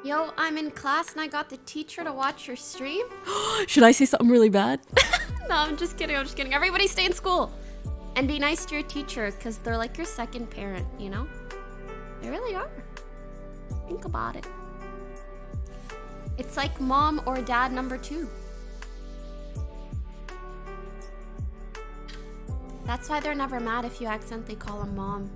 Yo, I'm in class and I got the teacher to watch your stream. Should I say something really bad? No, I'm just kidding. I'm just kidding. Everybody stay in school and be nice to your teacher because they're like your second parent, you know? They really are. Think about it. It's like mom or dad number 2. That's why they're never mad if you accidentally call them mom.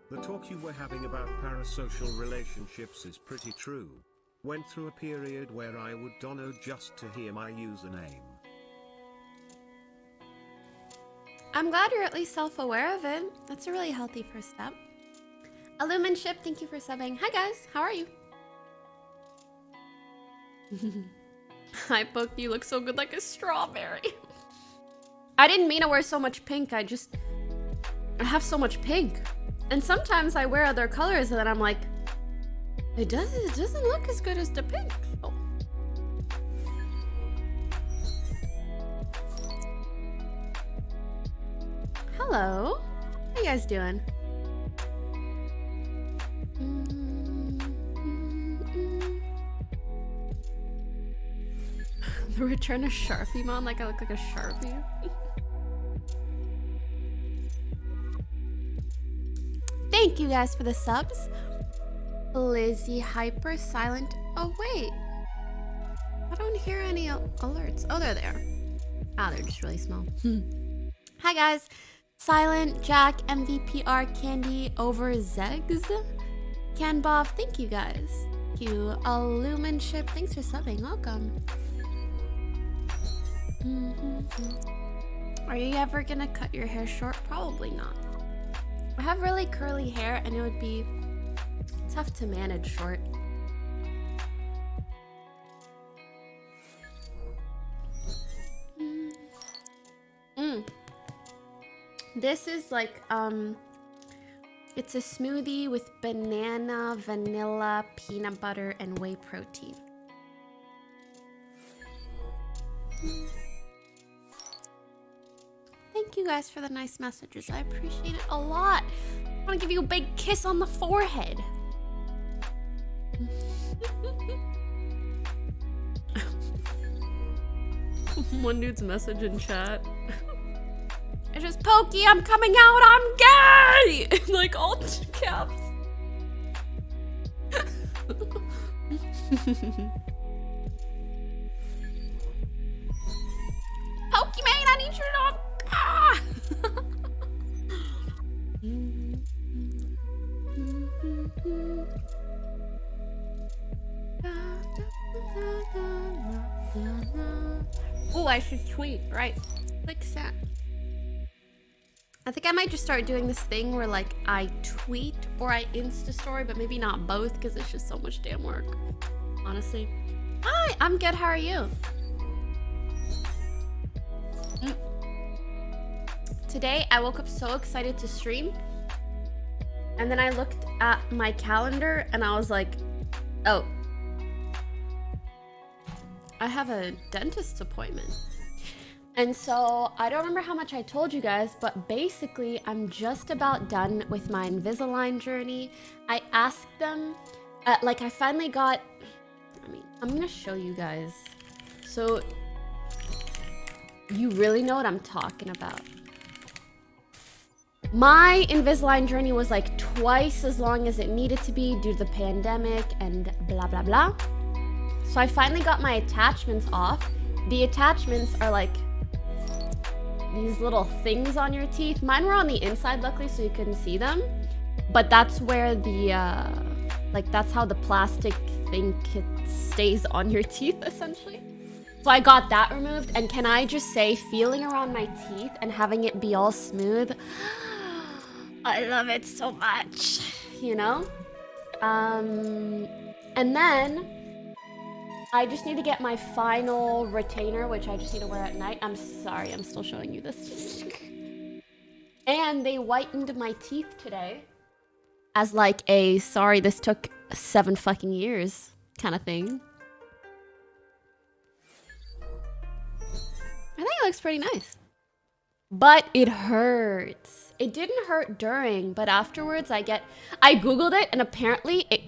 The talk you were having about parasocial relationships is pretty true. Went through a period where I would dono just to hear my username. I'm glad you're at least self-aware of it. That's a really healthy first step. Illuminship, thank you for subbing. Hi guys, how are you? Hi Poke, you look so good like a strawberry. I didn't mean to wear so much pink, I have so much pink. And sometimes I wear other colors and then I'm like, it doesn't look as good as the pink. Oh. Hello, how you guys doing? The return of Sharpie Mon, like I look like a Sharpie. Thank you guys for the subs. Lizzie, Hyper, Silent. Oh wait, I don't hear any alerts. Oh, they're there. Ah, they're just really small. Hi guys. Silent, Jack, MVPR, Candy, Over Zegs, Canbob, thank you guys. Thank you. Illuminship, thanks for subbing. Welcome. Are you ever gonna cut your hair short? Probably not. I have really curly hair and it would be tough to manage short. This is like, it's a smoothie with banana, vanilla, peanut butter, and whey protein. Thank you guys for the nice messages. I appreciate it a lot. I want to give you a big kiss on the forehead. One dude's message in chat. It's just, Pokey, I'm coming out, I'm gay! Like all caps. Pokimane, I need you to know. Ah! Oh, I should tweet, right? Click send. I think I might just start doing this thing where like I tweet or I Insta story, but maybe not both because it's just so much damn work. Honestly. Hi, I'm good. How are you? Today I woke up so excited to stream, and then I looked at my calendar and I was like, oh, I have a dentist appointment. And so I don't remember how much I told you guys, but basically I'm just about done with my Invisalign journey. I asked them, like I finally got, I'm gonna show you guys. So you really know what I'm talking about. My Invisalign journey was like twice as long as it needed to be due to the pandemic and blah, blah, blah. So I finally got my attachments off. The attachments are like these little things on your teeth. Mine were on the inside, luckily, so you couldn't see them. But that's where the, like that's how the plastic thing stays on your teeth, essentially. So I got that removed, and can I just say, feeling around my teeth and having it be all smooth, I love it so much, you know? And then I just need to get my final retainer, which I just need to wear at night. I'm sorry, I'm still showing you this. And they whitened my teeth today as like a, sorry, this took 7 fucking years kind of thing. I think it looks pretty nice. But it hurts. It didn't hurt during, but afterwards I Googled it, and apparently it's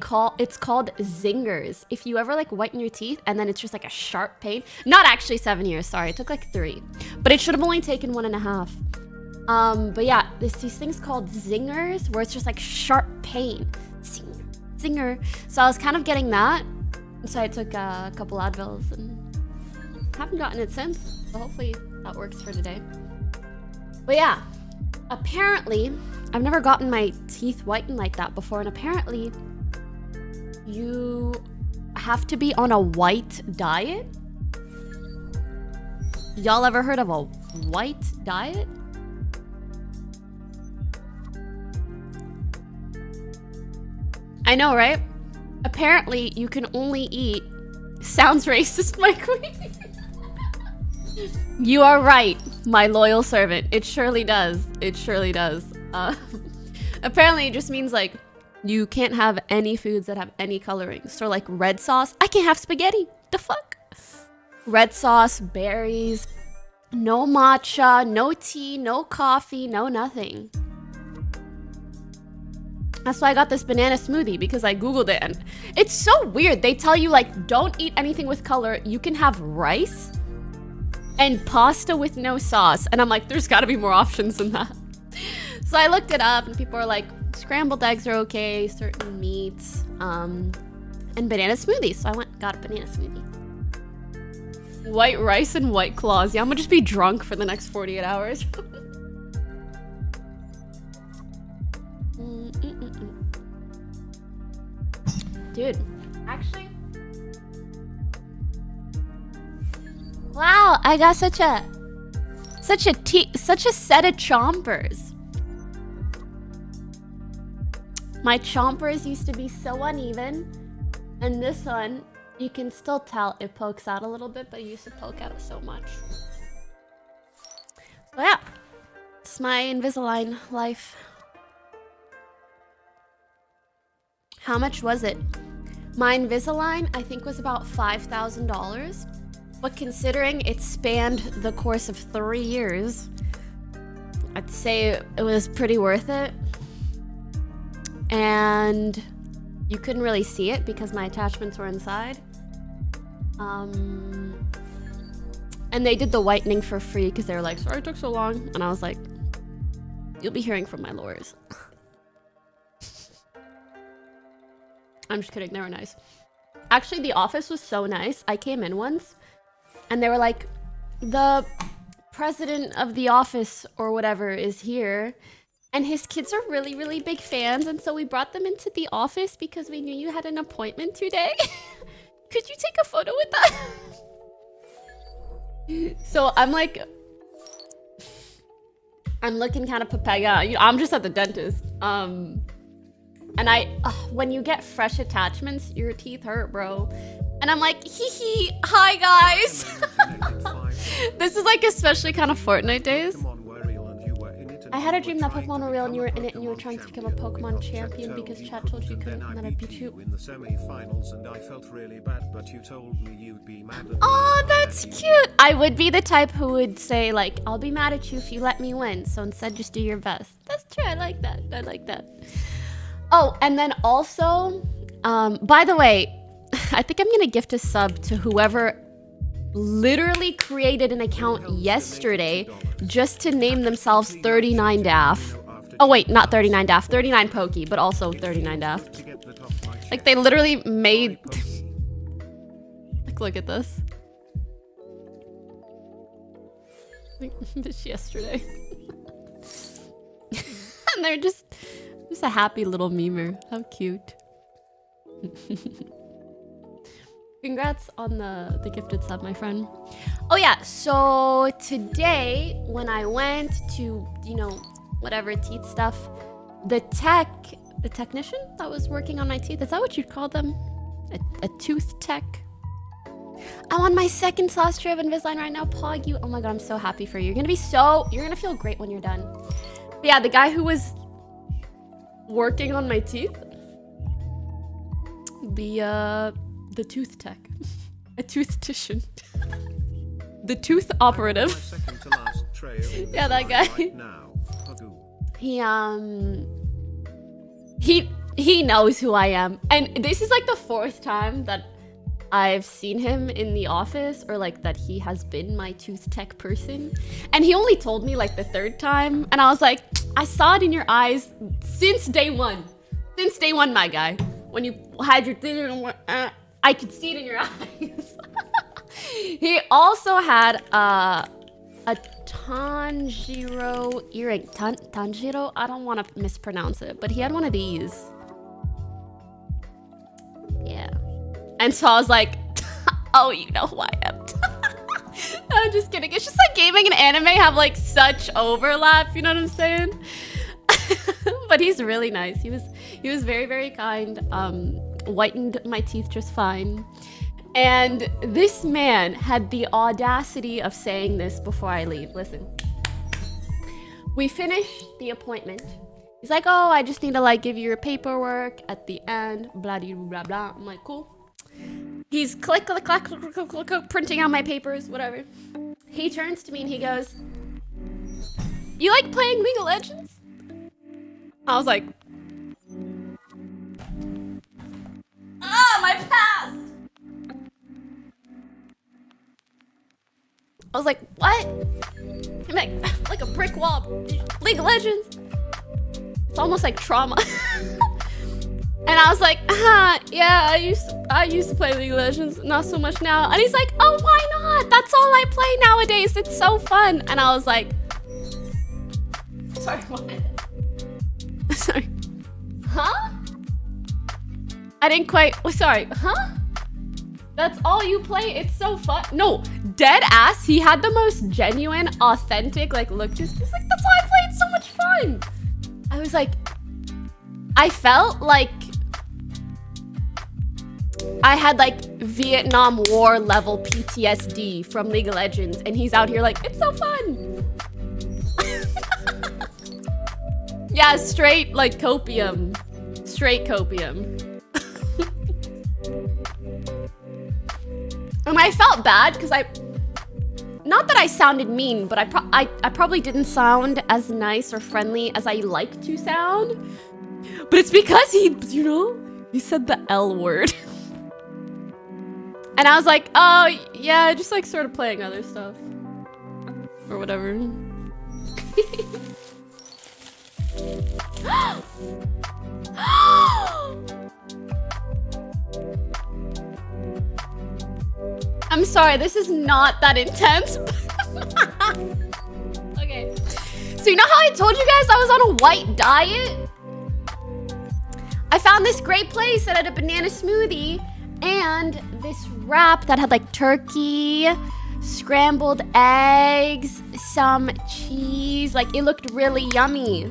called zingers. If you ever like whiten your teeth and then it's just like a sharp pain. Not actually 7 years, sorry, it took like 3. But it should have only taken 1.5. But yeah, there's these things called zingers where it's just like sharp pain. Zinger. So I was kind of getting that. So I took a couple Advils and haven't gotten it since. So hopefully that works for today. But yeah, apparently, I've never gotten my teeth whitened like that before, and apparently you have to be on a white diet. Y'all ever heard of a white diet? I know, right? Apparently, you can only eat... Sounds racist, my queen. You are right, my loyal servant. It surely does. It surely does. Apparently, it just means, like, you can't have any foods that have any coloring. So, like, red sauce. I can't have spaghetti. The fuck? Red sauce, berries, no matcha, no tea, no coffee, no nothing. That's why I got this banana smoothie, because I Googled it, and it's so weird. They tell you, like, don't eat anything with color. You can have rice and pasta with no sauce. And I'm like, there's gotta be more options than that. So I looked it up, and people are like, scrambled eggs are okay, certain meats, and banana smoothies. So I got a banana smoothie. White rice and White Claws. Yeah, I'm gonna just be drunk for the next 48 hours. Dude, actually, wow, I got such a Such a set of chompers. My chompers used to be so uneven, and this one, you can still tell it pokes out a little bit, but it used to poke out so much. So yeah, it's my Invisalign life. How much was it? My Invisalign, I think, was about $5,000. But considering it spanned the course of 3 years, I'd say it was pretty worth it. And you couldn't really see it because my attachments were inside. And they did the whitening for free because they were like, sorry it took so long. And I was like, you'll be hearing from my lawyers. I'm just kidding, they were nice. Actually, the office was so nice. I came in once and they were like, the president of the office or whatever is here. And his kids are really, really big fans. And so we brought them into the office because we knew you had an appointment today. Could you take a photo with that? So I'm like, I'm looking kind of papaya. You know, I'm just at the dentist. And when you get fresh attachments, your teeth hurt, bro. And I'm like, hee hee, hi guys. This is like especially kind of Fortnite days. I had a dream that Pokemon were real and you were in it and you were trying to become a Pokemon champion because chat told you couldn't and then I beat you. In the semi-finals and I felt really bad, but you told me you'd be mad at me. Oh, that's cute. I would be the type who would say like, I'll be mad at you if you let me win. So instead just do your best. That's true. I like that. I like that. Oh, and then also, by the way, I think I'm gonna gift a sub to whoever literally created an account yesterday just to name themselves 39 Daff. Oh wait, not 39 Daff, 39 Poki, but also 39 Daff. Like they literally made like look at this. Like this yesterday. And they're just a happy little memer. How cute. Congrats on the gifted sub, my friend. Oh yeah, so today when I went to, you know, whatever teeth stuff, the technician that was working on my teeth, is that what you'd call them? A tooth tech? I'm on my second last tray of Invisalign right now, Pog. Oh my god, I'm so happy for you. You're gonna feel great when you're done. But yeah, the guy who was working on my teeth, the tooth tech, a tooth-tician, the tooth operative. Yeah, that guy. He knows who I am, and this is like the 4th time that I've seen him in the office, or like that he has been my tooth tech person, and he only told me like the 3rd time, and I was like, I saw it in your eyes since day one, my guy, when you had your thing. I could see it in your eyes. He also had a Tanjiro earring. Tanjiro? I don't want to mispronounce it, but he had one of these. Yeah. And so I was like, oh, you know who I am. I'm just kidding. It's just like gaming and anime have like such overlap, you know what I'm saying? But he's really nice. He was very, very kind. Whitened my teeth just fine. And this man had the audacity of saying this before I leave. Listen. We finished the appointment. He's like, oh, I just need to like give you your paperwork at the end. Blah, blah, blah. I'm like, cool. He's click, printing out my papers, whatever. He turns to me and he goes, you like playing League of Legends? I was like, ah, my past! I was like, what? I'm like a brick wall. League of Legends? It's almost like trauma. And I was like, yeah, I used to play League of Legends, not so much now. And he's like, oh, why not? That's all I play nowadays. It's so fun. And I was like, sorry, what? Sorry. Huh? I didn't quite, sorry, huh? That's all you play? It's so fun. No, dead ass. He had the most genuine, authentic, like, look. Just like, that's why I play. It's so much fun. I was like, I felt like I had like Vietnam War level PTSD from League of Legends, and he's out here like, it's so fun. Yeah, straight like copium. Straight copium. And I felt bad because not that I sounded mean, but I probably didn't sound as nice or friendly as I like to sound. But it's because he, you know, he said the L word. And I was like, oh, yeah, just like sort of playing other stuff. Or whatever. I'm sorry, this is not that intense. Okay. So you know how I told you guys I was on a white diet? I found this great place that had a banana smoothie and this wrap that had like turkey, scrambled eggs, some cheese. Like it looked really yummy.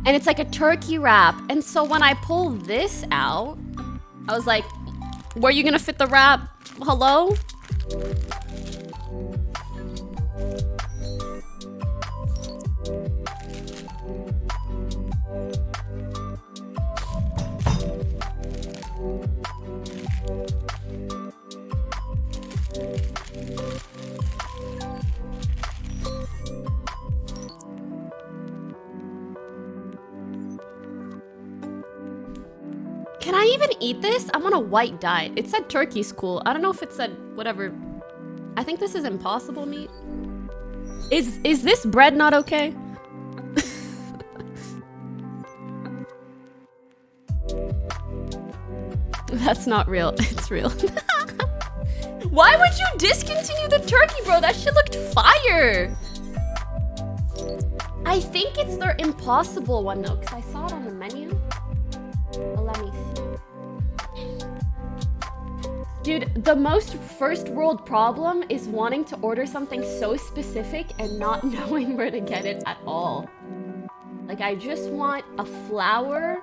And it's like a turkey wrap. And so when I pulled this out, I was like, were you gonna fit the wrap? Hello? Can I even eat this? I'm on a white diet. It said turkey's cool. I don't know if it said whatever. I think this is impossible meat. Is this bread not okay? That's not real. It's real. Why would you discontinue the turkey, bro? That shit looked fire. I think it's their impossible one though, because I saw it on the menu. Let me see. Dude, the most first world problem is wanting to order something so specific and not knowing where to get it at all. Like, I just want a flour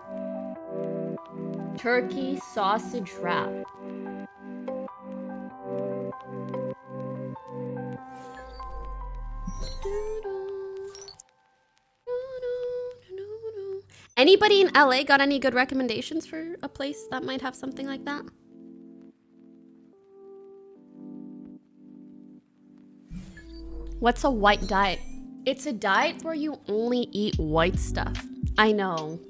turkey sausage wrap. Anybody in LA got any good recommendations for a place that might have something like that? What's a white diet? It's a diet where you only eat white stuff. I know.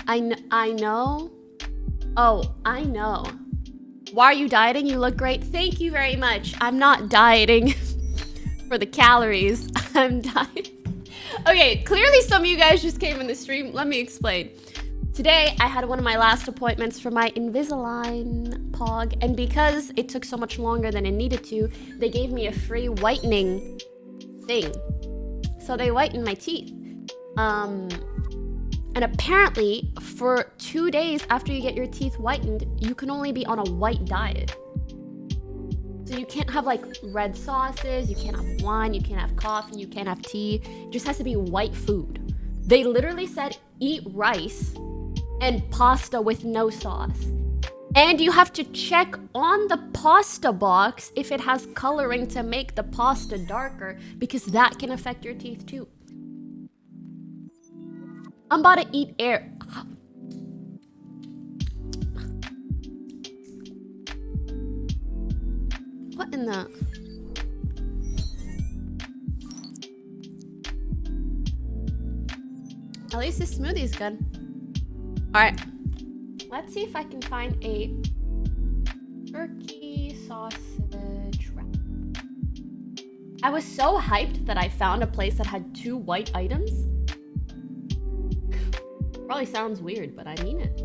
I know. Oh, I know. Why are you dieting? You look great. Thank you very much. I'm not dieting for the calories. I'm dieting. Okay, clearly some of you guys just came in the stream. Let me explain. Today, I had one of my last appointments for my Invisalign pog, and because it took so much longer than it needed to, they gave me a free whitening thing. So they whitened my teeth. And apparently, for 2 days after you get your teeth whitened, you can only be on a white diet. So you can't have like red sauces, you can't have wine, you can't have coffee, you can't have tea. It just has to be white food. They literally said eat rice and pasta with no sauce. And you have to check on the pasta box if it has coloring to make the pasta darker, because that can affect your teeth too. I'm about to eat air. What in the... At least this smoothie is good. Alright. Let's see if I can find a turkey sausage wrap. I was so hyped that I found a place that had 2 white items. Probably sounds weird, but I mean it.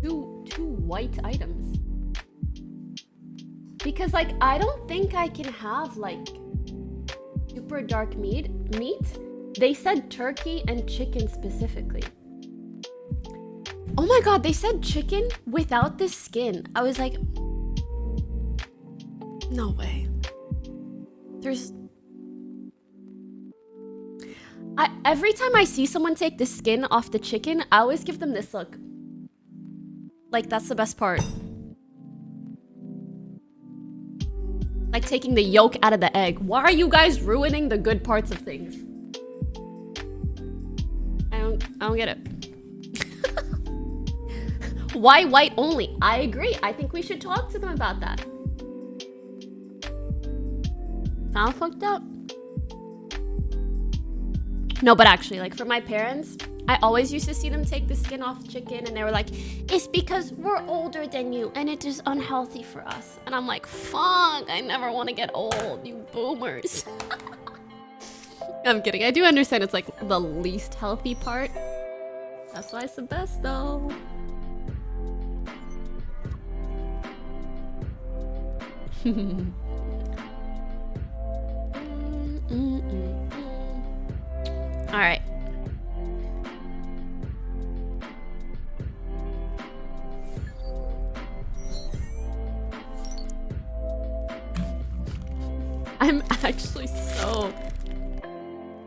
Two white items. Because, like, I don't think I can have, like, super dark meat. They said turkey and chicken specifically. Oh my god, they said chicken without the skin. I was like, no way. Every time I see someone take the skin off the chicken, I always give them this look. Like, that's the best part. Like taking the yolk out of the egg. Why are you guys ruining the good parts of things? I don't get it. Why white only? I agree. I think we should talk to them about that. Sound fucked up? No, but actually, like for my parents, I always used to see them take the skin off chicken and they were like, it's because we're older than you and it is unhealthy for us. And I'm like, fuck, I never want to get old, you boomers. I'm kidding. I do understand it's like the least healthy part. That's why it's the best though. All right.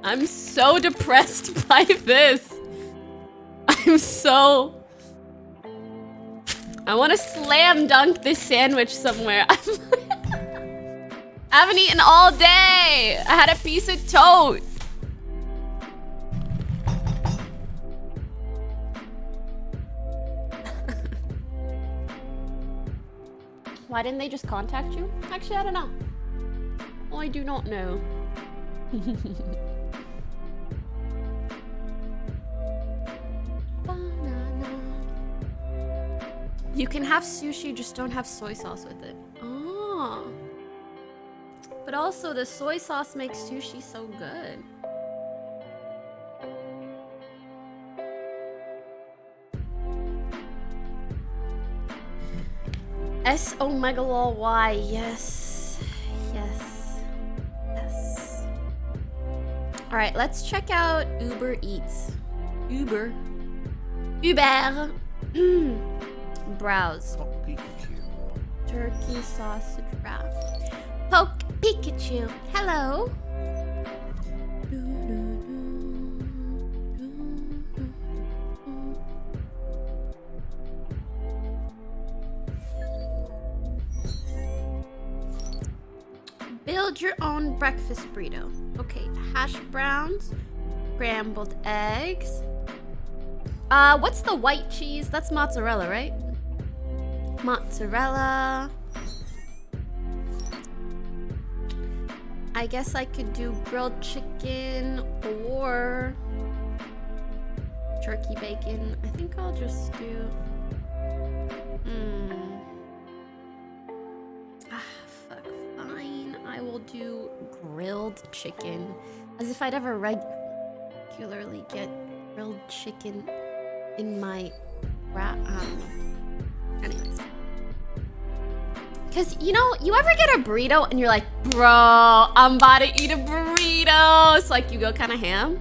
I'm so depressed by this. I want to slam dunk this sandwich somewhere. I haven't eaten all day. I had a piece of toast. Why didn't they just contact you? Actually, I don't know. I do not know. You can have sushi, just don't have soy sauce with it. Oh. But also, the soy sauce makes sushi so good. S omega lol Y. Yes. Yes. Yes. Alright, let's check out Uber Eats. Uber. Browse. Turkey sausage wrap. Poke Pikachu. Hello. Build your own breakfast burrito. Okay, hash browns, scrambled eggs. What's the white cheese? That's mozzarella, right? Mozzarella. I guess I could do grilled chicken or turkey bacon. I think I'll just do... fuck, fine. I will do grilled chicken. As if I'd ever regularly get grilled chicken in my wrap. Anyways. Because, you know, you ever get a burrito and you're like, bro, I'm about to eat a burrito. It's like you go kind of ham.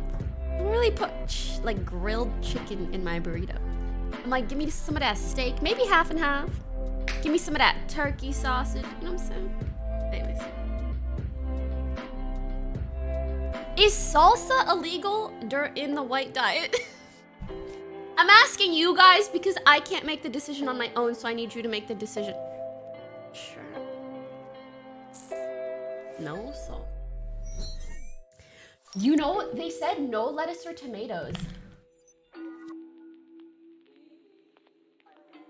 I don't really put like grilled chicken in my burrito. I'm like, give me some of that steak, maybe half and half. Give me some of that turkey sausage. You know what I'm saying? Anyways. Is salsa illegal in the white diet? I'm asking you guys because I can't make the decision on my own, so I need you to make the decision. Sure. No salt. You know, they said no lettuce or tomatoes.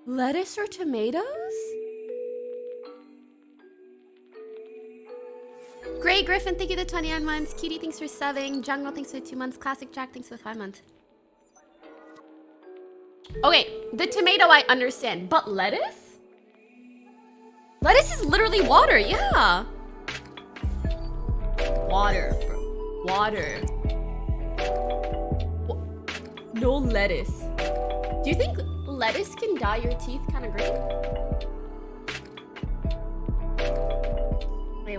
Lettuce or tomatoes? Gray Griffin, thank you for the 29 months. Cutie, thanks for subbing. Jungle, thanks for 2 months. Classic Jack, thanks for 5 months. Okay, the tomato I understand, but lettuce? Lettuce is literally water, yeah. Water, bro. Water. No lettuce. Do you think lettuce can dye your teeth kind of green?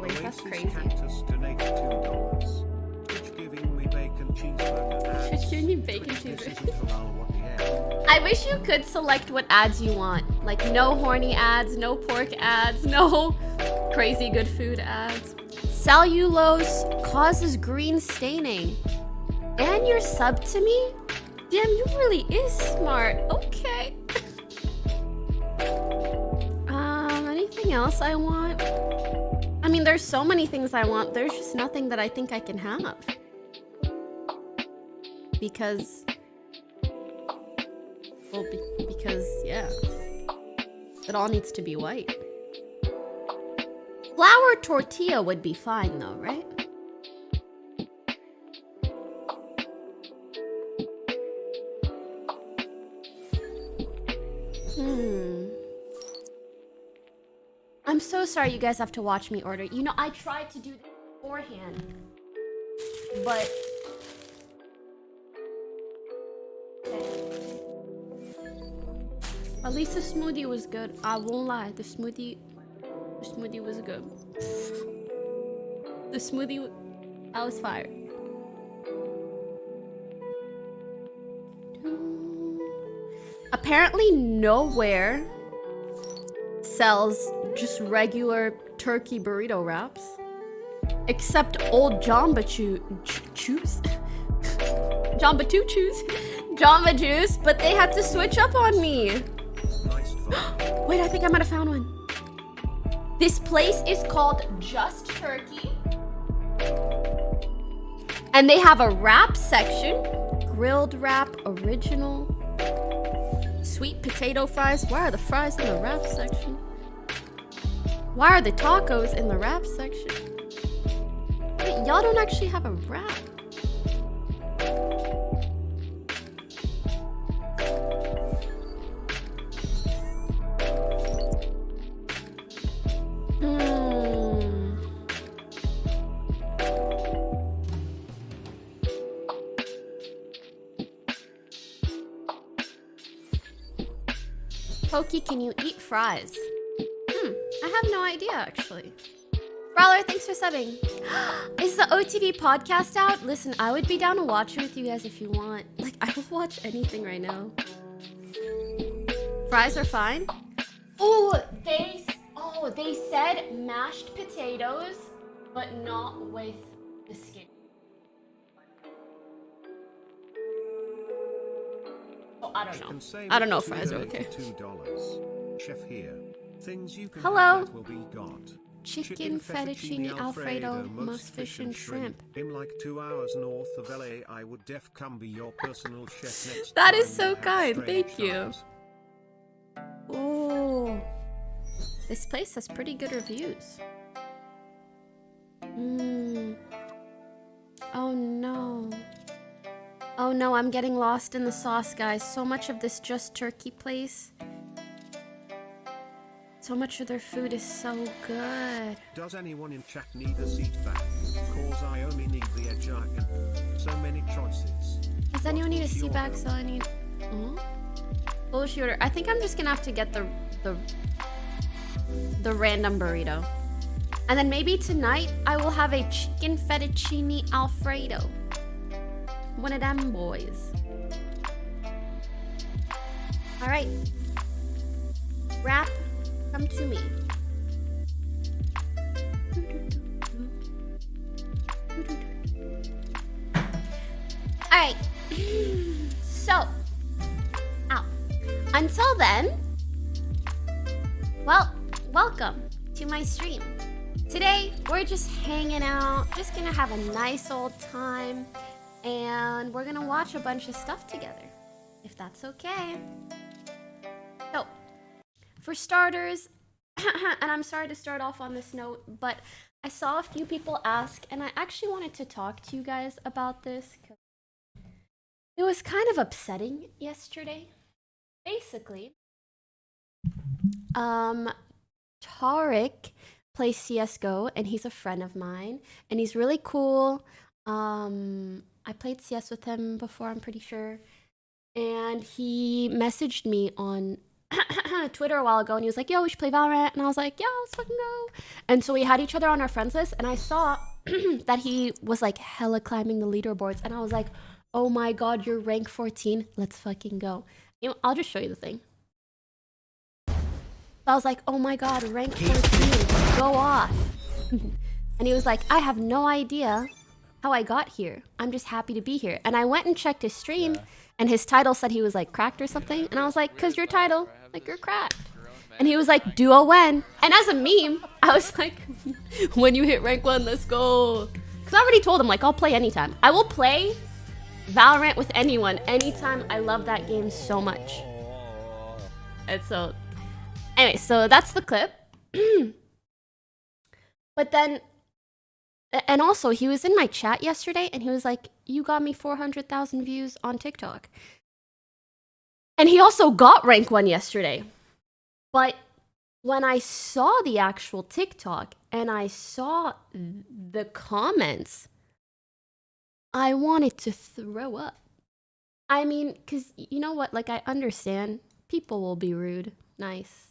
Wait, that's crazy. Twitch giving me bacon cheeseburger. Twitch giving me bacon cheeseburger. I wish you could select what ads you want. Like no horny ads, no pork ads, no crazy good food ads. Cellulose causes green staining. And you're sub to me? Damn, you really is smart. Okay. Anything else I want? I mean, there's so many things I want. There's just nothing that I think I can have. Because... Well, because, yeah. It all needs to be white. Flour tortilla would be fine though, right? I'm so sorry you guys have to watch me order. You know, I tried to do this beforehand, but... At least the smoothie was good. I won't lie, the smoothie was good. The smoothie, I was fired. Apparently nowhere sells just regular turkey burrito wraps, except old Jamba Juice, Jamba Juice, but they had to switch up on me. Wait, I think I might have found one. This place is called Just Turkey, and they have a wrap section, grilled wrap, original, sweet potato fries. Why are the fries in the wrap section? Why are the tacos in the wrap section? Wait, y'all don't actually have a wrap. Poki, can you eat fries? I have no idea, actually. Brawler, thanks for subbing. Is the OTV podcast out? Listen, I would be down to watch it with you guys if you want. Like, I will watch anything right now. Fries are fine? Oh, they said mashed potatoes, but not with the skin. Oh, I don't know. I don't know if fries are okay. $2. Chef here. Things you can Hello. that will be got. Chicken fettuccine alfredo, musk fish and shrimp. In like 2 hours north of LA, I would def come be your personal chef next That time is so you have kind. strange Thank you. times. Ooh. This place has pretty good reviews. Oh no. Oh no, I'm getting lost in the sauce, guys. So much of this Just Turkey place. So much of their food is so good. Does anyone in chat need a seat back? Cause I only need the edge I can. So many choices. Does anyone need a seat back? So I need... Bullshit order. I think I'm just gonna have to get the random burrito. And then maybe tonight I will have a chicken fettuccine alfredo. One of them boys. All right. Wrap, come to me. All right. So, until then, well, welcome to my stream. Today, we're just hanging out, just gonna have a nice old time, and we're gonna watch a bunch of stuff together, if that's okay. So, for starters, and I'm sorry to start off on this note, but I saw a few people ask, and I actually wanted to talk to you guys about this, 'cause it was kind of upsetting yesterday. Basically, Tariq plays CSGO, and he's a friend of mine, and he's really cool. I played CS with him before, I'm pretty sure, and he messaged me on Twitter a while ago, and he was like, yo, we should play Valorant, and I was like, yeah, let's fucking go. And so we had each other on our friends list, and I saw that he was like hella climbing the leaderboards, and I was like, oh my god, you're rank 14, let's fucking go. I'll just show you the thing. I was like, oh my god, rank 14, go off. And he was like, I have no idea how I got here. I'm just happy to be here. And I went and checked his stream, and his title said he was like cracked or something. And I was like, cause your title, like you're cracked. And he was like, duo when? And as a meme, I was like, when you hit rank 1, let's go. Cause I already told him, like, I'll play anytime. I will play Valorant with anyone, anytime. I love that game so much. And so, anyway, so that's the clip. But then, and also, he was in my chat yesterday, and he was like, you got me 400,000 views on TikTok. And he also got rank 1 yesterday. But when I saw the actual TikTok, and I saw the comments, I wanted to throw up. I mean, because you know what? Like, I understand people will be rude. Nice.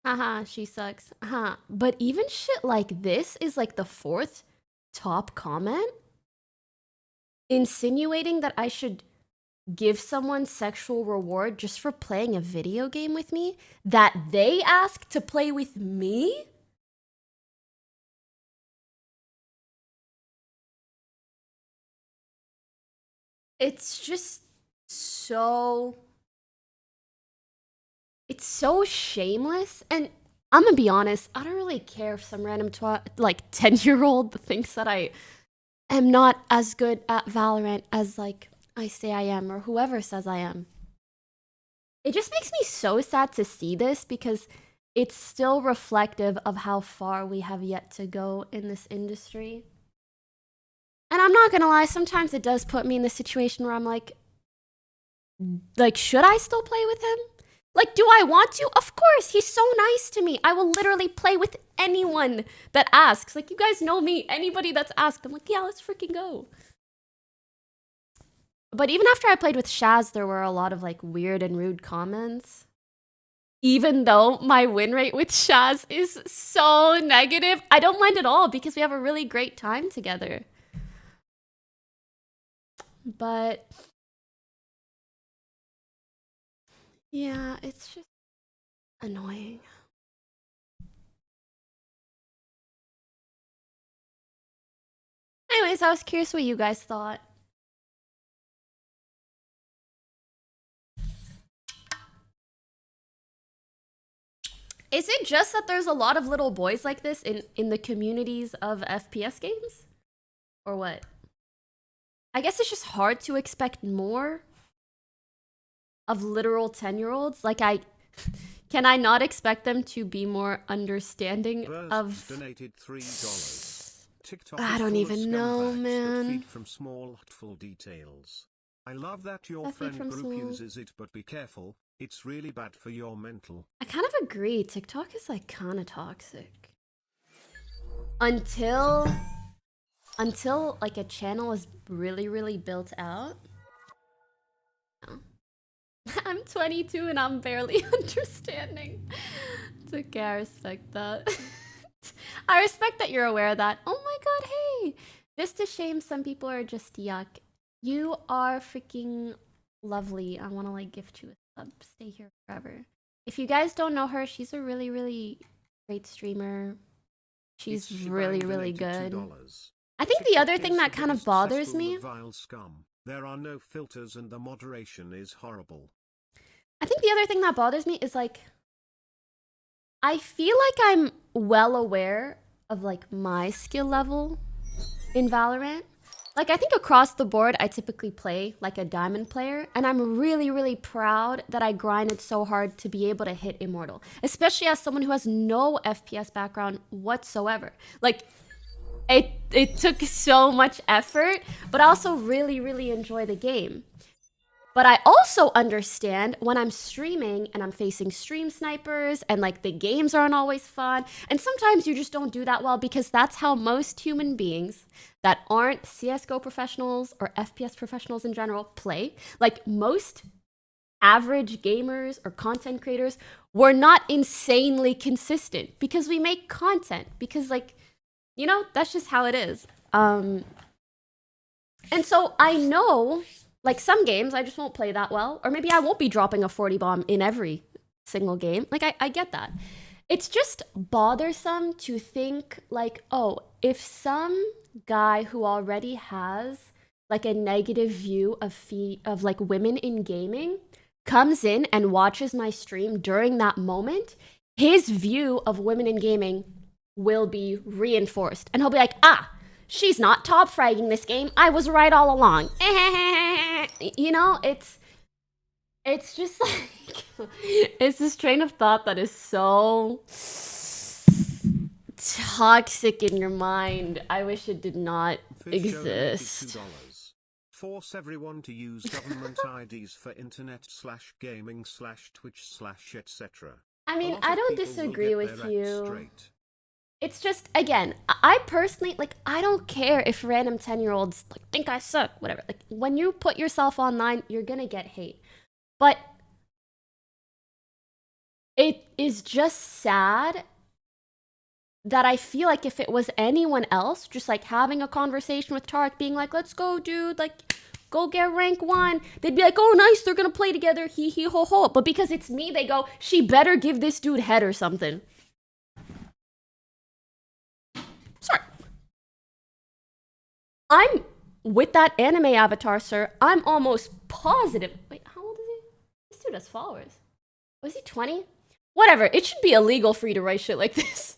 Haha, she sucks. Haha. But even shit like this is like the 4th top comment insinuating that I should give someone sexual reward just for playing a video game with me that they asked to play with me? It's just so... It's so shameless, and I'm gonna be honest, I don't really care if some random like 10-year-old thinks that I am not as good at Valorant as like I say I am, or whoever says I am. It just makes me so sad to see this because it's still reflective of how far we have yet to go in this industry. And I'm not gonna lie, sometimes it does put me in the situation where I'm like, should I still play with him? Like, do I want to? Of course, he's so nice to me. I will literally play with anyone that asks. Like, you guys know me. Anybody that's asked, I'm like, yeah, let's freaking go. But even after I played with Shaz, there were a lot of, like, weird and rude comments. Even though my win rate with Shaz is so negative, I don't mind at all because we have a really great time together. But... yeah, it's just annoying. Anyways, I was curious what you guys thought. Is it just that there's a lot of little boys like this in the communities of FPS games? Or what? I guess it's just hard to expect more of literal 10-year-olds. Like, can I not expect them to be more understanding of... donated $3. TikTok I don't even know, man. Feed from small hurtful details. I love that your friend group uses it, but be careful. It's really bad for your mental. I kind of agree. TikTok is like kind of toxic. Until like a channel is really built out. I'm 22 and I'm barely understanding. It's okay, I respect that. I respect that you're aware of that. Oh my god, hey! Just a shame some people are just yuck. You are freaking lovely. I want to like gift you a sub. Stay here forever. If you guys don't know her, she's a really great streamer. She's really good. I think the other thing that kind of bothers me... there are no filters and the moderation is horrible. I think the other thing that bothers me is like, I feel like I'm well aware of like my skill level in Valorant. Like, I think across the board, I typically play like a diamond player, and I'm really proud that I grinded so hard to be able to hit Immortal, especially as someone who has no FPS background whatsoever. Like, it took so much effort, but I also really enjoy the game. But I also understand when I'm streaming and I'm facing stream snipers and like the games aren't always fun. And sometimes you just don't do that well because that's how most human beings that aren't CSGO professionals or FPS professionals in general play. Like most average gamers or content creators, we're not insanely consistent because we make content because like, you know, that's just how it is. And so I know Like some games, I just won't play that well. Or maybe I won't be dropping a 40 bomb in every single game. Like, I get that. It's just bothersome to think like, oh, if some guy who already has like a negative view of like women in gaming comes in and watches my stream during that moment, his view of women in gaming will be reinforced. And he'll be like, ah, she's not top fragging this game. I was right all along. You know, it's just like, it's this train of thought that is so toxic in your mind. I wish it did not exist. Force everyone to use government IDs for internet/gaming/Twitch/etc. I mean, I don't disagree with you. It's just, again, I personally, like, I don't care if random 10-year-olds like think I suck, whatever. Like, when you put yourself online, you're gonna get hate. But it is just sad that I feel like if it was anyone else, just like having a conversation with Tarek, being like, let's go, dude, like, go get rank 1. They'd be like, oh, nice, they're gonna play together, hee hee ho ho. But because it's me, they go, she better give this dude head or something. Sorry. I'm with that anime avatar, sir. I'm almost positive. Wait, how old is he? This dude has followers. Was he 20? Whatever. It should be illegal for you to write shit like this.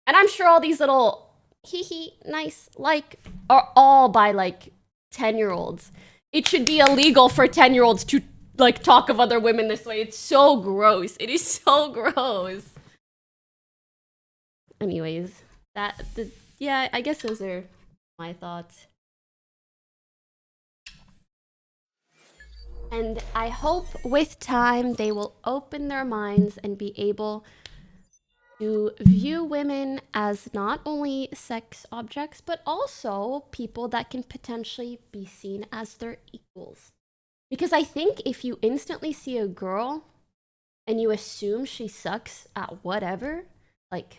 And I'm sure all these little hee hee nice like are all by like 10-year-olds. It should be illegal for 10-year-olds to like talk of other women this way. It's so gross. It is so gross. Anyways, yeah, I guess those are my thoughts. And I hope with time they will open their minds and be able to view women as not only sex objects, but also people that can potentially be seen as their equals. Because I think if you instantly see a girl and you assume she sucks at whatever, like,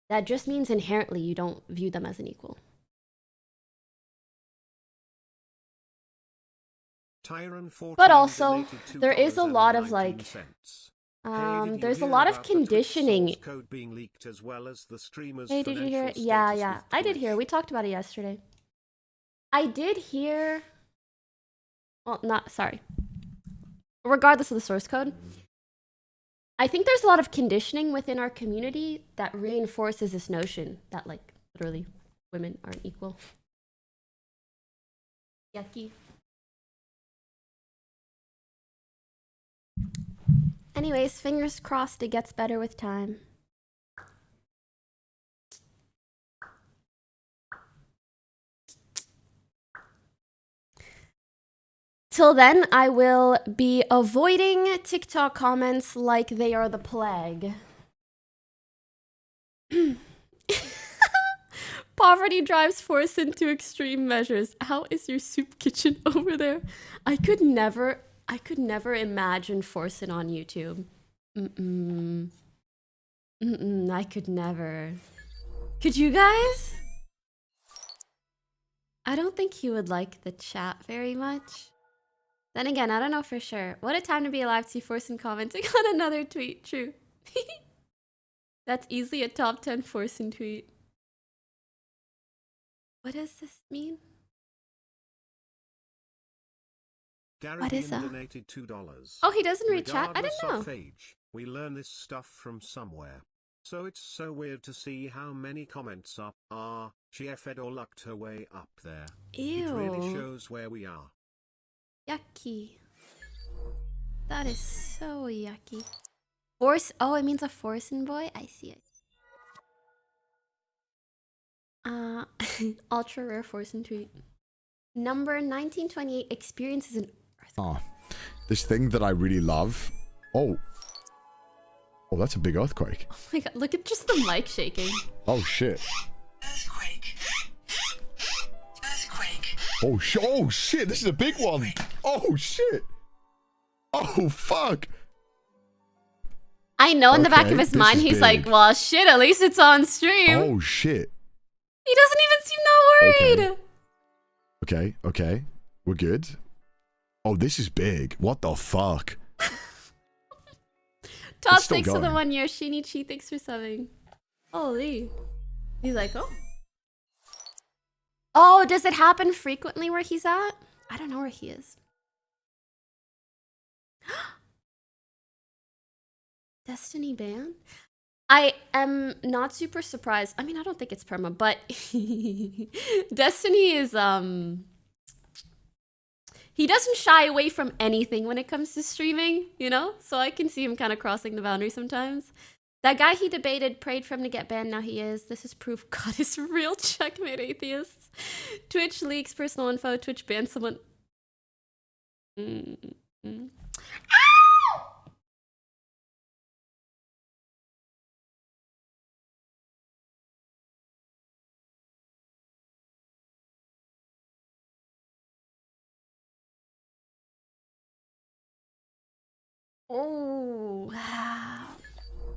that just means inherently you don't view them as an equal. But also, there is a lot of like, there's a lot of conditioning. Hey, did you hear it? Yeah, I did hear. We talked about it yesterday. I did hear. Well, sorry. Regardless of the source code, I think there's a lot of conditioning within our community that reinforces this notion that, like, literally, women aren't equal. Yucky. Anyways, fingers crossed it gets better with time. Till then, I will be avoiding TikTok comments like they are the plague. Poverty drives force into extreme measures. How is your soup kitchen over there? I could never imagine forcing on YouTube. I could never. Could you guys? I don't think he would like the chat very much. Then again, I don't know for sure. What a time to be alive to see Forsen commenting on another tweet. True. That's easily a top 10 Forsen tweet. What does this mean? What is that? Oh, he doesn't read chat? I didn't know. We learn this stuff from somewhere. So it's so weird to see how many comments she effed or lucked her way up there. Ew. It really shows where we are. Yucky. That is so yucky. Force. Oh, it means a Forsen boy? I see it. Ultra rare Forsen tweet. Number 1928 experiences an earthquake. This thing that I really love. Oh, that's a big earthquake. Oh my god, look at just the mic shaking. Oh shit. Earthquake. Oh shit, this is a big one. Oh shit. Oh fuck. I know in the back of his mind he's like, well shit, at least it's on stream. Oh shit. He doesn't even seem that worried. Okay, okay. We're good. Oh, this is big. What the fuck? Top still 6 of the going. 1 year. Shinichi, thanks for subbing. Holy. He's like, oh. Oh, does it happen frequently where he's at? I don't know where he is. Destiny ban? I am not super surprised. I mean, I don't think it's perma, but Destiny is, he doesn't shy away from anything when it comes to streaming, you know? So I can see him kind of crossing the boundary sometimes. That guy he debated prayed for him to get banned, now he is. This is proof God is real. Checkmate atheists. Twitch leaks personal info. Twitch banned someone. Ow! Oh, wow.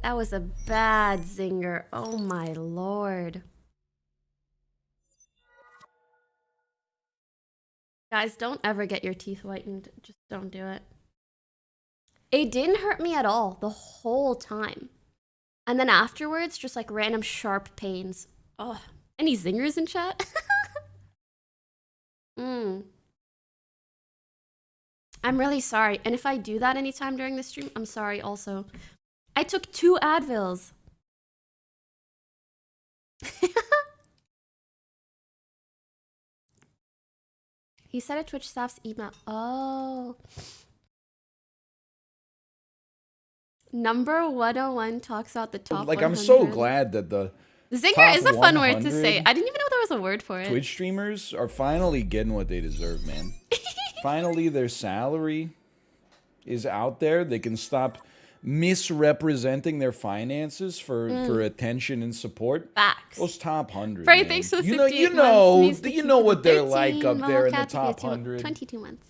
That was a bad zinger. Oh my lord. Guys, don't ever get your teeth whitened. Just don't do it. It didn't hurt me at all the whole time. And then afterwards, just like random sharp pains. Oh, any zingers in chat? I'm really sorry. And if I do that anytime during the stream, I'm sorry also. I took 2 Advils. He said a Twitch staff's email. Oh. Number 101 talks about the top Like, 100. I'm so glad that the Zinger top is a fun word to 100 say. I didn't even know there was a word for it. Twitch streamers are finally getting what they deserve, man. Finally, their salary is out there. They can stop misrepresenting their finances for attention and support. Facts. Those top 100, Freddy, man. thanks for the you know, 58 you know, months. you know what they're 13, like up there in the top 100. 100. 22 months.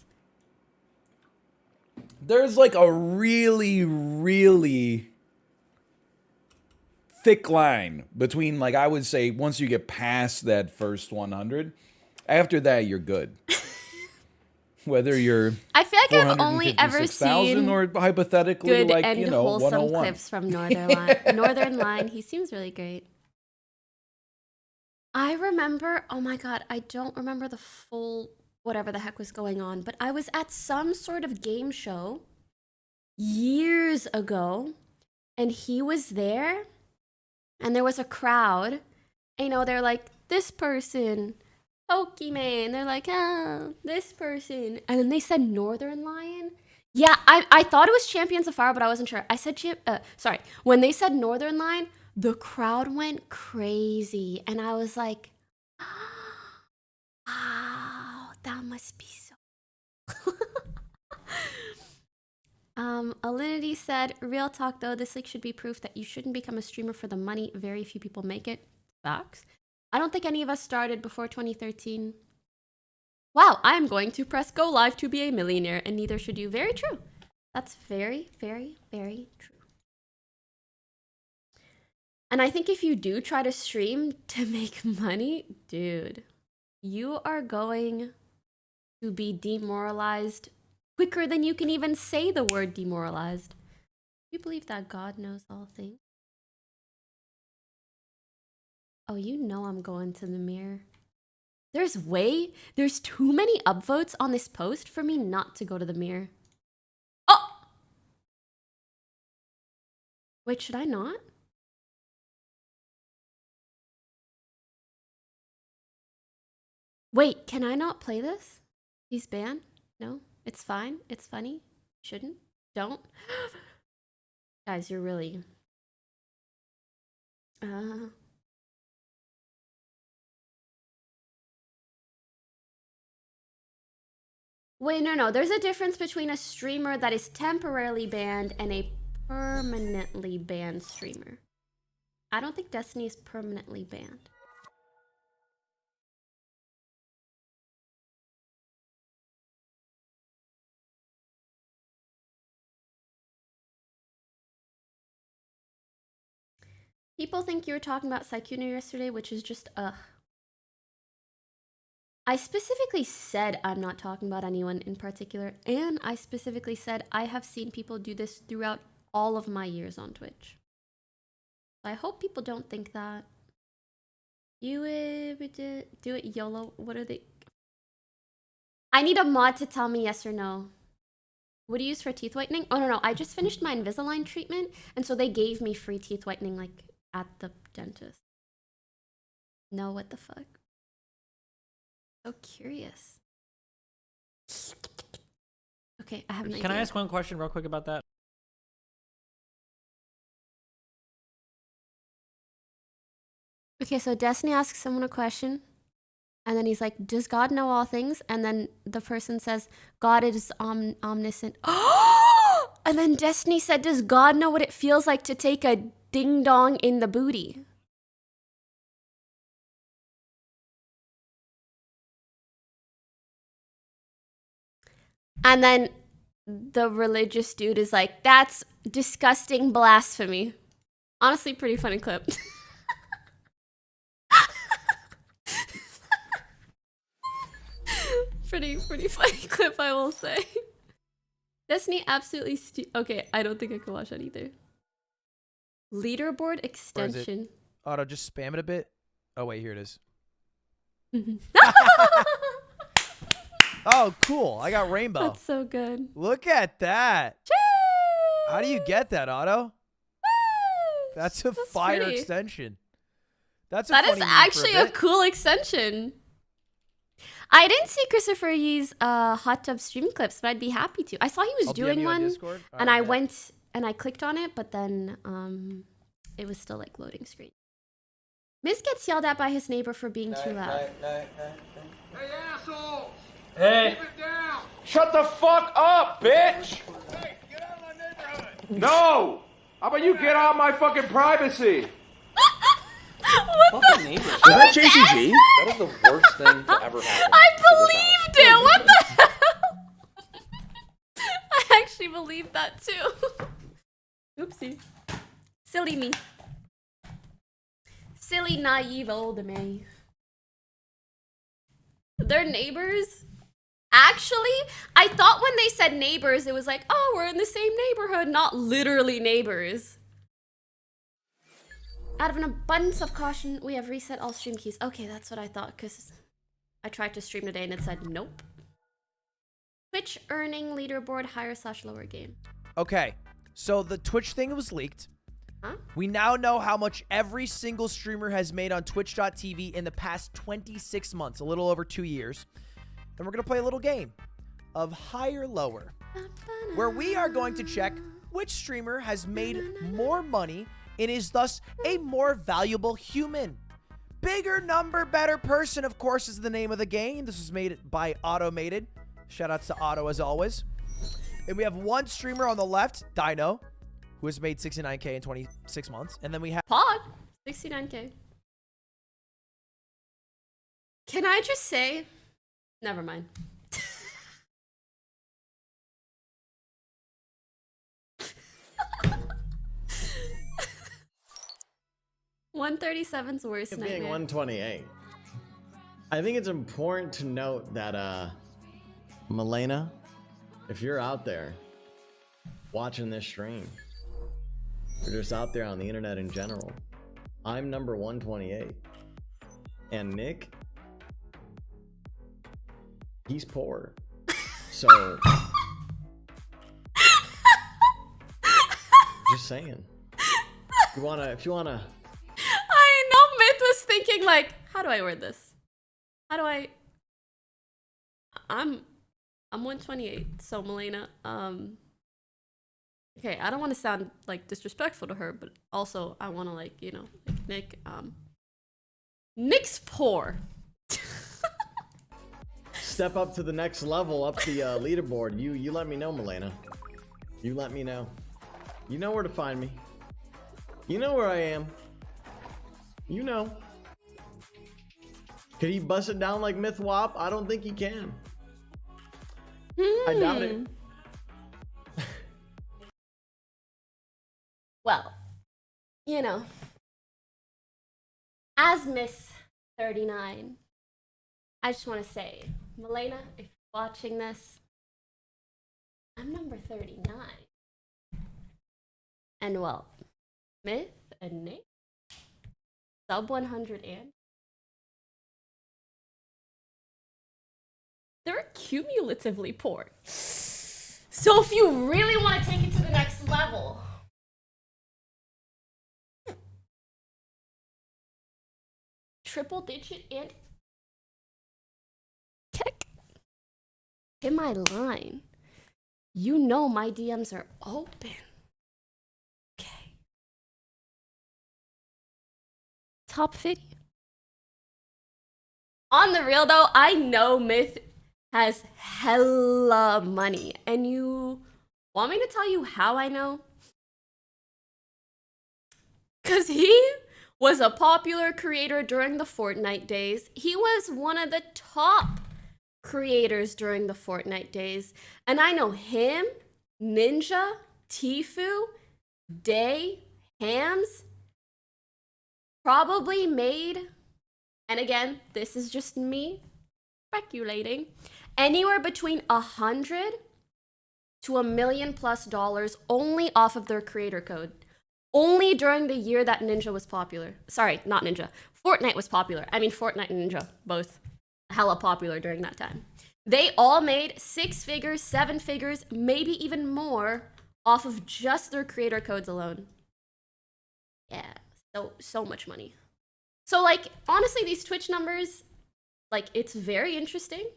There's like a really, really thick line between, like, I would say once you get past that first 100, after that you're good. Whether you're I feel like I've only ever seen or hypothetically good like, and you know, wholesome 101. clips from Northern Line. Northern Line, he seems really great. I remember, oh my god, I don't remember the full whatever the heck was going on, but I was at some sort of game show years ago, and he was there, and there was a crowd. And, you know, they're like, this person, Pokimane. They're like, oh, this person. And then they said Northern Lion. Yeah, I thought it was Champions of Fire, but I wasn't sure. I said, sorry. When they said Northern Lion, the crowd went crazy. And I was like, wow, that must be so. Alinity said, real talk though, this like should be proof that you shouldn't become a streamer for the money. Very few people make it. Facts. I don't think any of us started before 2013. Wow, I am going to press go live to be a millionaire, and neither should you. Very true. That's very, very, very true. And I think if you do try to stream to make money, dude, you are going to be demoralized quicker than you can even say the word demoralized. You believe that God knows all things? Oh, you know I'm going to the mirror. There's too many upvotes on this post for me not to go to the mirror. Oh! Wait, should I not? Wait, can I not play this? He's banned? No? It's fine? It's funny? Shouldn't? Don't? Guys, you're really... Wait, no. There's a difference between a streamer that is temporarily banned and a permanently banned streamer. I don't think Destiny is permanently banned. People think you were talking about Saikuno yesterday, which is just, ugh. I specifically said I'm not talking about anyone in particular, and I specifically said I have seen people do this throughout all of my years on Twitch. I hope people don't think that. You do it YOLO. What are they? I need a mod to tell me yes or no. What do you use for teeth whitening? Oh, no. I just finished my Invisalign treatment, and so they gave me free teeth whitening, like, at the dentist. No, what the fuck? So curious. Okay, I have an idea. Can I ask one question real quick about that? Okay, so Destiny asks someone a question, and then he's like, does God know all things? And then the person says, God is omniscient. And then Destiny said, does God know what it feels like to take a ding-dong in the booty? And then the religious dude is like, that's disgusting blasphemy. Honestly, pretty funny clip. pretty funny clip, I will say. Destiny absolutely okay, I don't think I can watch that either. Leaderboard extension. Auto, just spam it a bit. Oh wait, here it is. Oh, cool. I got rainbow. That's so good. Look at that. Cheers! How do you get that, Auto? That's a fire pretty. Extension. That is actually a cool extension. I didn't see Christopher Yee's hot tub stream clips, but I'd be happy to. I saw he was doing one, and I went and I clicked on it, but then it was still like loading screen. Miz gets yelled at by his neighbor for being too loud. Hey, asshole! Hey! Keep it down! Shut the fuck up, bitch! Hey, get out of my neighborhood! No! How about you get out of my fucking privacy? What Is that JCG? That is the worst thing to ever happen. I believed it! What the hell? I actually believed that too. Oopsie. Silly me. Silly, naive old me. They're neighbors? Actually, I thought when they said neighbors, it was like, oh, we're in the same neighborhood, not literally neighbors. Out of an abundance of caution, we have reset all stream keys. Okay, that's what I thought, because I tried to stream today and it said nope. Twitch earning leaderboard higher/lower game. Okay, so the Twitch thing was leaked. Huh? We now know how much every single streamer has made on Twitch.tv in the past 26 months, a little over 2 years. And we're going to play a little game of higher/lower, where we are going to check which streamer has made more money and is thus a more valuable human. Bigger number, better person, of course, is the name of the game. This was made by Automated. Shoutouts to Auto as always. And we have one streamer on the left, Dino, who has made 69K in 26 months. And then we have Pod, 69K. Can I just say, never mind. 137's worst nightmare. Being 128. I think it's important to note that, Milena, if you're out there watching this stream, or just out there on the internet in general, I'm number 128. And Nick, he's poor. So, just saying. If you wanna. I know Myth was thinking like, how do I word this? How do I? I'm 128, so Milena, okay, I don't want to sound like disrespectful to her, but also I want to like, you know, like Nick, Nick's poor. Step up to the next level, up the leaderboard. You let me know, Milena. You let me know. You know where to find me. You know where I am. You know. Could he bust it down like Myth Wop? I don't think he can. I doubt it. Well, you know, as Miss 39, I just want to say, Milena, if you're watching this, I'm number 39. And well, Myth and Nick, sub 100 and they're cumulatively poor. So if you really want to take it to the next level, triple digit and kick. Hit my line. You know my DMs are open. Okay. Top 50. On the real though, I know Myth has hella money. And you want me to tell you how I know? Because he was a popular creator during the Fortnite days. He was one of the top creators during the Fortnite days. And I know him, Ninja, Tfue, Day, Hams, probably made, and again, this is just me speculating, anywhere between $100 to $1 million+ only off of their creator code. Only during the year that Ninja was popular. Sorry, not Ninja. Fortnite was popular. I mean, Fortnite and Ninja, both hella popular during that time. They all made 6 figures, 7 figures, maybe even more off of just their creator codes alone. Yeah, so much money. So, like, honestly, these Twitch numbers, like, it's very interesting.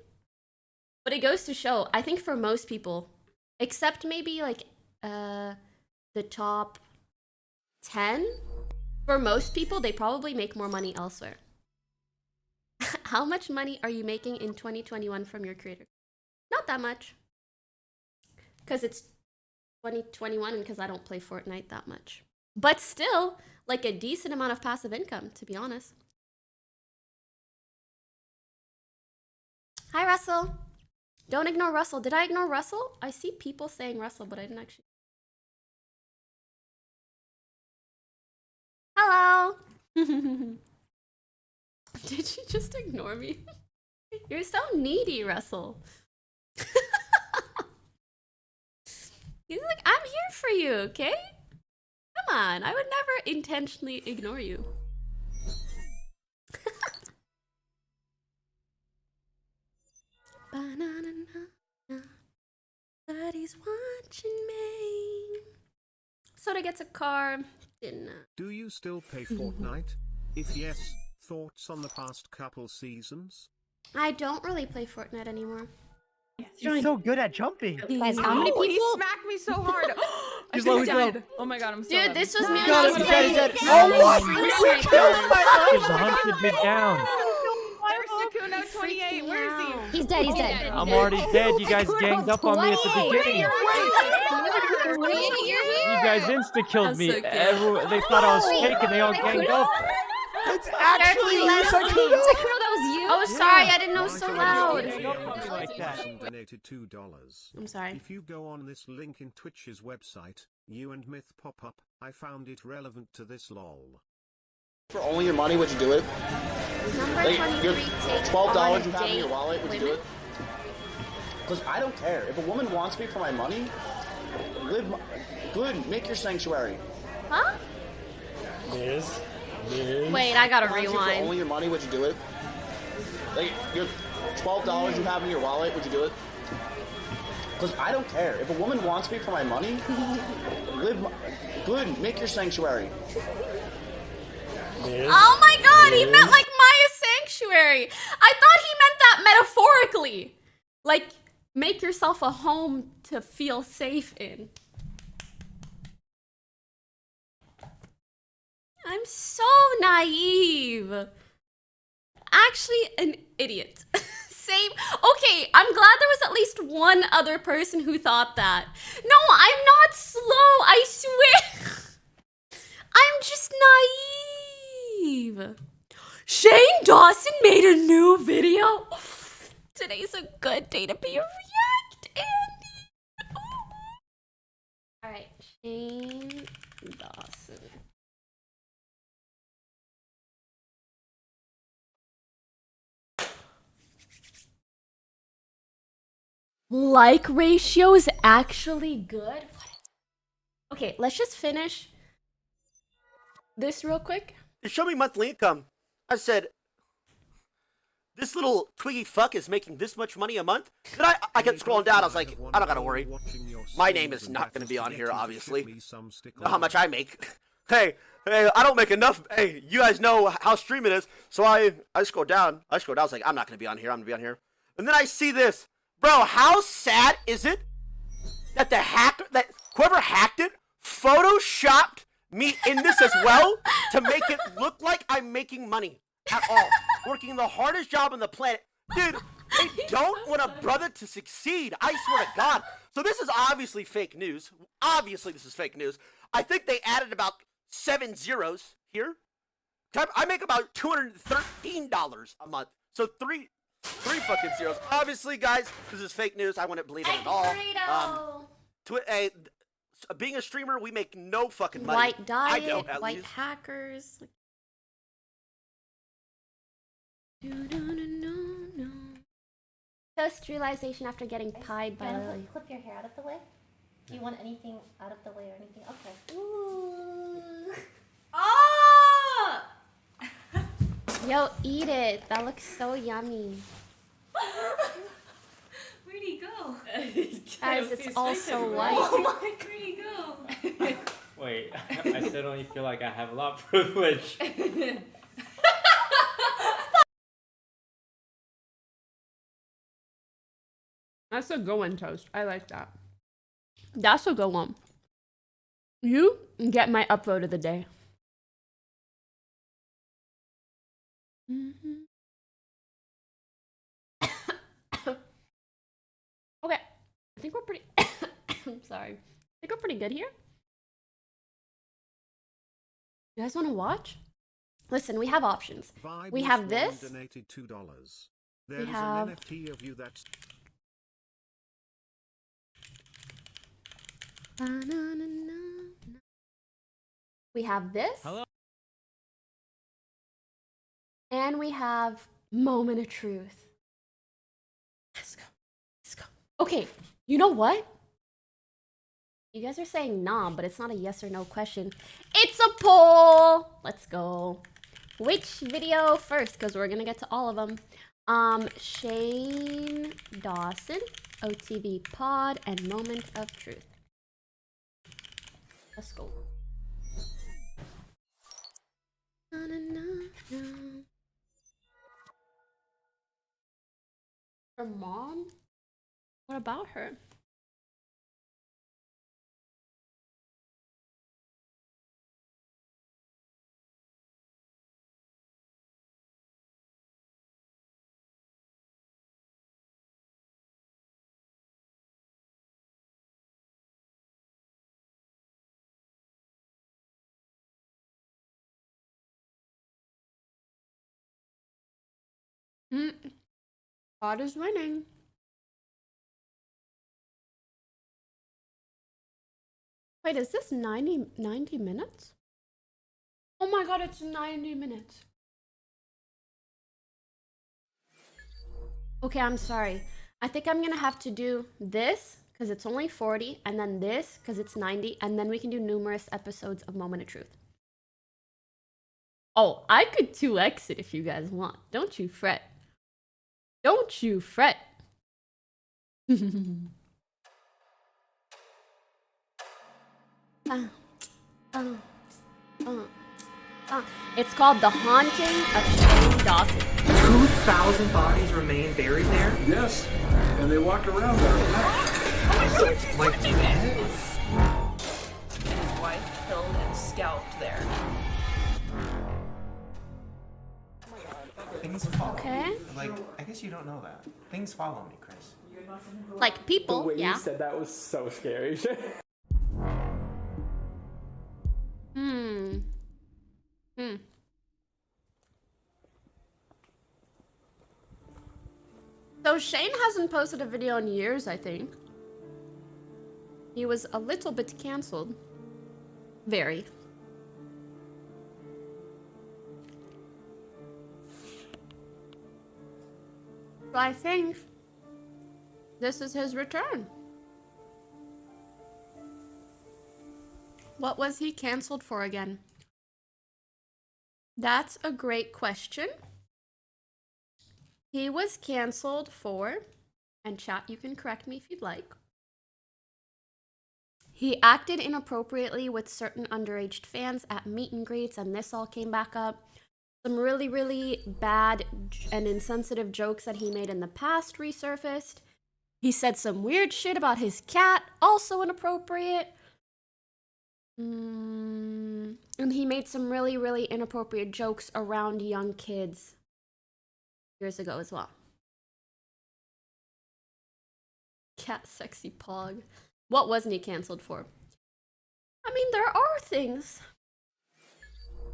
But it goes to show, I think for most people, except maybe, like, the top 10, for most people, they probably make more money elsewhere. How much money are you making in 2021 from your creator? Not that much. Because it's 2021 and because I don't play Fortnite that much. But still, like a decent amount of passive income, to be honest. Hi, Russell. Don't ignore Russell. Did I ignore Russell? I see people saying Russell, but I didn't actually. Hello. Did she just ignore me? You're so needy, Russell. He's like, I'm here for you, okay? Come on, I would never intentionally ignore you. Buddy's watching me. Soda gets a car. Dinner. Do you still play Fortnite? If yes, thoughts on the past couple seasons? I don't really play Fortnite anymore. He's so good at jumping. Guys, how many people? He smacked me so hard. He's low, he's low. Oh my god, I'm so Dude, dead. this was me. Got him, he's dead, he's dead. Oh, what? We killed The hunted me down. There's Sakuno 28. Where is he? He's dead, he's dead. I'm already dead. You guys ganged up on me at the beginning. You guys insta-killed me. so cute. They thought I was fake and they all ganged up. It's actually you, Sakuno. That was you? Oh, sorry, I didn't know it was so loud. Like that. Donated $2. I'm sorry. If you go on this link in Twitch's website, you and Myth pop up. I found it relevant to this lol. For only your money, would you do it? Number Like, 23 your take $12 on you have in your date wallet, would you do women. it? Because I don't care. If a woman wants me for my money, good, make your sanctuary. Huh? Liz? Wait, I gotta For rewind. only your money, would you do it? Like, your $12 you have in your wallet, would you do it? Because I don't care. If a woman wants me for my money, good, make your sanctuary. Oh my god, he meant like Maya Sanctuary. I thought he meant that metaphorically. Like, make yourself a home to feel safe in. I'm so naive. Actually, an idiot. Same. Okay, I'm glad there was at least one other person who thought that. No, I'm not slow, I swear. I'm just naive. Shane Dawson made a new video. Today's a good day to be a React, Andy. Alright, Shane Dawson. like ratio is actually good. Okay, let's just finish this real quick. Show me monthly income. I said, this little twiggy fuck is making this much money a month? Then I kept scrolling down. I was like, I don't gotta worry. My name is not gonna be on here, obviously. Know how much I make. Hey, I don't make enough. Hey, you guys know how streaming is. So I scrolled down. I was like, I'm not gonna be on here. I'm gonna be on here. And then I see this. Bro, how sad is it that that whoever hacked it photoshopped me in this as well to make it look like I'm making money at all. Working the hardest job on the planet. Dude, they don't want a brother to succeed. I swear to God. So this is obviously fake news. Obviously this is fake news. I think they added about 7 zeros here. I make about $213 a month. So three fucking zeros. Obviously, guys, this is fake news. I wouldn't believe it at all. Being a streamer, we make no fucking money. White diet, I don't, at white least. hackers. Post realization after getting pied by Lily. Clip your hair out of the way. Do you want anything out of the way or anything? Okay. Ooh. Oh! Yo, eat it. That looks so yummy. Where'd he go? Guys, it's all so white. Oh my, where'd he go? Wait, I still don't feel like I have a lot of privilege. That's a good one, Toast. I like that. That's a good one. You get my upvote of the day. Okay. I think we're pretty... I'm sorry. I think we're pretty good here. You guys want to watch? Listen, we have options. We have this. Donated $2. We There is have... an NFT of you that's... We have this. Hello. And we have Moment of Truth. Let's go. Let's go. Okay, you know what? You guys are saying nah, but it's not a yes or no question. It's a poll. Let's go. Which video first? Because we're gonna get to all of them. Shane Dawson, OTV Pod, and Moment of Truth. Let's go. Her mom? What about her? God is winning. Wait, is this 90 minutes? Oh my god, it's 90 minutes. Okay, I'm sorry. I think I'm gonna have to do this because it's only 40, and then this because it's 90, and then we can do numerous episodes of Moment of Truth. Oh, I could 2x it if you guys want. Don't you fret. Don't you fret. It's called The Haunting of Shane Dawson. 2,000 bodies remain buried there? Yes, and they walk around there at night. Like And his wife killed and scalped there. things follow Okay. me. Like, I guess you don't know that. Things follow me, Chris. Like people, The way yeah. you said that was so scary. So Shane hasn't posted a video in years, I think. He was a little bit cancelled. Very. So I think this is his return. What was he canceled for again? That's a great question. He was canceled for, and chat, you can correct me if you'd like. He acted inappropriately with certain underage fans at meet and greets, and this all came back up. Some really, really bad and insensitive jokes that he made in the past resurfaced. He said some weird shit about his cat, also inappropriate. And he made some really, really inappropriate jokes around young kids years ago as well. Cat sexy pog. What wasn't he canceled for? I mean, there are things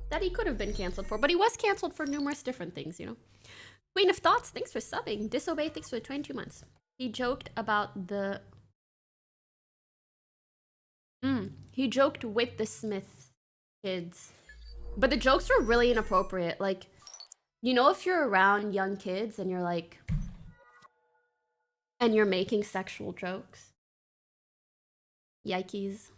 that he could have been canceled for, but he was canceled for numerous different things, you know. Queen of Thoughts, thanks for subbing. Disobey, thanks for the 22 months. He joked about the... He joked with the Smith kids. But the jokes were really inappropriate. Like, you know, if you're around young kids and you're like... and you're making sexual jokes. Yikes.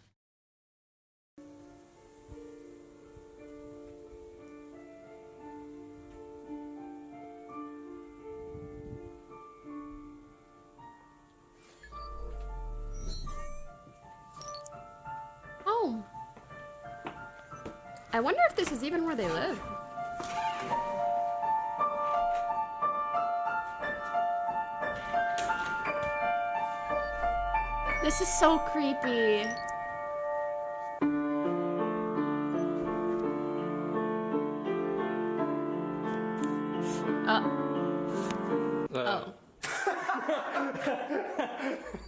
Oh. I wonder if this is even where they live. This is so creepy. Oh.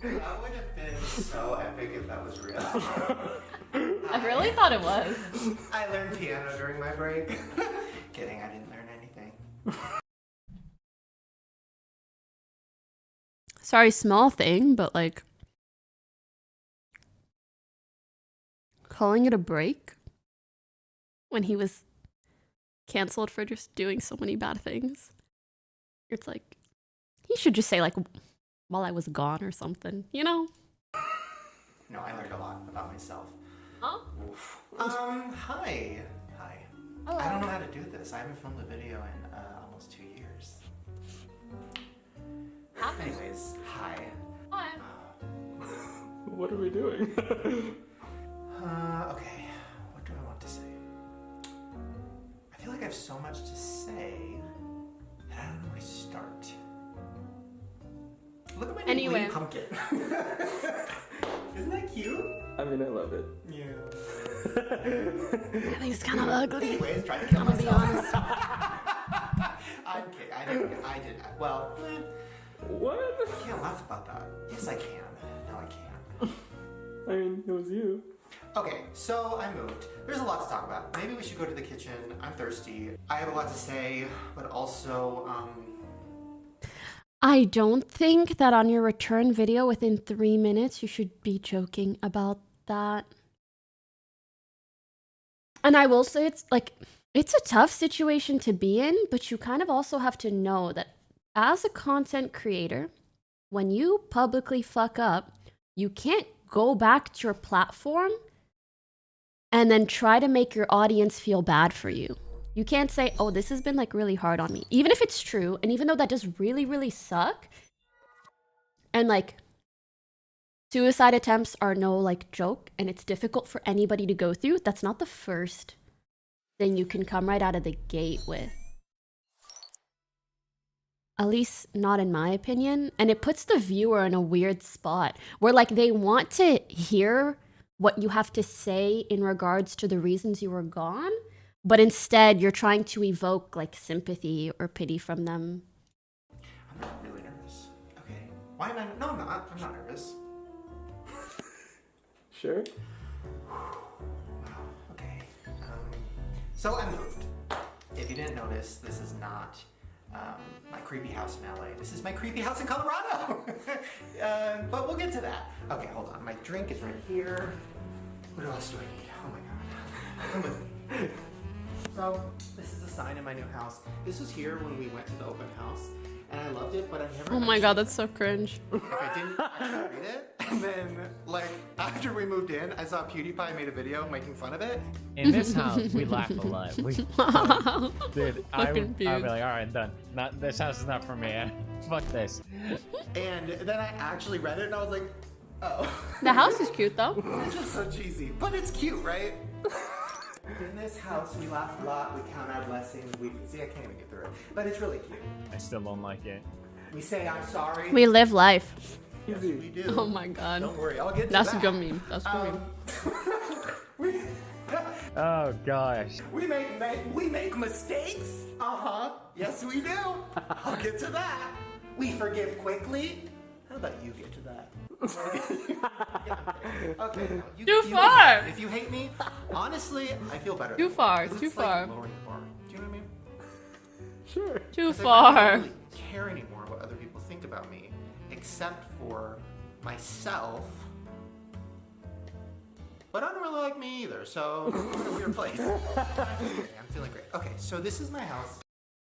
That would have been so epic if that was real. I really thought it was. I learned piano during my break. Kidding, I didn't learn anything. Sorry, small thing, but like... calling it a break when he was canceled for just doing so many bad things. It's like, he should just say like, while I was gone or something, you know? No, I learned a lot about myself. Huh? Oof. Hi. Hello. I don't know how to do this. I haven't filmed a video in almost 2 years. Anyways, hi. Hi. What are we doing? Okay, what do I want to say? I feel like I have so much to say that I don't know where to start. Look at my new green pumpkin. Isn't that cute? I mean, I love it. Yeah. I think it's kind of ugly. Anyways, try to kill myself. Be honest. I'm kidding. I did. Well, what? I can't laugh about that. Yes, I can. No, I can't. I mean, it was you. Okay, so I moved. There's a lot to talk about. Maybe we should go to the kitchen. I'm thirsty. I have a lot to say, but also, I don't think that on your return video within 3 minutes you should be joking about that. And I will say it's like, it's a tough situation to be in, but you kind of also have to know that as a content creator, when you publicly fuck up, you can't go back to your platform and then try to make your audience feel bad for you. You can't say, oh, this has been like really hard on me. Even if it's true, and even though that does really, really suck, and like suicide attempts are no like joke, and it's difficult for anybody to go through, that's not the first thing you can come right out of the gate with. At least not in my opinion. And it puts the viewer in a weird spot where like they want to hear what you have to say in regards to the reasons you were gone, but instead you're trying to evoke like sympathy or pity from them. I'm not really nervous. Okay. Why am I? No, I'm not. I'm not nervous. Sure. Wow. Okay. So I moved. If you didn't notice, this is not my creepy house in LA. This is my creepy house in Colorado. But we'll get to that. Okay, hold on. My drink is right here. What else do I need? Oh my god. Come with me. So, this is the sign in my new house. This was here when we went to the open house, and I loved it, but I never. Oh my god, that's so cringe. I didn't actually read it, and then like after we moved in, I saw PewDiePie made a video making fun of it. In this house, we laugh a lot. Dude, I would be like, all right, done. This house is not for me. Fuck this. And then I actually read it, and I was like, oh. The house is cute though. It's just so cheesy, but it's cute, right? In this house, we laugh a lot, we count our blessings, we see, I can't even get through it, but it's really cute. I still don't like it. We say, I'm sorry. We live life. Yes, we do. Oh my god. Don't worry, I'll get to That's that. a good meme. That's a good meme. Oh gosh. We make mistakes. Yes, we do. I'll get to that. We forgive quickly. How about you get to that? Okay. No, Too far. If you hate me, honestly, I feel better. Too far. It's Too like far. lowering the bar. Do you know what I mean? Sure. Too 'Cause I far. don't really care anymore what other people think about me, except for myself. But I don't really like me either, so I'm in a weird place. I'm feeling great. Okay, so this is my house.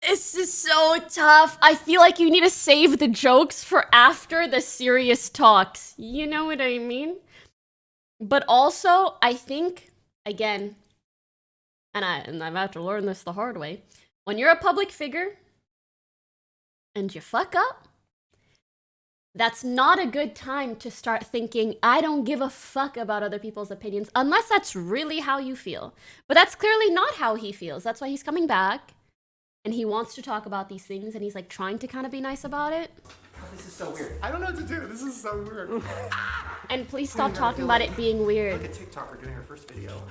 This is so tough. I feel like you need to save the jokes for after the serious talks. You know what I mean? But also, I think, again, and I've had to learn this the hard way, when you're a public figure and you fuck up, that's not a good time to start thinking, I don't give a fuck about other people's opinions, unless that's really how you feel. But that's clearly not how he feels. That's why he's coming back. And he wants to talk about these things, and he's like trying to kind of be nice about it. This is so weird. I don't know what to do. This is so weird. And please stop talking about it being weird. Like a TikToker doing her first video.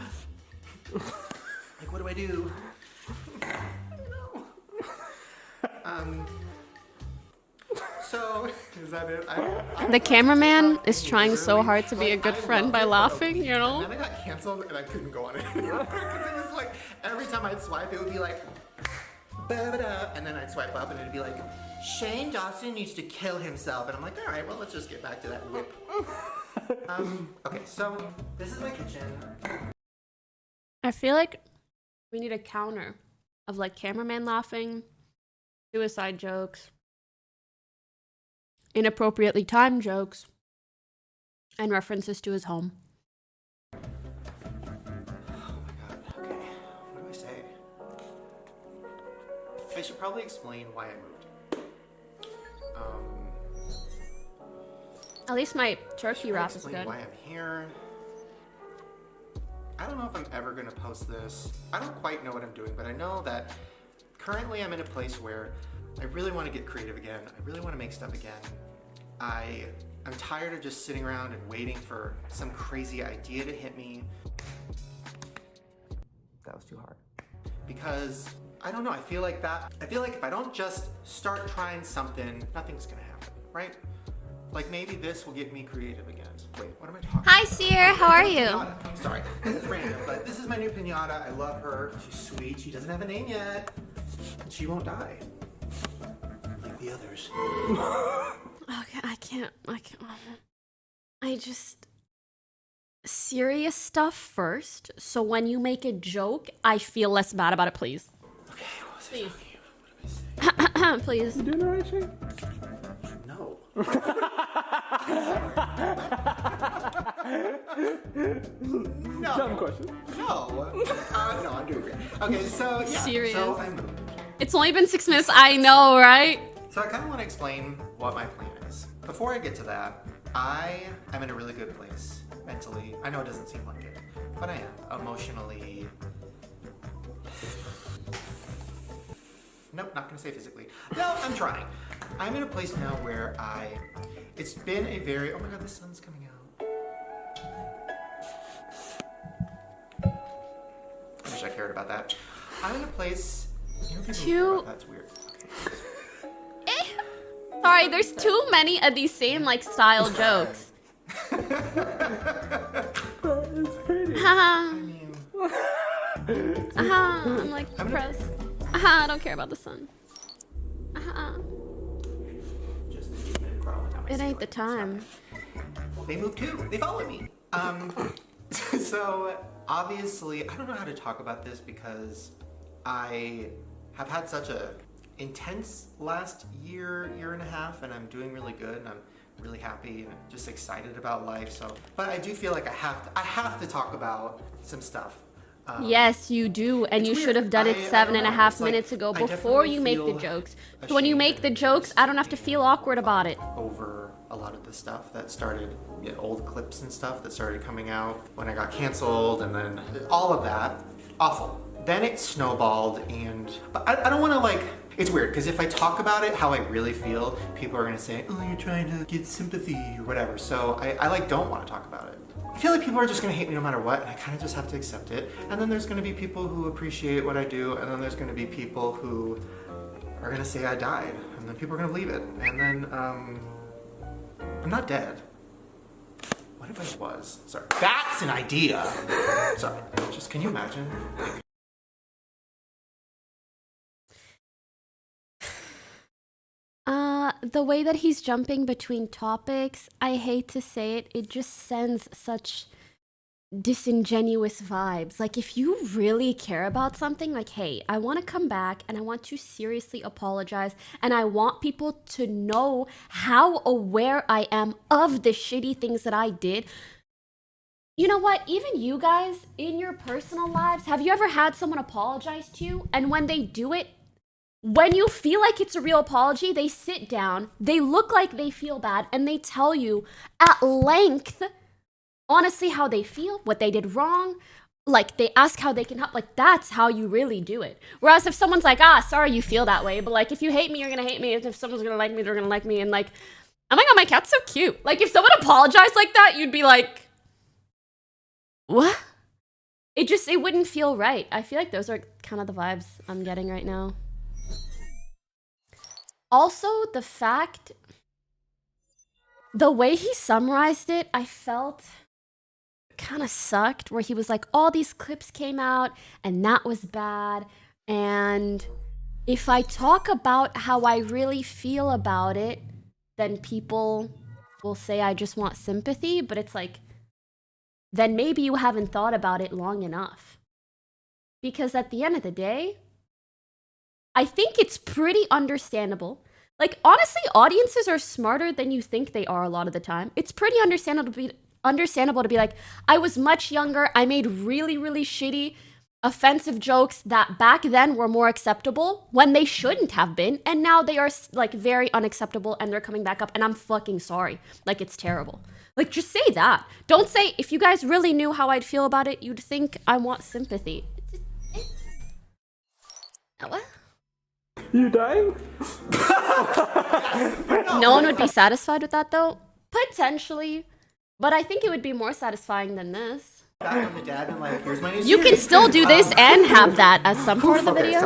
Like, what do I do? I don't know. So, is that it? The cameraman is trying so hard to be a good friend by laughing, you know? And then I got canceled, and I couldn't go on it anymore. Because it was like, every time I'd swipe, it would be like, ba-da-da, and then I'd swipe up, and it'd be like, Shane Dawson needs to kill himself. And I'm like, all right, well, let's just get back to that whip. Okay, so this is my kitchen. I feel like we need a counter of like cameraman laughing, suicide jokes, inappropriately timed jokes, and references to his home. Oh my god, okay. What do I say? I should probably explain why I moved. At least my turkey wrap is Explain good. why I'm here. I don't know if I'm ever gonna post this. I don't quite know what I'm doing, but I know that currently I'm in a place where I really want to get creative again. I really want to make stuff again. I'm tired of just sitting around and waiting for some crazy idea to hit me. That was too hard. Because I don't know, I feel like if I don't just start trying something, nothing's gonna happen, right? Like maybe this will get me creative again. Wait, what am I talking Hi, about? Seer, how are you? Pinata. Sorry, this is random, but this is my new pinata. I love her. She's sweet. She doesn't have a name yet. She won't die. Like the others. Okay, I can't. I just... Serious stuff first, so when you make a joke, I feel less bad about it, please. Okay, what was Please. I talking Please. You doing alright, Shane? No. No. Dumb question. No. No, I'm doing great. Okay, so yeah. Serious. So I'm moving. It's only been 6 minutes, I know, right? So I kind of want to explain what my plan is. Before I get to that, I am in a really good place mentally. I know it doesn't seem like it, but I am emotionally. Nope, not gonna say physically. No, I'm trying. I'm in a place now where it's been a very, oh my god, the sun's coming out. I wish I cared about that. I'm in a place, you know, people care about that's weird. Sorry, there's too many of these same, like, style jokes. It's pretty. Haha. I'm like depressed. I don't care about the sun. It ain't the time. They moved too. They followed me. So obviously, I don't know how to talk about this because I have had such a intense last year and a half, and I'm doing really good, and I'm really happy and just excited about life. So, but I do feel like I have to talk about some stuff. Yes, you do, and you should have done it 7.5 minutes ago before you make the jokes. So when you make the jokes, I don't have to feel awkward about it. Over a lot of the stuff that started, old clips and stuff that started coming out when I got canceled, and then all of that, awful. Then it snowballed, but I don't want to like. It's weird because if I talk about it how I really feel, people are gonna say, "Oh, you're trying to get sympathy or whatever." So I like don't want to talk about it. I feel like people are just gonna hate me no matter what, and I kind of just have to accept it. And then there's gonna be people who appreciate what I do, and then there's gonna be people who are gonna say I died, and then people are gonna believe it. And then I'm not dead. What if I was? Sorry, that's an idea. Sorry, just can you imagine? The way that he's jumping between topics, I hate to say it, it just sends such disingenuous vibes. Like, if you really care about something, like, hey, I want to come back and I want to seriously apologize, and I want people to know how aware I am of the shitty things that I did. You know what? Even you guys, in your personal lives, have you ever had someone apologize to you, and when they do it, when you feel like it's a real apology, they sit down, they look like they feel bad, and they tell you at length, honestly, how they feel, what they did wrong. Like, they ask how they can help. Like, that's how you really do it. Whereas if someone's like, sorry you feel that way, but like, if you hate me, you're gonna hate me. If someone's gonna like me, they're gonna like me. And like, oh my god, my cat's so cute. Like, if someone apologized like that, you'd be like, what? It wouldn't feel right. I feel like those are kind of the vibes I'm getting right now. Also, the way he summarized it, I felt kind of sucked, where he was like, all these clips came out and that was bad, and if I talk about how I really feel about it, then people will say I just want sympathy, but it's like, then maybe you haven't thought about it long enough. Because at the end of the day, I think it's pretty understandable. Like, honestly, audiences are smarter than you think they are a lot of the time. It's pretty understandable to be like, I was much younger, I made really, really shitty, offensive jokes that back then were more acceptable when they shouldn't have been, and now they are, like, very unacceptable, and they're coming back up, and I'm fucking sorry. Like, it's terrible. Like, just say that. Don't say, if you guys really knew how I'd feel about it, you'd think I want sympathy. What? You dying? No one would be satisfied with that, though. Potentially. But I think it would be more satisfying than this. Back on the dad and like, here's my new You can still do this and have that as some part of the video.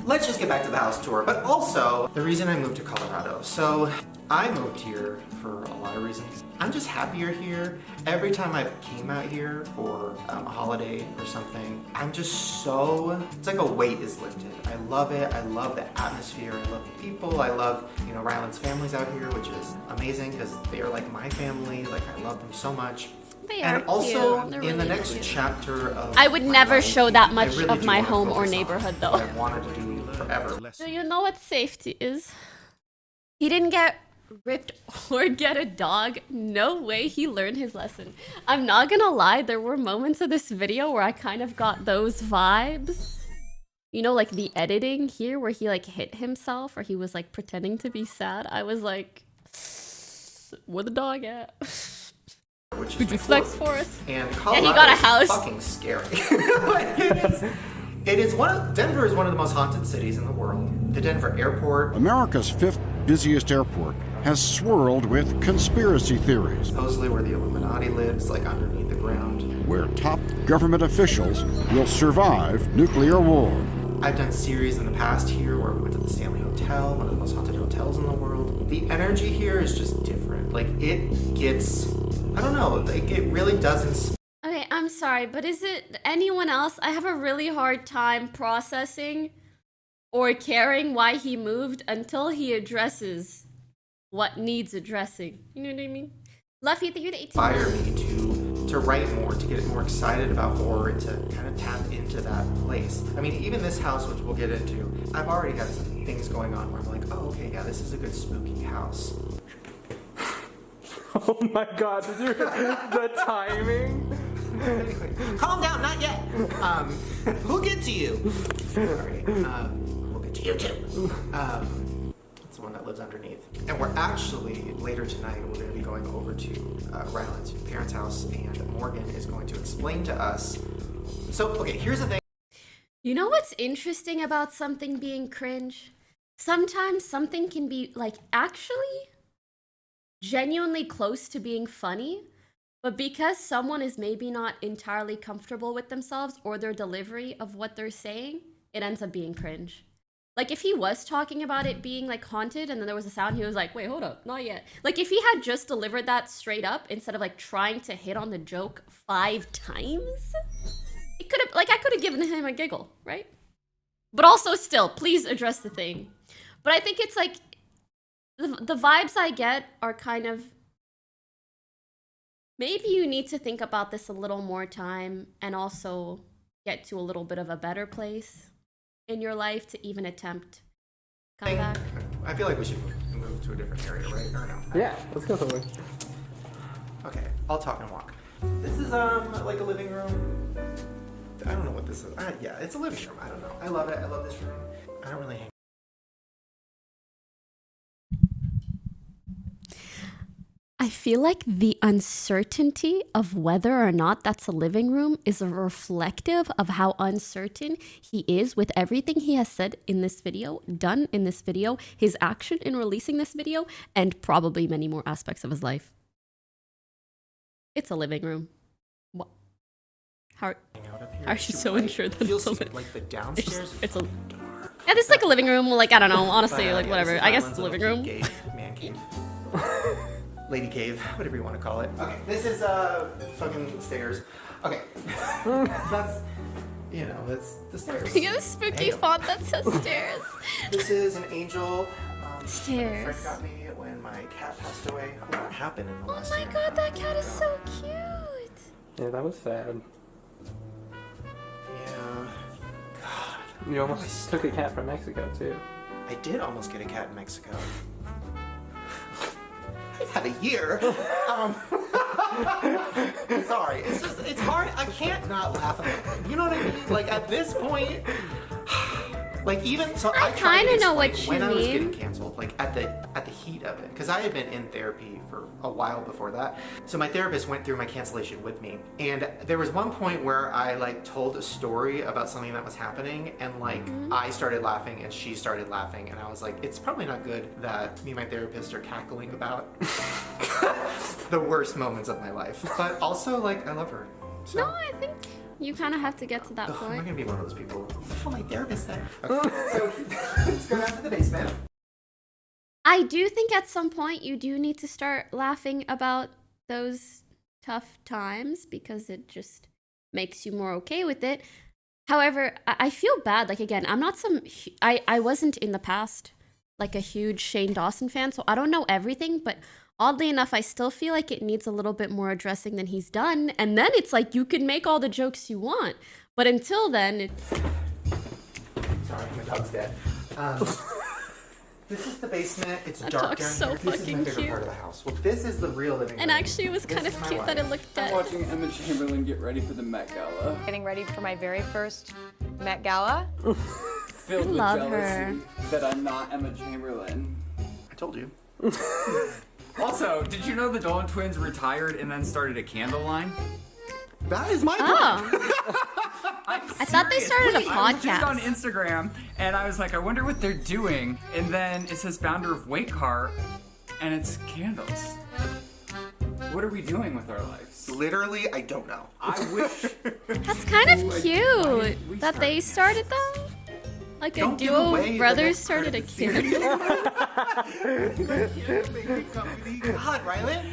Let's just get back to the house tour. But also, the reason I moved to Colorado. So, I moved here for a lot of reasons. I'm just happier here. Every time I came out here for a holiday or something, I'm just so, it's like a weight is lifted. I love it. I love the atmosphere. I love the people. I love, Ryland's family's out here, which is amazing because they are like my family. Like, I love them so much. They and are also, cute. They're in the really next cute. chapter of I would never life, show that I much really of do my wanna home or focus on neighborhood, what though. I wanted to do forever. Do you know what safety is? He didn't get ripped or get a dog. No way he learned his lesson. I'm not gonna lie, there were moments of this video where I kind of got those vibes. You know, like the editing here where he like hit himself or he was like pretending to be sad. I was like, where the dog at? Could you flex for us? And yeah, Colorado he got a is house. fucking scary. It is Denver is one of the most haunted cities in the world. The Denver airport. America's fifth busiest airport has swirled with conspiracy theories. Supposedly where the Illuminati lives, like underneath the ground. Where top government officials will survive nuclear war. I've done series in the past here where we went to the Stanley Hotel, one of the most haunted hotels in the world. The energy here is just different. Like, it gets, I don't know, like, it really doesn't. Okay, I'm sorry, but is it anyone else? I have a really hard time processing or caring why he moved until he addresses what needs addressing. You know what I mean? Luffy, you're the 18. Inspire me to to write more, to get more excited about horror, and to kind of tap into that place. I mean, even this house, which we'll get into, I've already got some things going on where I'm like, oh, okay, yeah, this is a good spooky house. Oh my god, did you the timing? Anyway, calm down, not yet. We'll get to you. Alright, we'll get to you too. That's the one that lives underneath. And we're actually, later tonight, we're going to be going over to Ryland's parents' house, and Morgan is going to explain to us. So, okay, here's the thing. You know what's interesting about something being cringe? Sometimes something can be, like, actually genuinely close to being funny, but because someone is maybe not entirely comfortable with themselves or their delivery of what they're saying, it ends up being cringe. Like, if he was talking about it being, like, haunted and then there was a sound, he was like, wait, hold up, not yet. Like, if he had just delivered that straight up instead of, like, trying to hit on the joke 5 times, it could have, like, I could have given him a giggle, right? But also still, please address the thing. But I think it's, like, the vibes I get are kind of, maybe you need to think about this a little more time and also get to a little bit of a better place in your life to even attempt comeback. I feel like we should move to a different area, right? Or no? Yeah, let's go forward. Okay, I'll talk and walk. This is like a living room. I don't know what this is. Yeah, it's a living room. I don't know. I love it. I love this room. I don't really hang. I feel like the uncertainty of whether or not that's a living room is reflective of how uncertain he is with everything he has said in this video, done in this video, his action in releasing this video, and probably many more aspects of his life. It's a living room. What? How are you so unsure that it's a living room? Like the downstairs. It's a yeah, this is like a living room. Like, I don't know, honestly, like whatever. I guess it's a living room. Man cave. Lady cave, whatever you want to call it. Okay, this is fucking stairs. Okay, that's, you know, that's the stairs. You get a spooky font that says stairs. This is an angel. Stairs. My friend got me when my cat passed away. What happened in the last year? Oh my god, that cat is so cute. Yeah, that was sad. Yeah. God. You almost took a cat from Mexico too. I did almost get a cat in Mexico. I've had a year. Sorry, it's just, it's hard. I can't not laugh at it. You know what I mean? Like, at this point, like, even so, I kind of know what you when mean. I was getting canceled, like at the heat of it, because I had been in therapy for a while before that. So my therapist went through my cancellation with me, and there was one point where I like told a story about something that was happening, and like I started laughing and she started laughing, and I was like, it's probably not good that me and my therapist are cackling about the worst moments of my life, but also like I love her. So. No, I think you kind of have to get to that I'm point. not gonna be one of those people. That's what my therapist said. Okay, so let's go down to the basement. I do think at some point you do need to start laughing about those tough times because it just makes you more okay with it. However, I feel bad. Like, again, I'm not I wasn't in the past like a huge Shane Dawson fan, so I don't know everything, but oddly enough, I still feel like it needs a little bit more addressing than he's done. And then it's like, you can make all the jokes you want. But until then, it's... Sorry, my dog's dead. This is the basement. It's That dark dog's down so here. This is my fucking favorite cute. part of the house. Well, this is the real living room. And actually, it was This kind is of my cute that it wife. looked I'm dead. watching Emma Chamberlain get ready for the Met Gala. Getting ready for my very first Met Gala. Filled with love jealousy her. that I'm not Emma Chamberlain. I told you. Also, did you know the Dolan twins retired and then started a candle line? That is my I thought they started a I was just podcast. on Instagram and I was like, I wonder what they're doing. And then it says founder of Wakecar and it's candles. What are we doing with our lives? Literally, I don't know. I wish. That's kind of cute that they started that. Like Don't a give duo away of the brothers next part started a of the series. candle. God, Rylan.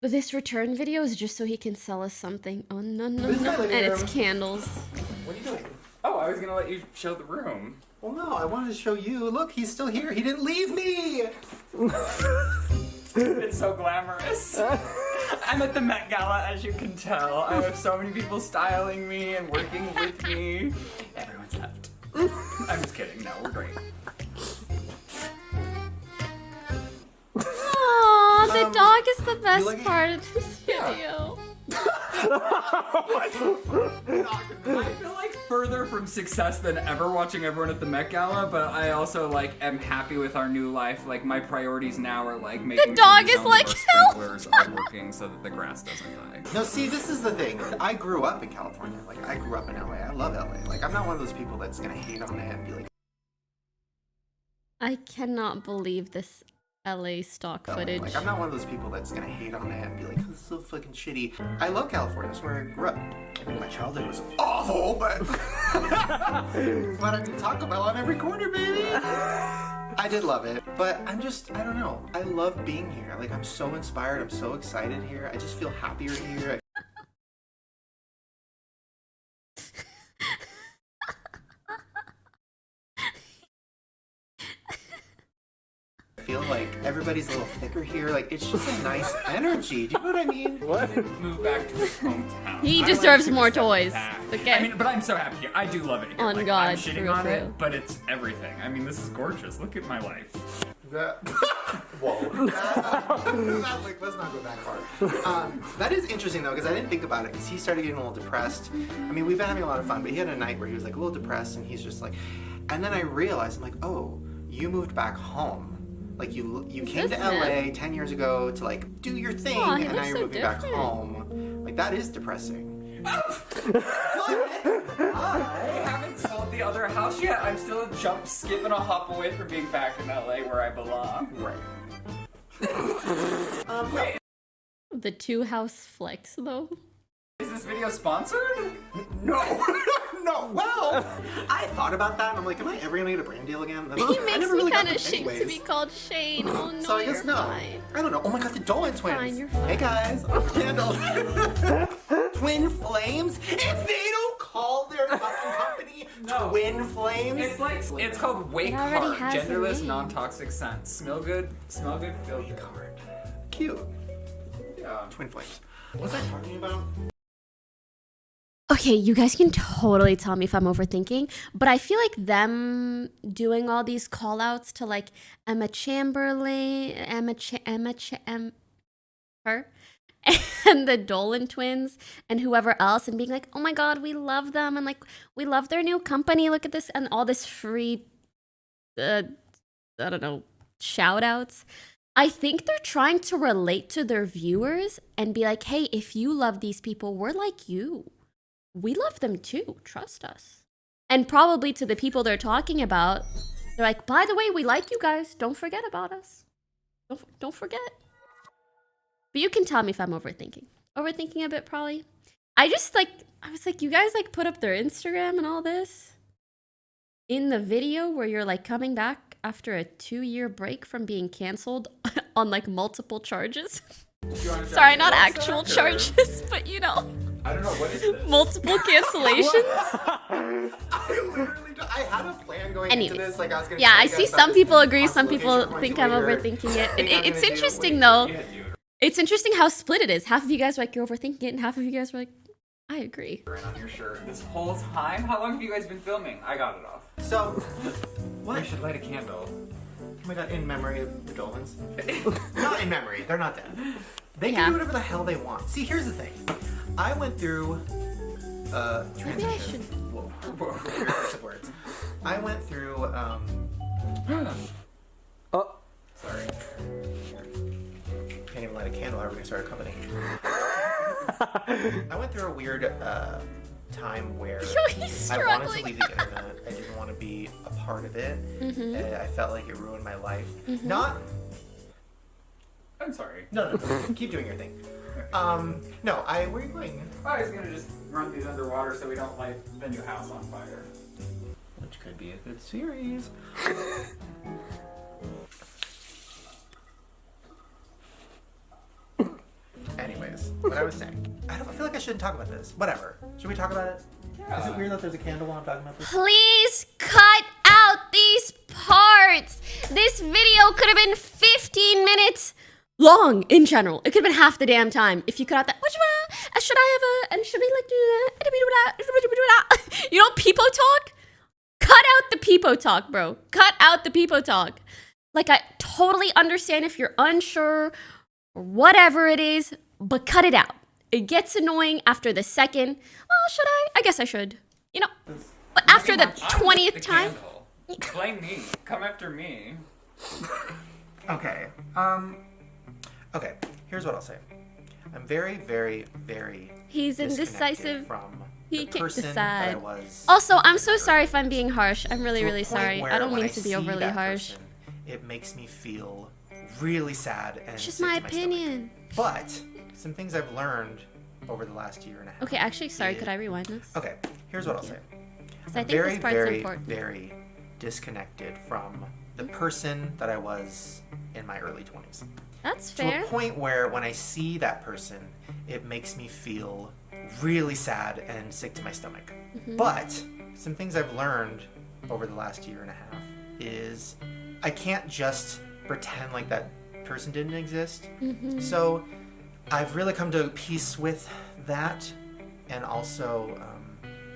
This return video is just so he can sell us something. Oh no no This is no! my living And it's room. candles. What are you doing? Oh, I was gonna let you show the room. Well, no, I wanted to show you. Look, he's still here. He didn't leave me. It's so glamorous. I'm at the Met Gala, as you can tell. I have so many people styling me and working with me. Everyone's left. I'm just kidding. No, we're great. Aww, the dog is the best part of this video. I feel like further from success than ever watching everyone at the Met Gala, but I also like am happy with our new life. Like my priorities now are like making the dog sure is like sprinklers are working so that the grass doesn't die. No, see, this is the thing. I grew up in California. Like, I grew up in LA. I love LA. Like, I'm not one of those people that's gonna hate on it and be like, I cannot believe this LA stock footage. Like, I'm not one of those people that's gonna hate on it and be like, this is so fucking shitty. I love California. That's where I grew up. I mean, my childhood was awful, but but I mean, Taco Bell on every corner, baby. I did love it, but I don't know. I love being here. Like, I'm so inspired. I'm so excited here. I just feel happier here. I feel like everybody's a little thicker here. Like, it's just a nice energy. Do you know what I mean? What? Move back to his hometown. He deserves more toys. Okay. I mean, but I'm so happy here. I do love it here. On like, God, I'm shitting true, on true. it, but it's everything. I mean, this is gorgeous. Look at my life. Whoa. Let's not go that far. That is interesting, though, because I didn't think about it, because he started getting a little depressed. I mean, we've been having a lot of fun, but he had a night where he was, like, a little depressed, and he's just like... And then I realized, I'm like, oh, you moved back home. Like, you came to LA 10 years ago to, like, do your thing, and now you're moving back home. Like, that is depressing. I haven't sold the other house yet. I'm still a jump, skip, and a hop away from being back in LA where I belong. Right. Wait. The 2-house flex, though. Is this video sponsored? No. No. Well, I thought about that, and I'm like, am I ever gonna get a brand deal again? He makes me kind of ashamed to be called Shane. Oh no, so I guess you're no. fine. I don't know. Oh my god, the Dolan twins. Fine, you're fine. Hey guys, candles. Twin flames? If they don't call their fucking company Twin Flames, It's called Wake It already Hard. has a Genderless, name. non-toxic scent. Smell good, feel good. Cute. Yeah. Twin flames. What was I talking about? Okay, you guys can totally tell me if I'm overthinking, but I feel like them doing all these call outs to like Emma Chamberlain, her, and the Dolan twins and whoever else, and being like, oh my god, we love them, and like, we love their new company, look at this, and all this free, I don't know, shout outs. I think they're trying to relate to their viewers and be like, hey, if you love these people, we're like you. We love them too. Trust us. And probably to the people they're talking about, they're like, by the way, we like you guys. Don't forget about us. Don't forget. But you can tell me if I'm overthinking. Overthinking a bit, probably. I was like, you guys like put up their Instagram and all this in the video where you're like coming back after a 2-year break from being canceled on like multiple charges. Sorry, not actual charges, but you know. I don't know, what is this? Multiple cancellations. I had a plan going Anyways, into this. Like I was gonna. Yeah, I see some people agree, some people think I'm overthinking it. It's interesting though. It's interesting how split it is. Half of you guys are like, you're overthinking it, and half of you guys are like, I agree. On your shirt this whole time? How long have you guys been filming? I got it off. So, what? I should light a candle. Oh my god, in memory of the Dolans. Not in memory. They're not dead. They can do whatever the hell they want. See, here's the thing. I went through transition. Whoa. Words. I went through oh, sorry. Can't even light a candle ever when I start a company. I went through a weird time where I wanted to leave the internet. I didn't want to be a part of it. I felt like it ruined my life. Not. I'm sorry. No. Keep doing your thing. No, where are you going? I was gonna just run these underwater so we don't light the new house on fire. Which could be a good series. Anyways, what I was saying. I feel like I shouldn't talk about this. Whatever. Should we talk about it? Yeah. Is it weird that there's a candle while I'm talking about this? Please cut out these parts. This video could have been 15 minutes long in general. It could have been half the damn time if you cut out that. Should I have a? And should I like do that? You know, peepo talk. Cut out the peepo talk, bro. Cut out the peepo talk. Like, I totally understand if you're unsure or whatever it is, but cut it out. It gets annoying after the second. Oh, should I? I guess I should. You know, but after the 20th time. Blame me. Come after me. Okay. Okay. Here's what I'll say. I'm very, very, very. He's indecisive. From he can't person decide. that I was. Also, I'm so sorry if I'm being harsh. I'm really, To a really point sorry. where I don't when mean to be see overly that harsh. person, it makes me feel really sad and It's just sick my to stomach. opinion. But some things I've learned over the last year and a half. Okay, actually, sorry. Could I rewind this? Okay, here's what I'll say. So I I'm think very, this part's very, important. very disconnected from the person that I was in my early 20s. That's To fair. a point where when I see that person, it makes me feel really sad and sick to my stomach. Mhm. But some things I've learned over the last year and a half is I can't just pretend like that person didn't exist. Mhm. So I've really come to peace with that, and also,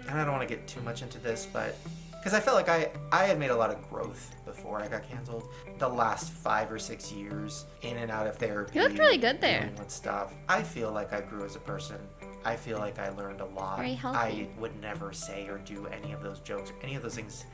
and I don't want to get too much into this, but because I felt like I had made a lot of growth before I got canceled. The last 5 or 6 years in and out of therapy. You looked really good there. dealing with stuff. I feel like I grew as a person. I feel like I learned a lot. Very healthy. I would never say or do any of those jokes, any of those things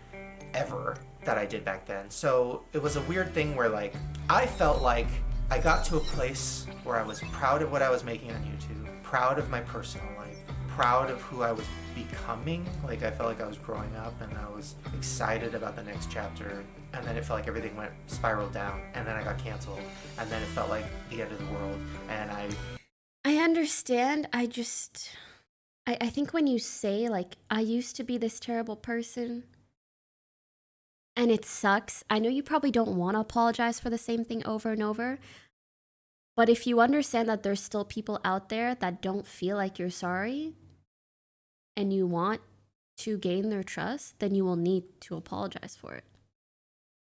ever that I did back then. So it was a weird thing where like I felt like I got to a place where I was proud of what I was making on YouTube, proud of my personal life, proud of who I was becoming. Like I felt like I was growing up and I was excited about the next chapter, and then it felt like everything went spiraled down, and then I got canceled, and then it felt like the end of the world, and I understand. I think when you say, like, I used to be this terrible person and it sucks, I know you probably don't want to apologize for the same thing over and over. But if you understand that there's still people out there that don't feel like you're sorry and you want to gain their trust, then you will need to apologize for it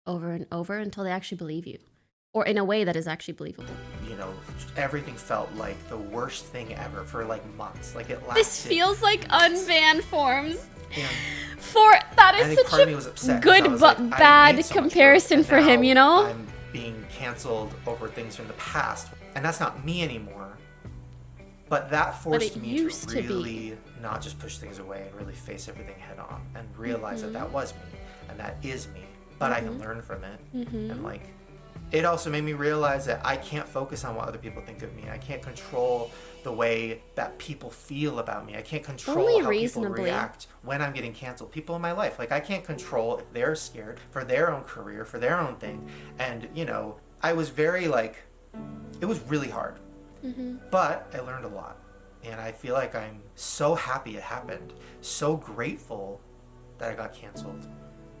over and over until they actually believe you, or in a way that is actually believable. you know, everything felt like the worst thing ever for like months. Like it lasted. This feels like unbanned forms. Yeah. For that I is think part such of me was a upset 'cause I good was but like, I bad made so much comparison growth, for and him, you now know? I'm being canceled over things from the past, and that's not me anymore. But that forced it me used to to be. really not just push things away and really face everything head on and realize that that was me and that is me. But I can learn from it, and like. It also made me realize that I can't focus on what other people think of me. I can't control the way that people feel about me. I can't control Only how reasonably. people react when I'm getting canceled. People in my life, like I can't control if they're scared for their own career, for their own thing. And, you know, I was very like, it was really hard. But I learned a lot. And I feel like I'm so happy it happened. So grateful that I got canceled.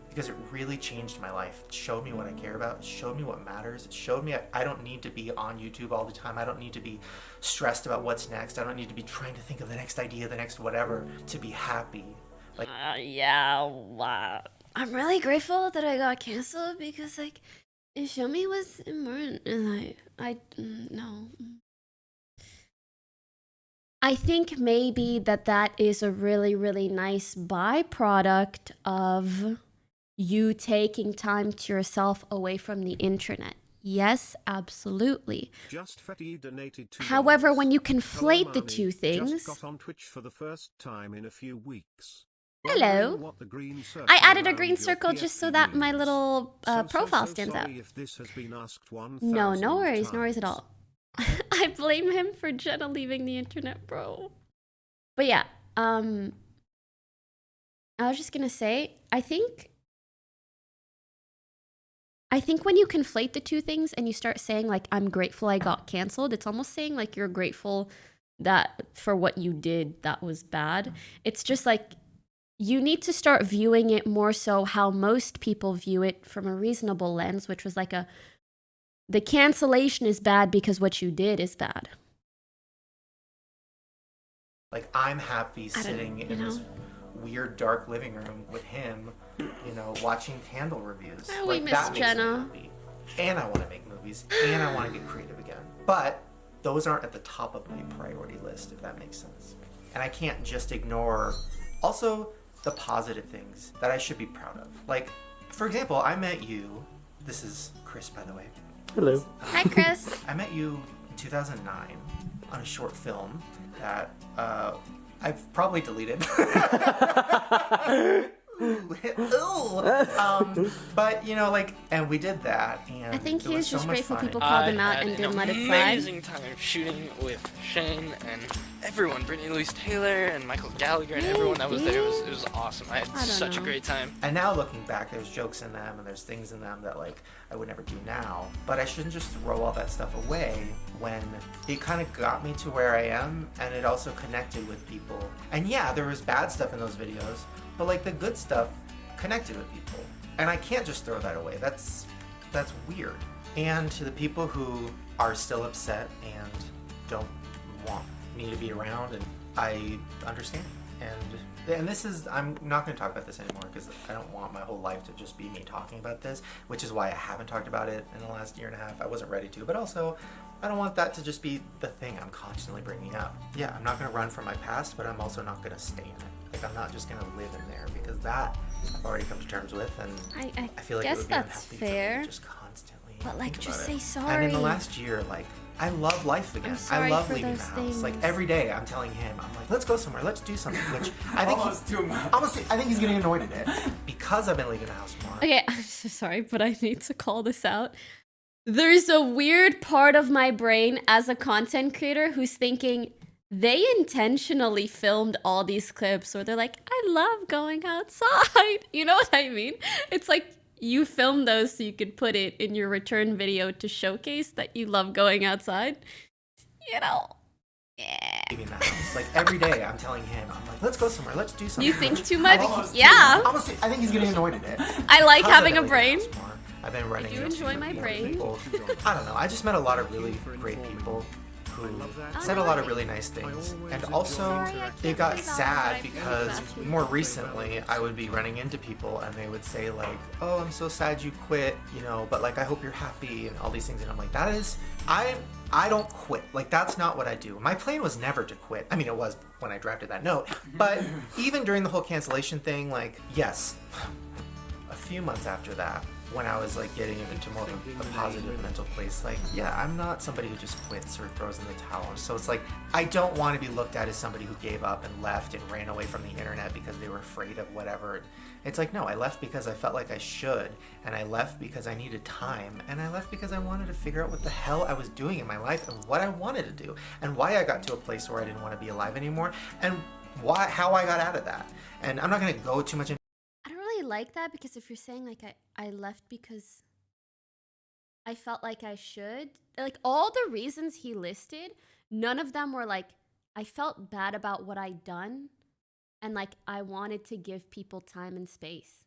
Because it really changed my life. It showed me what I care about. It showed me what matters. It showed me I don't need to be on YouTube all the time. I don't need to be stressed about what's next. I don't need to be trying to think of the next idea, the next whatever, to be happy. Like, Wow. I'm really grateful that I got canceled because, like, it showed me what's important. And no. I think maybe that is a really, really nice byproduct of you taking time to yourself away from the internet. Yes, absolutely. Just Fetty donated $2. However, when you conflate the Hello, two Manny. things... Just got on Twitch for the first time in a few weeks. Hello. Wondering what the green circle I added a around green your circle just so PFP that my means. little profile So stands out. sorry if this has been asked 1,000 No, no worries at times. all. I blame him for Jenna leaving the internet, bro. But yeah, I was just gonna say, I think when you conflate the two things and you start saying like, I'm grateful I got canceled, it's almost saying like you're grateful that for what you did that was bad. It's just like, you need to start viewing it more so how most people view it from a reasonable lens, which was like the cancellation is bad because what you did is bad. Like I'm happy sitting in this weird dark living room with him, you know, watching candle reviews. Oh, like we miss that makes me Jenna. happy. And I want to make movies, and I want to get creative again. But those aren't at the top of my priority list, if that makes sense. And I can't just ignore also the positive things that I should be proud of. Like, for example, I met you. This is Chris, by the way. Hello. Hi, Chris. I met you in 2009 on a short film that I've probably deleted. But you know, like, and we did that, and I think it he was was just so much grateful fun. people called him out and didn't let it slide. Amazing time shooting with Shane and everyone, Brittany Louise Taylor and Michael Gallagher and everyone that was there. It was awesome. I had such a great time. And now looking back, there's jokes in them and there's things in them that like I would never do now. But I shouldn't just throw all that stuff away when it kind of got me to where I am, and it also connected with people. And yeah, there was bad stuff in those videos, but like the good stuff connected with people. And I can't just throw that away. That's weird. And to the people who are still upset and don't want me to be around, and I understand. And this is, I'm not going to talk about this anymore because I don't want my whole life to just be me talking about this, which is why I haven't talked about it in the last year and a half. I wasn't ready to, but also I don't want that to just be the thing I'm constantly bringing up. Yeah, I'm not going to run from my past, but I'm also not going to stay in it. Like, I'm not just going to live in there because that I've already come to terms with, and I feel like guess it would be that's unhealthy fair. for me to just constantly But like, think just about say it. sorry. And in the last year, like, I love life again. sorry I love for leaving the those house. Like things. every day, I'm telling him, I'm like, let's go somewhere, let's do something. Which I think Almost I think he's getting annoyed at it because I've been leaving the house more. Okay, I'm so sorry, but I need to call this out. There's a weird part of my brain as a content creator who's thinking they intentionally filmed all these clips where they're like, I love going outside. You know what I mean? It's like you filmed those so you could put it in your return video to showcase that you love going outside. You know? Yeah. Leaving the house. Like every day, I'm telling him, I'm like, let's go somewhere, let's do something. You think Which too much? I Yeah. I think he's getting annoyed at it. I like Because having I've a been leaving brain. the house more. I've been running I do into enjoy my more brain. people. I don't know. I just met a lot of really great people who said a lot of really nice things. And also, it got sad because more recently, I would be running into people and they would say like, oh, I'm so sad you quit, you know, but like, I hope you're happy and all these things. And I'm like, that is, I don't quit. Like, that's not what I do. My plan was never to quit. I mean, it was when I drafted that note. But even during the whole cancellation thing, like, yes, a few months after that, when I was like getting into more of a positive mental place, like, yeah, I'm not somebody who just quits or throws in the towel. So it's like, I don't want to be looked at as somebody who gave up and left and ran away from the internet because they were afraid of whatever. It's like, no, I left because I felt like I should, and I left because I needed time, and I left because I wanted to figure out what the hell I was doing in my life and what I wanted to do and why I got to a place where I didn't want to be alive anymore and how I got out of that. And I'm not going to go too much into I don't really like that because if you're saying like I left because I felt like I should, like all the reasons he listed, none of them were like I felt bad about what I'd done and like I wanted to give people time and space.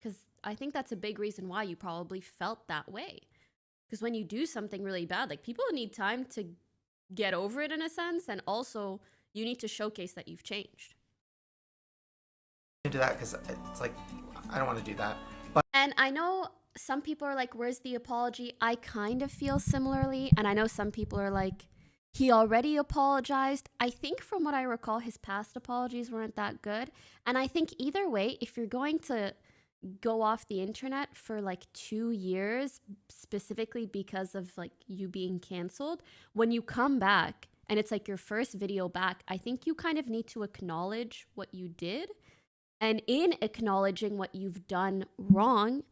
Because I think that's a big reason why you probably felt that way. Because when you do something really bad, like people need time to get over it in a sense, and also you need to showcase that you've changed. that because it's like, I don't want to do that. But And I know some people are like, where's the apology? I kind of feel similarly. And I know some people are like, he already apologized. I think from what I recall, his past apologies weren't that good. And I think either way, if you're going to go off the internet for like 2 years, specifically because of like you being canceled, when you come back and it's like your first video back, I think you kind of need to acknowledge what you did. And in acknowledging what you've done wrong,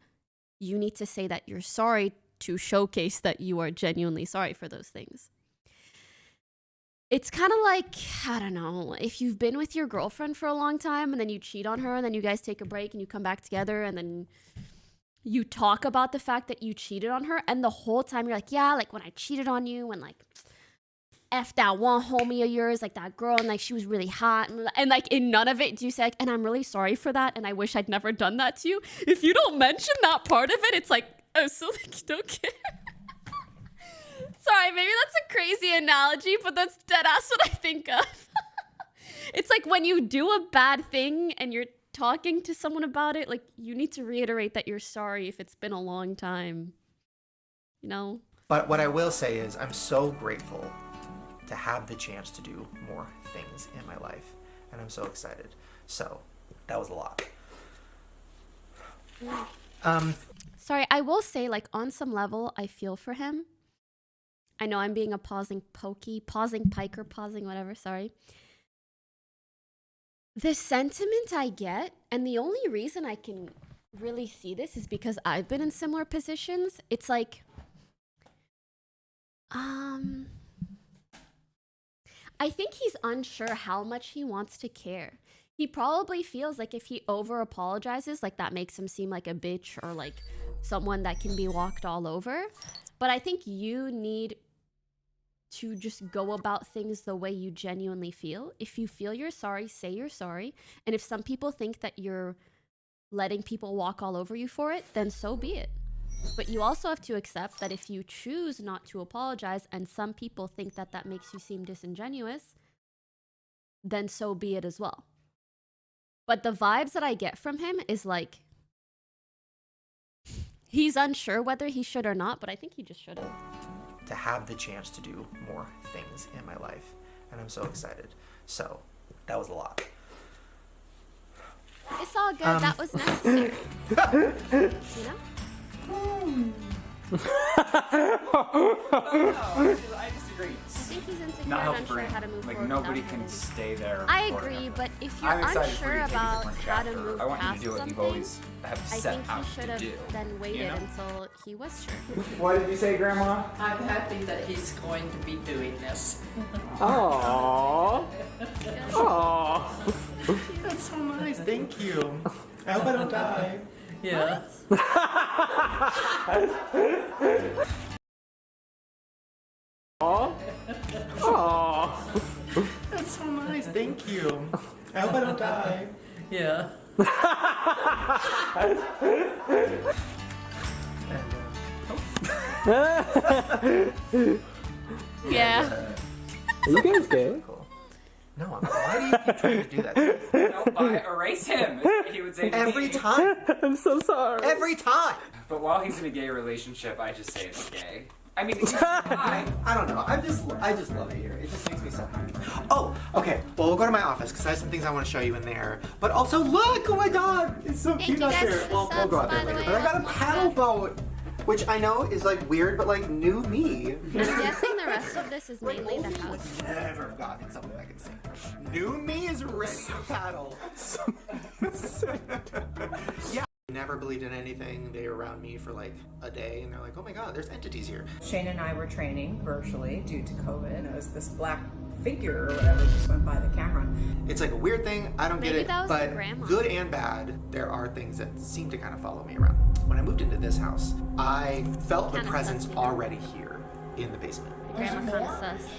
you need to say that you're sorry to showcase that you are genuinely sorry for those things. It's kind of like, I don't know, if you've been with your girlfriend for a long time and then you cheat on her and then you guys take a break and you come back together and then you talk about the fact that you cheated on her, and the whole time you're like, yeah, like when I cheated on you and like F that one homie of yours, like that girl, and like she was really hot, and like in none of it do you say like, and I'm really sorry for that and I wish I'd never done that to you. If you don't mention that part of it, it's like, oh, so like you don't care. Sorry, maybe that's a crazy analogy, but that's dead ass what I think of. It's like when you do a bad thing and you're talking to someone about it, like you need to reiterate that you're sorry if it's been a long time. You know? But what I will say is I'm so grateful to have the chance to do more things in my life. And I'm so excited. So that was a lot. Sorry, I will say, like, on some level, I feel for him. I know I'm being a pausing piker, whatever, sorry. The sentiment I get, and the only reason I can really see this is because I've been in similar positions. It's like, I think he's unsure how much he wants to care. He probably feels like if he over apologizes, like that makes him seem like a bitch or like someone that can be walked all over. But I think you need to just go about things the way you genuinely feel. If you feel you're sorry, say you're sorry. And if some people think that you're letting people walk all over you for it, then so be it. But you also have to accept that if you choose not to apologize and some people think that that makes you seem disingenuous, then so be it as well. But the vibes that I get from him is like, he's unsure whether he should or not, but I think he just should have. To have the chance to do more things in my life. And I'm so excited. So that was a lot. It's all good. That was necessary. You know? I disagree. I think he's insecure Not and helpful unsure for how to him. move Like forward. nobody without can him. stay there. I forever. agree, but if you're I'm excited for unsure you to take a about different how to chapter. move I want you to past do what you've something, always have I set think out he should to have do. then waited You know? until he was sure. What did you say, Grandma? I'm happy that he's going to be doing this. Aww. Aww. That's so nice. Thank you. I hope I don't die. Yeah. Aww. Aww. That's so nice. Thank you. I hope I don't die. Yeah. Yeah. Are you guys gay? No, why do you keep trying to do that? No, erase him. He would say to Every me. time. I'm so sorry. Every time. But while he's in a gay relationship, I just say it's gay. I mean, I don't know. I just love it here. It just makes me so happy. Oh, okay. Well, we'll go to my office because I have some things I want to show you in there. But also, look! Oh my God, it's so cute out there. Well, we'll go out there later. But I got a paddle boat, which I know is like weird, but like new me. I'm guessing the rest of this is mainly the house. Never gotten something I can sing. New me is ready to paddle. Yeah. Never believed in anything. They were around me for like a day and they're like, oh my God, there's entities here. Shane and I were training virtually due to COVID, and it was this black figure or whatever just went by the camera. It's like a weird thing. I don't Maybe get it. that was But the grandma. good and bad, there are things that seem to kind of follow me around. When I moved into this house, I felt the Kinda presence sus, you know? already here in the basement. The grandma kind of sus.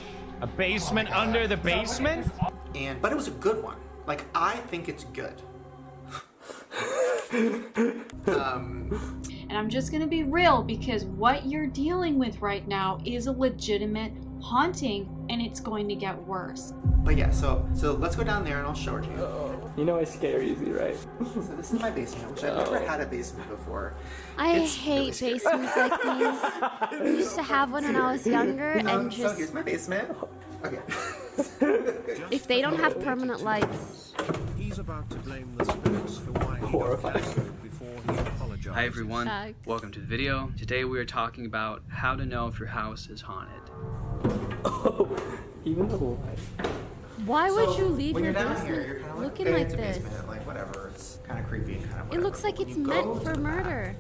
A basement under the basement? But it was a good one. Like, I think it's good. And I'm just gonna be real, because what you're dealing with right now is a legitimate haunting, and it's going to get worse. But yeah, so let's go down there and I'll show it to you. You know I scare easy, right? So this is my basement, which I've never had a basement before. I It's really hate scary. basements like these. I used to have one when I was younger, and So just here's my basement. Okay. if they don't have permanent lights. He's about to blame the spirits for why he got canceled before he apologized. Hi everyone, Fact. welcome to the video. Today we are talking about how to know if your house is haunted. Even the light. Why would you leave when your you're down basement here, you're kind of like, looking okay, like it's a this? basement, like whatever. It's kind of creepy and kind of It whatever. looks like When it's you meant go for to the murder.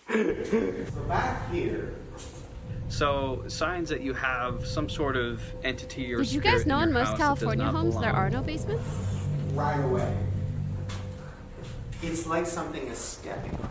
So back here. So, signs that you have some sort of entity or Did you spirit guys know in in your most house that does California not homes there belong. are no basements? Right away. It's like something is stepping on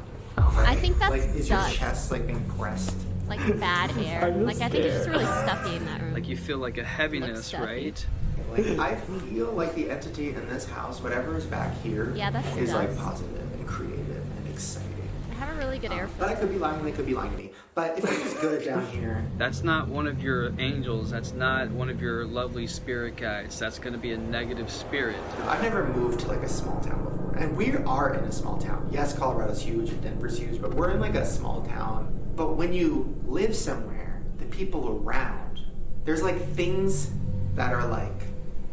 you. I think that's like, is your dust. chest like being pressed? Like bad air. Like I think it's just really stuffy in that room. Like you feel like a heaviness, stuffy. right? Like I feel like the entity in this house, whatever is back here, Yeah, that's is like dust. positive and creative and exciting. I have a really good air But I filter. could be lying, they could be lying to me. But if it's good down here, That's not one of your angels. That's not one of your lovely spirit guides. That's going to be a negative spirit. I've never moved to like a small town before. And we are in a small town. Yes, Colorado's huge and Denver's huge, but we're in like a small town But when you live somewhere, the people around, there's like things that are like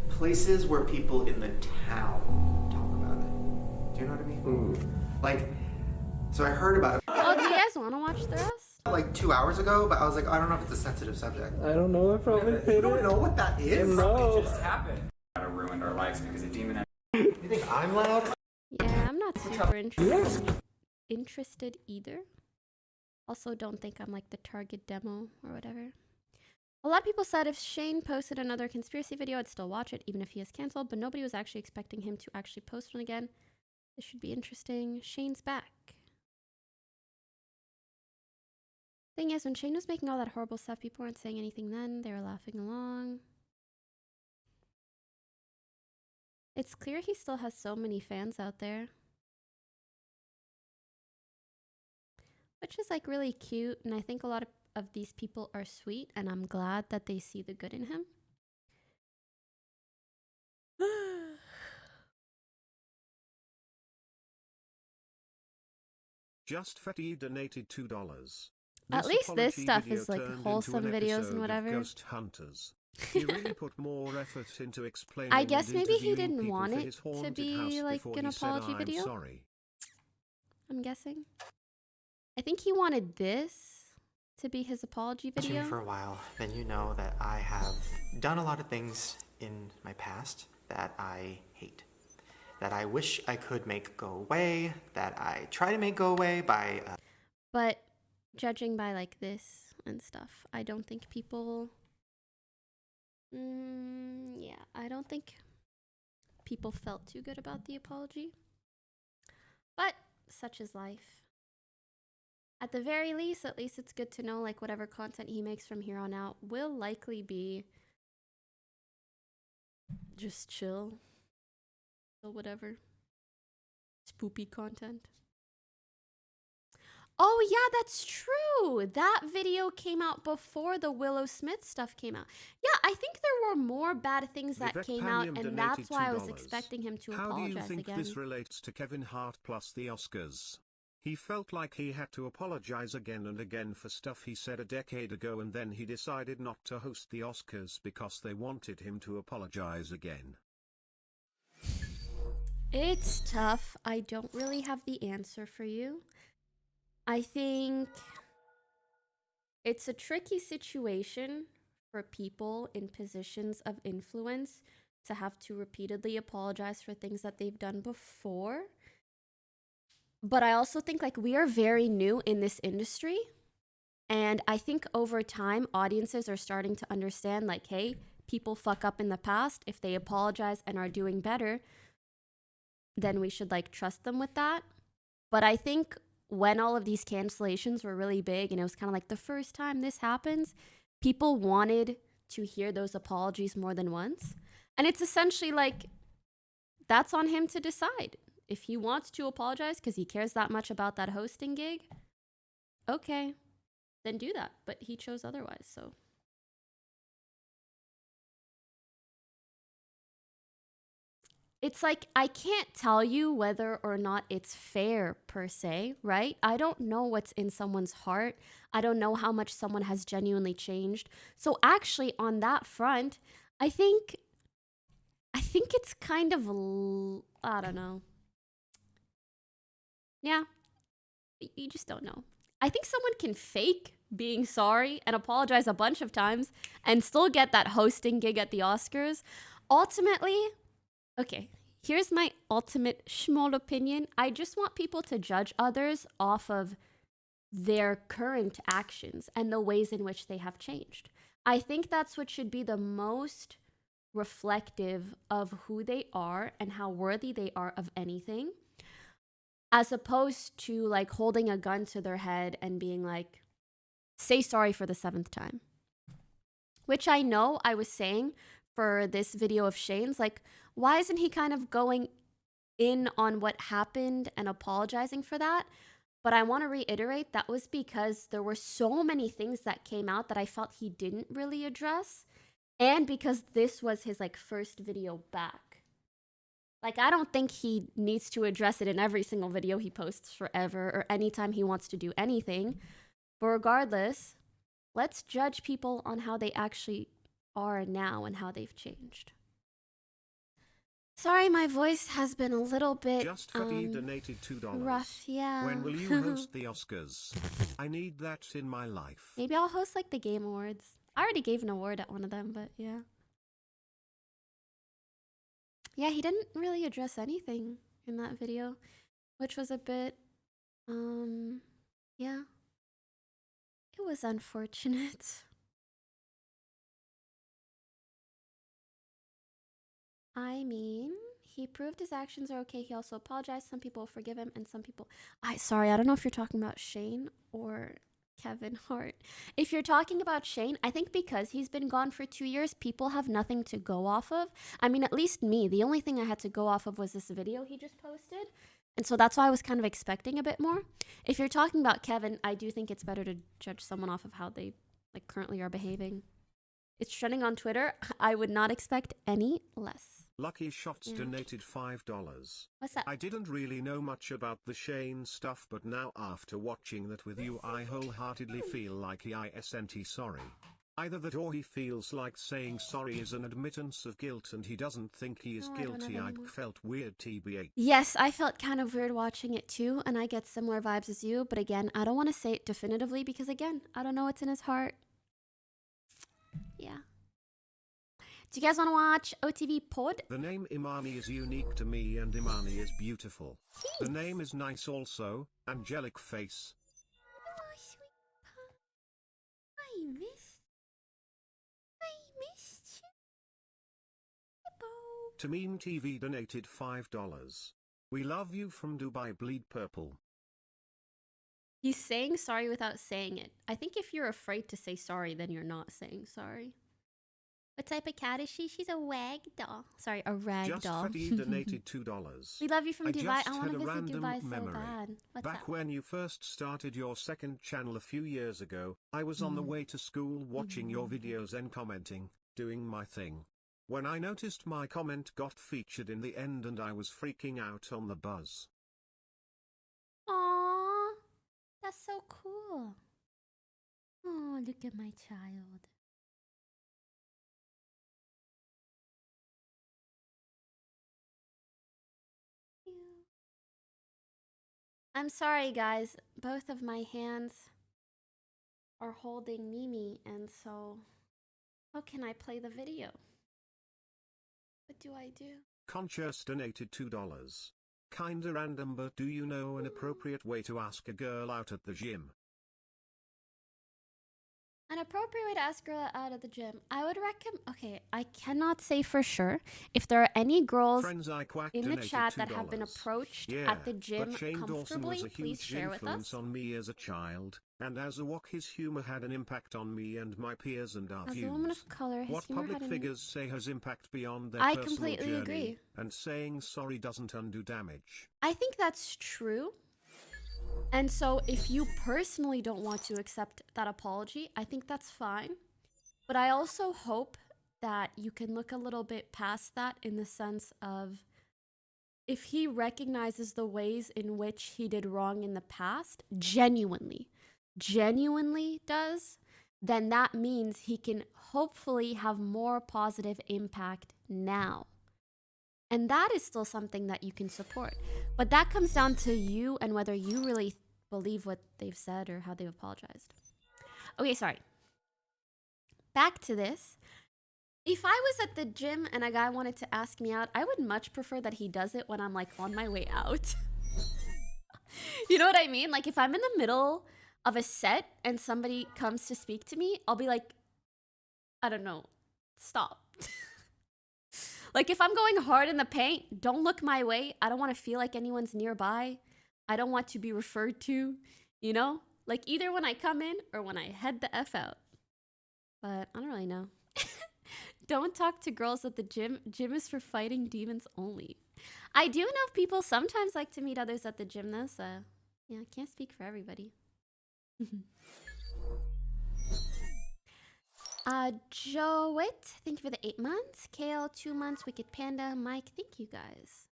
places where people in the town talk about it. Do you know what I mean? Like, so I heard about it. Oh, do you guys want to watch the rest? Like 2 hours ago, but I was like, I don't know if it's a sensitive subject. I don't know if I'm You don't know what that is? No. It just happened. Ruined our lives because a demon. You think I'm loud? Yeah, I'm not super interested either. Also, don't think I'm like the target demo or whatever. A lot of people said if Shane posted another conspiracy video, I'd still watch it, even if he is canceled, but nobody was actually expecting him to actually post one again. This should be interesting. Shane's back. Thing is, when Shane was making all that horrible stuff, people weren't saying anything then. They were laughing along. It's clear he still has so many fans out there. Which is like really cute, and I think a lot of these people are sweet, and I'm glad that they see the good in him. Just Fetty donated $2. At least this stuff is like wholesome videos and whatever. Ghost Hunters. He really put more effort into explaining. I guess and maybe he interviewing didn't people want for it his to haunted be house like before an he said, apology "I'm video. sorry." I'm guessing. I think he wanted this to be his apology Watching video. me for a while, then you know that I have done a lot of things in my past that I hate, that I wish I could make go away, that I try to make go away by. But judging by like this and stuff, I don't think people. Yeah, I don't think people felt too good about the apology. But such is life. At the very least, at least it's good to know like whatever content he makes from here on out will likely be just chill or whatever. Spoopy content. Oh yeah, that's true. That video came out before the Willow Smith stuff came out. Yeah, I think there were more bad things that came out, and that's why I was expecting him to apologize again. How do you think this relates to Kevin Hart plus the Oscars? He felt like he had to apologize again and again for stuff he said a decade ago, and then he decided not to host the Oscars because they wanted him to apologize again. It's tough. I don't really have the answer for you. I think it's a tricky situation for people in positions of influence to have to repeatedly apologize for things that they've done before. But I also think like we are very new in this industry. And I think over time, audiences are starting to understand like, hey, people fuck up in the past. If they apologize and are doing better, then we should like trust them with that. But I think when all of these cancellations were really big and it was kind of like the first time this happens, people wanted to hear those apologies more than once. And it's essentially like, that's on him to decide. If he wants to apologize because he cares that much about that hosting gig, okay, then do that. But he chose otherwise, so. It's like, I can't tell you whether or not it's fair per se, right? I don't know what's in someone's heart. I don't know how much someone has genuinely changed. So actually on that front, I think it's kind of, I don't know. Yeah, you just don't know. I think someone can fake being sorry and apologize a bunch of times and still get that hosting gig at the Oscars. Ultimately, okay, here's my ultimate schmoll opinion. I just want people to judge others off of their current actions and the ways in which they have changed. I think that's what should be the most reflective of who they are and how worthy they are of anything, as opposed to like holding a gun to their head and being like, say sorry for the 7th time. Which I know I was saying for this video of Shane's, like, why isn't he kind of going in on what happened and apologizing for that? But I want to reiterate, that was because there were so many things that came out that I felt he didn't really address. And because this was his like first video back. Like, I don't think he needs to address it in every single video he posts forever or anytime he wants to do anything. But regardless, let's judge people on how they actually are now and how they've changed. Sorry, my voice has been a little bit Just Fatty donated $2. rough, yeah. When will you host the Oscars? I need that in my life. Maybe I'll host like the Game Awards. I already gave an award at one of them, but yeah. Yeah, he didn't really address anything in that video, which was a bit, yeah. It was unfortunate. I mean, he proved his actions are okay. He also apologized. Some people forgive him, and some people... Sorry, I don't know if you're talking about Shane or Kevin Hart. If you're talking about Shane, I think because he's been gone for 2 years, people have nothing to go off of. I mean, at least me. The only thing I had to go off of was this video he just posted. And so that's why I was kind of expecting a bit more. If you're talking about Kevin, I do think it's better to judge someone off of how they like currently are behaving. It's trending on Twitter. I would not expect any less. Lucky Shots donated $5. What's that? I didn't really know much about the Shane stuff, but now after watching that with you, I wholeheartedly feel like he isn't sorry. Either that or he feels like saying sorry is an admittance of guilt and he doesn't think he is guilty. I felt weird, TBH. Yes, I felt kind of weird watching it too, and I get similar vibes as you, but again, I don't want to say it definitively because again, I don't know what's in his heart. Yeah. Do you guys want to watch OTV Pod? The name Imani is unique to me and Imani is beautiful. The name is nice also, angelic face. Oh, sweet pie. I missed you. Tamim TV donated $5. We love you from Dubai, bleed purple. He's saying sorry without saying it. I think if you're afraid to say sorry, then you're not saying sorry. What type of cat is she? She's a wag doll. Sorry, a rag Just doll. Fatty donated $2. We love you from Dubai. I want to had a visit random Dubai so memory. bad. What's Back up? when you first started your second channel a few years ago, I was on the way to school watching your videos and commenting, doing my thing. When I noticed my comment got featured in the end and I was freaking out on the bus. Aww, that's so cool. Oh, look at my child. I'm sorry, guys. Both of my hands are holding Mimi, and so how can I play the video? What do I do? Conscious donated $2. Kinda random, but do you know an appropriate way to ask a girl out at the gym? An appropriate way to ask a girl out of the gym. I would recommend... Okay, I cannot say for sure. If there are any girls in the chat that have been approached at the gym but Shane Dawson was a please huge share with influence us. on me as a child, and as a walk his humor had an impact on me and my peers and our As views. a woman of color, his What humor public had an... figures say has impact beyond their I personal completely journey, agree. and saying sorry doesn't undo damage. I think that's true. And so if you personally don't want to accept that apology, I think that's fine. But I also hope that you can look a little bit past that in the sense of if he recognizes the ways in which he did wrong in the past, genuinely does, then that means he can hopefully have more positive impact now. And that is still something that you can support. But that comes down to you and whether you really believe what they've said or how they've apologized. Okay, sorry. Back to this. If I was at the gym and a guy wanted to ask me out, I would much prefer that he does it when I'm like on my way out. You know what I mean? Like if I'm in the middle of a set and somebody comes to speak to me, I'll be like, I don't know, stop. Like if I'm going hard in the paint, don't look my way. I don't want to feel like anyone's nearby. I don't want to be referred to, you know? Like either when I come in or when I head the F out. But I don't really know. Don't talk to girls at the gym. Gym is for fighting demons only. I do know people sometimes like to meet others at the gym though, so yeah, I can't speak for everybody. Joet, thank you for the 8 months. Kale, 2 months. Wicked Panda, Mike, thank you guys.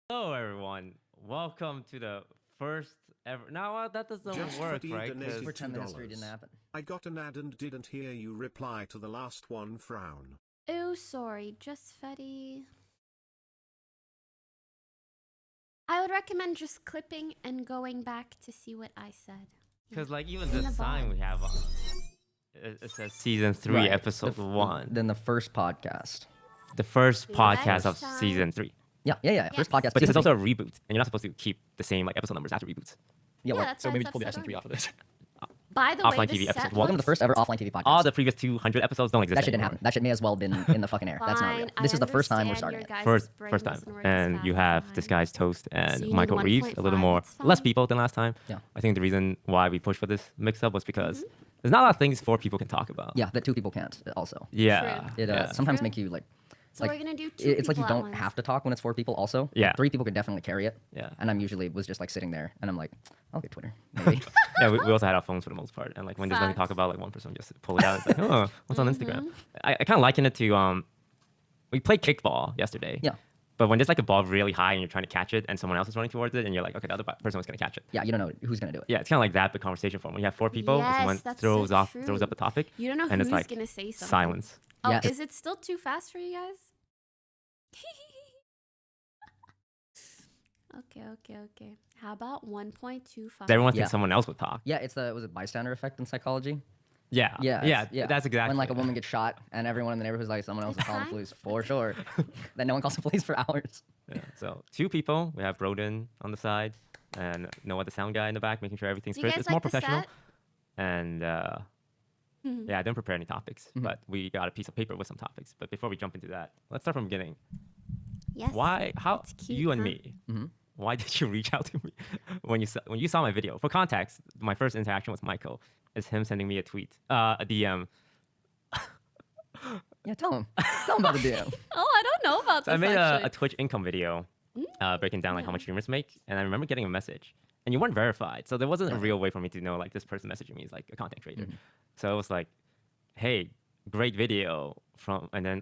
Hello everyone, welcome to the first ever. No, that doesn't Just work, for right? donated Because $2. I got an ad and didn't hear you reply to the last one. Frown. Oh, sorry. Just Fetty. I would recommend just clipping and going back to see what I said. Because like even In this the sign we have on, it says season 3, Right. episode 1. Then the first podcast. The first The podcast of next season 3. Yeah. First podcast. But this is season also a reboot, and you're not supposed to keep the same like episode numbers after reboots. Yeah, Yeah, that's so why maybe it's pull the episode season 3 off of this. By the Offline way, TV the episode set 1. Welcome to the first ever offline TV podcast. All the previous 200 episodes don't exist That shit didn't anymore. happen. That shit may as well been in the fucking air. That's not real. Fine, I This is the first time we're understand starting your it. guys' brain First time, doesn't work as and you fast. have this guy's Toast and So you need Michael Reeves, a little 1.5, more, it's less fine. people than last time. Yeah. I think the reason why we pushed for this mix-up was because there's not a lot of things 4 people can talk about. Yeah, that 2 people can't. Also. Yeah. It yeah. sometimes make you like. So like, we're gonna do 2 it's like you people at don't once. have to talk when it's 4 people. Also. Yeah. 3 people could definitely carry it. Yeah. And I'm usually was just like sitting there, and I'm like, I'll get Twitter. Maybe. Yeah, we also had our phones for the most part, and like when there's nothing to talk about, like one person would just pull it out. It's like, oh, what's on Instagram? I kind of liken it to we played kickball yesterday. Yeah. But when there's like a ball really high and you're trying to catch it, and someone else is running towards it, and you're like, okay, the other person was gonna catch it. Yeah, you don't know who's gonna do it. Yeah, it's kind of like that, but conversation form. When you have 4 people, Yes, someone that's throws so throws up a topic, You don't know and who's it's like gonna say something. silence. Oh, Yeah. is it still too fast for you guys? Okay. How about 1.25? Everyone Yeah. thinks someone else would talk. Yeah, it's the was it bystander effect in psychology? Yeah. Yeah, That's exactly when like a it. woman gets shot and everyone in the neighborhood is like, someone else is calling the police for sure. Then no one calls the police for hours. Yeah. So 2 people. We have Broden on the side, and Noah, the sound guy, in the back, making sure everything's Do you crisp. guys It's more like the professional. set? And yeah, I didn't prepare any topics, but we got a piece of paper with some topics. But before we jump into that, let's start from the beginning. Yes. Why? How? It's cute, You and huh? me. Why did you reach out to me when you saw my video? For context, my first interaction with Michael is him sending me a tweet, a DM. Yeah, tell him about the DM. Oh, I don't know about So this I made actually. a Twitch income video, breaking down like how much streamers make, and I remember getting a message, and you weren't verified, so there wasn't a real way for me to know like this person messaging me is like a content creator. So it was like, hey, great video from, and then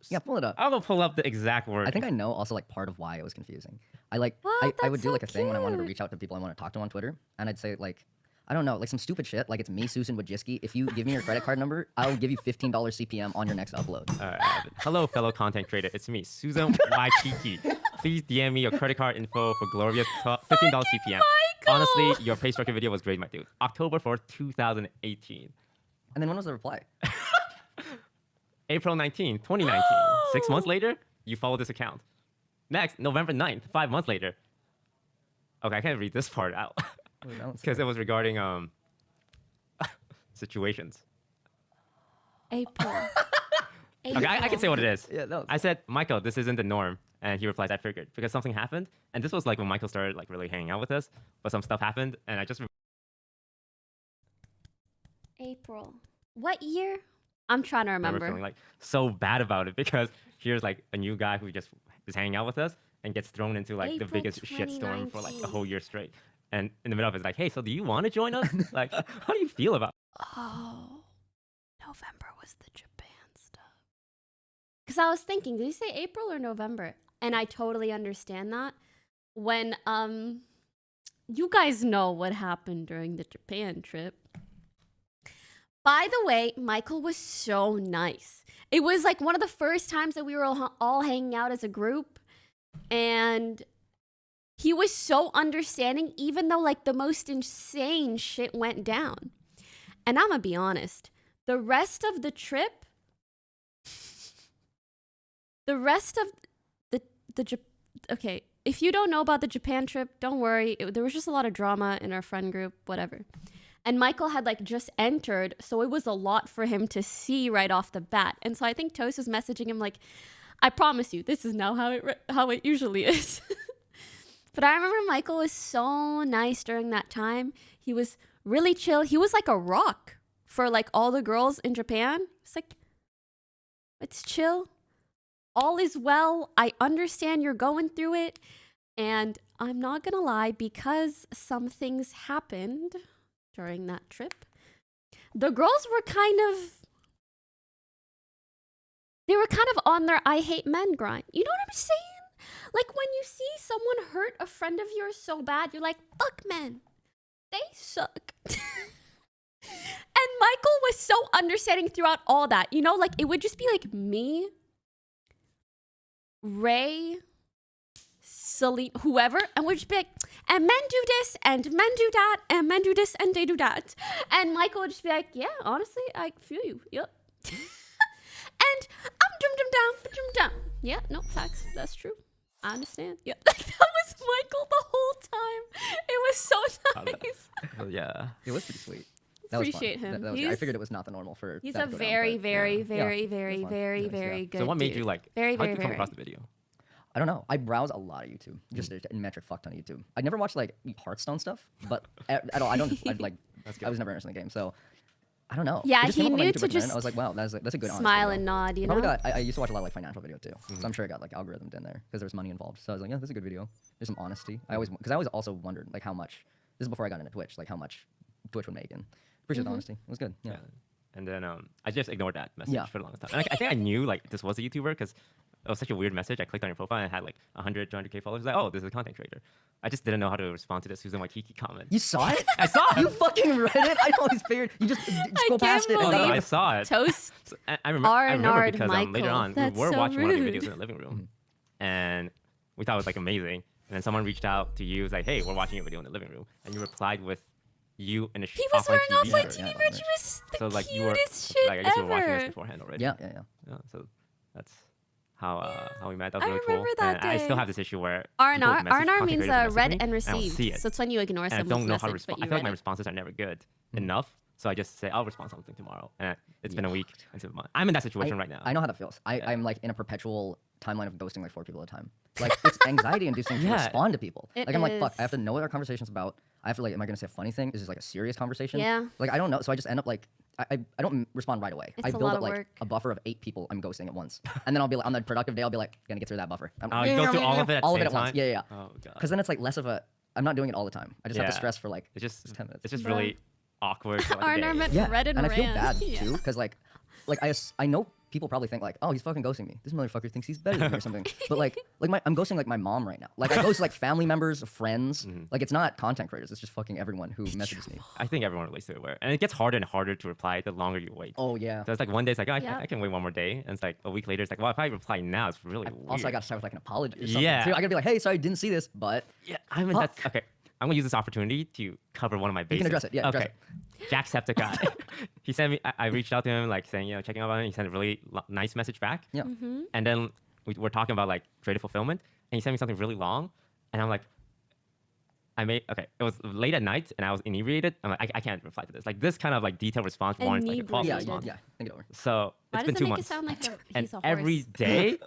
Yeah, pull it up. I'm gonna pull up the exact word. I think I know also like part of why it was confusing. I like What? I would That's do so like a thing when I wanted to cute. reach out to people I want to talk to on Twitter, and I'd say like, I don't know, like some stupid shit, like it's me, Susan Wojcicki. If you give me your credit card number, I'll give you $15 CPM on your next upload. All right. Hello, fellow content creator. It's me, Susan Waikiki. Please DM me your credit card info for glorious $15 CPM. Honestly, your pay structure video was great, my dude. October 4th, 2018. And then when was the reply? April 19, 2019. 6 months later, you follow this account. Next, November 9th, 5 months later. Okay, I can't read this part out. Because it was regarding situations. April. Okay, I can say what it is. Yeah, that was... I said, Michael, this isn't the norm. And he replies, I figured. Because something happened. And this was like when Michael started like really hanging out with us. But some stuff happened. And I just... April. What year? I'm trying to remember. feeling like so bad about it. Because here's like a new guy who just is hanging out with us. And gets thrown into like the April biggest shitstorm for like a 2019. whole year straight. And in the middle of it, it's like, hey, so do you want to join us? Like, how do you feel about it? Oh, November was the Japan stuff. Because I was thinking, did he say April or November? And I totally understand that. When, you guys know what happened during the Japan trip. By the way, Michael was so nice. It was like one of the first times that we were all hanging out as a group. And he was so understanding, even though like the most insane shit went down. And I'm gonna be honest, the rest of the trip, okay, if you don't know about the Japan trip, don't worry. There was just a lot of drama in our friend group, whatever. And Michael had like just entered, so it was a lot for him to see right off the bat. And so I think Toast was messaging him like, I promise you, this is now how it usually is. But I remember Michael was so nice during that time. He was really chill. He was like a rock for like all the girls in Japan. It's like, it's chill. All is well. I understand you're going through it. And I'm not going to lie, because some things happened during that trip, the girls were kind of on their I hate men grind. You know what I'm saying? Like when you see someone hurt a friend of yours so bad, you're like, fuck men. They suck. And Michael was so understanding throughout all that. You know, like it would just be like me, Ray, Celine, whoever, and we'd just be like, and men do this, and men do that, and men do this, and they do that. And Michael would just be like, yeah, honestly, I feel you. Yep. And I'm dum. Yeah, no, facts. That's true. I understand. Yeah, like that was Michael the whole time. It was so nice. Yeah. It was pretty sweet. That Appreciate was fun. him. That was, I figured it was not the normal for. He's that a to go down, very, but, very, yeah. very, Yeah, very, it was fun. very, Nice, very yeah. good. So what made dude. you like? Very, How very, did you come very. across the video? I don't know. I browse a lot of YouTube, just in metric fuck ton of YouTube. I never watched like Hearthstone stuff, but at all. I don't. I was never interested in the game, so I don't know. Yeah, It just he came up on my knew YouTube to recommend. just I was like, wow, that's a good honest smile video. and nod, you Probably know? I used to watch a lot of like financial video too, so I'm sure I got like algorithmed in there because there was money involved. So I was like, yeah, this is a good video. There's some honesty. I always also wondered like how much. This is before I got into Twitch, like how much Twitch would make, and appreciate the honesty. It was good. Yeah. And then I just ignored that message Yeah. for a long time. And I think I knew like this was a YouTuber because it was such a weird message. I clicked on your profile and it had like 100, 200K followers. Like, oh, this is a content creator. I just didn't know how to respond to this Susan Waikiki comment. You saw it? I saw it. You fucking read it? I always figured you just go past it. Oh, no, and I saw it. Toast. So, I remember because later on That's we were so watching one of your rude. videos in the living room, and we thought it was like amazing. And then someone reached out to you, was like, "Hey, we're watching your video in the living room," and you replied with you in a He was wearing offline TV shirt. merch. He was the So like you were cutest shit like I guess you were watching ever. this beforehand already. Yeah. So that's how we met. That was I really remember cool. that And I day. still have this issue where R&R people message R&R means content creators read message and me, I don't receive. see it. So it's when you ignore And I someone's don't know how to message, respond. but I you feel like read my it. responses are never good enough. So I just say I'll respond something tomorrow, and it's been a week into a month. I'm in that situation right now. I know how that feels. I'm like in a perpetual timeline of ghosting like 4 people at a time. Like it's anxiety inducing to Yeah. respond to people. It Like I'm like, fuck, is. I have to know what our conversation's about. I have to like, am I gonna say a funny thing? Is this like a serious conversation? Yeah. Like I don't know. So I just end up like I don't respond right away. It's I a build lot up of like work. a buffer of 8 people I'm ghosting at once. And then I'll be like on the productive day, I'll be like, gonna get through that buffer. Oh, you go through all of it at the all same of it at once. time? Yeah. Oh, God. Because then it's like less of a I'm not doing it all the time. I just have to Yeah. stress for like It's just 10 minutes. It's just really awkward. For, like, a R&R day. meant Yeah, read and I feel ran. bad Yeah. too, because like I know people probably think like, oh, he's fucking ghosting me. This motherfucker thinks he's better than me or something. But like I'm ghosting like my mom right now. Like I ghost like family members, friends. Like it's not content creators. It's just fucking everyone who messages me. I think everyone relates to it, and it gets harder and harder to reply the longer you wait. Oh yeah. So it's like one day it's like, oh, Yeah. I can wait one more day, and it's like a week later it's like, well, if I reply now, it's really weird. Also, I got to start with like an apology. Or something, Yeah. too. I gotta be like, hey, sorry, didn't see this, but Yeah, I mean that's okay. I'm gonna use this opportunity to cover one of my you bases. can address it. Yeah. Okay. Address it. Jacksepticeye. He sent me. I reached out to him, like saying, checking up on him. He sent a really nice message back. Yeah. And then we were talking about like creative fulfillment, and he sent me something really long, and I'm like, it was late at night, and I was inebriated. I'm like, I can't reply to this. Like this kind of like detailed response warrants like a follow-up Yeah. response. Yeah. Think it over. So Why it's does been it 2 make months. it sound like And he's a horse? every day,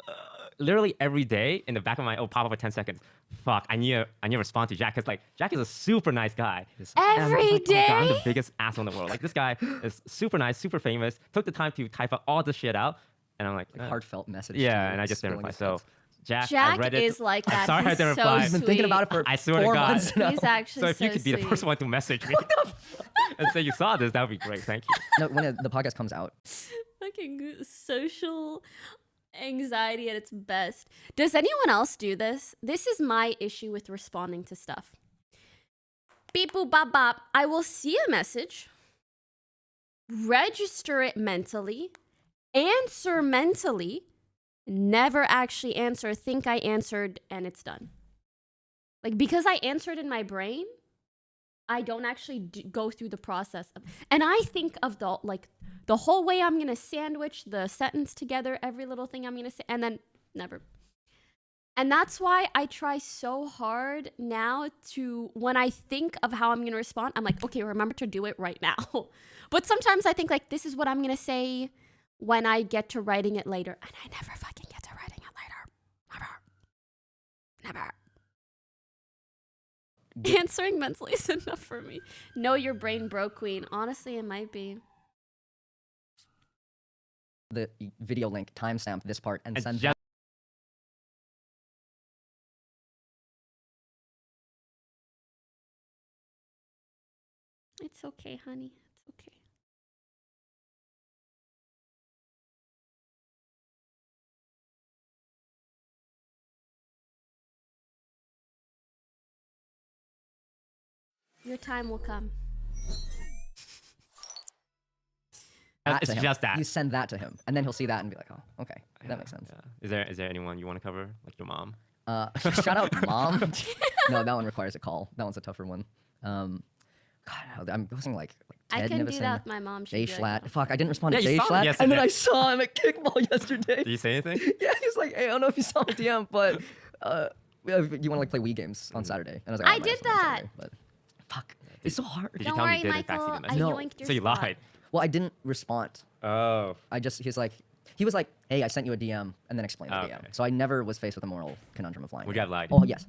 literally every day, in the back of my pop up for 10 seconds. Fuck, I need to respond to Jack because like Jack is a super nice guy. And I'm Every just like, oh God, I'm the day? biggest asshole in the world. Like this guy is super nice, super famous. Took the time to type out all this shit out, and I'm like, Heartfelt message. yeah, to and I just didn't spilling reply. his So Jack, I Jack read it. is like I'm that. sorry I He's didn't so reply. I've been thinking about it for I swear 4 to God. months now. He's actually So if you so could be the sweet. first one to message me and say you saw this, that would be great. Thank you. No, when the podcast comes out, Fucking social anxiety at its best. Does anyone else do this? This is my issue with responding to stuff. Beep boop bop bop. I will see a message, register it mentally, answer mentally, never actually answer, think I answered, and it's done. Like because I answered in my brain, I don't actually go through the process of, and I think of the whole way I'm gonna sandwich the sentence together, every little thing I'm gonna say, and then never. And that's why I try so hard now to, when I think of how I'm gonna respond, I'm like, okay, remember to do it right now. But sometimes I think like, this is what I'm gonna say when I get to writing it later, and I never fucking get to writing it later. Never. Answering mentally is enough for me. Know your brain broke, queen. Honestly, it might be. the video link, timestamp this part, and send just It's okay, honey. It's okay. Your time will come. It's just that. You send that to him, and then he'll see that and be like, "Oh, okay, that makes sense." Yeah. Is there anyone you want to cover, like your mom? Shout out mom. No, that one requires a call. That one's a tougher one. God, I'm posting like Ted I can Nivison, do that with my mom. Jay She'd be like, Schlatt. Fuck, I didn't respond to Yeah, Jay you saw him Schlatt, yesterday. and then I saw him at kickball yesterday. Did you say anything? Yeah, he's like, "Hey, I don't know if you saw my DM, but you want to like play Wii games on Saturday?" And I was like, I did that. But fuck, it's so hard. Did you Don't tell worry, me you did Michael. in fact I see the yoinked message? your So you spot. lied. Well, I didn't respond. Oh. He was like, "Hey, I sent you a DM," and then explained the Okay. DM. So I never was faced with a moral conundrum of lying. Would you have lied? Oh, yes.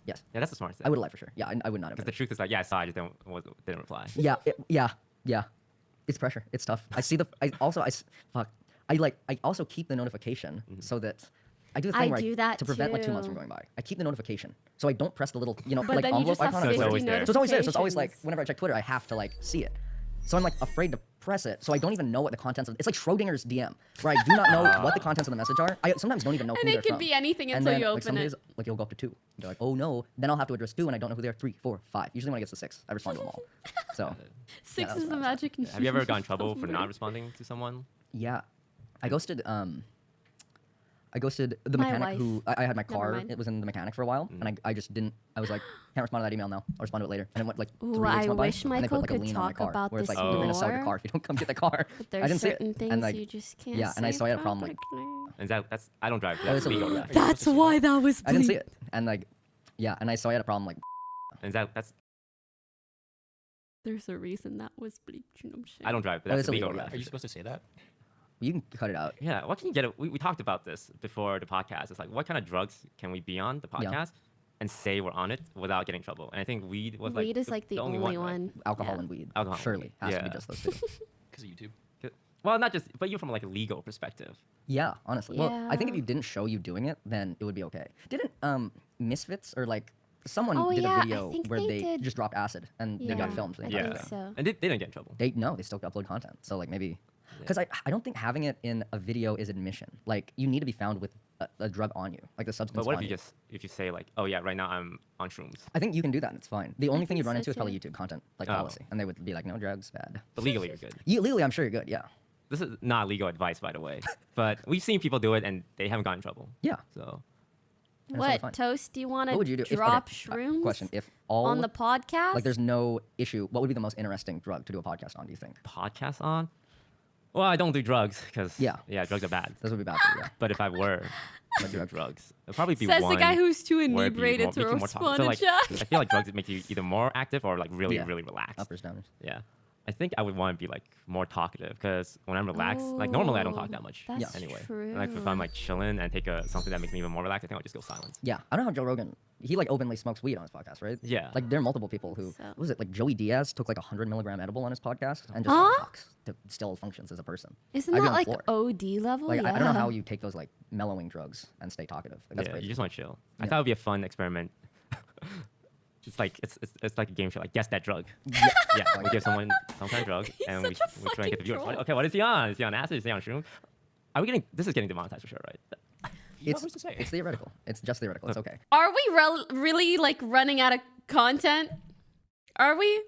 Yes. Yeah, that's the smartest thing. I would have lied for sure. Yeah, I would not have. Because the truth is like, yeah, I saw, I just didn't reply. Yeah. It's pressure. It's tough. I see I also keep the notification so that I do the thing I where do that to prevent like 2 months too. from going by. I keep the notification, so I don't press the little But like then you envelope just have icon. So it's always 50 there. So it's always there. So it's always like notifications. whenever I check Twitter, I have to like see it. So I'm like afraid to press it, so I don't even know what the contents of it's like Schrodinger's DM, where I do not know what the contents of the message are. I sometimes don't even know And who it they're could from. be anything And until then, you like, open some it. days, like it'll go up to 2. They're like, "Oh no," then I'll have to address 2, and I don't know who they are. 3, 4, 5. Usually when I get to 6, I respond to them all. So 6 that's is what the I was magic. Have you ever gotten in trouble for not responding to someone? Yeah, I ghosted the My mechanic wife. who I had my Never car. mind. It was in the mechanic for a while, and I just didn't. I was like, can't respond to that email now. I'll respond to it later. And it went like 3 Ooh, weeks I went by, wish and they Michael put like a could lien on my talk car, about where it's this like we're gonna sell your more. car if you don't come get the car. But I there's didn't see certain it, things and like you just can't yeah, and I say saw I had a problem like publicly. And that's I don't drive. Oh, That's it's legal. illegal. That's why that was. I didn't see bleep. it, and like yeah, and I saw I had a problem like And that's There's a reason that was bleeped. You know what I'm saying? I don't drive, but Oh, that's it's illegal. illegal, yeah. Are you supposed to say that? you can cut it out. Yeah, what can you get? We talked about this before the podcast. It's like, what kind of drugs can we be on the podcast Yeah. and say we're on it without getting in trouble? And I think weed was like Weed is like the only right? one. Alcohol Yeah. and weed. Alcohol and Surely weed. has to be Yeah. just those 2. Because of YouTube. Well, not just, but you from like a legal perspective. Yeah, honestly. Well, I think if Yeah. you didn't show you doing it, then it would be okay. Didn't Misfits or like someone Oh, did yeah, a I video think where they they did. just dropped acid and they got Yeah, filmed. I Yeah, think so. and they didn't get in trouble. They still upload content. So like maybe because I don't think having it in a video is admission. Like you need to be found with a drug on you, like the substance. But what on if if you say like, oh yeah, right now I'm on shrooms, I think you can do that and it's fine. The only thing think you'd run so, into is probably too. YouTube content, like Oh. policy, and they would be like, no drugs, bad. but legally you're good. Legally, I'm sure you're good. Yeah. This is not legal advice, by the way, but we've seen people do it and they haven't gotten in trouble. Yeah. So That's totally What fine. Toast? Do you want What would you do to if- okay, drop shrooms? Question: if all on the podcast? like there's no issue, what would be the most interesting drug to do a podcast on? Do you think? podcast on? Well, I don't do drugs because Yeah. drugs are bad. Those would be bad for you. Yeah. But if I were to do drugs, it'd probably be Says one the guy who's too where it'd be inebriated to make you more respond talkative. to So, like, chat. I feel like drugs make you either more active or like really, Yeah. really relaxed. Uppers, downers. Yeah. I think I would want to be like more talkative because when I'm relaxed, like normally I don't talk that much That's anyway. true. And, like if I'm like chilling and take something that makes me even more relaxed, I think I'll just go silent. Yeah, I don't know how Joe Rogan. He like openly smokes weed on his podcast, right? Yeah. Like there are multiple people who So- what was it like Joey Diaz took like 100 milligram edible on his podcast and just Huh? like, talks to still functions as a person. Isn't I'd be that on the like floor. OD level? Like yeah. I don't know how you take those like mellowing drugs and stay talkative. Like, that's Yeah, crazy. you just want to chill. I Yeah. thought it would be a fun experiment. It's like it's like a game show, like guess that drug. Yeah, we give someone some kind of drug, and we try and get the viewers. troll. Okay, what is he on? Is he on acid? Is he on shroom? Are we getting? This is getting demonetized for sure, right? It's theoretical. It's just theoretical. It's okay. Are we really like running out of content? Are we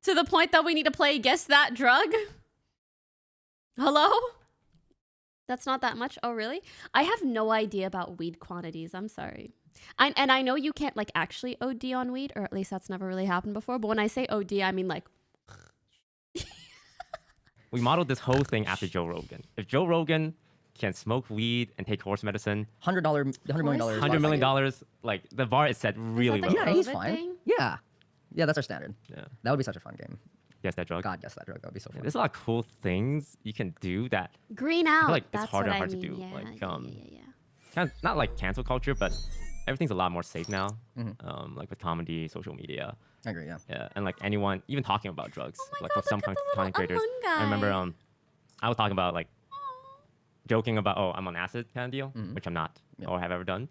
to the point that we need to play Guess That Drug? Hello? That's not that much. Oh, really? I have no idea about weed quantities. I'm sorry. And I know you can't like actually OD on weed, or at least that's never really happened before. But when I say OD, I mean like We modeled this whole thing after Joe Rogan. If Joe Rogan can smoke weed and take horse medicine, $100 million. $100 million, like the bar is set really low. Yeah, he's fine. Yeah, that's our standard. Yeah. That would be such a fun game. Guess that drug. God, guess that drug. That would be so fun. There's a lot of cool things you can do that green I out. feel like That's it's harder what and hard I to mean. do. Yeah, Like yeah. kind of, not like cancel culture, but everything's a lot more safe now. Mm-hmm. Like with comedy, social media. I agree. Yeah. Yeah, and like anyone, even talking about drugs, like for some content creators. guy. I remember I was talking about like joking about I'm on acid kind of deal, which I'm not or have ever done.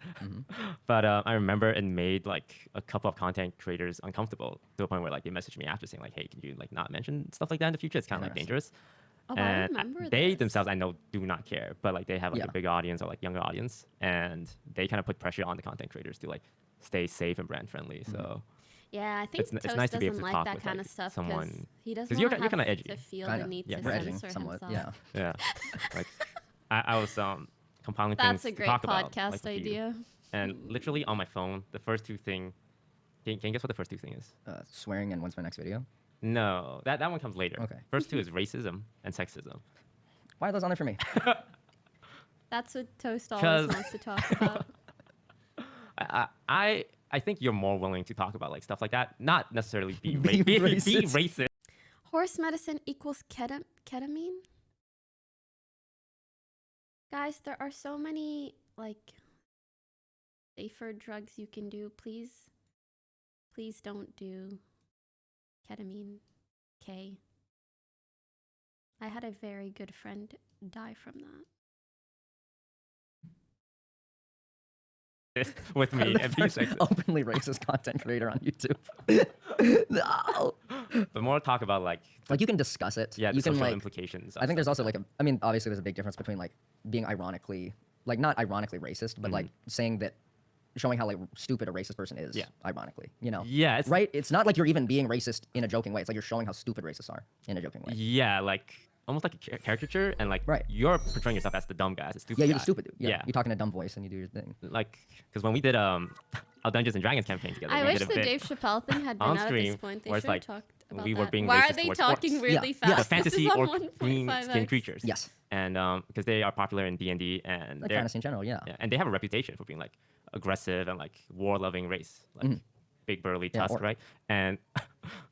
But I remember it made like a couple of content creators uncomfortable to a point where like they messaged me after saying like, hey, can you like not mention stuff like that in the future? It's kind of like dangerous. Oh, I And remember they this. themselves, I know, do not care, but like they have like a big audience or like younger audience, and they kind of put pressure on the content creators to like stay safe and brand friendly. So Yeah, I think it's Toast nice to be able doesn't to like talk that with kind like of stuff someone. he doesn't you're want kind of edgy. to feel Kinda, the need yeah, to we're edging censor somewhat. himself. Yeah. Like I was compiling That's things a great to talk about, podcast like, with you. idea. And literally on my phone, the first two thing. Can you guess what the first two thing is? Swearing and when's my next video? No, that one comes later. Okay. First two is racism and sexism. Why are those on there for me? That's what Toast always wants to talk about. I think you're more willing to talk about like stuff like that, not necessarily be racist. racist. Horse medicine equals ketamine? Guys, there are so many, like, safer drugs you can do. Please don't do ketamine. K. I had a very good friend die from that. With me and be sexist. Openly racist content creator on YouTube. No. But more talk about like you can discuss it. Yeah, you the can social like implications. I think there's also like I mean, obviously there's a big difference between like being ironically, like not ironically racist, but like saying that, showing how like stupid a racist person is. Yeah. Ironically, you know. Yeah. Right. It's not like you're even being racist in a joking way. It's like you're showing how stupid racists are in a joking way. Yeah, like almost like a caricature, and like you're portraying yourself as the dumb guy, as the stupid Yeah, you're guy. the stupid dude. Yeah. Yeah. You talk in a dumb voice and you do your thing. Like, because when we did our Dungeons and Dragons campaign together, I we wish did a the bit Dave Chappelle thing had been on out at stream this point. They where it's should have like talked about we were that. being Why racist are they towards talking orcs. really fast? The This fantasy is on orc green 1.5x. skin creatures. Yes. And because they are popular in D&D and Like they're fantasy in general, yeah. And they have a reputation for being like aggressive and like war-loving race, like big burly tusk, orc. right? And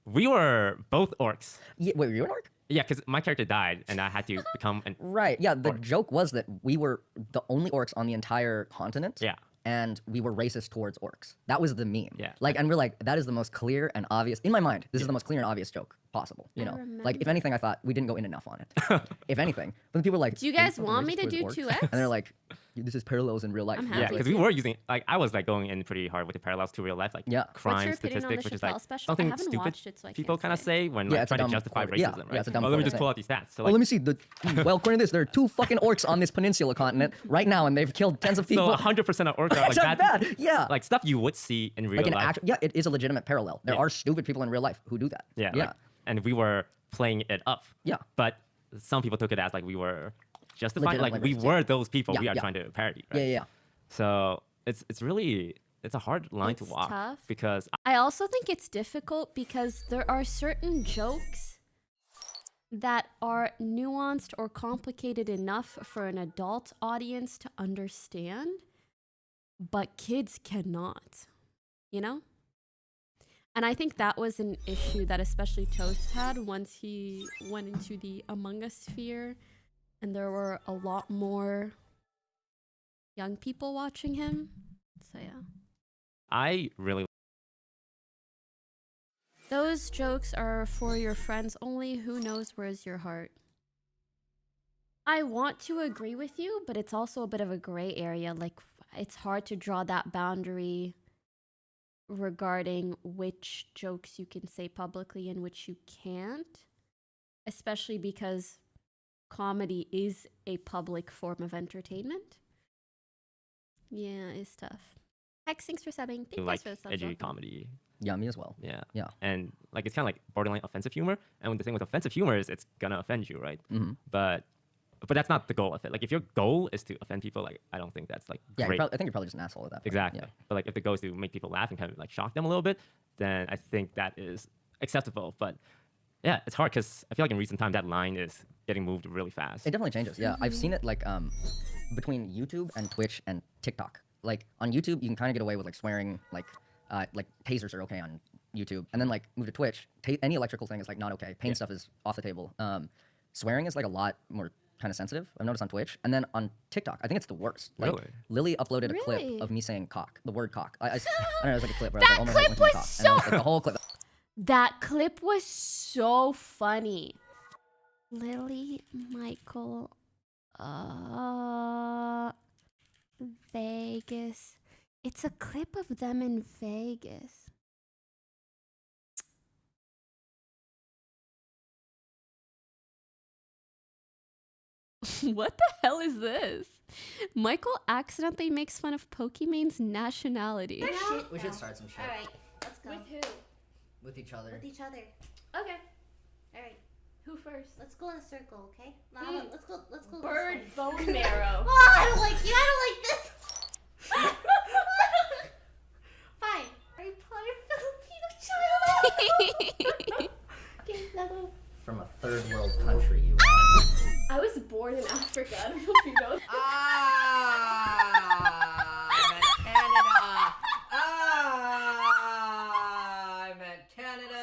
we were both orcs. Yeah, wait, were you an orc? Yeah, because my character died and I had to become an Right. Yeah. The joke was that we were the only orcs on the entire continent. Yeah. And we were racist towards orcs. That was the meme. Yeah. Like, and we're like, that is the most clear and obvious, in my mind, this is the most clear and obvious joke possible. You know? Like, if anything, I thought we didn't go in enough on it. If anything. But then people were like, Do you guys want me to do 2x? And they're like, this is parallels in real life. I'm Yeah, happy because we were using, like, I was like going in pretty hard with the parallels to real life, like crime What's your opinion on statistics, the which is like Chappelle special? I something haven't stupid watched it, so I people can't kind of say. say when Yeah, like it's a trying to dumb justify quote. Yeah, racism, right? yeah, it's a dumb let me quote just thing. pull out these stats. So, Oh, like, let me see. Well, according to this, there are 2 fucking orcs on this peninsula continent right now, and they've killed tens of people. so 100% of orcs are like It's not bad. Yeah. like stuff you would see in real Like an life. yeah, it is a legitimate parallel. There Yeah. are stupid people in real life who do that. Yeah, Yeah. like, and we were playing it up. Yeah. But some people took it as like we were justifying, like we Legitimately were racist, those people Yeah, we are yeah. trying to parody, right? Yeah, yeah. So it's really a hard line to It's walk tough. because I also think it's difficult because there are certain jokes that are nuanced or complicated enough for an adult audience to understand, but kids cannot, you know? And I think that was an issue that especially Toast had once he went into the Among Us sphere, and there were a lot more young people watching him. So yeah. I really Those jokes are for your friends only. Who knows where's your heart? I want to agree with you, but it's also a bit of a gray area. Like, it's hard to draw that boundary regarding which jokes you can say publicly and which you can't, especially because comedy is a public form of entertainment. Yeah, it's tough. Hex, thanks for subbing. Thank you like for the subs. edgy welcome. comedy. Yeah, me as well. Yeah. Yeah. And like it's kind of like borderline offensive humor. And the thing with offensive humor is it's gonna offend you, right? Mhm. But that's not the goal of it. Like if your goal is to offend people, like I don't think that's like Yeah, great. I think you're probably just an asshole at that point. Exactly. Yeah. But like if the goal is to make people laugh and kind of like shock them a little bit, then I think that is acceptable. But yeah, it's hard because I feel like in recent time that line is getting moved really fast. It definitely changes. Yeah, I've seen it like between YouTube and Twitch and TikTok. Like on YouTube, you can kind of get away with like swearing, like tasers are okay on YouTube, and then like move to Twitch, any electrical thing is like not okay. Pain stuff is off the table. Swearing is like a lot more kind of sensitive. I've noticed on Twitch, and then on TikTok, I think it's the worst. Like, Really? Lily uploaded a Really? clip of me saying cock, the word cock. I don't know, it was like a clip. Where That I was like, oh my clip God, was cock. so- And I was, like, the whole clip. That clip was so funny. Lily, Michael, Vegas. It's a clip of them in Vegas. What the hell is this? Michael accidentally makes fun of Pokimane's nationality. We should start some shit. Alright, let's go. With who? With each other. With each other. Okay. All right. Who first? Let's go in a circle, okay? Let's go. Let's go. Bird this way. bone marrow. Oh, I don't like you. I don't like this. Fine. Harry Potter Filipino child. Okay, now go. From a third world country, you I was born in Africa. I don't know if you know. I meant Canada.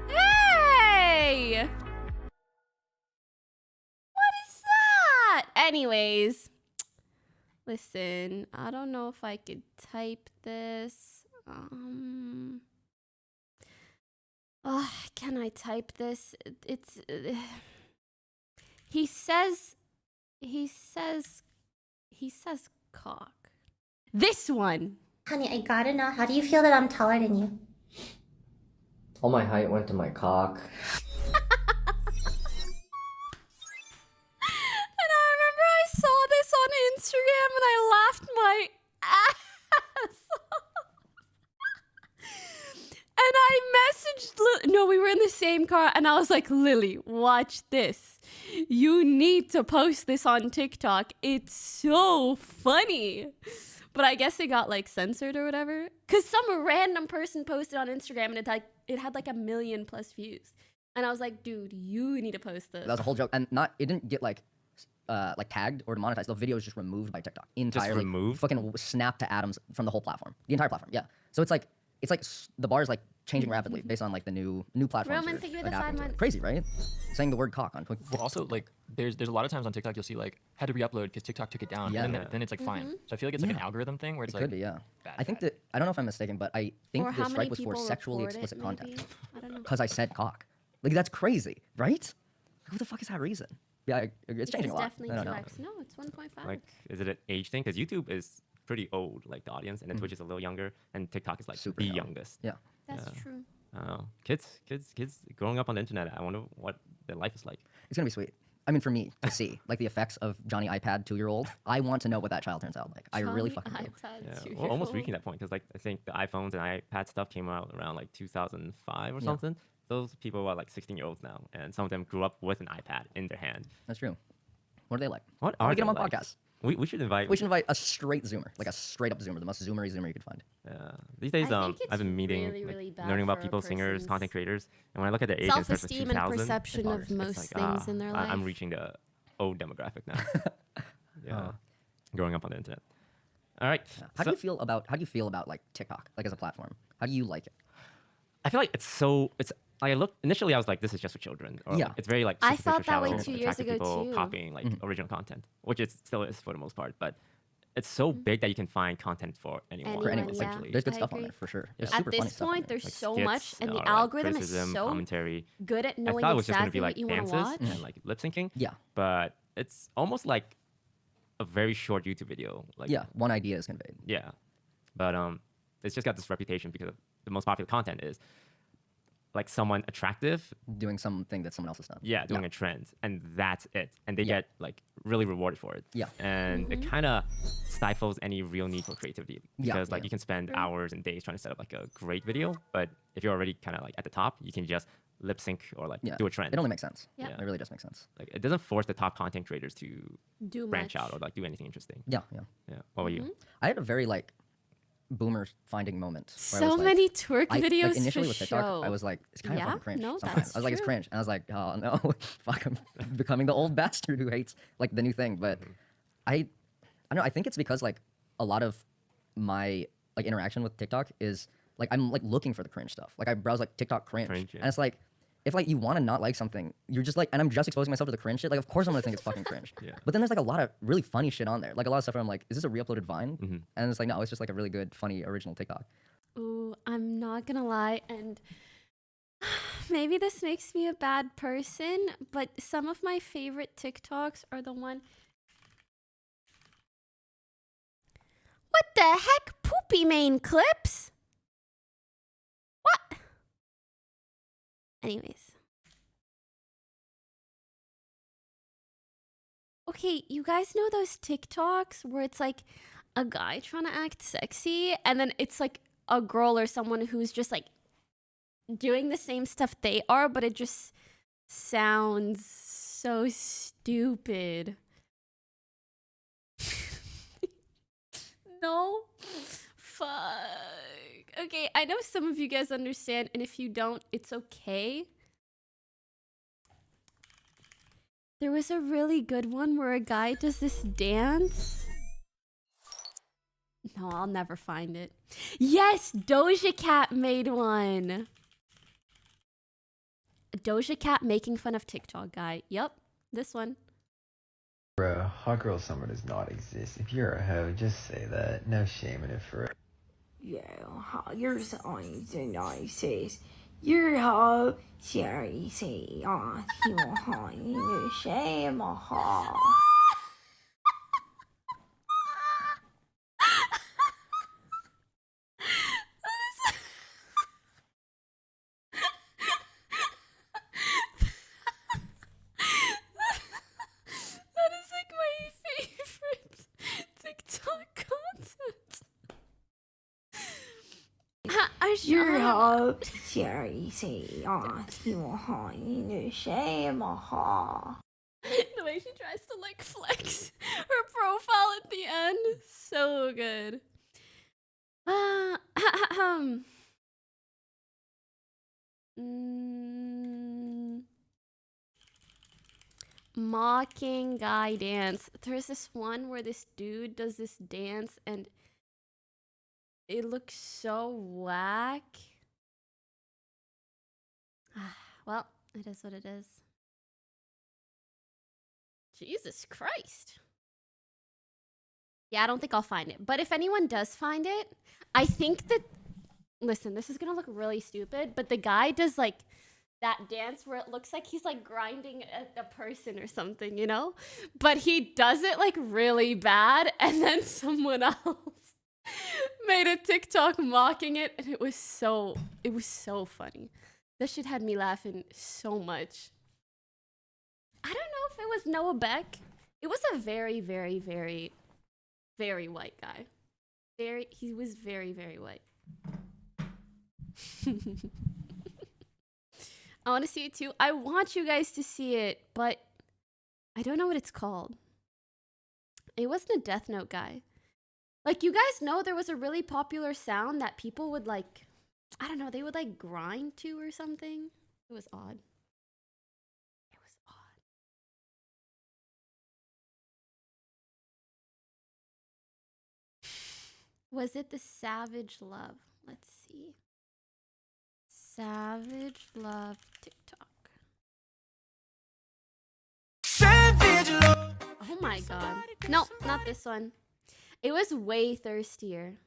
Hey! What is that? Anyways, listen, I don't know if I could type this. Can I type this? It's he says cock. This one. Honey, I gotta know. How do you feel that I'm taller than you? All my height went to my cock. And I remember I saw this on Instagram and I laughed my ass off. And I messaged no, we were in the same car and I was like, Lily, watch this. You need to post this on TikTok. It's so funny. But I guess it got like censored or whatever. Cause some random person posted on Instagram and it had like 1 million+ views. And I was like, dude, you need to post this. That was a whole joke, and it didn't get like tagged or demonetized. The video was just removed by TikTok entirely. Just removed? Fucking snapped to atoms from the whole platform, the entire platform. Yeah. So it's like the bar is like changing rapidly based on like the new platforms. Roman, thank you for the adapting 5 to it. months. Crazy, right? Saying the word cock on. Well, also like there's a lot of times on TikTok you'll see like had to re-upload because TikTok took it down. Yeah. And then it's like fine. So I feel like it's like an algorithm thing where it's It like could be, yeah. bad, I think that I don't know if I'm mistaken, but I think Or the how many strike was for people sexually report it, explicit content. maybe? I don't know. Because I said cock. Like that's crazy, right? Who the fuck is that reason? Yeah, it's changing a lot. Definitely I don't know. correct. No, it's 1.5. Like, is it an age thing? Because YouTube is pretty old, like the audience, and then Twitch is a little younger, and TikTok is like Super the young. youngest. Yeah. That's true. Kids growing up on the internet. I wonder what their life is like. It's gonna be sweet. I mean, for me to see like the effects of Johnny iPad 2-year-old, I want to know what that child turns out like. I really fucking do. Yeah, we're almost reaching that point because like I think the iPhones and iPad stuff came out around like 2005 or something. Those people are like 16-year-olds now, and some of them grew up with an iPad in their hand. That's true. What are they like? What I wanna are get them on they like? podcasts. We should invite. We should invite a straight Zoomer, like a straight up Zoomer, the most Zoomery Zoomer you could find. Yeah. These days, I think I've been meeting, really, like, really bad learning about for a people, singers, person's content creators, and when I look at their age in terms of self-esteem 2000, and perception of it's most like, things in their life. I'm reaching the old demographic now. Yeah, growing up on the internet. All right. How do you feel about like TikTok, like as a platform? How do you like it? I feel like it's. I initially I was like, this is just for children. Or, Yeah. like, it's very like I superficial, thought that way shallow, 2 years attractive ago, people too. copying like original content, which it still is for the most part, but. It's so big that you can find content for anyone. For anyone, essentially. There's good I stuff on agree. there for sure. Yeah. There's At super funny this stuff on point, there. there's Like so skits, much, and the like algorithm is criticism, so commentary. good at I knowing thought it was just exactly gonna be what like you want to dances watch. and like lip syncing. Yeah. But it's almost like a very short YouTube video. Like Yeah, one idea is conveyed. Yeah. But it's just got this reputation because the most popular content is like someone attractive doing something that someone else has done. Yeah, doing a trend, and that's it. And they get like really rewarded for it. Yeah. And it kind of stifles any real need for creativity Yeah, because like you can spend hours and days trying to set up like a great video, but if you're already kind of like at the top, you can just lip sync or like do a trend. It only makes sense. Yeah. It really does make sense. Like it doesn't force the top content creators to Do branch much. out or like do anything interesting. Yeah. Yeah. What about you? I had a very like boomer finding moment. Where I So was, like, many twerk videos Like, initially for with TikTok, show. I was like, it's kind of Yeah? fucking cringe. No, sometimes. that's I was like, it's true. cringe, and I was like, oh no, fuck, I'm becoming the old bastard who hates like the new thing. But I don't know. I think it's because like a lot of my like interaction with TikTok is like I'm like looking for the cringe stuff. Like I browse like TikTok cringe, yeah. and it's like if like you want to not like something, you're just like, and I'm just exposing myself to the cringe shit. Like of course I'm gonna think it's fucking cringe. Yeah. But then there's like a lot of really funny shit on there. Like a lot of stuff where I'm like, is this a re-uploaded Vine? Mm-hmm. And it's like no, it's just like a really good, funny, original TikTok. Ooh, I'm not gonna lie, and maybe this makes me a bad person, but some of my favorite TikToks are the one. What the heck? Pokimane clips? What? Anyways. Okay, you guys know those TikToks where it's like a guy trying to act sexy and then it's like a girl or someone who's just like doing the same stuff they are, but it just sounds so stupid. No? Fuck. Okay, I know some of you guys understand, and if you don't, it's okay. There was a really good one where a guy does this dance. No, I'll never find it. Yes, Doja Cat made one. Doja Cat making fun of TikTok guy. Yep, this one. Bro, hot girl summer does not exist. If you're a hoe, just say that. No shame in it for it. Yeah, you're so nice. You're how Sherry say, you no shame, That is like my favorite TikTok content. You're how Sherry say, you no shame, The way she tries to like flex her profile at the end, so good. Mocking guy dance. There's this one where this dude does this dance and it looks so whack. Well, it is what it is. Jesus Christ. Yeah, I don't think I'll find it. But if anyone does find it, I think that... Listen, this is going to look really stupid, but the guy does like that dance where it looks like he's like grinding a person or something, you know? But he does it like really bad, and then someone else made a TikTok mocking it, and it was so funny. That shit had me laughing so much. I don't know if it was Noah Beck. It was a very, very, very, very white guy. He was very, very white. I want to see it too. I want you guys to see it, but I don't know what it's called. It wasn't a Death Note guy. Like, you guys know there was a really popular sound that people would like, I don't know, they would like grind to or something. It was odd. It was odd. Was it the Savage Love? Let's see. Savage Love TikTok. Savage Love. Oh my god. No, not this one. It was way thirstier.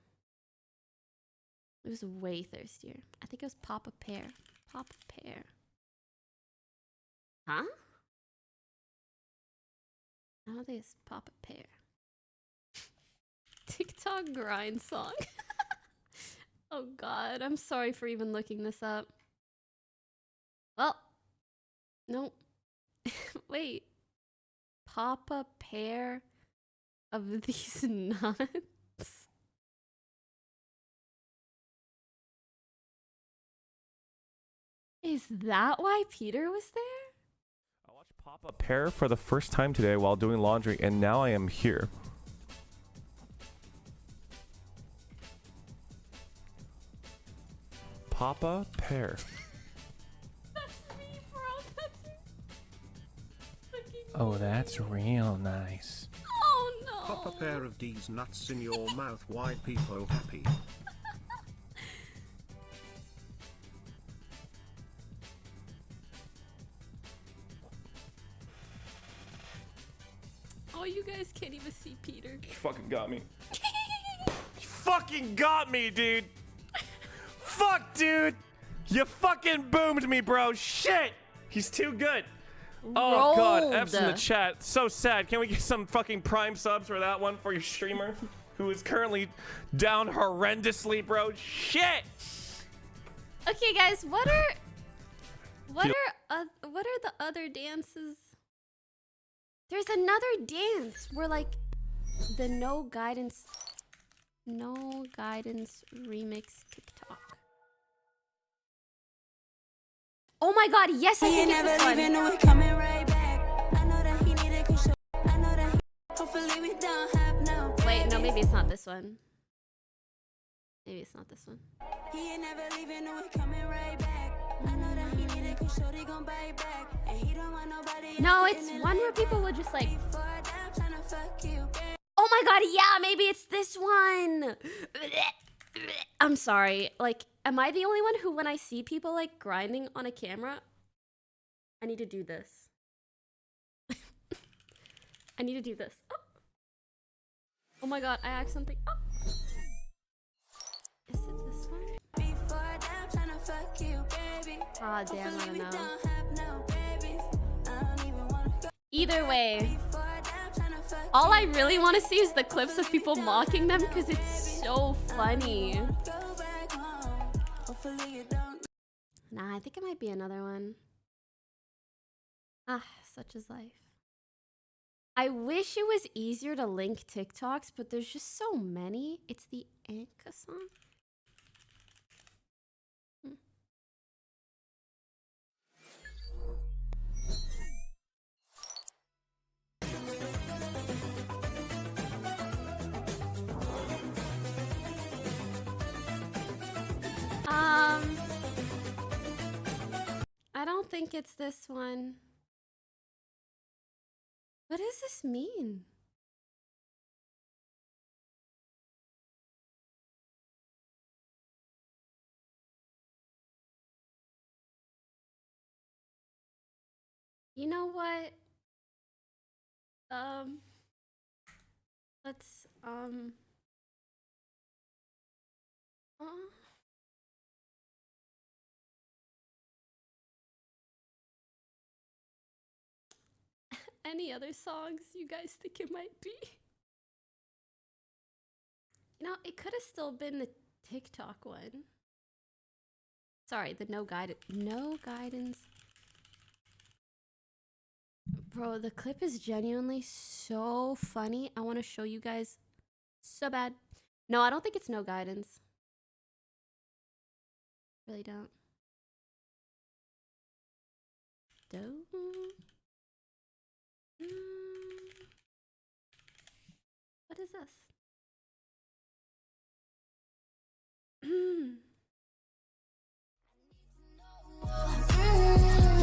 It was way thirstier. I think it was Papa Pear. Papa Pear. Huh? I don't think it's Papa Pear. TikTok grind song. Oh god, I'm sorry for even looking this up. Well, nope. Wait. Papa Pear of these nuts? Is that why Peter was there? I watched Papa Pear for the first time today while doing laundry, and now I am here. Papa Pear. That's me, bro. Oh, that's real nice. Oh no. Pop a pair of these nuts in your mouth, white people happy. Oh, you guys can't even see Peter. You fucking got me. You fucking got me, dude. Fuck, dude. You fucking boomed me, bro. Shit. He's too good. Oh, God. F's in the chat. So sad. Can we get some fucking Prime subs for that one for your streamer who is currently down horrendously, bro? Shit. Okay, guys, what are the other dances? There's another dance where like the no guidance remix TikTok. Oh my god, yes, I think it's this one. Wait, no, maybe it's not this one. Maybe it's not this one. No, it's one where people would just like... Oh my god, yeah, maybe it's this one. I'm sorry. Like, am I the only one who, when I see people like grinding on a camera, I need to do this. I need to do this. Oh my god, I asked something. Oh. Is it this one? Ah, damn, I don't know. Either way, all I really want to see is the clips of people mocking them because it's so funny. Nah, I think it might be another one. Ah, such is life. I wish it was easier to link TikToks, but there's just so many. It's the Anka song. I don't think it's this one. What does this mean? You know what? Let's any other songs you guys think it might be? You know, it could have still been the TikTok one. Sorry, the no guidance. Bro, the clip is genuinely so funny. I want to show you guys so bad. No, I don't think it's no guidance. Really don't. What is this?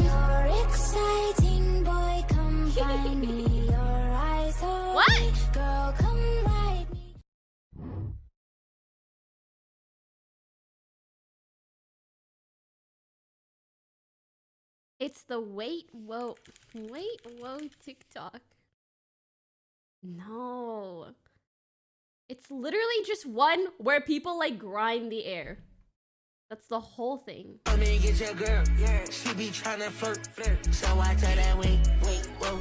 You're exciting, boy, come find me. Your eyes are what? Girl, come ride me. It's the wait, whoa TikTok. No. It's literally just one where people like grind the air. That's the whole thing. Let me get your girl, yeah. She be trying to flirt. So I tell that wait, whoa.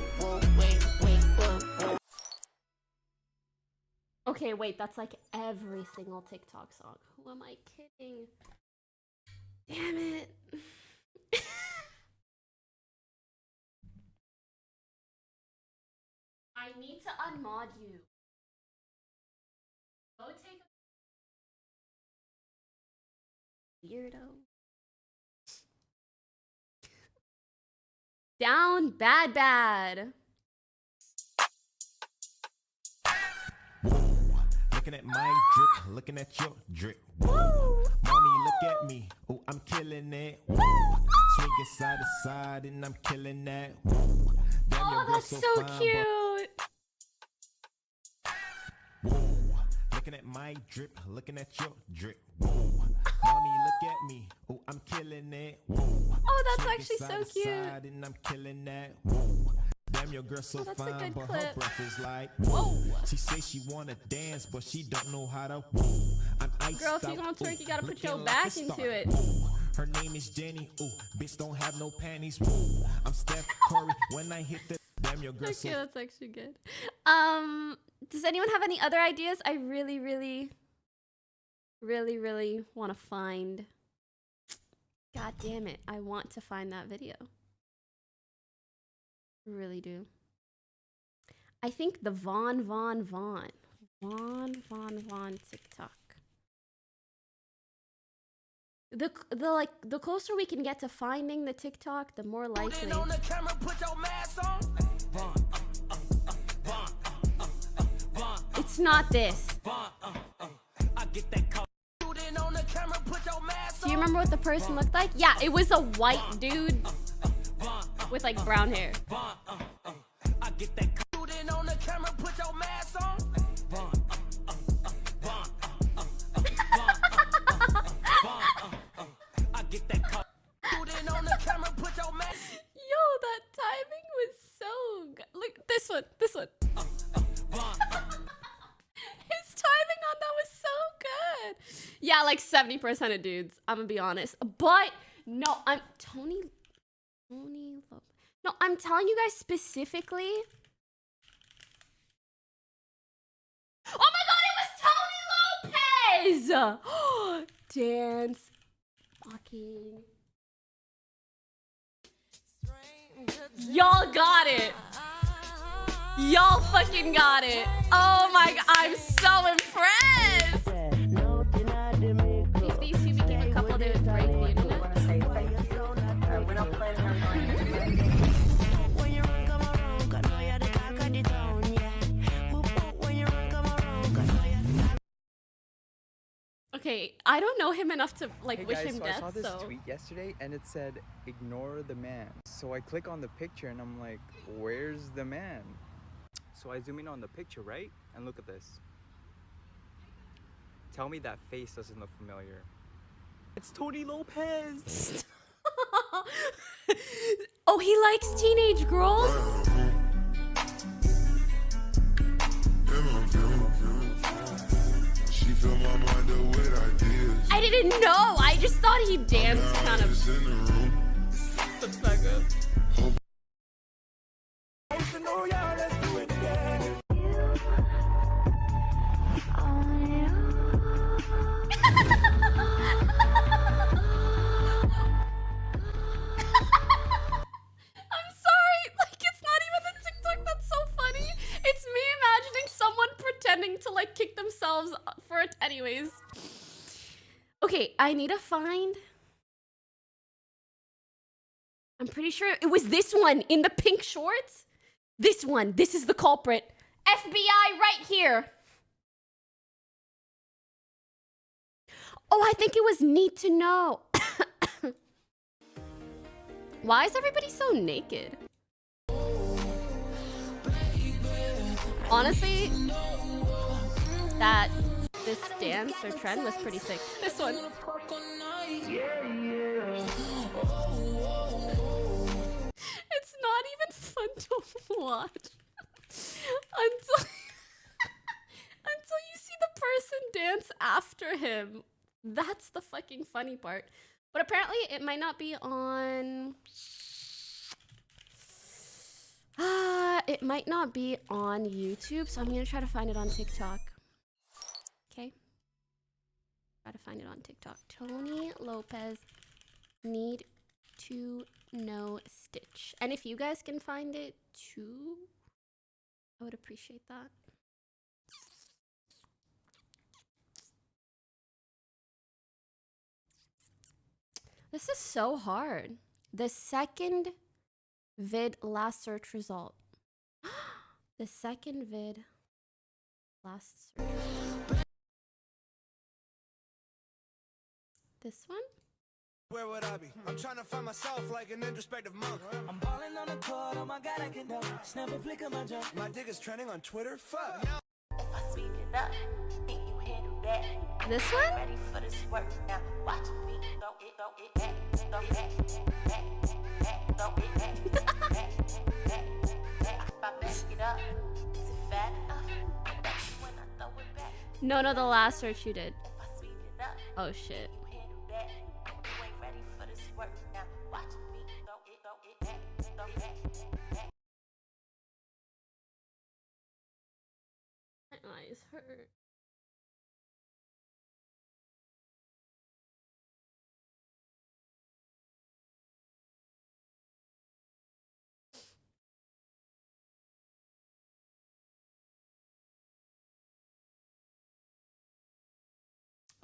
Okay, wait, that's like every single TikTok song. Who am I kidding? Damn it. I need to unmod you. Go take a weirdo. Down bad. Looking at my drip, looking at your drip. Woo. Mommy, look at me. Oh, I'm killing it. Woo. Swinging side to side, and I'm killing that. Woo. Damn, oh, that's so fine, cute. Woo. Looking at my drip, looking at your drip. Woo. Mommy, look at me. Oh, I'm killing it. Woo. Oh, that's swinging actually side so to cute. Side, and I'm killing that. Woo. Damn, your girl so fine, but her breath is like whoa. She say she wanna dance, but she don't know how to woo. I'm iced Girl, if you out, gonna twerk, you gotta put your looking back like a into star. it. Ooh. Her name is Jenny. Ooh, bitch don't have no panties. Ooh. I'm Steph Curry when I hit the damn your girl Okay, so that's actually good. Does anyone have any other ideas? I really want to find. God damn it! I want to find that video. Really do. I think the Vaughn TikTok. The closer we can get to finding the TikTok, the more likely. It's not this. Do you remember what the person looked like? Yeah, it was a white dude with like brown hair. Yo, that timing was so good. Look, this one. His timing on that was so good. Yeah, like 70% of dudes, I'm gonna be honest. But no, I'm Tony Lopez. No, I'm telling you guys specifically. Oh my god, it was Tony Lopez! Dance. Fucking. Y'all got it. Y'all fucking got it. Oh my god, I'm so impressed. If these two became a couple, they would break the internet. Okay, I don't know him enough to like wish him death. I saw this so tweet yesterday and it said ignore the man. So I click on the picture and I'm like, where's the man? So I zoom in on the picture, right? And look at this. Tell me that face doesn't look familiar. It's Tony Lopez. Oh, he likes teenage girls? I didn't know. I just thought he danced kind of. The fuck up. I'm sorry. Like, it's not even the TikTok that's so funny. It's me imagining someone pretending to like kick themselves for it anyways. Okay, I need to find. I'm pretty sure it was this one in the pink shorts. This one. This is the culprit. FBI right here. Oh, I think it was Need to Know. Why is everybody so naked? Honestly, this dance or trend was pretty sick. This one. It's not even fun to watch until you see the person dance after him. That's the fucking funny part. But apparently it might not be on. It might not be on YouTube, so I'm gonna try to find it on TikTok. Okay. Try to find it on TikTok. Tony Lopez, Need to Know Stitch. And if you guys can find it too, I would appreciate that. This is so hard. The second vid last search result. The second vid last search result. This one? Where would I be? I'm trying to find myself like an introspective monk. I'm balling on the court, oh my god, I can dunk. Snap a flick of my jump. My dick is trending on Twitter. Fuck. Now. If I speed it up, think you handle that. This one? Ready for this work now. Watch me throw it back, throw it back, throw it back. If I back it up, is it fat enough? When I throw it back. No, the last search you did. If I speed it up, oh shit. My eyes hurt.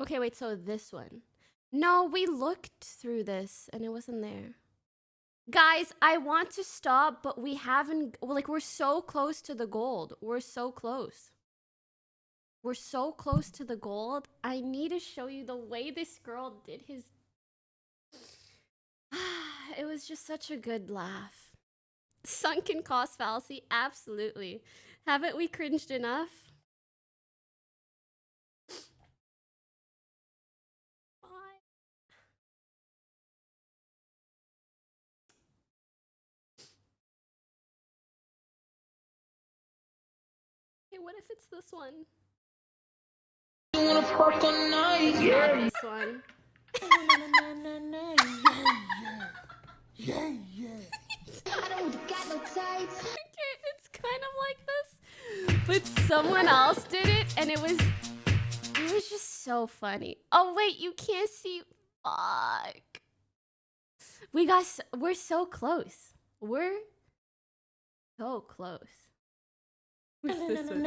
Okay, wait, so this one. No, we looked through this and it wasn't there. Guys, I want to stop, but we haven't, like, we're so close to the gold. We're so close. We're so close to the gold. I need to show you the way this girl did his... It was just such a good laugh. Sunken cost fallacy, absolutely. Haven't we cringed enough? Okay, what if it's this one? It's not this one. Yeah, yeah. I don't got no tights. Okay, it's kind of like this, but someone else did it, and it was just so funny. Oh wait, you can't see. Fuck. We're so close. We're so close. Who's this one?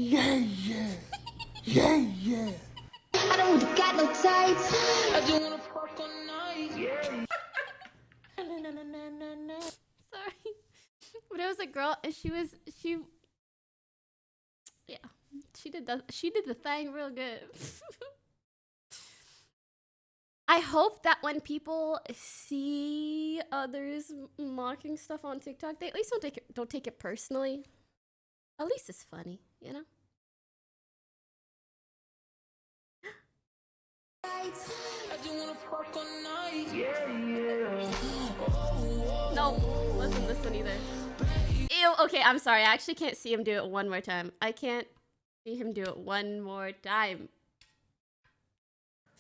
Yeah, yeah. Yeah, yeah. I don't got no tights. I just wanna park all night. Yeah. Sorry. But it was a girl and she did the thing real good. I hope that when people see others mocking stuff on TikTok, they at least don't take it personally. At least it's funny, you know? No, wasn't this one either. Ew, okay, I'm sorry. I actually can't see him do it one more time. I can't see him do it one more time.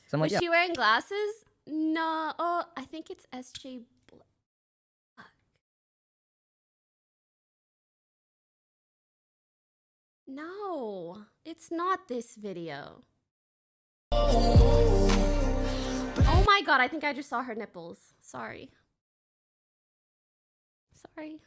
So I'm like, Was yeah. she wearing glasses? No. Oh, I think it's SJ. Fuck. No, it's not this video. Oh my god, I think I just saw her nipples. Sorry. Sorry.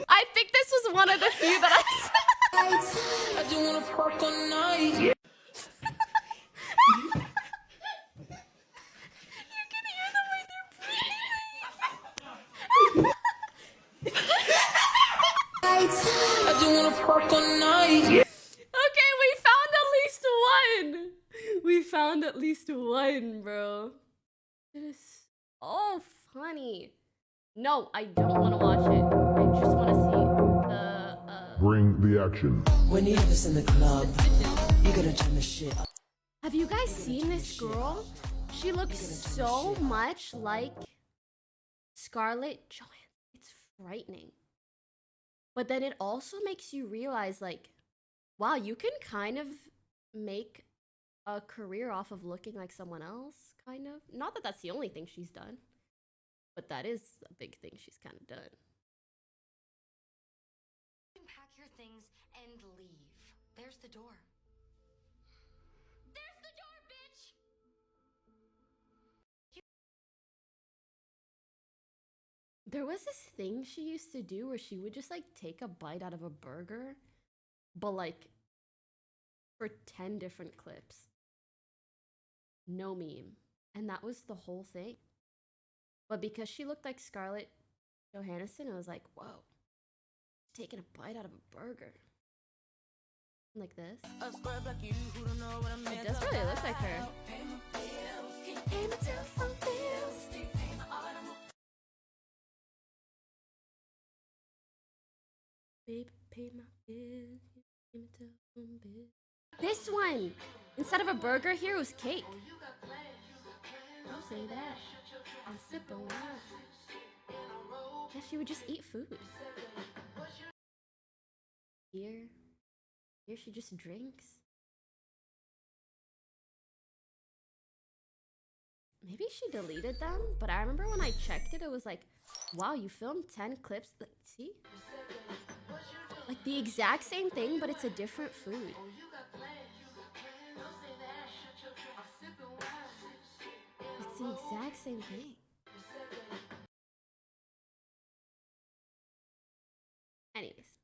I think this was one of the few that I saw. I just wanna park all night. Yeah. You can hear the way they're breathing. I just wanna park all night. Yeah. Okay, we found at least one. We found at least one, bro. It is so funny. No, I don't want to watch it. I just want to see the. Bring the action. When you have this in the club, you gotta turn the shit up. Have you guys seen this girl? She looks so much like Scarlett Johansson. It's frightening. But then it also makes you realize, like, wow, you can kind of make a career off of looking like someone else, kind of. Not that that's the only thing she's done, but that is a big thing she's kind of done. Pack your things and leave. There's the door. There's the door, bitch! There was this thing she used to do where she would just like take a bite out of a burger, but like for 10 different clips. No meme. And that was the whole thing. But because she looked like Scarlett Johansson, I was like, whoa, taking a bite out of a burger. Like this. It does really look like her. Babe, pay my bills. This one! Instead of a burger here, it was cake. Don't say that. I'm sipping wine. Yeah, she would just eat food. Here she just drinks. Maybe she deleted them, but I remember when I checked it, it was like, wow, you filmed 10 clips. See? Like the exact same thing, but it's a different food. It's the exact same thing. Anyways,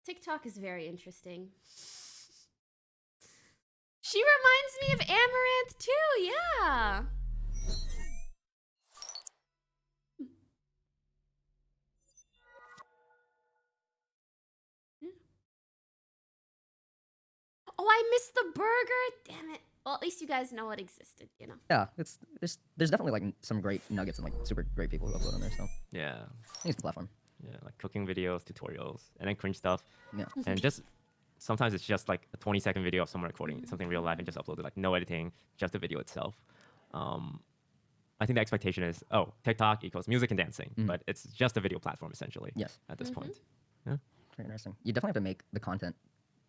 TikTok is very interesting. She reminds me of Amaranth too, yeah. Oh, I missed the burger. Damn it. Well, at least you guys know it existed, you know. Yeah, there's definitely like some great nuggets and like super great people who upload on there. So Yeah. it's the platform. Yeah, like cooking videos, tutorials, and then cringe stuff. Yeah. And just sometimes it's just like a 20-second video of someone recording something real life and just upload it, like no editing, just the video itself. I think the expectation is, oh, TikTok equals music and dancing, but it's just a video platform essentially. Yes. At this point. Yeah. Very interesting. You definitely have to make the content.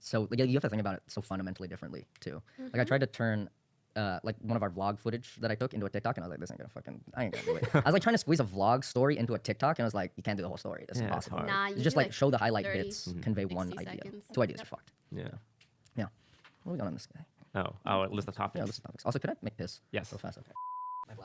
So like, you have to think about it so fundamentally differently too. Like I tried to turn like one of our vlog footage that I took into a TikTok, and I was like, this ain't gonna fucking, I ain't gonna do it. I was like trying to squeeze a vlog story into a TikTok, and I was like, you can't do the whole story. That's impossible. Hard. Nah, You you just do, like like, show the highlight 30, bits, convey one 60 idea. seconds. 2 ideas are fucked. Yeah. Yeah. What are we got on this guy? Oh, our list of topics. Yeah, list of topics. Also, could I make piss? Yes. So fast. Okay.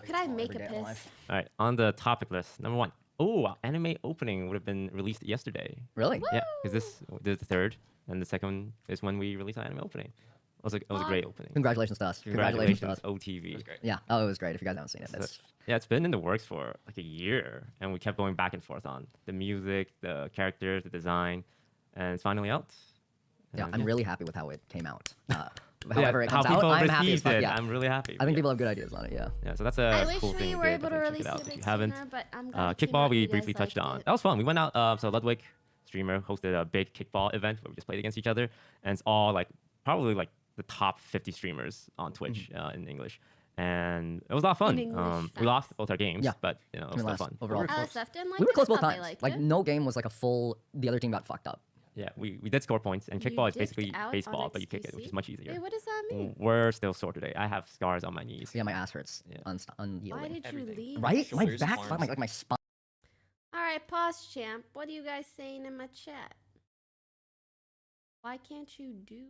Could I make a piss? All right, on the topic list, number 1. Oh, anime opening would have been released yesterday. Really? Yeah, because this is the third, and the second is when we released our anime opening. It was a great opening. Congratulations to us. Congratulations to us. OTV. Yeah. Oh, it was great. If you guys haven't seen it, that's Yeah, it's been in the works for like a year, and we kept going back and forth on the music, the characters, the design, and it's finally out. yeah. And I'm really happy with how it came out. Yeah, However it how comes out, people I'm happy as received fuck. it. Yeah. I'm really happy. I think people have good ideas on it. Yeah. Yeah, so that's I a wish cool we thing. were Great, able to definitely release check it out it a if you bit haven't. sooner, but I'm glad it came Kickball, out. we You briefly guys touched liked on. it. That was fun. We went out. So Ludwig, streamer, hosted a big kickball event where we just played against each other, and it's all like probably like the top 50 streamers on Twitch in English, and it was a lot of fun. We lost both our games, Yeah. but you know, it was still fun. Overall, LSF didn't like we were it? close I both thought they times. liked Like it. no game was like a full. The other team got fucked up. Yeah, we did score points, and You kickball is dipped basically out on baseball, but you kick it, which XQC? is much easier. Wait, what does that mean? We're still sore today. I have scars on my knees. Yeah, my ass hurts. Why Unyielding. did you leave? Right? My Shoulders, back, arms. like my spine. All right, pause, champ. What are you guys saying in my chat? Why can't you do?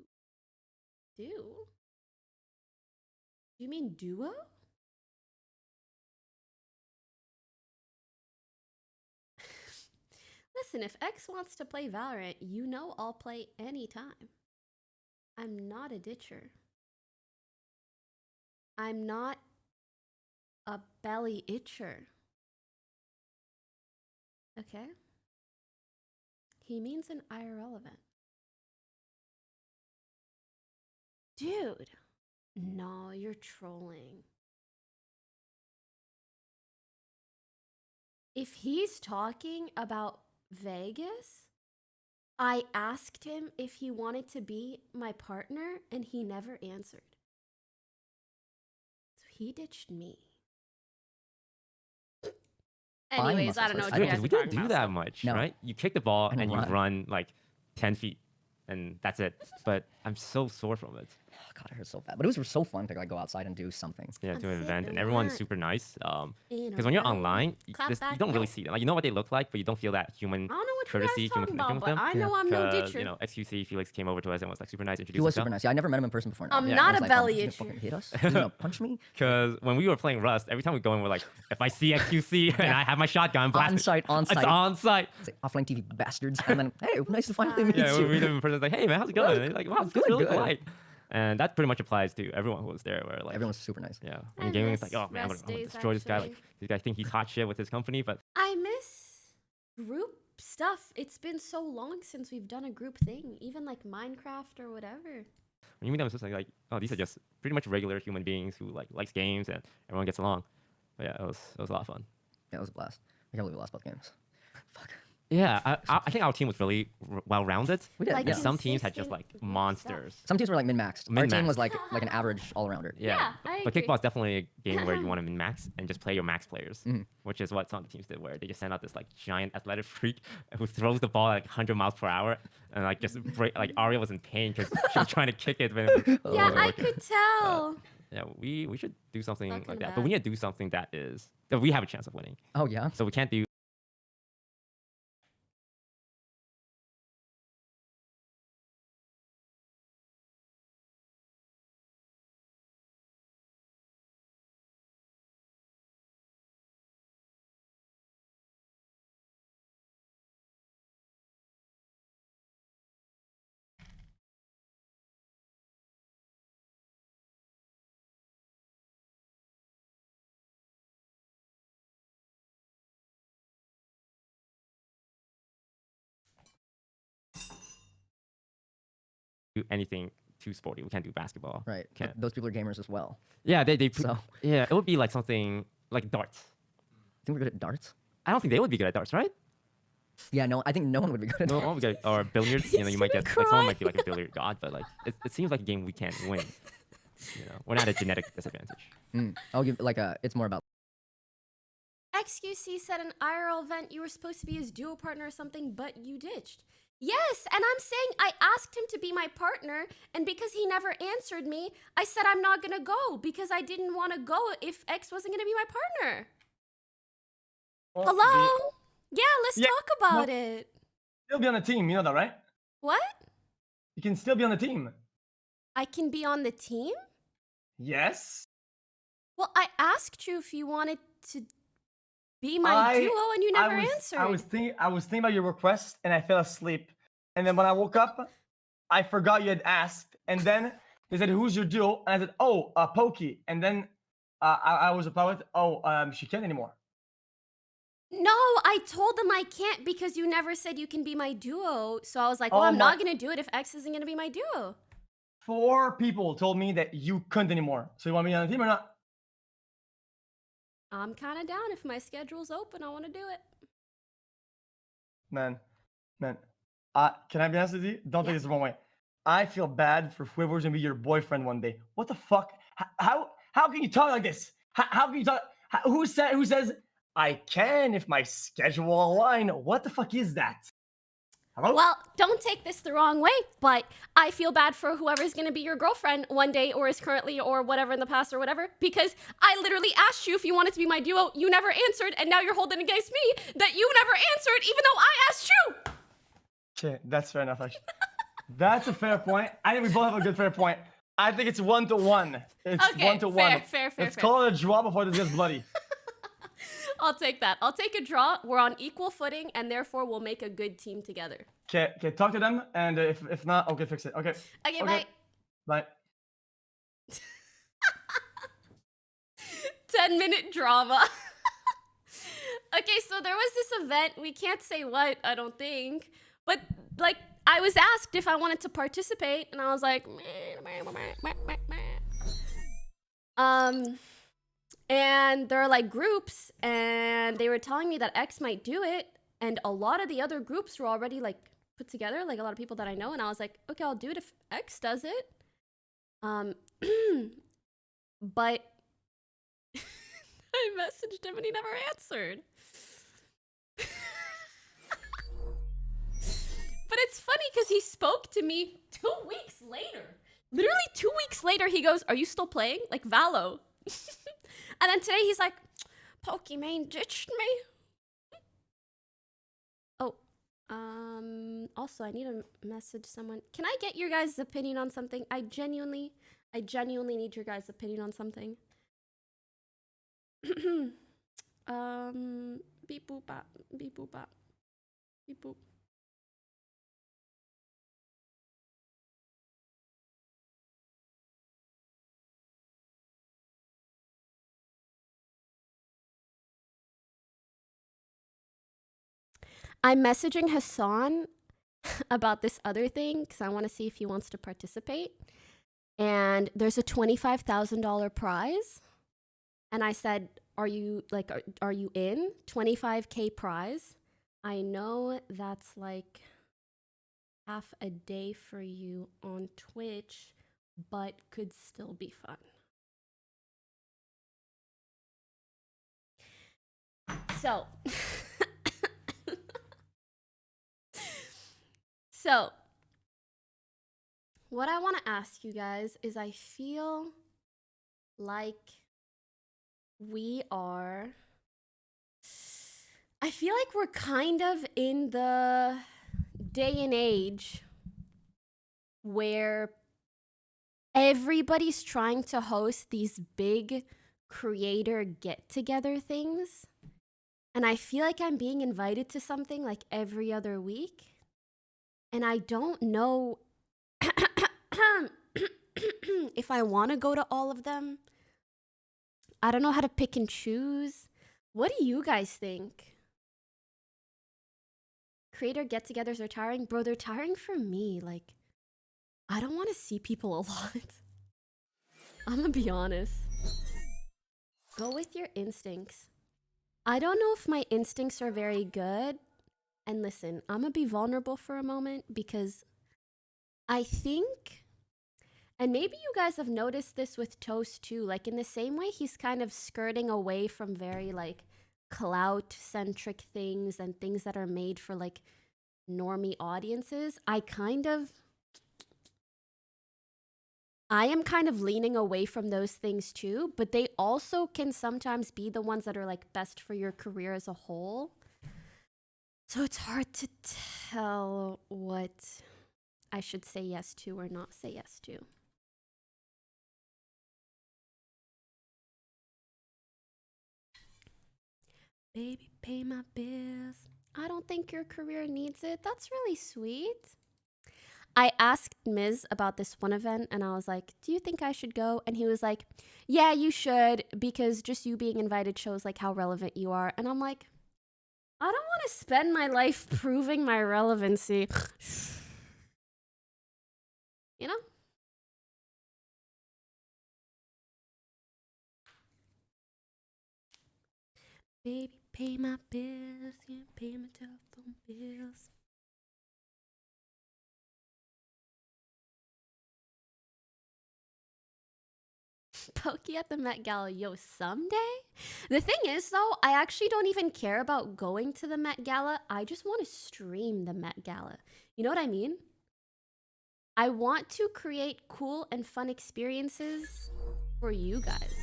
You mean duo? Listen, if X wants to play Valorant, you know I'll play anytime. I'm not a ditcher. I'm not a belly itcher. Okay? He means an IRL event. Dude, no, you're trolling. If he's talking about Vegas, I asked him if he wanted to be my partner and he never answered. So he ditched me. Anyways, I don't know what you guys Because we are didn't talking do about. that much, right? You kick the ball and you run like 10 feet, and that's it. But I'm so sore from it. God, it hurts so bad. But it was so fun to like go outside and do something. Yeah, I'm do an event, and sipping everyone's wine. super nice. In Because a when you're row. online, Clap you back don't really up. see them. Like you know what they look like, but you don't feel that human I don't know what you guys courtesy, human talking connection about, with but them. I know I'm no 'Cause, ditcher. You know, XQC Felix came over to us and was like super nice, He introducing was himself. super nice. Yeah, I never met him in person before. I'm Yeah, not I a was like, belly he's gonna itcher. fucking hit us. He's gonna punch me. Because when we were playing Rust, every time we go in, we're like, if I see XQC and I have my shotgun, blast On it. site, on site. It's on site. Say, offline TV bastards. And then, hey, nice to finally meet Yeah, you. we meet him in person. It's like, hey man, how's it going? And he's like, wow, it's Good, really good. polite. And that pretty much applies to everyone who was there. Where like Everyone's super nice. Yeah, I when gaming, it's miss like, oh man, I'm rest gonna days, destroy this guy. Like actually. these guys think he's hot shit with his company, but I miss group stuff. It's been so long since we've done a group thing, even like Minecraft or whatever. when you meet them, it's just like, oh, these are just pretty much regular human beings who like likes games and everyone gets along. But yeah, it was a lot of fun. Yeah, it was a blast. I can't believe we lost both games. Yeah, I think our team was really well-rounded. We did, And yeah. some teams had just like monsters. Some teams were like min-maxed. Our Min-maxed. team was like an average all-arounder. Yeah, I but agree. kickball is definitely a game where you want to min-max and just play your max players, which is what some of the teams did, where they just send out this like giant athletic freak who throws the ball at like 100 miles per hour and like just break. Like Aria was in pain because she was trying to kick it. But it Yeah, wasn't I working. could tell. Yeah, we should do something Fucking like that, bad. but we need to do something that we have a chance of winning. Oh yeah. So we can't do do anything too sporty. We can't do basketball. Right. Can't. Those people are gamers as well. Yeah, they So- yeah, it would be like something like darts. Think we're good at darts? I don't think they would be good at darts, right? Yeah, no, I think no one would be good at No darts. one would be good. Or billiards, you know, you might get like someone might be like a billiard god, but like it seems like a game we can't win. You know, we're not at a genetic disadvantage. I'll give like it's more about XQC said an IRL event you were supposed to be his duo partner or something, but you ditched. Yes, and I'm saying I asked him to be my partner, and because he never answered me, I said I'm not gonna go because I didn't want to go if X wasn't gonna be my partner. Hello? Yeah, let's talk about it. Still be on the team, you know that, right? What? You can still be on the team. I can be on the team? Yes. Well, I asked you if you wanted to be my duo, and you never answered. I was thinking about your request, and I fell asleep. And then when I woke up, I forgot you had asked. And then they said, "Who's your duo?" And I said, "Oh, Pokey." And then I was replied with, "Oh, she can't anymore." No, I told them I can't because you never said you can be my duo. So I was like, well, I'm not going to do it if X isn't going to be my duo. 4 people told me that you couldn't anymore. So you want me on the team or not? I'm kind of down. If my schedule's open, I want to do it. Man. Can I be honest with you? Don't take this the wrong way. I feel bad for whoever's gonna be your boyfriend one day. What the fuck? How can you talk like this? How can you talk? Who says I can if my schedule align? What the fuck is that? Hello? Well, don't take this the wrong way, but I feel bad for whoever's going to be your girlfriend one day or is currently or whatever in the past or whatever, because I literally asked you if you wanted to be my duo. You never answered, and now you're holding against me that you never answered even though I asked you. Okay, that's fair enough, actually. That's a fair point. I think we both have a good fair point. I think it's 1-1. It's Okay, 1-1. fair. Let's call it a draw before this gets bloody. I'll take that. I'll take a draw. We're on equal footing, and therefore we'll make a good team together. Okay, talk to them, and if not, okay, fix it. Okay. Okay, bye. Bye. 10-minute drama. Okay, so there was this event. We can't say what, I don't think. But, like, I was asked if I wanted to participate, and I was like, and there are, like, groups, and they were telling me that X might do it, and a lot of the other groups were already, like, put together, like, a lot of people that I know, and I was like, okay, I'll do it if X does it. But I messaged him and he never answered. But it's funny because he spoke to me 2 weeks later. Literally 2 weeks later, he goes, "Are you still playing? Like Valo?" And then today he's like, "Pokimane ditched me." Oh, also I need to message someone. Can I get your guys' opinion on something? I genuinely need your guys' opinion on something. Beep boop bop, beep boop bop, beep boop. I'm messaging Hassan about this other thing because I want to see if he wants to participate. And there's a $25,000 prize. And I said, are you in? 25K prize. I know that's like half a day for you on Twitch, but could still be fun. So, what I want to ask you guys is I feel like we're kind of in the day and age where everybody's trying to host these big creator get-together things. And I feel like I'm being invited to something like every other week. And I don't know if I want to go to all of them. I don't know how to pick and choose. What do you guys think? Creator get-togethers are tiring? Bro, they're tiring for me. Like, I don't want to see people a lot. I'm gonna be honest. Go with your instincts. I don't know if my instincts are very good. And listen, I'm gonna be vulnerable for a moment because I think, and maybe you guys have noticed this with Toast too, like in the same way he's kind of skirting away from very like clout-centric things and things that are made for like normie audiences. I am kind of leaning away from those things too, but they also can sometimes be the ones that are like best for your career as a whole. So it's hard to tell what I should say yes to or not say yes to. Baby, pay my bills. I don't think your career needs it. That's really sweet. I asked Miz about this one event and I was like, do you think I should go? And he was like, yeah, you should, because just you being invited shows like how relevant you are. And I'm like, I don't want to spend my life proving my relevancy. You know? Baby, pay my bills. Yeah, pay my telephone bills. Pokey at the Met Gala, yo, someday? The thing is, though, I actually don't even care about going to the Met Gala. I just want to stream the Met Gala. You know what I mean? I want to create cool and fun experiences for you guys.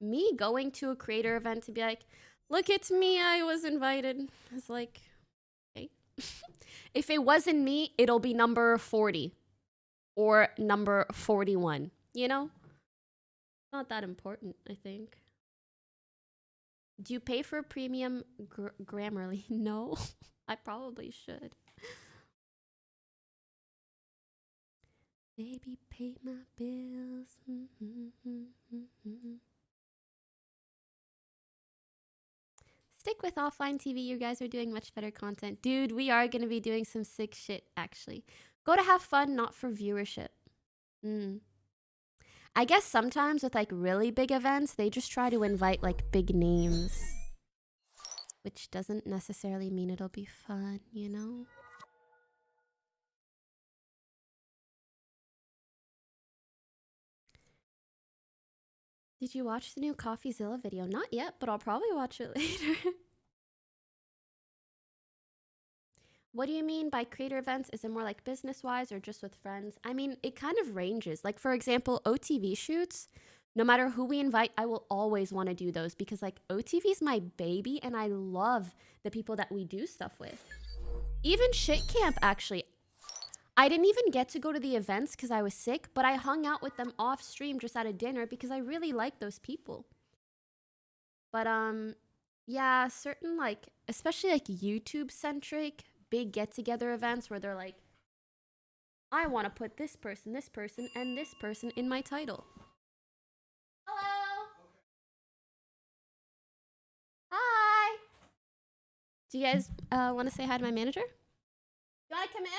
Me going to a creator event to be like, look, it's me, I was invited. It's like, okay. If it wasn't me, it'll be number 40 or number 41, you know? Not that important, I think. Do you pay for premium Grammarly? No, I probably should. Baby, pay my bills. Stick with offline TV. You guys are doing much better content. Dude, we are going to be doing some sick shit, actually. Go to have fun, not for viewership. I guess sometimes with like really big events, they just try to invite like big names. Which doesn't necessarily mean it'll be fun, you know? Did you watch the new CoffeeZilla video? Not yet, but I'll probably watch it later. What do you mean by creator events? Is it more like business-wise or just with friends? I mean, it kind of ranges. Like, for example, OTV shoots, no matter who we invite, I will always want to do those because, like, OTV is my baby and I love the people that we do stuff with. Even Shit Camp, actually. I didn't even get to go to the events because I was sick, but I hung out with them off stream just at a dinner because I really like those people. But, yeah, certain, like, especially, like, YouTube-centric big get-together events where they're like, I want to put this person, and this person in my title. Hello. Hi. Do you guys want to say hi to my manager? You want to come in?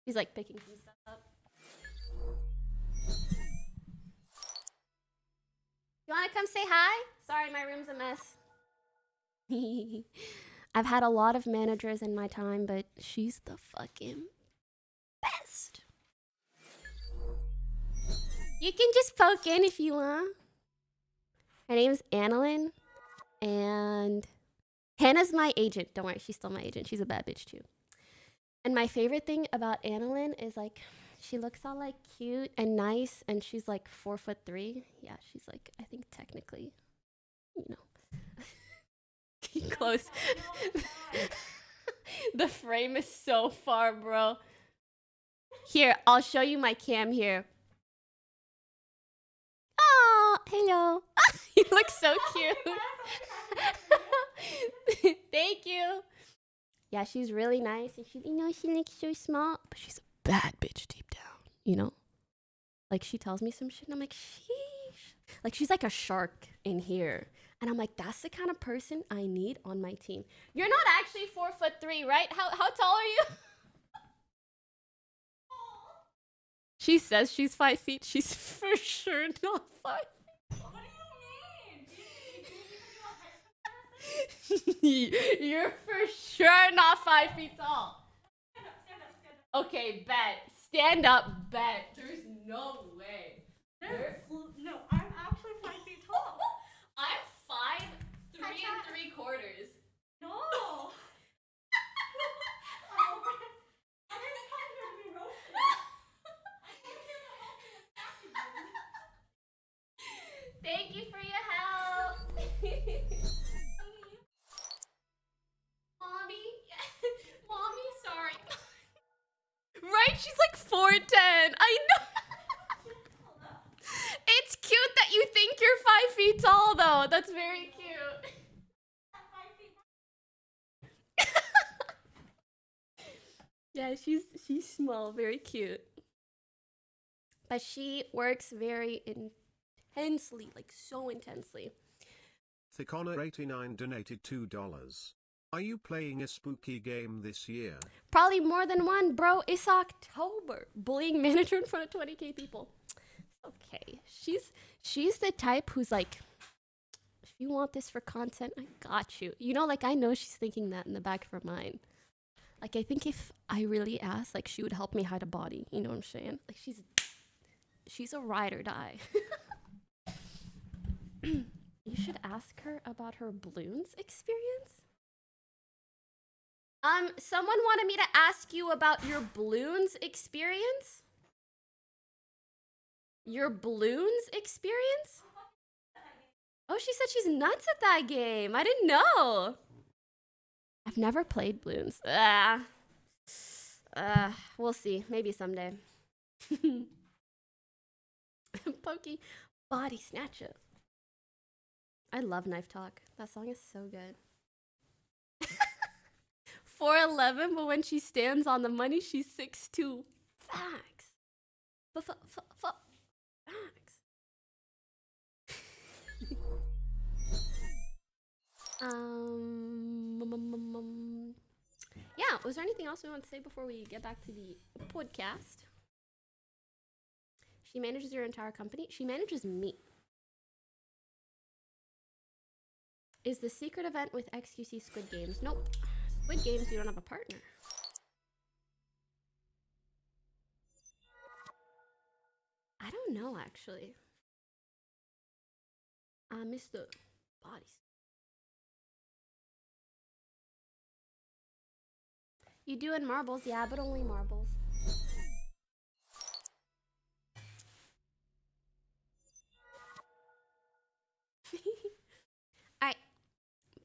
He's like picking some stuff up. You want to come say hi? Sorry, my room's a mess. I've had a lot of managers in my time, but she's the fucking best. You can just poke in if you want. Her name's Annalyn, and Hannah's my agent. Don't worry, she's still my agent. She's a bad bitch too. And my favorite thing about Annalyn is like, she looks all like cute and nice, and she's like 4'3". Yeah, she's like, I think technically, you know. Close. The frame is so far, bro. Here, I'll show you my cam here. Oh, hello. You look so cute. Thank you. Yeah, she's really nice. And she, you know, she looks so small, but she's a bad bitch deep down, you know? Like, she tells me some shit, and I'm like, sheesh. Like, she's like a shark in here. And I'm like, that's the kind of person I need on my team. You're not actually 4'3", right? How tall are you? She says she's 5 feet. She's for sure not 5 feet. What do you mean? You're for sure not 5 feet tall. Stand up. Okay, bet. Stand up, bet. There's no way. No, I'm actually 5 feet tall. I'm 5'3" and 3/4. No. Thank you for your help. Mommy, sorry. Right? She's like 4'10". I know. It's cute that you think you're 5 feet tall, though. That's very cute. Yeah, she's small, very cute. But she works very intensely, like so intensely. Thiconnor89 donated $2. Are you playing a spooky game this year? Probably more than one, bro. It's October. Bullying manager in front of 20K people. Okay, she's the type who's like, if you want this for content, I got you. You know, like I know she's thinking that in the back of her mind. Like I think if I really asked, like she would help me hide a body. You know what I'm saying? Like she's a ride or die. You should ask her about her balloons experience. Someone wanted me to ask you about your balloons experience. Your balloons experience? Oh, she said she's nuts at that game. I didn't know. I've never played balloons. We'll see. Maybe someday. Pokey body snatcher. I love Knife Talk. That song is so good. 4'11", but when she stands on the money, she's 6'2". Facts. Facts. Yeah, was there anything else we want to say before we get back to the podcast? She manages your entire company. She manages me. Is the secret event with XQC Squid Games? Nope. Squid Games, you don't have a partner. I don't know, actually. Mr. Bodies. You do in marbles, yeah, but only marbles. Alright,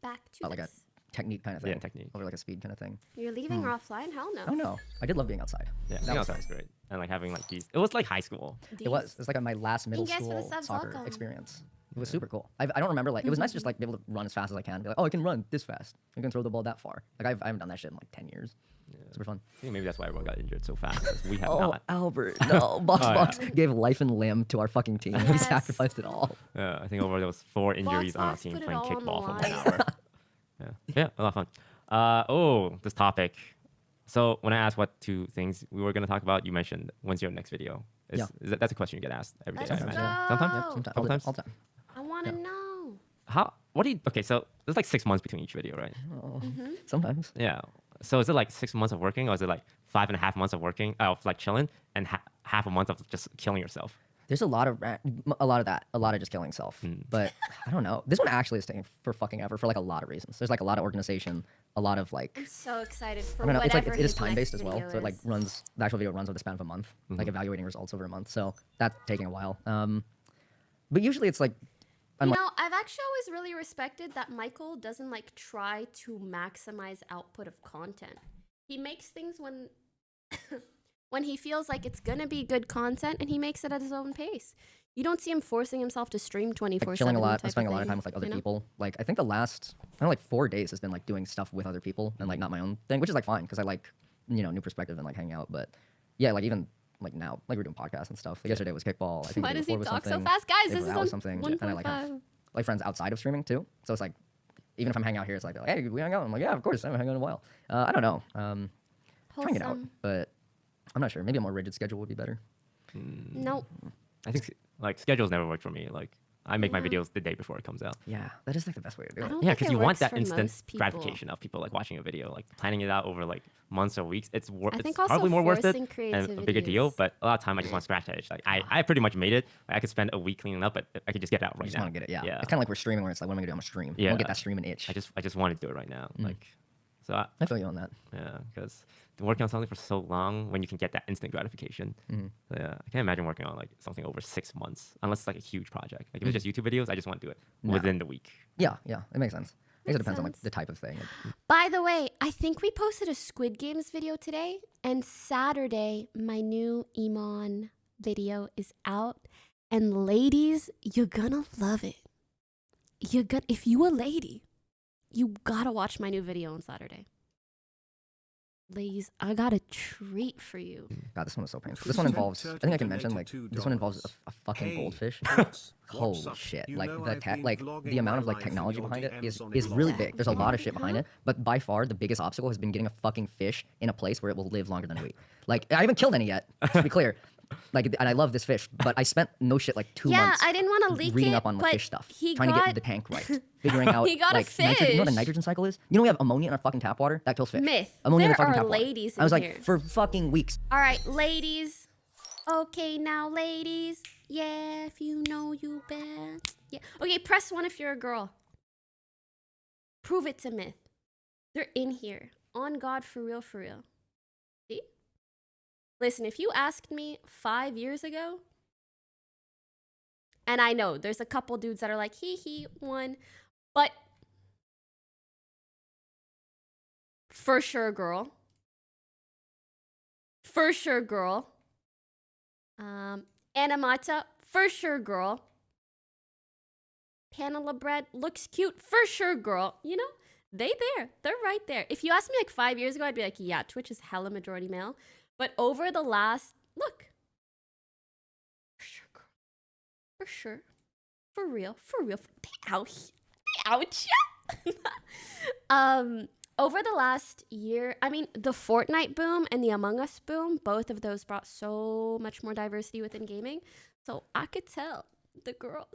back to like a technique kind of thing. Yeah, technique. Over like a speed kind of thing. You're leaving her offline? Hell no. Oh no, I did love being outside. Yeah, That being was outside was great. And like having like these, it was like high school. It was. It was like my last middle Thank you guys for the school subs, soccer welcome. experience. It was super cool. I don't remember like it was nice to just like be able to run as fast as I can. Be like, oh, I can run this fast. I can throw the ball that far. Like I haven't done that shit in like 10 years. Yeah. Super fun. I think maybe that's why everyone got injured so fast. 'Cause we have Oh, not. Albert, no. Box gave life and limb to our fucking team. He Yes. sacrificed it all. Yeah, I think over there was 4 injuries on our Box team put it playing all on the kickball for 1 line. hour. Yeah, a lot of fun. This topic. So when I asked what 2 things we were going to talk about, you mentioned when's your next video? Yeah. That's a question you get asked every day. Let's I go. imagine. Sometimes? Yeah, sometimes. Couple times? All the time. I want to know. Okay, so there's like 6 months between each video, right? Oh, Mhm. Sometimes. Yeah. So is it like 6 months of working, or is it like 5.5 months of working, of like chilling, and half a month of just killing yourself? There's a lot of that, a lot of just killing self. But I don't know. This one actually is taking for fucking ever for like a lot of reasons. There's like a lot of organization, a lot of like. I'm so excited for I don't know. It's like whatever it is his time based next as well. video So it like is. runs. The actual video runs over the span of a month, like evaluating results over a month. So that's taking a while. But usually it's like. I'm You like, know, I've actually always really respected that Michael doesn't like try to maximize output of content. He makes things when when he feels like it's gonna be good content, and he makes it at his own pace. You don't see him forcing himself to stream 24/7. like chilling a lot. type I'm spending a lot of thing, time with like other you know? people. Like I think the last I don't know, like 4 days has been like doing stuff with other people and like not my own thing, which is like fine because I like new perspective and like hanging out. But yeah, like even like now, like we're doing podcasts and stuff. Like, yesterday was kickball. I think Why the day does he before was talk so something. fast, guys? The day This is before that was on something. 1.5. And I like have like friends outside of streaming too. So it's like, even if I'm hanging out here, it's like, hey, we hang out. I'm like, yeah, of course, I haven't hung out in a while. I don't know. Trying it out, but I'm not sure. Maybe a more rigid schedule would be better. Nope. I think like schedules never work for me. Like I make my videos the day before it comes out. Yeah, that is like the best way to do it. Yeah, because you want that instant gratification of people like watching a video, like planning it out over like months or weeks. It's think it's also probably more worth it forcing and a bigger deal. creativities. But a lot of time I just want to scratch that itch. Like I pretty much made it. I could spend a week cleaning up, but I could just get it out right You just now. want to get it, yeah. Yeah. It's kind of like we're streaming where it's like, what am I gonna do? I'm gonna stream. Yeah. I'll get that streaming itch. I just want to do it right now. Like, so I feel you on that. Yeah, because working on something for so long when you can get that instant gratification. So, yeah, I can't imagine working on like something over 6 months unless it's like a huge project. Like if it's just YouTube videos, I just want to do it within the week. Yeah, it makes sense. I guess it depends on like the type of thing. By the way, I think we posted a Squid Games video today, and Saturday my new Iman video is out. And ladies, you're gonna love it. If you a lady, you gotta watch my new video on Saturday. Ladies, I got a treat for you. God, this one is so painful. This one involves, I think I can mention, like, this one involves a fucking goldfish. Holy shit. Like, the amount of, like, technology behind it is really big. There's a lot of shit behind it, but by far, the biggest obstacle has been getting a fucking fish in a place where it will live longer than a week. Like, I haven't killed any yet, to be clear. Like, and I love this fish, but I spent no shit like 2 months. Yeah, I didn't want to leak reading it, up on but fish stuff, he trying to got- get the tank right, figuring out He got a like you know what a fish. nitrogen cycle is? You know we have ammonia in our fucking tap water that kills fish. Myth. Ammonia in There the fucking are tap water. ladies I was in like, here. for fucking weeks. All right, ladies. Okay, now, ladies. Yeah, if you know you bad. Yeah. Okay, press 1 if you're a girl. Prove it's a myth. They're in here. On God, for real, for real. See? Listen, if you asked me 5 years ago, and I know there's a couple dudes that are like, hee, one, but for sure, girl. For sure, girl. Anamata, for sure, girl. Panela bread looks cute, for sure, girl. You know, they're right there. If you asked me like 5 years ago, I'd be like, yeah, Twitch is hella majority male. But over the last, look, for sure, girl. For sure. For real. Ouch. Over the last year, I mean, the Fortnite boom and the Among Us boom, both of those brought so much more diversity within gaming. So I could tell the girls,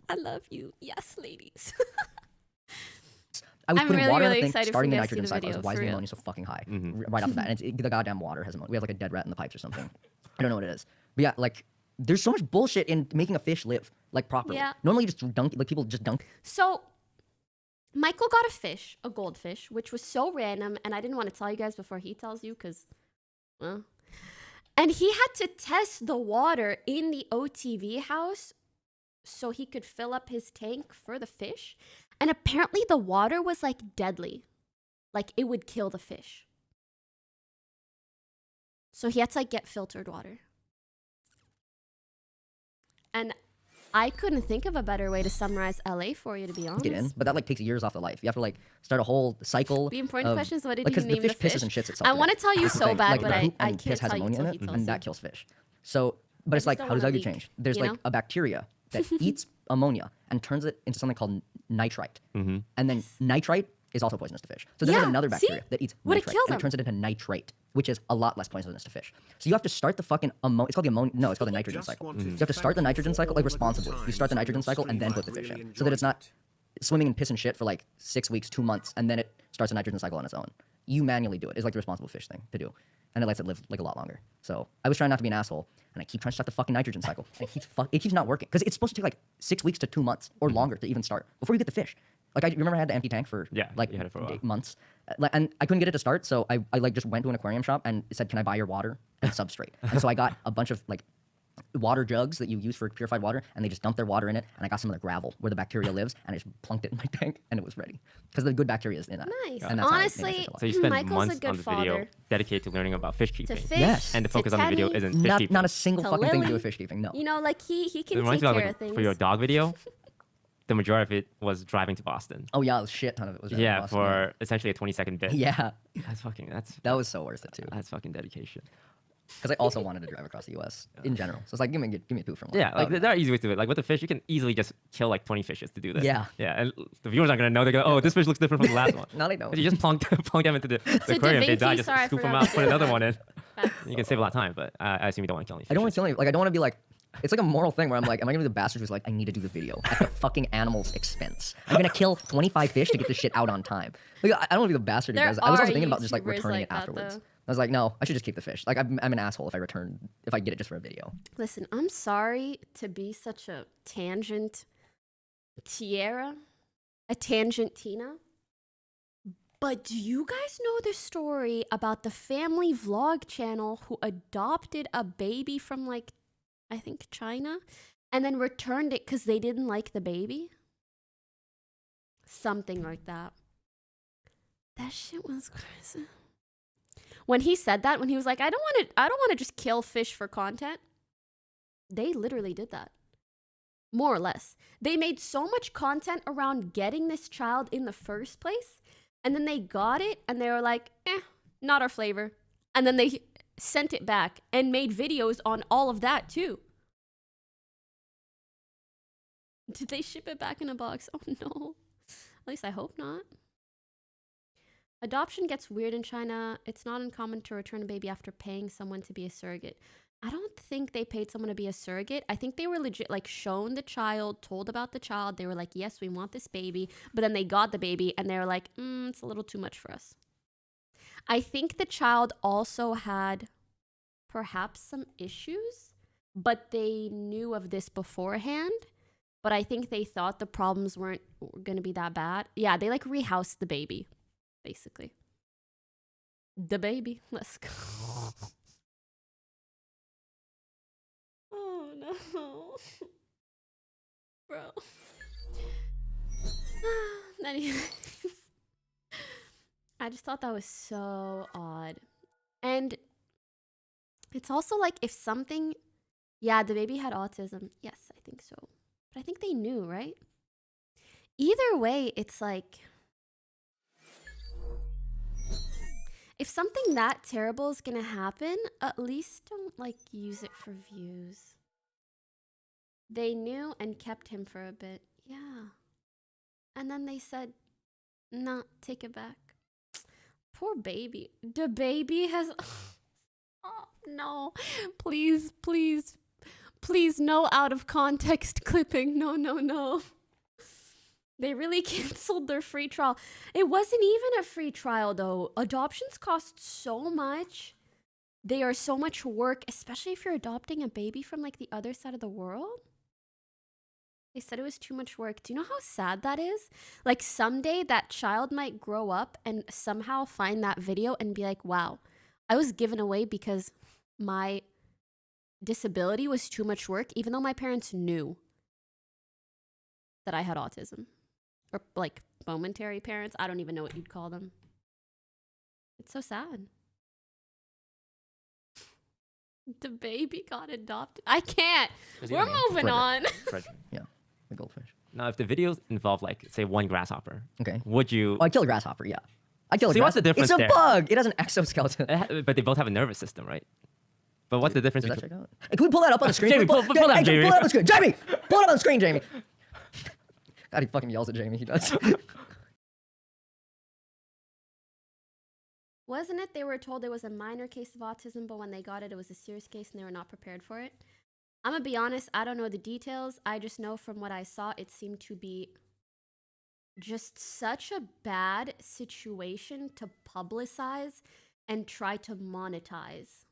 I love you. Yes, ladies. I was I'm putting really, water in really the thing, excited for starting the you guys to see nitrogen the cycle. I video, was, why is for the real. ammonia so fucking high? Right off the bat. And it's, the goddamn water has ammonia. We have like a dead rat in the pipes or something. I don't know what it is. But yeah, like, there's so much bullshit in making a fish live, like, properly. Yeah. Normally you just dunk, like, people just dunk. So Michael got a fish, a goldfish, which was so random, and I didn't want to tell you guys before he tells you, because, well. And he had to test the water in the OTV house so he could fill up his tank for the fish. And apparently the water was like deadly. Like it would kill the fish. So he had to like get filtered water. And I couldn't think of a better way to summarize LA for you, to be honest. Get in, but that like takes years off the life. You have to like start a whole cycle. The important question is, what did like, you 'cause name the the fish fish? pisses and shits itself. I to want to death. tell you That's the so thing. bad, Like, but the I poop can't and piss has tell you ammonia until in he it, tells and you. that kills fish. So, but it's just like, don't how does wanna that get leak, changed? There's you like know? a bacteria that eats ammonia and turns it into something called nitrite, and then nitrite is also poisonous to fish. So there's Yeah, another see? bacteria that eats Would've nitrite, killed and him. it turns it into nitrate, which is a lot less poisonous to fish. So you have to start the fucking ammonia. It's called the ammonia. No, it's called the nitrogen cycle. You have to start the nitrogen cycle like responsibly. You start the nitrogen cycle and then put the fish in, so that it's not swimming in piss and shit for like 6 weeks, 2 months, and then it starts a nitrogen cycle on its own. You manually do it. It's like the responsible fish thing to do, and it lets it live like a lot longer. So I was trying not to be an asshole, and I keep trying to start the fucking nitrogen cycle, and it keeps not working because it's supposed to take like 6 weeks to 2 months or longer to even start before you get the fish. Like, you remember I had the empty tank for like you had it for a while. months, and I couldn't get it to start, so I like just went to an aquarium shop and it said, "Can I buy your water and substrate?" And so I got a bunch of like water jugs that you use for purified water, and they just dumped their water in it, and I got some of the gravel where the bacteria lives, and I just plunked it in my tank, and it was ready because the good bacteria is in that. Nice. And that's how I made Honestly, fish alive. So you spend Michael's a months good on the video father. dedicated to learning about fish keeping. fish, Yes. And the to focus on the video Teddy, isn't fish keeping. Not a single to fucking thing to do Lily. with fish keeping. No. You know, like he It can reminds take me of care like of things. for your dog video, the majority of it was driving to Boston. Oh yeah, a shit ton of it was. driving to Yeah, Boston, for essentially a 20-second bit. Yeah. That's fucking. That was so worth it too. That's fucking dedication. Because I also wanted to drive across the U.S. in general. So it's like, give me a poop from one. Yeah, like there are easy ways to do it. Like with the fish, you can easily just kill like 20 fishes to do this. Yeah. Yeah, and the viewers aren't gonna know. They go, oh, this fish looks different from the last one. No, they don't. You just plunk them into the aquarium. If they die, just scoop them out, put another one in. You can save a lot of time, but I assume you don't want to kill any fishes. I don't want to kill any. Like, I don't want to be like. It's like a moral thing where I'm like, am I gonna be the bastard who's like, I need to do the video at the fucking animal's expense? I'm gonna kill 25 fish to get this shit out on time. Like, I don't want to be the bastard who does it. I was also thinking about just like returning it afterwards. I was like, no, I should just keep the fish. Like, I'm an asshole if I get it just for a video. Listen, I'm sorry to be such a tangent Tina, but do you guys know the story about the family vlog channel who adopted a baby from like, I think China, and then returned it because they didn't like the baby? Something like that. That shit was crazy. When he said that, when he was like, I don't want to just kill fish for content, they literally did that. More or less. They made so much content around getting this child in the first place, and then they got it, and they were like, not our flavor. And then they sent it back and made videos on all of that too. Did they ship it back in a box? Oh no. At least I hope not. Adoption gets weird in China. It's not uncommon to return a baby after paying someone to be a surrogate. I don't think they paid someone to be a surrogate. I think they were legit like shown the child, told about the child. They were like, yes, we want this baby. But then they got the baby and they were like, it's a little too much for us. I think the child also had perhaps some issues, but they knew of this beforehand. But I think they thought the problems weren't going to be that bad. Yeah, they like rehoused the baby, basically. The baby. Let's go. Oh, no. Bro. Anyways. I just thought that was so odd. And it's also like if something... Yeah, the baby had autism. Yes, I think so. But I think they knew, right? Either way, it's like... If something that terrible is gonna happen, at least don't, like, use it for views. They knew and kept him for a bit. Yeah. And then they said, nah, take it back. Poor baby. The baby has... Oh, no. Please, please, please, no out of context clipping. No, no, no. They really canceled their free trial. It wasn't even a free trial, though. Adoptions cost so much. They are so much work, especially if you're adopting a baby from, like, the other side of the world. They said it was too much work. Do you know how sad that is? Like, someday that child might grow up and somehow find that video and be like, wow, I was given away because my disability was too much work, even though my parents knew that I had autism. Or, like, momentary parents. I don't even know what you'd call them. It's so sad. The baby got adopted. I can't. We're moving on. Yeah, the goldfish. Now, if the videos involve, like, say, one grasshopper, okay, would you? Oh, I'd kill a grasshopper. Yeah, I'd kill a grasshopper. See, what's the difference? It's a there? bug. It has an exoskeleton. But they both have a nervous system, right? But what's the difference? Does that check out? Hey, can we pull that up on the screen? Jamie, pull that up, Jamie. Pull that up on the screen. Jamie, pull it up on the screen, Jamie. God, he fucking yells at Jamie. He does. Wasn't it they were told it was a minor case of autism, but when they got it, it was a serious case and they were not prepared for it? I'm gonna be honest, I don't know the details. I just know from what I saw, it seemed to be just such a bad situation to publicize and try to monetize.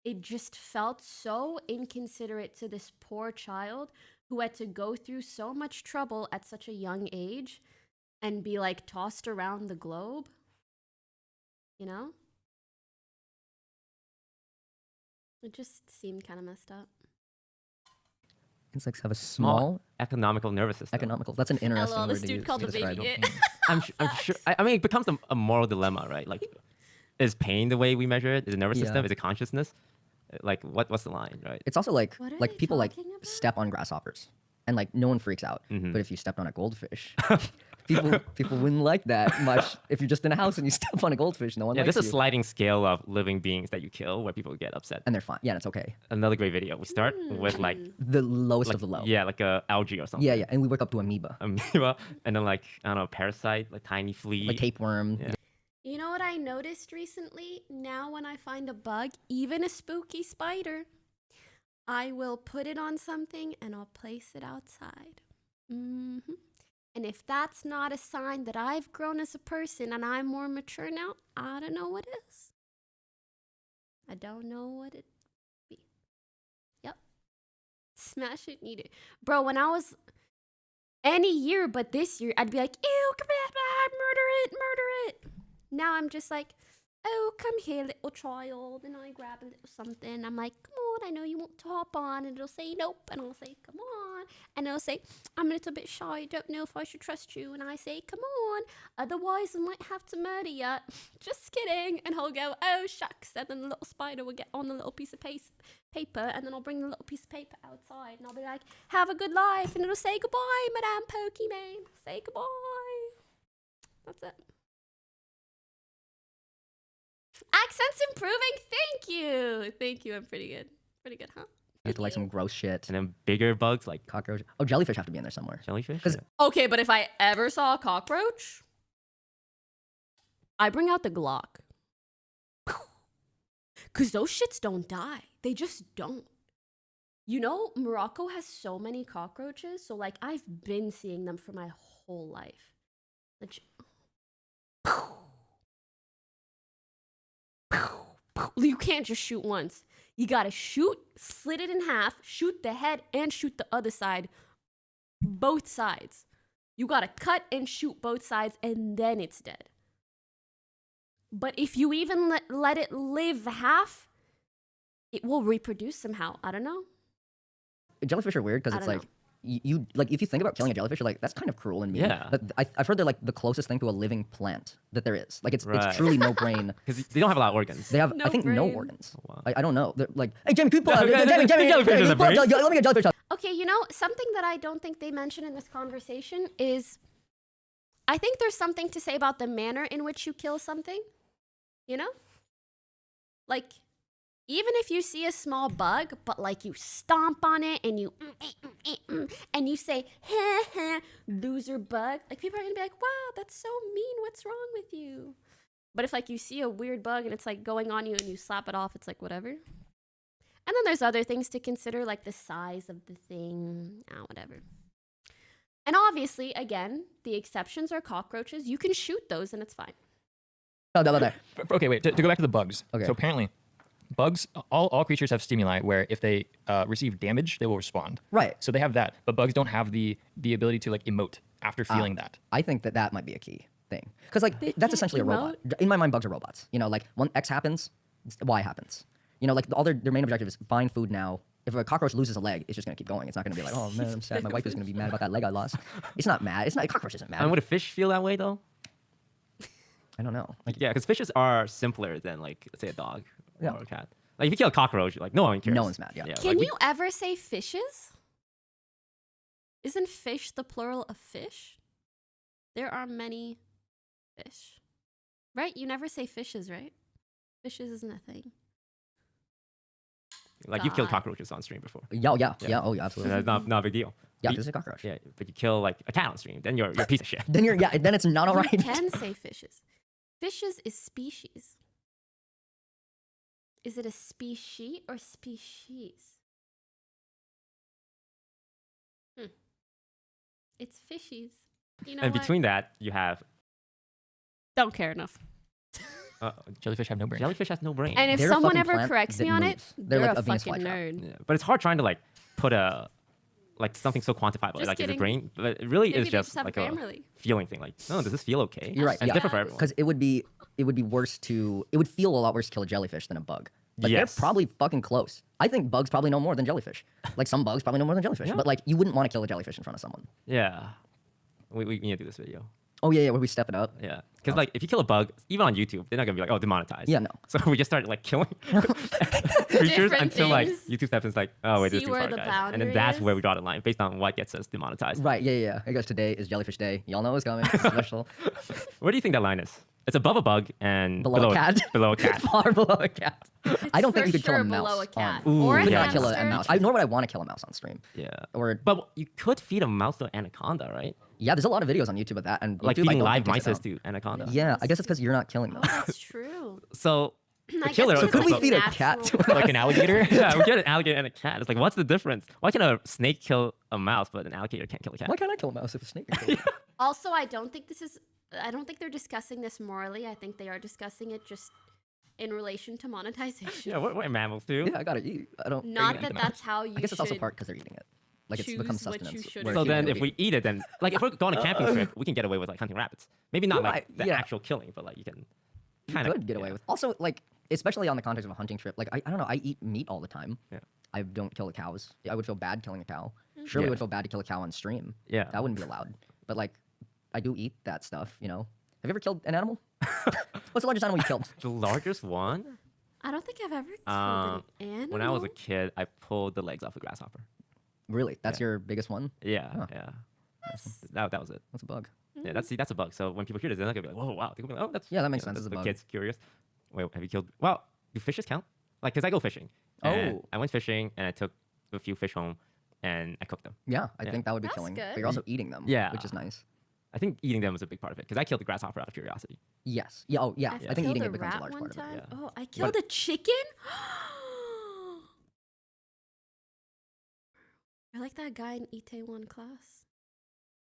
It just felt so inconsiderate to this poor child who had to go through so much trouble at such a young age and be like tossed around the globe. You know? It just seemed kind of messed up. Insects have a small economical nervous system. Economical. That's an interesting LOL, word this to dude use called to the describe baby it. it. I'm sure. I mean, it becomes a moral dilemma, right? Like, is pain the way we measure it? Is it nervous system? Is it consciousness? Like, what's the line, right? It's also like people like step on grasshoppers, and like no one freaks out. Mm-hmm. But if you stepped on a goldfish, people wouldn't like that much if you're just in a house and you step on a goldfish. No one Yeah, likes there's a you. sliding scale of living beings that you kill where people get upset. And they're fine. Yeah, it's okay. Another great video. We start with like The lowest like, of the low. Yeah, like a algae or something. Yeah, and we work up to amoeba. Amoeba, and then like I don't know, parasite, like tiny flea, like tapeworm. Yeah. You know what I noticed recently? Now when I find a bug, even a spooky spider, I will put it on something and I'll place it outside. And if that's not a sign that I've grown as a person and I'm more mature now, I don't know what is. I don't know what it be. Yep. Smash it and eat it. Bro, when I was any year but this year, I'd be like, ew, murder it. Now I'm just like, oh, come here, little child. And I grab a little something. I'm like, come on, I know you want to hop on. And it'll say nope. And I'll say, come on. And it'll say, I'm a little bit shy. I don't know if I should trust you. And I say, come on. Otherwise, I might have to murder you. Just kidding. And he'll go, oh, shucks. And then the little spider will get on the little piece of paper. And then I'll bring the little piece of paper outside. And I'll be like, have a good life. And it'll say, goodbye, Madame Pokimane. Say goodbye. That's it. Accent's improving. Thank you. I'm pretty good. Pretty good, huh? You have to like some gross shit. And then bigger bugs like cockroach. Oh, jellyfish have to be in there somewhere. Jellyfish? Okay, but if I ever saw a cockroach, I bring out the Glock. Because those shits don't die. They just don't. You know, Morocco has so many cockroaches. So, like, I've been seeing them for my whole life. You can't just shoot once. You gotta shoot, slit it in half, shoot the head, and shoot the other side. Both sides. You gotta cut and shoot both sides, and then it's dead. But if you even let it live half, it will reproduce somehow. I don't know. Jellyfish are weird because it's like you like if you think about killing a jellyfish, you're like that's kind of cruel and mean. Yeah. But I've heard they're like the closest thing to a living plant that there is. Like it's truly no brain. Because they don't have a lot of organs. They have No I think brain. no organs. Oh, wow. I don't know. They're like, hey Jamie, people, Jamie, Jellyfish has a brain? let me get jellyfish. Okay, you know, something that I don't think they mention in this conversation is I think there's something to say about the manner in which you kill something. You know? Like, even if you see a small bug, but like you stomp on it and you say, loser bug, like people are gonna be like, wow, that's so mean. What's wrong with you? But if like you see a weird bug and it's like going on you and you slap it off, it's like whatever. And then there's other things to consider, like the size of the thing, whatever. And obviously, again, the exceptions are cockroaches. You can shoot those and it's fine. Okay, wait. To go back to the bugs. Okay. So apparently, bugs, all creatures have stimuli where if they receive damage, they will respond. Right. So they have that, but bugs don't have the ability to like emote after feeling that. I think that might be a key thing because like that's essentially a robot. In my mind, bugs are robots. You know, like when X happens, Y happens. You know, like all their main objective is find food now. If a cockroach loses a leg, it's just gonna keep going. It's not gonna be like, oh man, I'm sad. My wife is gonna be mad about that leg I lost. It's not mad. It's not. A cockroach isn't mad. And would a fish feel that way though? I don't know. Like, yeah, because fishes are simpler than like let's say a dog or a cat. Like if you kill a cockroach, like no one cares. No one's mad. Yeah. Can you ever say fishes? Isn't fish the plural of fish? There are many fish. Right? You never say fishes, right? Fishes isn't a thing. Like you've killed cockroaches on stream before. Yeah. Oh yeah. Absolutely. That's not a big deal. Yeah, this is a cockroach. Yeah, but you kill like a cat on stream, then you're a piece of shit. Then then it's not alright. You can say fishes. Fishes is species. Is it a species or species? It's fishies. You know And what? between that, you have Don't care enough. Jellyfish have no brain. Jellyfish has no brain. And if someone ever corrects me on it, they're like a a Venus fucking flytrap. nerd. Yeah, but it's hard trying to like put a like something so quantifiable Just like kidding. in the brain, but it really Maybe is they just just have like a Grammarly. feeling thing. Like, oh, does this feel okay? You're right. And it's different for Yeah. everyone. Because it would be worse to. It would feel a lot worse to kill a jellyfish than a bug. Like Yes. they're probably fucking close. I think bugs probably know more than jellyfish. Like some bugs probably know more than jellyfish. But like you wouldn't want to kill a jellyfish in front of someone. Yeah, we need to do this video. Oh yeah, where we step it up. Yeah, because like if you kill a bug, even on YouTube, they're not gonna be like, oh, demonetized. Yeah, no. So we just started like killing creatures Different until like things. YouTube steps in, it's like, oh wait, this See is too where far, the guys. And then boundary that's is. where we draw the line based on what gets us demonetized. Right. Yeah. I guess today is Jellyfish Day. Y'all know what's coming. It's special. Where do you think that line is? It's above a bug and Below a cat. Below a cat. Far below a cat. I don't think for you could kill a sure mouse. below a cat. Ooh, Or a You could yeah. not kill a hamster. mouse. Nor would I want to kill a mouse on stream. Yeah. Or But you could feed a mouse to an anaconda, right? yeah, there's a lot of videos on YouTube of that, and Like YouTube, I feeding don't live think takes it mice out. to anaconda. Yeah, I guess it's because you're not killing them. That's true. So I the guess killer. because is Could we like feed a natural- cat to Like an alligator? Yeah, we get an alligator and a cat. It's like, what's the difference? Why can a snake kill a mouse, but an alligator can't kill a cat? Why can't I kill a mouse if a snake can kill it? Also, I don't think they're discussing this morally. I think they are discussing it just in relation to monetization. Yeah, we're mammals too. Yeah, I gotta eat. I don't. Not that that's how you I guess it's also should part because they're eating it. Like it's choose become what you sustenance. should where So humans then, would if we eat it, then like if we're going on a camping trip, we can get away with like hunting rabbits. Maybe not like Right, the yeah. actual killing, but like you can You kind of could get away with. Also, like, especially on the context of a hunting trip, like, I don't know, I eat meat all the time. Yeah. I don't kill the cows. I would feel bad killing a cow. Surely Yeah. would feel bad to kill a cow on stream. Yeah. That wouldn't be allowed. But, like, I do eat that stuff, you know? Have you ever killed an animal? What's the largest animal you killed? The largest one. I don't think I've ever killed an animal. When I was a kid, I pulled the legs off a grasshopper. Really? That's your biggest one? Yeah, Huh. yeah. That was it. That's a bug. Yeah, that's a bug. So when people hear this, they're not gonna be like, "Whoa, wow!" They're gonna be like, "Oh, that's Yeah, that makes you know, sense. It's a The bug. kid's curious. Wait, have you killed? Well, do fishes count? Like, cause I go fishing. And Oh. I went fishing and I took a few fish home, and I cooked them. Yeah, I think that would be That's killing. good. But you're also eating them. Yeah. Which is nice. I think eating them was a big part of it because I killed the grasshopper out of curiosity. Yes. Yeah. Oh, yeah. I've I think killed eating a it becomes a rat large one part of it. time. Yeah. Oh, I killed a chicken. I like that guy in Itaewon class.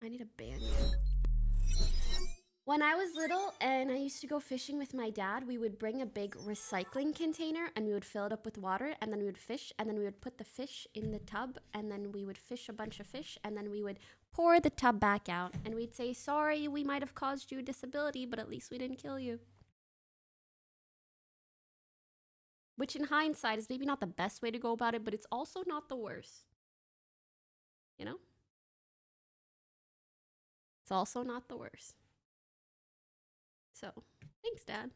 I need a band. When I was little and I used to go fishing with my dad, we would bring a big recycling container and we would fill it up with water and then we would fish and then we would put the fish in the tub and then we would fish a bunch of fish and then we would pour the tub back out and we'd say, sorry, we might have caused you a disability, but at least we didn't kill you. Which in hindsight is maybe not the best way to go about it, but it's also not the worst. You know? It's also not the worst. So, thanks, Dad.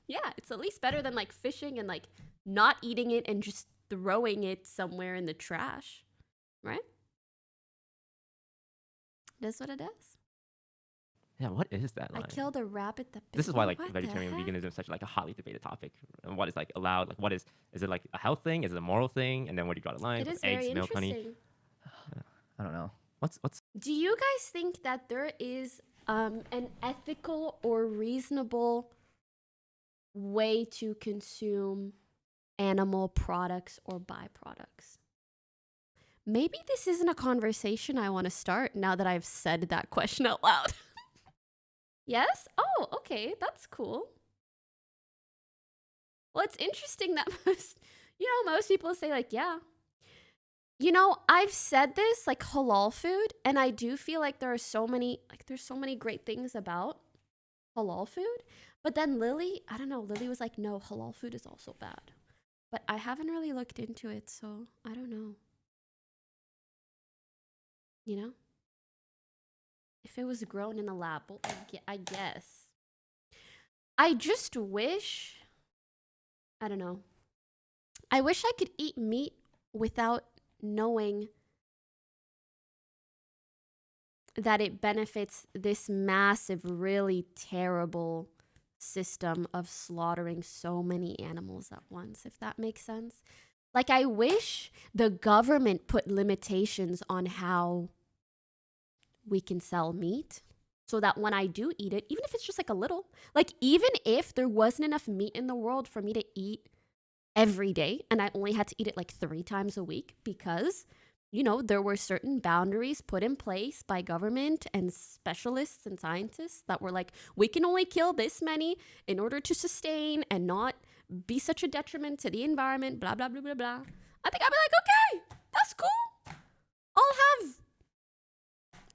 Yeah, it's at least better than like fishing and like not eating it and just throwing it somewhere in the trash, right? That's what it is. Yeah, what is that line? I killed a rabbit that bit This is why me. like What the vegetarian heck? veganism is such like a hotly debated topic. And what is like allowed? Like what is it like a health thing? Is it a moral thing? And then where do you draw the line? It With is eggs, very milk, honey. interesting. I don't know. What's Do you guys think that there is an ethical or reasonable way to consume animal products or byproducts? Maybe this isn't a conversation I want to start now that I've said that question out loud. Yes? Oh, okay. That's cool. Well, it's interesting that most people say like, yeah. You know, I've said this like halal food, and I do feel like there's so many great things about halal food. But then Lily was like, no, halal food is also bad. But I haven't really looked into it, so I don't know. You know? If it was grown in a lab, well, I guess. I just wish, I don't know. I wish I could eat meat without knowing that it benefits this massive, really terrible system of slaughtering so many animals at once, if that makes sense. Like, I wish the government put limitations on how we can sell meat so that when I do eat it, even if it's just like a little, like even if there wasn't enough meat in the world for me to eat every day and I only had to eat it like 3 times a week because, you know, there were certain boundaries put in place by government and specialists and scientists that were like, we can only kill this many in order to sustain and not be such a detriment to the environment, blah, blah, blah, blah, blah. I think I'd be like, okay, that's cool. I'll have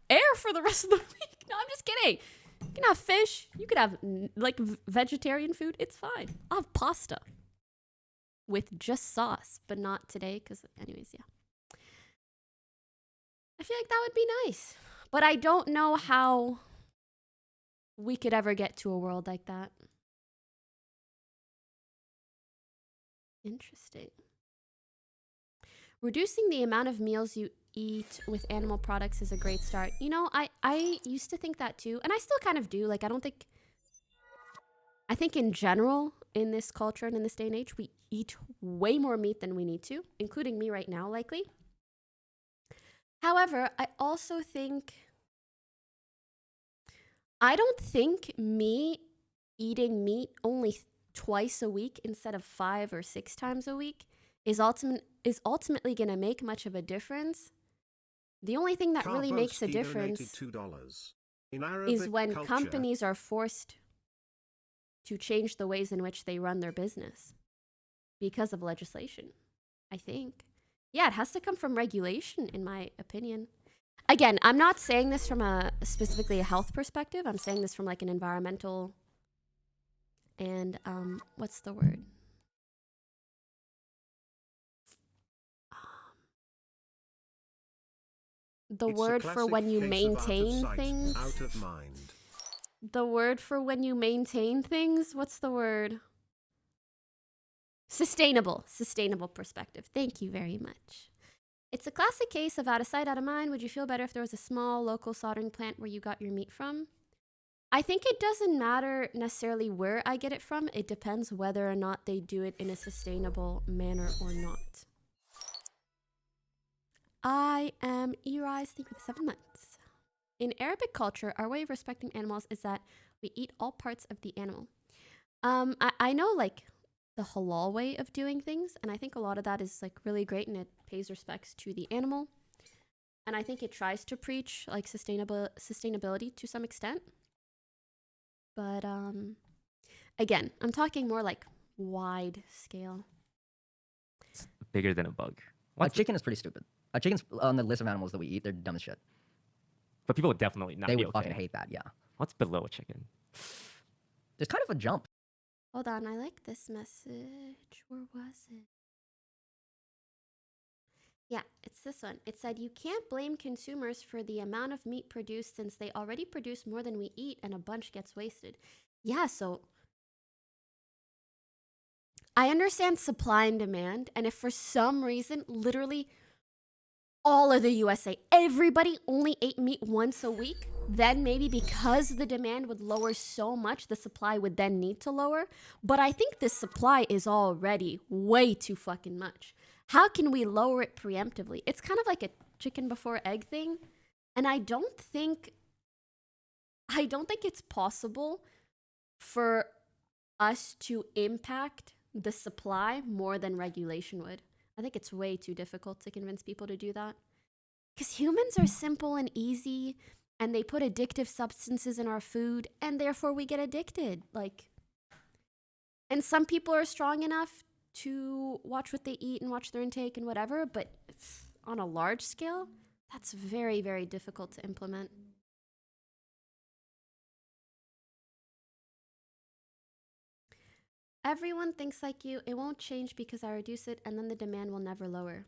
air for the rest of the week. No, I'm just kidding. You can have fish. You could have like vegetarian food. It's fine. I'll have pasta with just sauce, but not today because anyways, yeah. I feel like that would be nice. But I don't know how we could ever get to a world like that. Interesting. Reducing the amount of meals you eat with animal products is a great start. You know, I used to think that too, and I still kind of do. Like, I think in general, in this culture and in this day and age, we eat way more meat than we need to, including me right now, likely. However, I also think, I don't think me eating meat only twice a week instead of 5 or 6 times a week is ultimately going to make much of a difference. The only thing that really makes a difference is when companies are forced to change the ways in which they run their business because of legislation, I think. Yeah, it has to come from regulation, in my opinion. Again, I'm not saying this from specifically a health perspective. I'm saying this from like an environmental and what's the word? The word for when you maintain things. Out of mind. The word for when you maintain things. What's the word? Sustainable perspective. Thank you very much. It's a classic case of out of sight, out of mind. Would you feel better if there was a small local soldering plant where you got your meat from? I think it doesn't matter necessarily where I get it from. It depends whether or not they do it in a sustainable manner or not. I am Erise, thank you for the 7 months. In Arabic culture, our way of respecting animals is that we eat all parts of the animal. I know like the halal way of doing things, and I think a lot of that is like really great and it pays respects to the animal. And I think it tries to preach like sustainability to some extent. But again, I'm talking more like wide scale. It's bigger than a bug. A chicken is pretty stupid. Chickens on the list of animals that we eat, they're dumb as shit. But people would definitely not They be would okay. fucking hate that, yeah. What's below a chicken? There's kind of a jump. Hold on, I like this message. Where was it? Yeah, it's this one. It said, you can't blame consumers for the amount of meat produced since they already produce more than we eat and a bunch gets wasted. Yeah, so I understand supply and demand, and if for some reason, literally all of the USA, everybody only ate meat once a week, then maybe because the demand would lower so much, the supply would then need to lower. But I think the supply is already way too fucking much. How can we lower it preemptively? It's kind of like a chicken before egg thing. And I don't think it's possible for us to impact the supply more than regulation would. I think it's way too difficult to convince people to do that. Because humans are simple and easy, and they put addictive substances in our food, and therefore we get addicted. And some people are strong enough to watch what they eat and watch their intake and whatever, but on a large scale, that's very, very difficult to implement. Everyone thinks like you. It won't change because I reduce it and then the demand will never lower.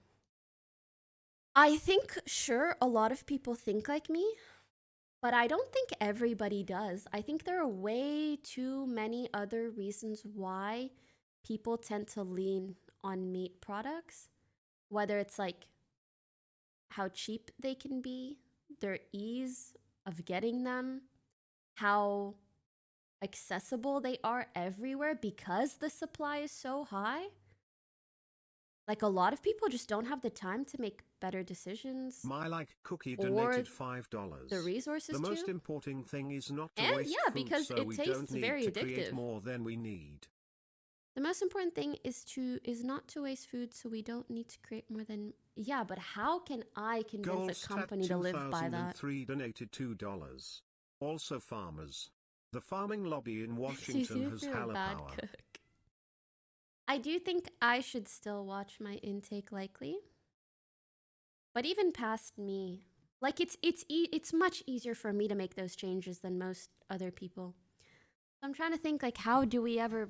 I think, sure, a lot of people think like me, but I don't think everybody does. I think there are way too many other reasons why people tend to lean on meat products, whether it's like how cheap they can be, their ease of getting them, how accessible they are everywhere because the supply is so high. Like a lot of people just don't have the time to make better decisions. My like cookie or donated $5. the resources The most to. important thing is not to And waste yeah, food, because so it we tastes don't need very to create addictive. more than we need. The most important thing is not to waste food, so we don't need to create more than. Yeah, but how can I convince a company to live by that? 2003 donated $2. Also farmers. The farming lobby in Washington has You're a hella bad power. cook. I do think I should still watch my intake likely. But even past me, like it's much easier for me to make those changes than most other people. So I'm trying to think like how do we ever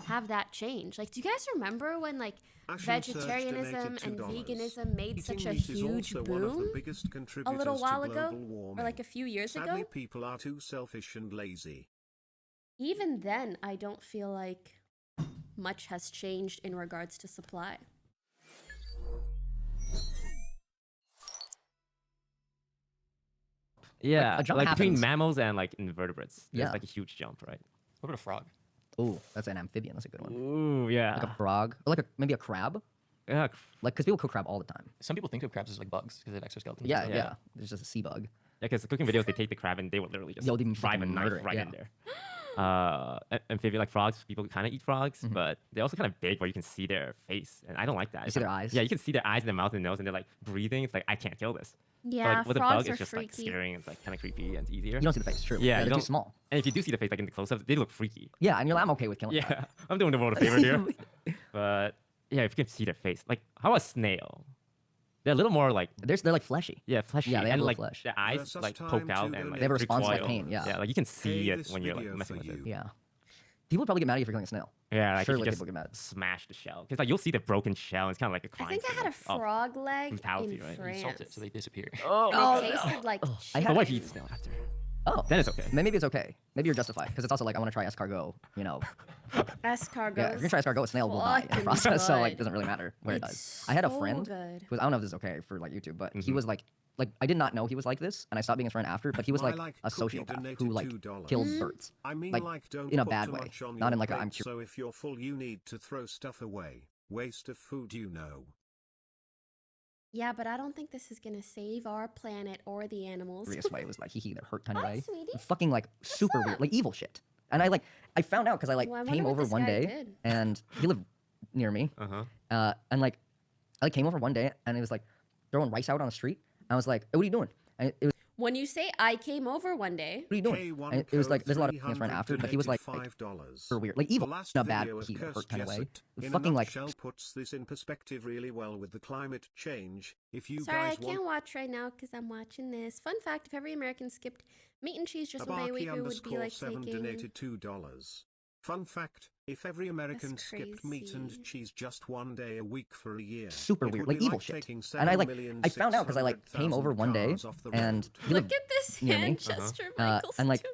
have that change. Like, do you guys remember when like Ashen Surge vegetarianism donated and $2. veganism made such a Eating meat is huge also one of the boom biggest a contributors little while to ago, global warming. or like a few years Sadly, ago? people are too selfish and lazy. Even then, I don't feel like much has changed in regards to supply. Yeah, a jump like between happens. mammals and like invertebrates, there's Yeah. like a huge jump, right? What about a frog? Oh, that's an amphibian. That's a good one. Ooh, yeah. Like a frog, or like maybe a crab. Yeah. Like, because people cook crab all the time. Some people think of crabs as like bugs because they have exoskeletons. Yeah, yeah. There's just a sea bug. Yeah, because the cooking videos, they take the crab and they would literally just Yo, they drive a fucking knife murder it, right yeah. in there. Amphibian like frogs, people kind of eat frogs, but they're also kind of big where you can see their face, and I don't like that. You It's see like- their eyes? Yeah, you can see their eyes and their mouth and nose, and they're like breathing. It's like I can't kill this. But, Yeah, like, with a frogs bug, are it's just like freaky. scary and it's like kind of creepy and it's easier. You don't see the face, true. Yeah, they're you too don't, small. And if you do see the face like in the close-ups, they look freaky. Yeah, and you're like, I'm okay with killing Yeah, that. I'm doing the world a favor here. But yeah, if you can see their face, like how a snail, they're a little more like They're like fleshy. yeah, fleshy. Yeah, they have and a like little flesh. their eyes Versus like time poke to out and like donate. They have a response to, like, recoil. pain, yeah. Yeah, like you can see Hey, it this when you're like video messing for with it. you. Yeah. People would probably get mad at you for killing a snail. Yeah, like Surely if you people just get mad. smash the shell because like you'll see the broken shell. And it's kind of like a I crime. think I scene had a of frog leg brutality, in right? You salt it France. so they disappear. Oh, it tasted like I chicken. had- But what if you eat the snail after? Oh, Then it's okay. Maybe it's okay. Maybe you're justified because it's also like I want to try escargot. You know, Escargot. yeah. If you try escargot, a snail will die in the process. So like, it good. doesn't really matter where it It's does. I had a so friend good. who was, I don't know if this is okay for like YouTube, but he Mhm. was like I did not know he was like this, and I stopped being his friend after. But he was My like like a cookie sociopath donated who like $2. killed birds. I mean, Like, don't in a put bad too way, much on not your in like a plate, I'm curious. So if you're full, you need to throw stuff away. Waste of food, you know. Yeah, but I don't think this is gonna save our planet or the animals. Serious way. It was like he either hurt kind of Hi, way, sweetie. fucking like super weird, like evil shit. And I found out because I like Well, I wonder came what over this one guy day did. and he lived near me, Uh-huh. and like I came over one day and it was like throwing rice out on the street. I was like, hey, what are you doing? And it was, When you say I came over one day, what are you doing? K1 And it was like code there's a lot of things right 300 after, but he was like $5. super weird, like evil, The last in a bad, video of he hurt Cursed kind of way. Jesset, in a Fucking like nutshell, puts this in perspective really well with the climate change. If you sorry, I guys want can't watch right now because I'm watching this. Fun fact: if every American skipped meat and cheese just one day a week, it would be like _7 taking. donated $2. Fun fact, if every American skipped meat and crazy. cheese just one day a week for a year, super it weird, would like be evil shit. taking And I found out because I like came over one day 700,000 cars off the and road. he Look lived at this near me. hand gesture, Uh, Michael's and like doing.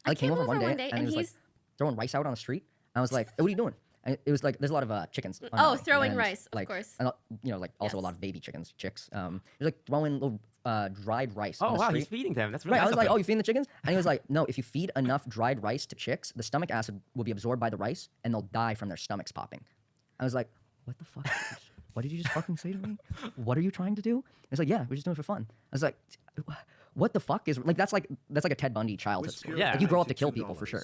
I came over one day, and and he was like he's throwing rice out on the street. I was like, hey, what are you doing? And it was like there's a lot of chickens. on Oh, my way, throwing and, rice, of like, course. and, you know, like also a lot of baby chickens, chicks. There's like throwing little dried rice. Oh on the wow, street. he's feeding them. That's really Right, I nice was of like, him. oh, you feeding the chickens? And he was like, no, if you feed enough dried rice to chicks, the stomach acid will be absorbed by the rice, and they'll die from their stomachs popping. I was like, what the fuck? What did you just fucking say to me? What are you trying to do? He's like, yeah, we're just doing it for fun. I was like, what the fuck is like that's like a Ted Bundy childhood story. Yeah. Like you grow up to kill people for sure.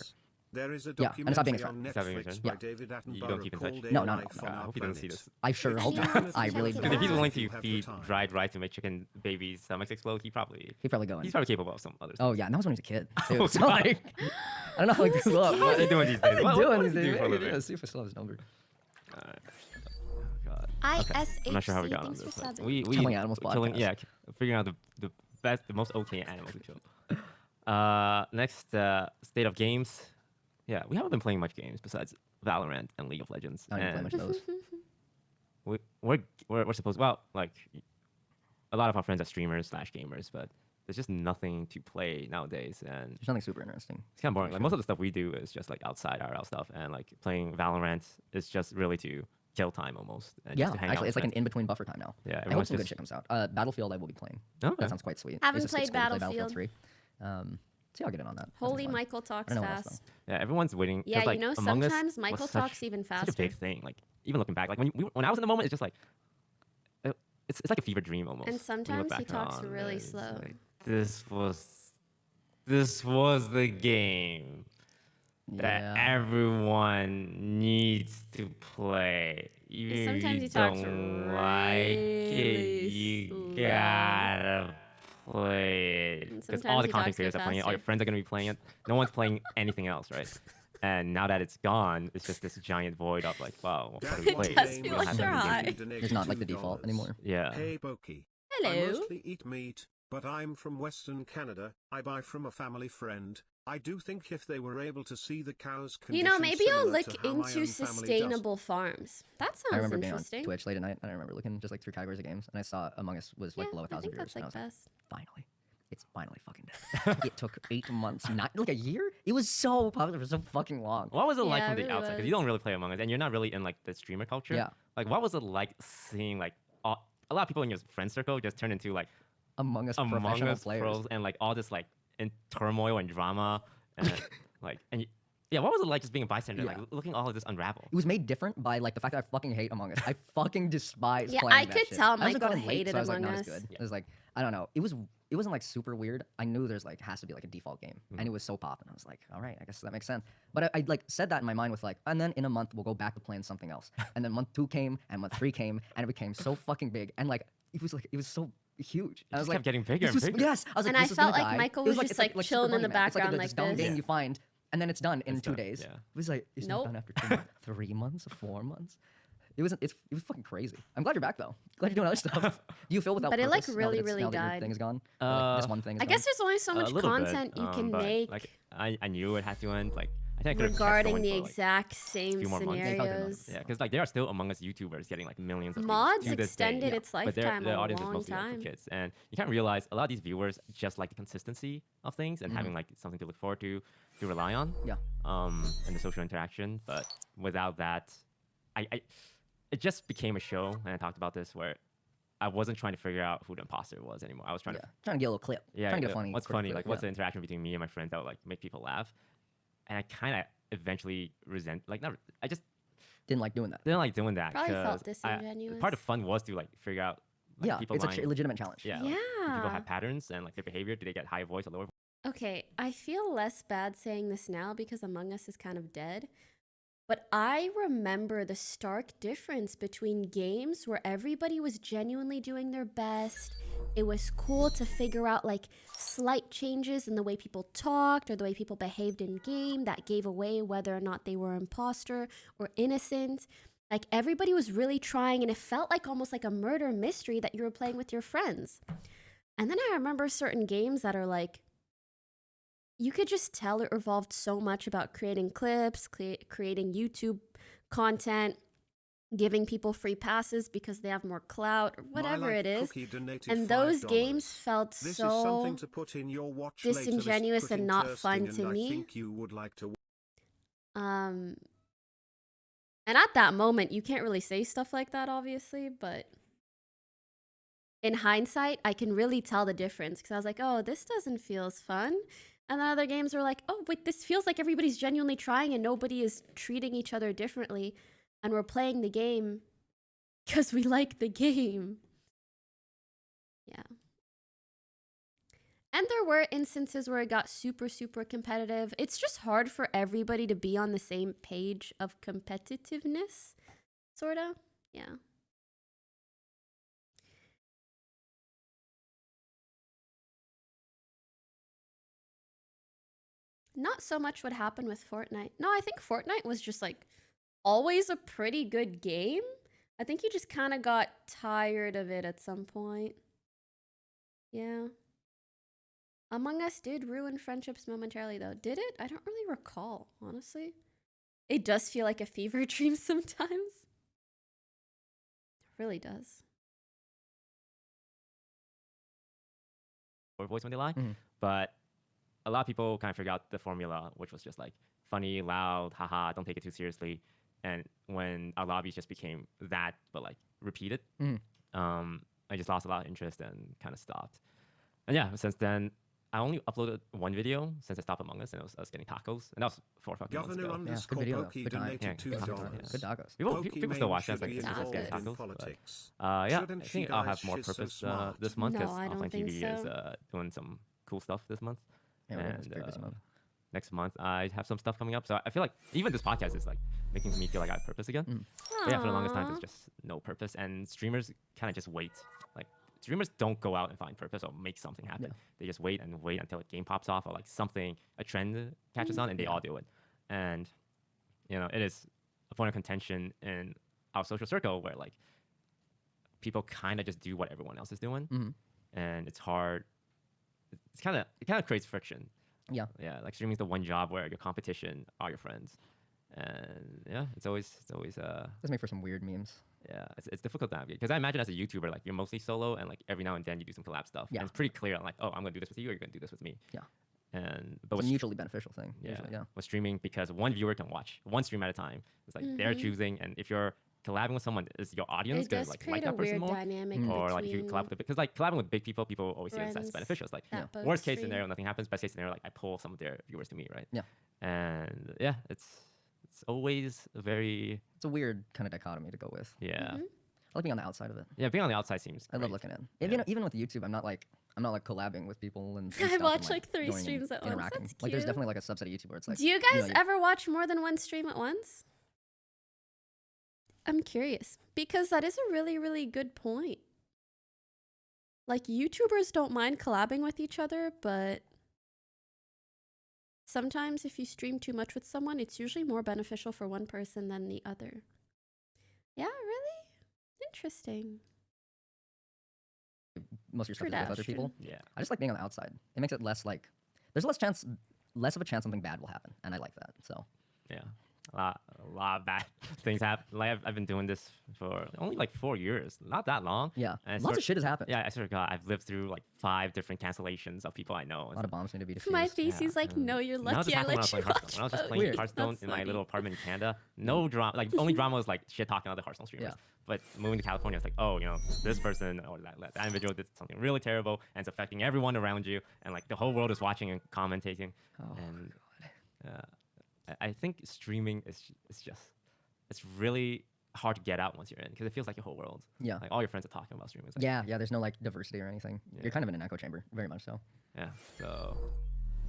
There is a Yeah, and stop being his documentary friend. on Netflix Yeah. by David Attenborough You don't keep in touch? called No, A no, no, Life no. on I Our hope he doesn't see Planet. this. I sure hope not. I really do. Because if he's willing to You have the feed time. dried rice to make chicken babies' stomachs explode, he'd probably go in. He's probably capable of some other stuff. Oh yeah, and that was when he was a kid. Oh, Too. So God. like, I don't know how he grew up. What are you doing these days? What What are do you you doing do these for a days? living? Yeah, see if I still have his number. God. ISHC, I'm not sure how we got on thanks this. for but subbing. we Killing Animals killing, podcast. yeah, figuring out the best, the most okay animals to kill. Next, state of games. Yeah, we haven't been playing much games besides Valorant and League of Legends. I didn't play much of those. We're supposed, well, like a lot of our friends are streamers / gamers, but there's just nothing to play nowadays, and There's nothing super interesting. it's kind of boring. Like most of the stuff we do is just like outside IRL stuff, and like playing Valorant is just really to kill time almost. And Yeah, just to hang out actually, with it's like an friends. in-between buffer time now. Yeah, I hope everyone's some good just- shit comes out. Battlefield, I will be playing. Okay. That sounds quite sweet. Haven't It's a played skip school to play Battlefield. 3. See, I'll get in on that. That'd be Holy fun. Michael talks I don't know what else, fast. Yeah, everyone's waiting. 'cause, Yeah, like, you know, Among Us sometimes was Michael such- talks even Such a faster. big thing. Like even looking back, like when I was in the moment, it's just like it's like a fever dream almost. And when you look sometimes he back talks on really it. It's slow. like, this was the game that everyone needs to play. Even if sometimes you he talks don't like it, you gotta play it. And Because all sometimes the he content talks creators so are playing it, all your faster. friends are gonna be playing it. No one's playing anything else, right? And now that it's gone, it's just this giant void of like, wow, what do we It play? does We feel don't like have they're anything. high. It's not like the default anymore. Yeah. Hey Boki. Hello. I mostly eat meat, but I'm from Western Canada. I buy from a family friend. I do think if they were able to see the cows' You know, condition maybe I'll similar look to how my into own family does. sustainable farms. That I sounds remember being on interesting. Twitch late at night, and I remember looking just like through categories of games, and I saw Among Us was like Yeah, below I 1,000 think viewers. that's And I like was like, best. finally. It's finally fucking dead. It took 8 months, not like a year. It was so popular for so fucking long. What was it like Yeah, from it the really outside? Because was. you don't really play Among Us, and you're not really in like the streamer culture. Yeah. Like, what was it like seeing like a lot of people in your friend circle just turn into like Among Us Among professional Us players. pros and like all this like in turmoil and drama and yeah, what was it like just being a bystander, Yeah. like looking all of this unravel? It was made different by like the fact that I fucking hate Among Us. I fucking despise Yeah, playing I that could shit. tell I was, like, Michael on late, hated so I was like, Among no, it's Us. good. It was like, I don't know. It wasn't like super weird. I knew there's like has to be like a default game, and it was so poppin'. I was like, all right, I guess that makes sense. But I like said that in my mind with like, and then in a month we'll go back to playing something else. And then month 2 came, and month 3 came, and it became so fucking big, and like it was so huge. It I was just like, kept getting bigger this and was- bigger. Yes, I was like, And I this is gonna felt like die. Michael It was just, like, chilling in the Super Pokimane. It's background like like this dumb this. game you find, and then it's done in 2 days. Yeah. It was like, it's Nope. not done after 2 months, 3 months, 4 months. It was fucking crazy. I'm glad you're back though. Glad you're doing other stuff. Do you feel without But it, like, purpose really, now that really now that your died. thing is gone? Or, like, this one thing is I gone? guess there's only so much A little bit, content you can but, make Like I knew it had to end. Like I think I could've kept regarding going the for, like, exact a same few more months. scenarios. Yeah, because like there are still Among Us YouTubers getting like millions of views Mods to this day. extended its But lifetime their a audience is long mostly like, time. for kids, and you can't realize a lot of these viewers just like the consistency of things and having like something to look forward to rely on. Yeah. And the social interaction. But without that, it just became a show, and I talked about this where I wasn't trying to figure out who the imposter was anymore. I was trying trying to get a little clip. yeah, Trying to get a funny. what's quick funny, clip, like what's the yeah. interaction between me and my friends that would like make people laugh, and I kind of eventually I just didn't like doing that. didn't like doing that. Probably felt 'cause part disingenuous. of fun was to like figure out like, Yeah, people it's a lying. legitimate challenge. Yeah, like, do people Yeah. have patterns and like their behavior. Do they get high voice or lower voice? Okay, I feel less bad saying this now because Among Us is kind of dead. But I remember the stark difference between games where everybody was genuinely doing their best. It was cool to figure out like slight changes in the way people talked or the way people behaved in game that gave away whether or not they were imposter or innocent. Like everybody was really trying, and it felt like almost like a murder mystery that you were playing with your friends. And then I remember certain games that are like, you could just tell it revolved so much about creating clips, creating YouTube content, giving people free passes because they have more clout or whatever it is. And those games felt This is so something to put in your watch later list, disingenuous and putting not thirsting, fun and to I me. think you would like to. And at that moment, you can't really say stuff like that, obviously, but in hindsight, I can really tell the difference because I was like, oh, this doesn't feel as fun. And then other games were like, oh, wait, this feels like everybody's genuinely trying and nobody is treating each other differently. And we're playing the game because we like the game. Yeah. And there were instances where it got super, super competitive. It's just hard for everybody to be on the same page of competitiveness, sort of. Yeah. Not so much what happened with Fortnite. No, I think Fortnite was just like always a pretty good game. I think you just kind of got tired of it at some point. Yeah. Among Us did ruin friendships momentarily, though. Did it? I don't really recall, honestly. It does feel like a fever dream sometimes. It really does. Or voice when they lie, but a lot of people kind of figured out the formula, which was just like funny, loud, haha, don't take it too seriously. And when our lobbies just became that, but like repeated, I just lost a lot of interest and kind of stopped. And yeah, since then, I only uploaded one video since I stopped Among Us, and it was us getting tacos, and that was 4 fucking months ago. Yeah, good video. Though. Good time. donated Good $2. Good tacos. People still watch that. Like, Pokimane it's just getting should be tacos. involved in politics. Yeah, Shouldn't I she think I'll guys? have more She's so purpose smart. this month No, because I don't Offline think TV is so. doing some cool stuff this month. Yeah, we're and pretty busy month. next month I have some stuff coming up. So I feel like even this podcast is like making me feel like I have purpose again. But yeah, for the longest time there's just no purpose, and streamers kind of just wait. Like streamers don't go out and find purpose or make something happen. Yeah. They just wait and wait until a game pops off or like something, a trend catches on, and they all do it. And you know, it is a point of contention in our social circle where like people kind of just do what everyone else is doing, and it's hard. It kind of creates friction. Yeah. Yeah, like streaming is the one job where your competition are your friends, and yeah, it's always Let's make for some weird memes. yeah, it's difficult to navigate because I imagine as a YouTuber, like you're mostly solo, and like every now and then you do some collab stuff. Yeah. And it's pretty clear, like, oh, I'm gonna do this with you, or you're gonna do this with me. Yeah. And It's a mutually beneficial thing. yeah, Usually, yeah. with streaming, because one viewer can watch one stream at a time. It's like they're Mhm. choosing, and if you're collabing with someone, is your audience It gonna does like create that a person weird more, dynamic or like if you collab with because like collabing with big people always see it as friends beneficial. It's like that both worst case stream. scenario, nothing happens. Best case scenario, like I pull some of their viewers to me, right? Yeah. And yeah, it's always a very It's a weird kind of dichotomy to go with. yeah. I like being on the outside of it. Yeah, being on the outside seems. I love great. looking in. Even with YouTube, I'm not like collabing with people and I stuff watch and, like 3 going and streams at once. interacting. That's Like there's cute. definitely like a subset of YouTube where it's like. Do you know, guys ever watch more than one stream at once? I'm curious because that is a really, really good point. Like YouTubers don't mind collabing with each other, but sometimes if you stream too much with someone, it's usually more beneficial for one person than the other. Yeah, really? Interesting. most of your stuff is with other people. Yeah. I just like being on the outside. It makes it less like there's less of a chance something bad will happen, and I like that. So yeah, a lot of bad things happen. Like I've been doing this for only like 4 years, not that long. Yeah, and lots of shit has happened. Yeah, I swear to God, I've lived through like 5 different cancellations of people I know. A lot of bombs need to be defused. My PC's like, no, you're lucky I let you watch when I was just both. playing Hearthstone That's in my funny. little apartment in Canada, no drama. Like only drama was like shit talking other Hearthstone streamers. Yeah. But moving to California, it's like, oh, you know, this person or that individual did something really terrible, and it's affecting everyone around you, and like the whole world is watching and commentating. Oh, and I think streaming is just it's really hard to get out once you're in because it feels like your whole world. Yeah. Like all your friends are talking about streaming. It's like, Yeah, there's no like diversity or anything. Yeah. You're kind of in an echo chamber, very much so. Yeah. So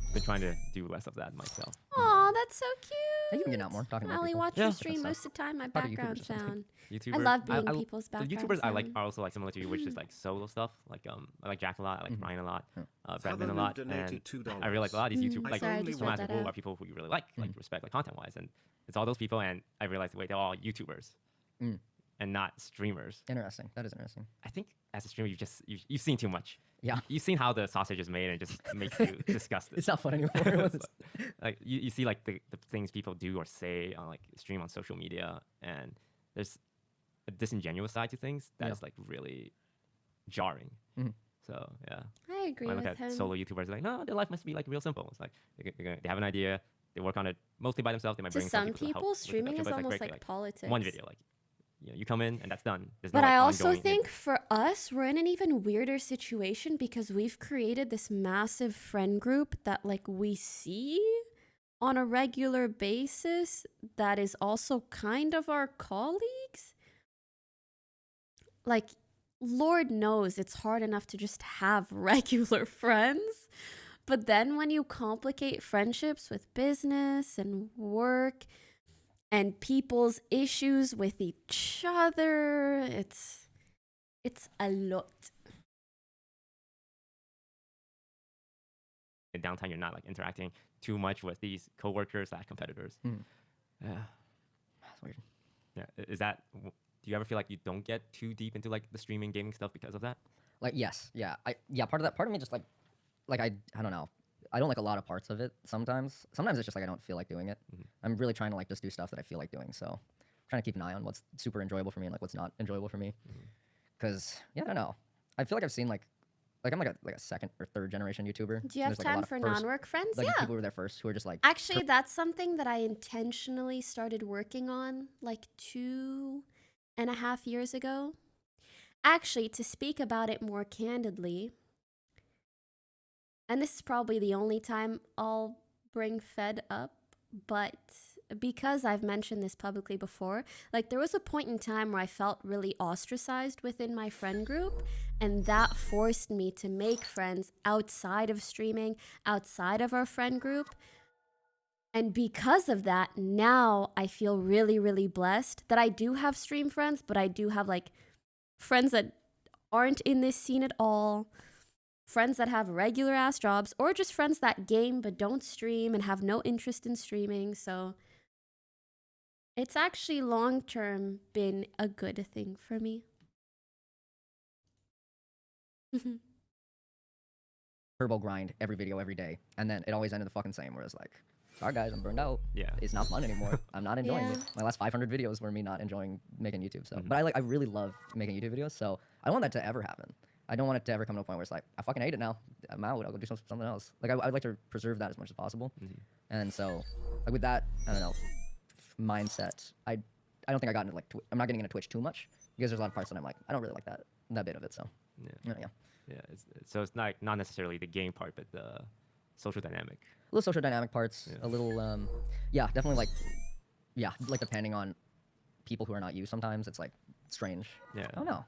I've been trying to do less of that myself. Aw, that's so cute. You've been getting out more, talking I about only people. watch Yeah. your stream That's most of the time. My Part of background YouTubers or something. sound. YouTubers, I love being people's the background YouTubers I like sound. are also like similar to you, which is like solo stuff. Like I like Jack a lot, I like Ryan a lot, Bradman a Father lot, Lou and donated $2. I realize a lot of these YouTubers, like Sorry, I just some read of that people out. are people who you really like respect, like content wise, and it's all those people. And I realized, wait, they're all YouTubers and not streamers. Interesting. That is interesting. I think as a streamer, you've seen too much. Yeah. You've seen how the sausage is made, and it just makes you disgusted. It's not fun anymore. It's like you see like the things people do or say on like stream on social media, and there's a disingenuous side to things that is like really jarring. So yeah, I agree when I look with at him. solo YouTubers, like no, their life must be like real simple. It's like they have an idea, they work on it mostly by themselves. They might To bring some people to help people, with the streaming production, is but it's, almost great, like politics. One video, like you come in and that's done. There's But no, like, I also ongoing think for us, we're in an even weirder situation because we've created this massive friend group that like we see on a regular basis that is also kind of our colleagues. Like, Lord knows it's hard enough to just have regular friends. But then when you complicate friendships with business and work and people's issues with each other, it's a lot. in downtime. You're not like interacting too much with these coworkers / competitors. Yeah, That's weird. yeah. Is that? Do you ever feel like you don't get too deep into like the streaming gaming stuff because of that? Like yes, yeah, part of me just like I don't know. I don't like a lot of parts of it sometimes. Sometimes it's just like I don't feel like doing it. I'm really trying to like just do stuff that I feel like doing. So I'm trying to keep an eye on what's super enjoyable for me and like what's not enjoyable for me. Because yeah, I don't know. I feel like I've seen like I'm like a second or third generation YouTuber. Do you have There's, like, a lot time of for first- non-work friends? Like Yeah. people who were there first who are just like Actually, that's something that I intentionally started working on like 2.5 years ago. Actually, to speak about it more candidly, and this is probably the only time I'll bring Fed up, but because I've mentioned this publicly before, like there was a point in time where I felt really ostracized within my friend group, and that forced me to make friends outside of streaming, outside of our friend group. And because of that, now I feel really, really blessed that I do have stream friends, but I do have like friends that aren't in this scene at all, friends that have regular ass jobs, or just friends that game but don't stream and have no interest in streaming. So it's actually long term been a good thing for me. turbo grind every video every day, and then it always ended the fucking same. Where it's like, sorry guys, I'm burned out. Yeah. It's not fun anymore. I'm not enjoying Yeah. it. My last 500 videos were me not enjoying making YouTube. So, but I really love making YouTube videos. So I don't want that to ever happen. I don't want it to ever come to a point where it's like, I fucking hate it now. I'm out. I'll go do something else. Like I'd like to preserve that as much as possible. And so, like with that, I don't know, mindset. I don't think I got into like I'm not getting into Twitch too much because there's a lot of parts that I'm like, I don't really like that bit of it. So yeah. So it's not necessarily the game part, but the social dynamic. A little social dynamic parts. A little definitely like depending on people who are not you. Sometimes it's like strange. Yeah. I don't know.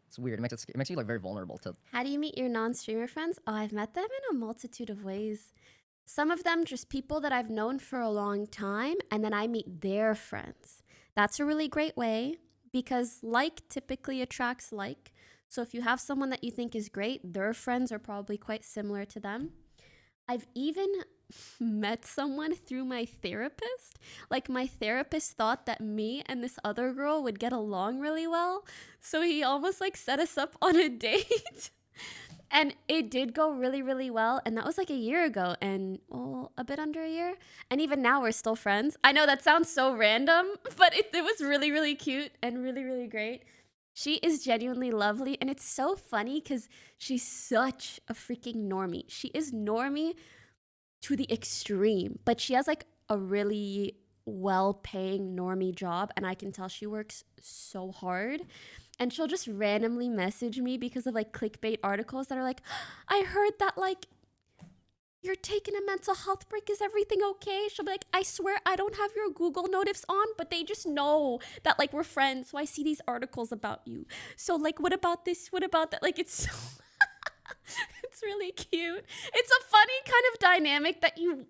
It's weird. It makes you like very vulnerable to. How do you meet your non-streamer friends? Oh, I've met them in a multitude of ways. Some of them just people that I've known for a long time, and then I meet their friends. That's a really great way because like typically attracts like. So if you have someone that you think is great, their friends are probably quite similar to them. I've even met someone through my therapist. Like my therapist thought that me and this other girl would get along really well. So he almost like set us up on a date. And it did go really, really well. And that was like a year ago and a bit under a year. And even now we're still friends. I know that sounds so random, but it was really, really cute and really, really great. She is genuinely lovely. And it's so funny because she's such a freaking normie. She is normie to the extreme, but she has like a really well-paying normie job. And I can tell she works so hard. And she'll just randomly message me because of like clickbait articles that are like, I heard that like you're taking a mental health break. Is everything okay? She'll be like, I swear I don't have your Google notifs on, but they just know that like we're friends. So I see these articles about you. So like, what about this? What about that? Like it's so it's really cute. It's a funny kind of dynamic that you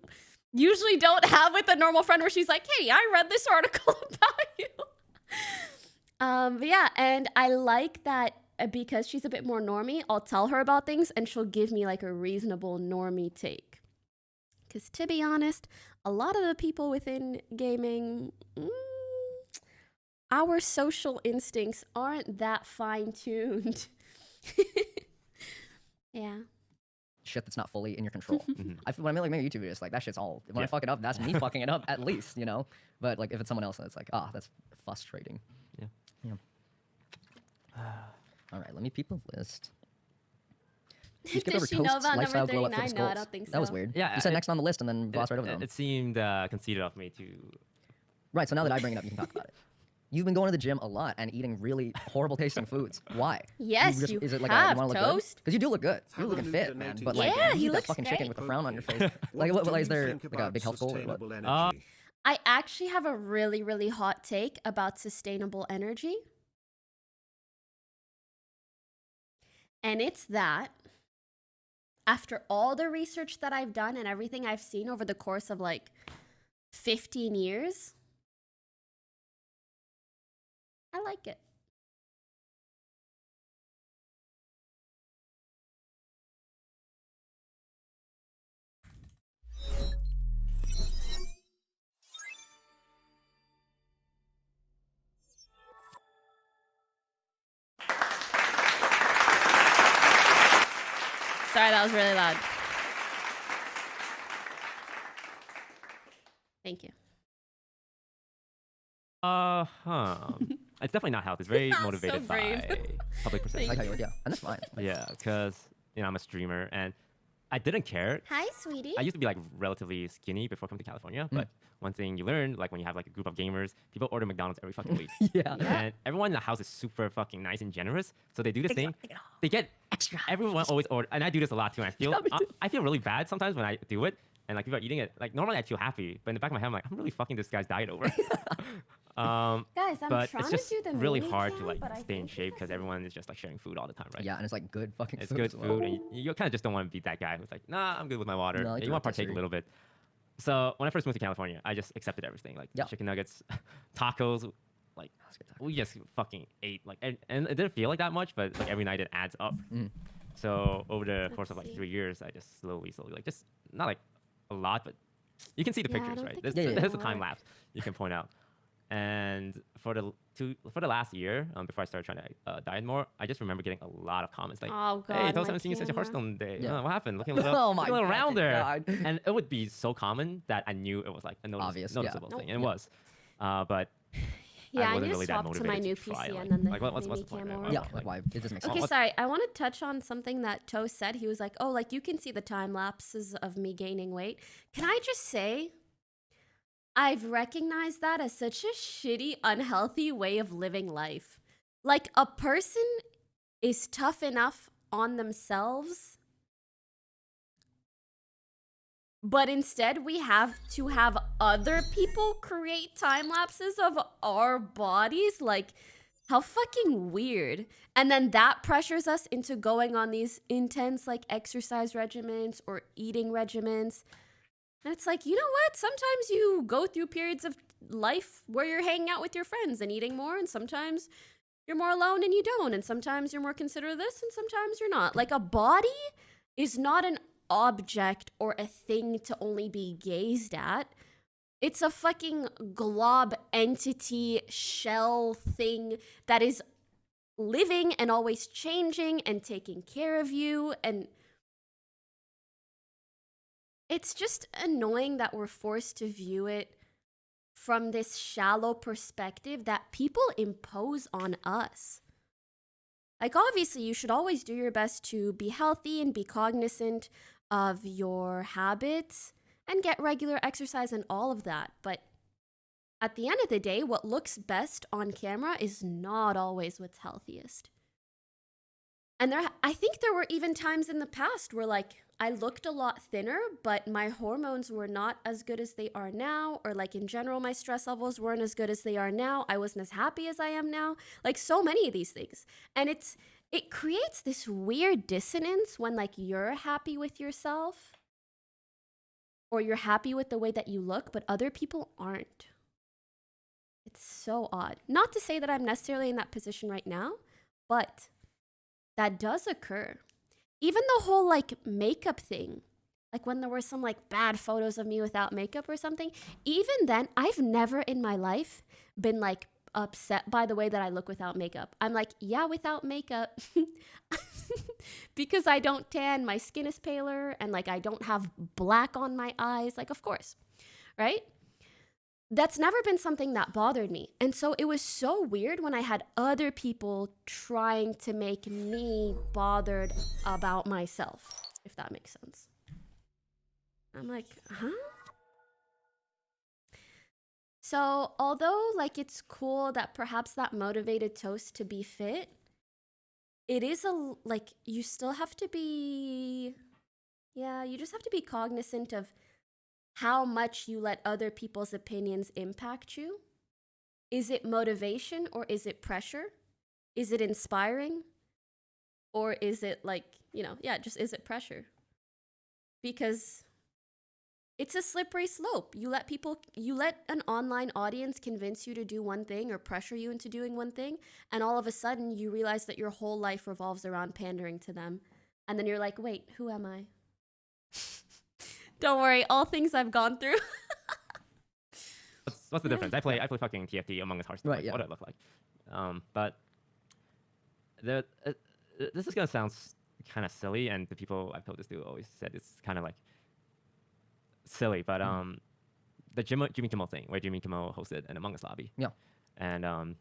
usually don't have with a normal friend where she's like, hey, I read this article about you. But yeah, and I like that because she's a bit more normie, I'll tell her about things and she'll give me like a reasonable normie take. Because to be honest, a lot of the people within gaming, our social instincts aren't that fine-tuned. Yeah. Shit that's not fully in your control. When I make YouTube videos, like that shit's all. When I fuck it up, that's me fucking it up at least, you know. But like if it's someone else, it's like, that's frustrating. Yeah. All right, let me peep a list. You skipped over Does she know toasts, about lifestyle, number glow up, 39? fitness No, I goals. don't think so. That was weird. Yeah, You said next on the list and then glossed right over them. It seemed conceited of me to. Right, so now that I bring it up, you can talk about it. You've been going to the gym a lot and eating really horrible tasting foods. Why? Yes, you is it like have, you want to look Toast. Because you do look good. You're looking fit, man. But like, Yeah, you he eat that looks fucking great. chicken with a frown on your face. Like, what is there like a big health goal? Or what? I actually have a really, really hot take about sustainable energy. And it's that after all the research that I've done and everything I've seen over the course of like 15 years, I like it. Sorry, that was really loud. Thank you. It's definitely not health. It's very So motivated brave. by public perception. Like how you look, yeah, and that's fine. Yeah, because I'm a streamer and I didn't care. Hi, sweetie. I used to be like relatively skinny before coming to California, but one thing you learn, like when you have like a group of gamers, people order McDonald's every fucking week. Yeah. And everyone in the house is super fucking nice and generous. So they do this thing. They get extra. Everyone always order, and I do this a lot too. And I feel really bad sometimes when I do it, and like people are eating it. Like normally I feel happy, but in the back of my head I'm like, I'm really fucking this guy's diet over. Guys, I'm but trying it's just to do the really mini hard to cam, like but I stay in shape because everyone is just like sharing food all the time, right? Yeah, and it's like good fucking It's food. good as well. food, and you kind of just don't want to be that guy who's like, nah, I'm good with my water. No, like you want to partake a rotisserie. little bit. So when I first moved to California, I just accepted everything, like chicken nuggets, tacos, like we just fucking ate, like, and it didn't feel like that much, but like every night it adds up. So over the course of like 3 years, I just slowly, like just not like a lot, but you can see the Yeah, I pictures, don't right? think There's, it's there's a more. time lapse you can point out. And for the last year, before I started trying to diet more, I just remember getting a lot of comments like, Oh god, "Hey, Toast, my haven't seen you since your camera. Hearthstone day. Yeah. What happened? Looking a little, Oh my looking a little fucking rounder." God. And it would be so common that I knew it was like a Obvious, noticeable yeah. thing, and it was. But Yeah, I wasn't need to really that swap to my motivated new to try, PC like- and then the like, what's mini the point, cam right? or Yeah, whatever. like why? It doesn't make sense. Okay, sorry. I want to touch on something that Toast said. He was like, "Oh, like you can see the time lapses of me gaining weight." Can I just say, I've recognized that as such a shitty, unhealthy way of living life. Like a person is tough enough on themselves, but instead we have to have other people create time lapses of our bodies. Like, how fucking weird. And then that pressures us into going on these intense like exercise regimens or eating regimens. And it's like, you know what? Sometimes you go through periods of life where you're hanging out with your friends and eating more, and sometimes you're more alone and you don't, and sometimes you're more considerate of this and sometimes you're not. Like, a body is not an object or a thing to only be gazed at. It's a fucking glob entity shell thing that is living and always changing and taking care of you. And it's just annoying that we're forced to view it from this shallow perspective that people impose on us. Like, obviously, you should always do your best to be healthy and be cognizant of your habits and get regular exercise and all of that. But at the end of the day, what looks best on camera is not always what's healthiest. And I think there were even times in the past where, like, I looked a lot thinner, but my hormones were not as good as they are now, or like in general, my stress levels weren't as good as they are now. I wasn't as happy as I am now. Like, so many of these things. And it creates this weird dissonance when like you're happy with yourself or you're happy with the way that you look, but other people aren't. It's so odd. Not to say that I'm necessarily in that position right now, but that does occur. Even the whole like makeup thing, like when there were some like bad photos of me without makeup or something, even then, I've never in my life been like upset by the way that I look without makeup. I'm like, yeah, without makeup, because I don't tan, my skin is paler, and like I don't have black on my eyes, like, of course, right? That's never been something that bothered me. And so it was so weird when I had other people trying to make me bothered about myself, if that makes sense. I'm like, huh? So although like it's cool that perhaps that motivated Toast to be fit, it is like you still have to be, you just have to be cognizant of how much you let other people's opinions impact you. Is it motivation or is it pressure? Is it inspiring? Or is it like, just is it pressure? Because it's a slippery slope. You let an online audience convince you to do one thing or pressure you into doing one thing, and all of a sudden you realize that your whole life revolves around pandering to them. And then you're like, wait, who am I? Don't worry, all things I've gone through. What's the difference? I play fucking TFT Among Us Hearthstone. Right, Like, yeah. what do I look like? But this is gonna sound kind of silly, and the people I've told this to always said it's kind of like silly. But the Jimmy Kimmel thing, where Jimmy Kimmel hosted an Among Us lobby. Yeah. And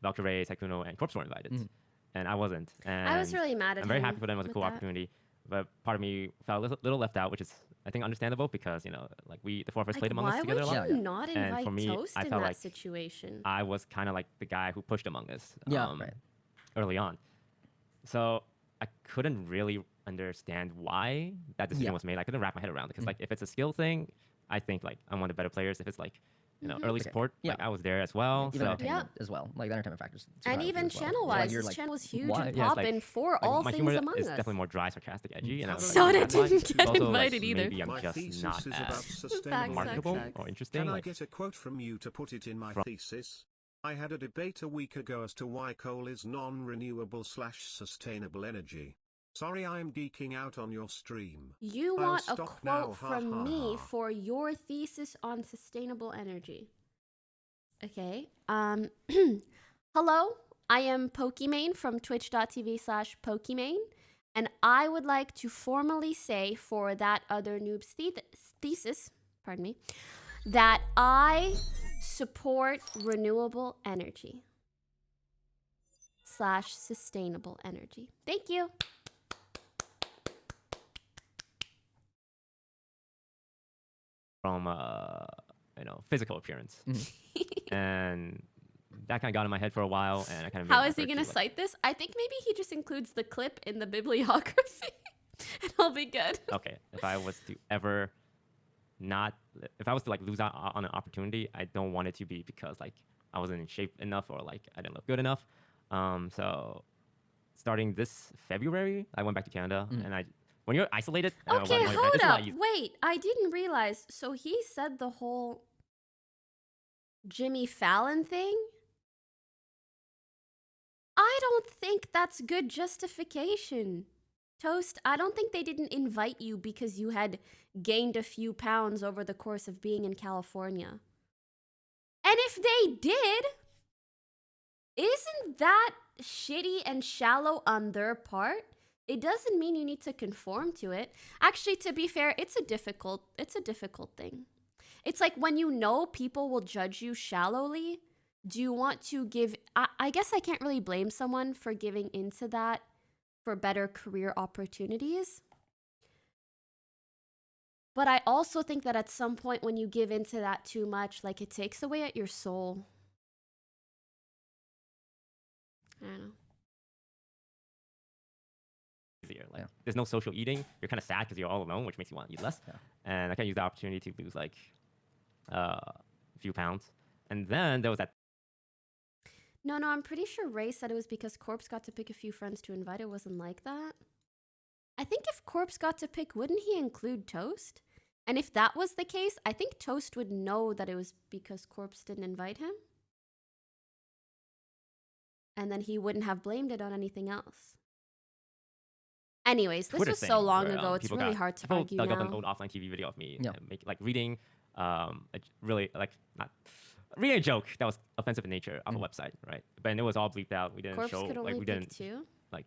Valkyrie, Sekuno, and Corpse were invited, and I wasn't. And I was really mad at I'm very him happy for them. It was a with cool that. opportunity. But part of me felt a little left out, which is, I think, understandable because, like the four of us played Among Us together a lot. Why would you not And invite for me, Toast I in felt that like situation? I was kind of like the guy who pushed Among Us Right. early on. So I couldn't really understand why that decision was made. I couldn't wrap my head around it because, like, if it's a skill thing, I think, like, I'm one of the better players. If it's, like, early support, like, I was there as well. Even So entertainment as well. Like, the entertainment factors. And even channel-wise, his channel was huge and popping for all my things humor Among is Us. definitely more dry, sarcastic, edgy. And I was Soda like, didn't get also, invited like, either. Maybe I'm My just thesis not is about as sustainable marketable energy. or interesting. Can I like- get a quote from you to put it in my thesis? I had a debate a week ago as to why coal is non-renewable/sustainable energy. Sorry I'm geeking out on your stream. You I'll want a stop now, quote ha, from ha, me ha. for your thesis on sustainable energy. Okay. Hello, I am Pokimane from twitch.tv/Pokimane, and I would like to formally say for that other noob's thesis, pardon me, that I support renewable energy / sustainable energy. Thank you. From physical appearance, and that kind of got in my head for a while, and I kind of. How is he gonna cite this? I think maybe he just includes the clip in the bibliography, and I'll be good. Okay, if I was to ever if I was to like lose out on an opportunity, I don't want it to be because like I wasn't in shape enough or like I didn't look good enough. So starting this February, I went back to Canada, and when you're isolated. Okay, hold up. Wait, I didn't realize. So he said the whole Jimmy Fallon thing? I don't think that's good justification. Toast, I don't think they didn't invite you because you had gained a few pounds over the course of being in California. And if they did, isn't that shitty and shallow on their part? It doesn't mean you need to conform to it. Actually, to be fair, it's a difficult thing. It's like when you know people will judge you shallowly, do you want to give... I guess I can't really blame someone for giving into that for better career opportunities. But I also think that at some point when you give into that too much, like it takes away at your soul. I don't know. Easier. Like, there's no social eating. You're kind of sad because you're all alone, which makes you want to eat less. And I kind of used the opportunity to lose like a few pounds. And then there was that. No, I'm pretty sure Ray said it was because Corpse got to pick a few friends to invite. It wasn't like that. I think if Corpse got to pick, wouldn't he include Toast? And if that was the case, I think Toast would know that it was because Corpse didn't invite him. And then he wouldn't have blamed it on anything else. Anyways, this was so long ago, it's really hard to argue now. Dug up an old offline TV video of me, reading, reading a joke that was offensive in nature on the website, right? But it was all bleeped out. We didn't Corpse show, could only we didn't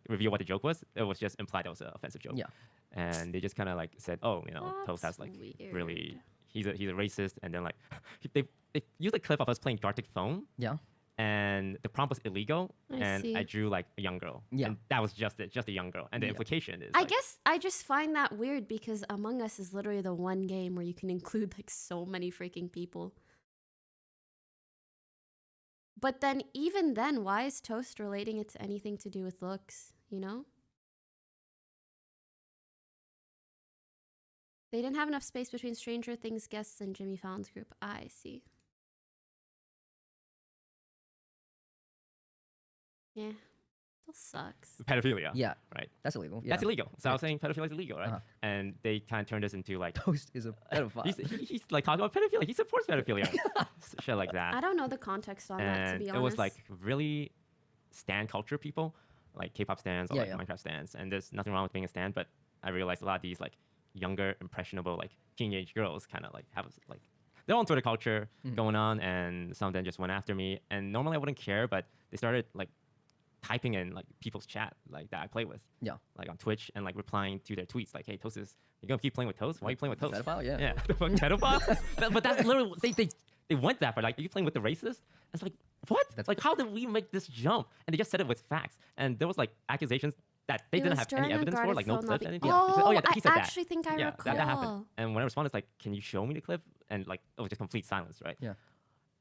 reveal what the joke was. It was just implied it was an offensive joke. Yeah. And they just kind of like said, oh, Toast has like really, he's a racist, and then like they used a clip of us playing Gartic Phone. Yeah. And the prompt was illegal, I drew like a young girl. Yeah. And that was just it, just a young girl. And the implication is I guess I just find that weird because Among Us is literally the one game where you can include like so many freaking people. But then even then, why is Toast relating it to anything to do with looks, you know? They didn't have enough space between Stranger Things guests and Jimmy Fallon's group. I see. Yeah, still sucks. Pedophilia. Yeah. Right. That's illegal. That's illegal. So I was saying pedophilia is illegal, right? And they kind of turned this into like... Toast is a pedophile. he's like talking about pedophilia. He supports pedophilia. Shit like that. I don't know the context on that, to be honest. It was like really stan culture people, like K-pop stans or Minecraft stans. And there's nothing wrong with being a stan, but I realized a lot of these like younger, impressionable, like teenage girls kind of like have like... They're on Twitter culture going on, and some of them just went after me. And normally I wouldn't care, but they started like typing in like people's chat like that I play with, like on Twitch, and like replying to their tweets like, "Hey, Toast is you gonna keep playing with Toast? Why are you playing with Toast? Pedophile, yeah, pedophile." But that's literally they went that far. Like, are you playing with the racist? It's like what? That's like how did we make this jump? And they just said it with facts, and there was like accusations that they didn't have any evidence for, like no clips, anything. Oh, yeah, he said I that. actually think I recall. That happened. And when I responded, it's like, "Can you show me the clip?" And like it was just complete silence, right? Yeah.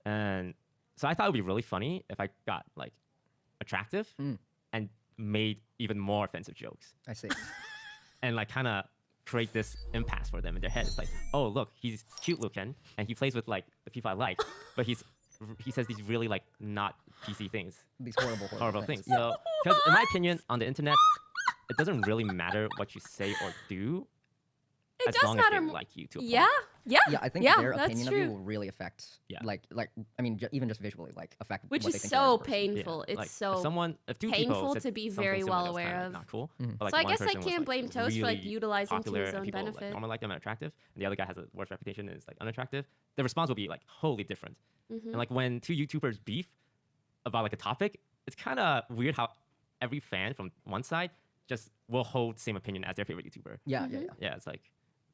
And so I thought it would be really funny if I got like attractive and made even more offensive jokes. I see. And like kind of create this impasse for them in their head. It's like, oh, look, he's cute looking and he plays with like the people I like, but he says these really like not PC things. These horrible things. So, because in my opinion, on the internet, it doesn't really matter what you say or do. It as does long matter. as they like you to a point. Yeah, Yeah. Yeah, I think Yeah, their that's opinion true. of you will really affect, like I mean, even just visually, like affect. Which what is they think you are as a so person. painful. It's like, so if two people painful said to be something very similar well that was kinda, aware like, of. not cool. Mhm. But, like, So I one guess I person was, can't like, blame Toast for like really utilizing to popular his and own people, benefit. Like, normally like them and attractive, and the other guy has a worse reputation and is like unattractive. The response will be like wholly different. Mhm. And like when two YouTubers beef about like a topic, it's kind of weird how every fan from one side just will hold the same opinion as their favorite YouTuber. Yeah, yeah, yeah. Yeah, it's like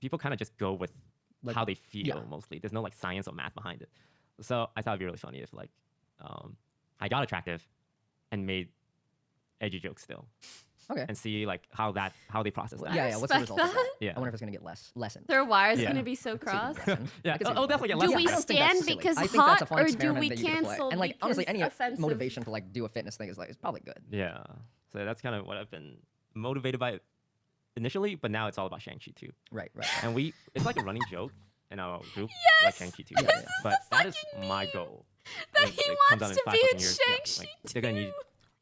people kind of just go with Like, how they feel yeah. mostly. There's no like science or math behind it. So I thought it'd be really funny if like I got attractive and made edgy jokes still. Okay. And see like how they process that. Yeah, yeah. What's the respect result of that? that. Yeah. I wonder if it's gonna get lessened. Their wire's Yeah. gonna be so crossed. Yeah, I could see it'll definitely get Do less. we I don't think that's stand silly. because I think that's a hot, fun or do experiment we that you could play. cancel And like honestly, because any offensive? motivation to like do a fitness thing is probably good. Yeah. So that's kind of what I've been motivated by initially, but now it's all about Shang-Chi too. Right, right. And it's like a running joke in our group, Yes! like Shang-Chi too. Yeah, yeah. But that is my goal. That When he it comes wants out in to 5 be fucking in years, Shang-Chi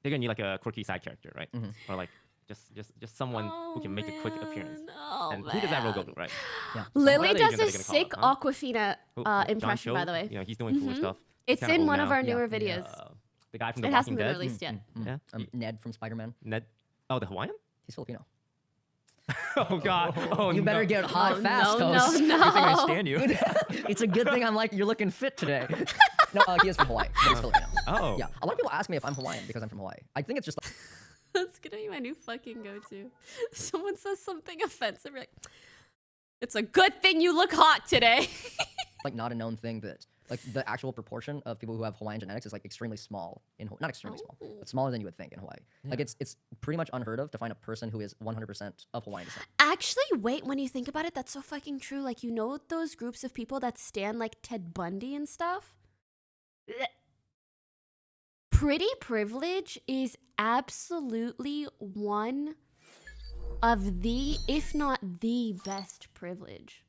they're gonna need like a quirky side character, right? Or like just someone who can make a quick appearance. Oh, And who does that role go man. to, right? Yeah. Lily What other does agent a are they gonna call sick up, huh? Aquafina John impression, by Cho, the way. You know, he's doing foolish Mhm. stuff. He's It's kinda in old one of now. our newer videos. The guy from The It Walking hasn't been Dead. released yet. Yeah. Ned from Spider-Man. Ned. Oh, the Hawaiian? He's Filipino. Oh God. Oh, You better no. get hot Oh, fast, no, Toast. no, Good thing I no. stand you. It's a good thing I'm like, you're looking fit today. No, he is from Hawaii. But he's Filipino. Oh. Yeah. A lot of people ask me if I'm Hawaiian because I'm from Hawaii. I think it's just That's gonna be my new fucking go-to. Someone says something offensive, like, it's a good thing you look hot today. like not a known thing that like the actual proportion of people who have Hawaiian genetics is like extremely small in not extremely small, but smaller than you would think in Hawaii. Like it's pretty much unheard of to find a person who is 100% of Hawaiian descent. Actually, wait, when you think about it, that's so fucking true. Like, you know those groups of people that stand like Ted Bundy and stuff? Pretty privilege is absolutely one of the, if not the best privilege.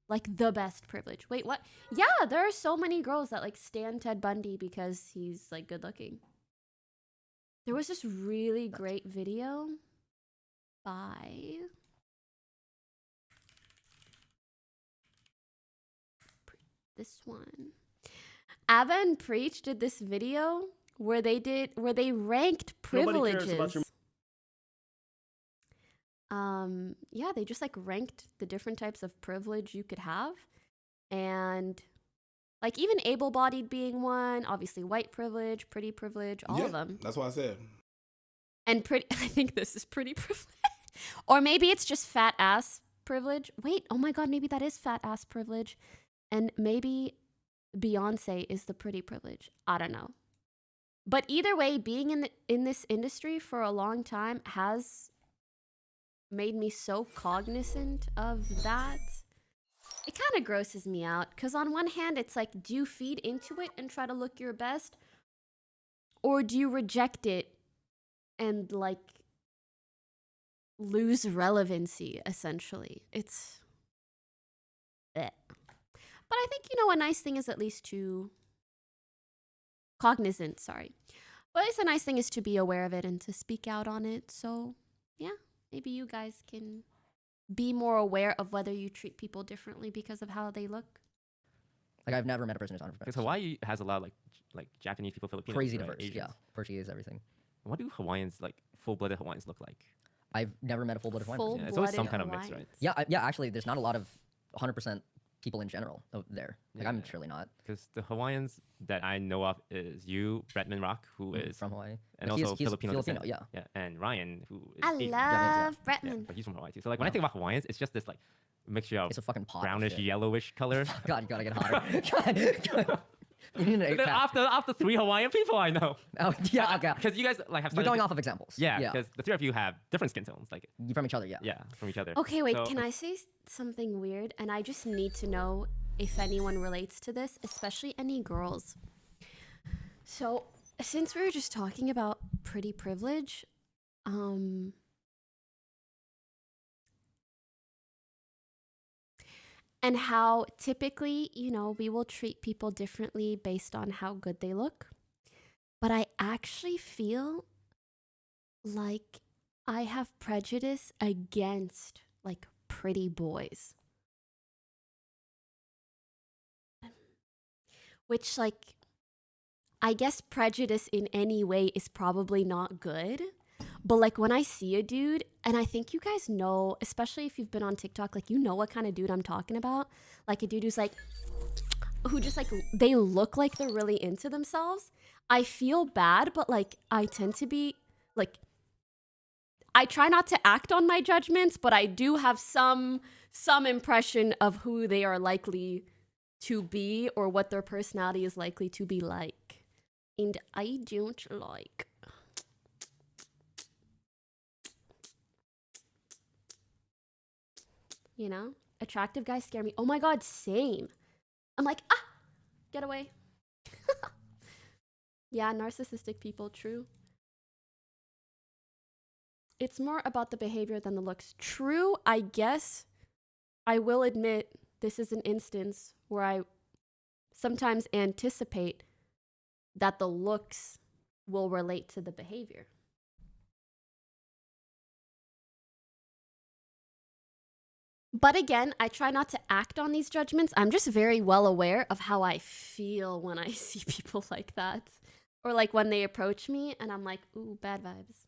Like, the best privilege. Wait, what? Yeah, there are so many girls that like stand Ted Bundy because he's like good looking. There was this really great video by this one. Ava and Preach did this video where they ranked privileges. Yeah, they just like ranked the different types of privilege you could have, and like even able-bodied being one, obviously white privilege, pretty privilege, all of them. That's what I said. And pretty, I think this is pretty privilege, or maybe it's just fat ass privilege. Wait, oh my god, maybe that is fat ass privilege, and maybe Beyonce is the pretty privilege. I don't know. But either way, being in this industry for a long time has made me so cognizant of that. It kind of grosses me out because on one hand, it's like, do you feed into it and try to look your best? Or do you reject it and like lose relevancy, essentially? It's... But I think, you know, a nice thing is at least to... Cognizant, sorry. But it's a nice thing is to be aware of it and to speak out on it. So, yeah, maybe you guys can be more aware of whether you treat people differently because of how they look. Like I've never met a person who's 100%. Because Hawaii has a lot of like Japanese people, Filipinos, Crazy right? diverse. Asians. Yeah, Portuguese, everything. What do Hawaiians, like full-blooded Hawaiians, look like? I've never met a full-blooded Hawaiian. Yeah, it's always some kind of mix, right? Yeah, yeah. Actually, there's not a lot of 100% people in general there. Like I'm surely not. Because the Hawaiians that I know of is you, Bretman Rock, who is from Hawaii, and He's also Filipino descent. yeah. Yeah, and Ryan, who is I Asian. love Yeah, Bretman. but he's from Hawaii too. So like when I think about Hawaiians, it's just this like mixture of It's a fucking pot of brownish, shit. yellowish color. God, you gotta get hotter. God. You need an And then after 3 Hawaiian people I know. Oh yeah, okay. Because you guys like have. We're started going to- off of examples. Yeah, because the 3 of you have different skin tones, like from each other. Yeah. Yeah, from each other. Okay, wait, So- can I say something weird? And I just need to know if anyone relates to this, especially any girls. So, since we were just talking about pretty privilege, and how typically, you know, we will treat people differently based on how good they look. But I actually feel like I have prejudice against like pretty boys. which like I guess prejudice in any way is probably not good. But like when I see a dude, and I think you guys know, especially if you've been on TikTok, like you know what kind of dude I'm talking about. Like a dude who's like, who just like, they look like they're really into themselves. I feel bad, but like I tend to be like, I try not to act on my judgments, but I do have some impression of who they are likely to be or what their personality is likely to be like. And I don't like. You know? Attractive guys scare me. Oh my god, same. I'm like, get away. Yeah, narcissistic people, true. It's more about the behavior than the looks. True, I guess. I will admit this is an instance where I sometimes anticipate that the looks will relate to the behavior. But again, I try not to act on these judgments. I'm just very well aware of how I feel when I see people like that. Or like when they approach me and I'm like, ooh, bad vibes.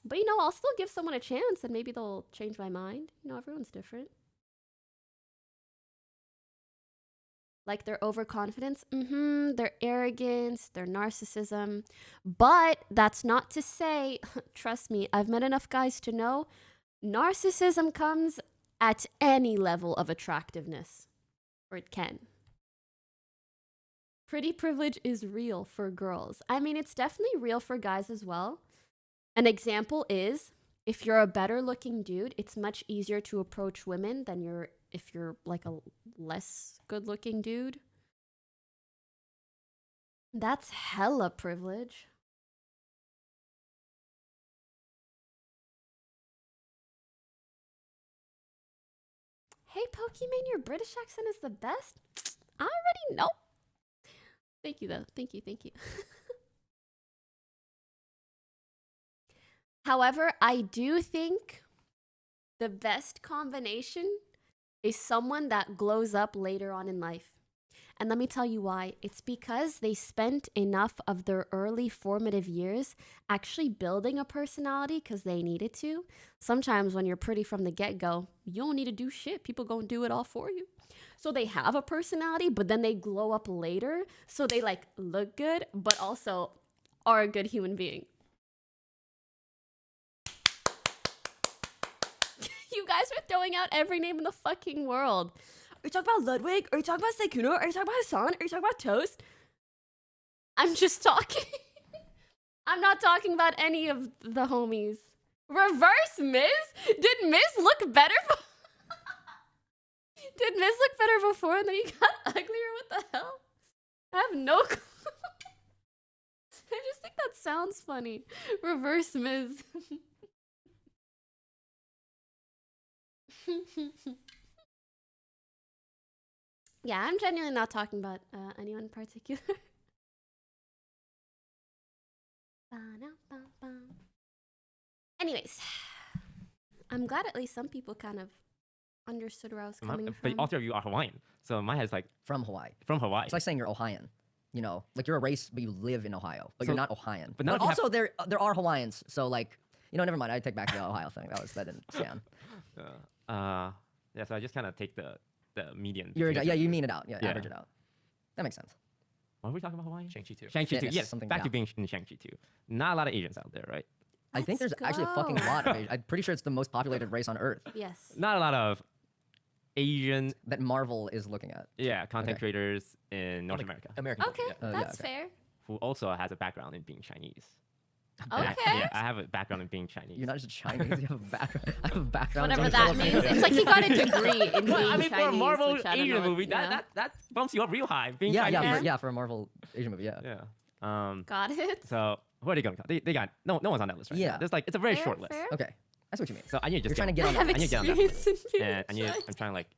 But you know, I'll still give someone a chance and maybe they'll change my mind. You know, everyone's different. Like their overconfidence, their arrogance, their narcissism. But that's not to say, trust me, I've met enough guys to know narcissism comes at any level of attractiveness. Or it can. Pretty privilege is real for girls. I mean, it's definitely real for guys as well. An example is, if you're a better looking dude, it's much easier to approach women than if you're like a less good looking dude. That's hella privilege. Hey, Pokimane, your British accent is the best. I already know. Thank you, though. Thank you. However, I do think the best combination is someone that glows up later on in life. And let me tell you why. It's because they spent enough of their early formative years actually building a personality because they needed to. Sometimes when you're pretty from the get-go, you don't need to do shit. People go and do it all for you. So they have a personality, but then they glow up later. So they like look good, but also are a good human being. You guys are throwing out every name in the fucking world. Are you talking about Ludwig? Are you talking about Sekuno? Are you talking about Hassan? Are you talking about Toast? I'm just talking. I'm not talking about any of the homies. Reverse Miz? Did Miz look better? Did Miz look better before and then he got uglier? What the hell? I have no clue. I just think that sounds funny. Reverse Miz. Yeah, I'm genuinely not talking about anyone in particular. Anyways, I'm glad at least some people kind of understood where I was coming from. But all three of you are Hawaiian, so my head's like from Hawaii. From Hawaii. It's like saying you're Ohioan. You know, like you're a race, but you live in Ohio, but So- you're not Ohioan. but But now if you also there are Hawaiians, so like, you know, never mind. I take back the Ohio thing. That didn't stand. Yeah, so I just kind of take the median. Yeah, you mean it out. Yeah, average it out. That makes sense. What were we talking about Hawaii? Shang-Chi 2. Shang-Chi 2, Fitness, yes. something- Back yeah. to being in Shang-Chi 2. Not a lot of Asians out there, right? I think there's actually a fucking lot of Asian. I'm pretty sure it's the most populated race on Earth. Yes. Not a lot of Asian that Marvel is looking at. Yeah, content Okay. creators in North America. American. Okay, that's fair. Who also has a background in being Chinese. Okay. I have a background in being Chinese. You're not just Chinese. You have a background. I have a background. Whatever in that Philippines. means. It's like he got a degree in being I mean, Chinese. for a Marvel which I don't Asian know what- movie, yeah. that bumps you up real high. Being Yeah, Chinese. for a Marvel Asian movie. Yeah. Yeah. Got it. So who are they going to count? They got no one's on that list right Yeah. now. There's like it's a very Fair, short list. fair. Okay, that's what you mean. So I need to just You're trying to get get on. I have I need to get on that experience list. in being And I'm Chinese. trying to like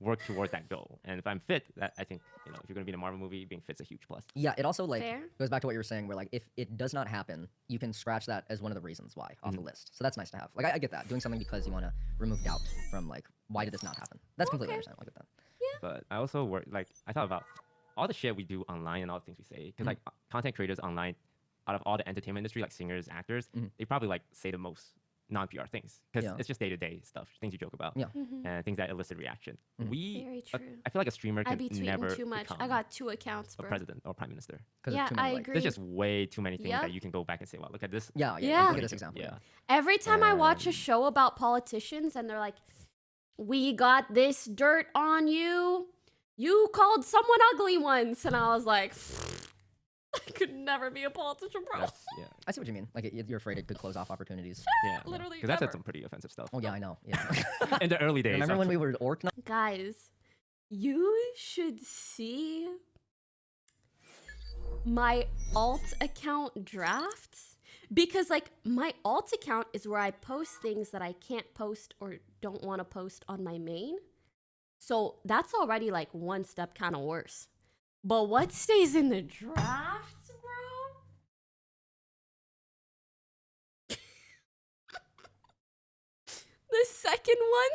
work towards that goal. And if I'm fit, that I think if you're going to be in a Marvel movie, being fit's a huge plus. Yeah, it also like Fair. goes back to what you were saying, where like if it does not happen, you can scratch that as one of the reasons why off the list. So that's nice to have. Like I get that, doing something because you want to remove doubt from like why did this not happen. That's completely understandable. I get that. But I also work like I thought about all the shit we do online and all the things we say, because like content creators online, out of all the entertainment industry, like singers, actors, they probably like say the most non-PR things because it's just day-to-day stuff, things you joke about, and things that elicit reaction. Very true. I feel like a streamer can I'd be never tweeting too much. I become got 2 accounts, a bro. president or prime minister. Yeah, I agree. There's just way too many things Yep. that you can go back and say, wow, look at this. Yeah. Look at this example. Yeah. Every time I watch a show about politicians and they're like, we got this dirt on you. You called someone ugly once. And I was like, I could never be a politician, bro. Yeah. I see what you mean. Like you're afraid it could close off opportunities. Yeah. Literally Because that's never. some pretty offensive stuff. Oh yeah, I know. Yeah. In the early days. Remember when we were orc? Guys, you should see my alt account drafts. Because like my alt account is where I post things that I can't post or don't want to post on my main. So that's already like one step kind of worse. But what stays in the drafts, bro? The second one?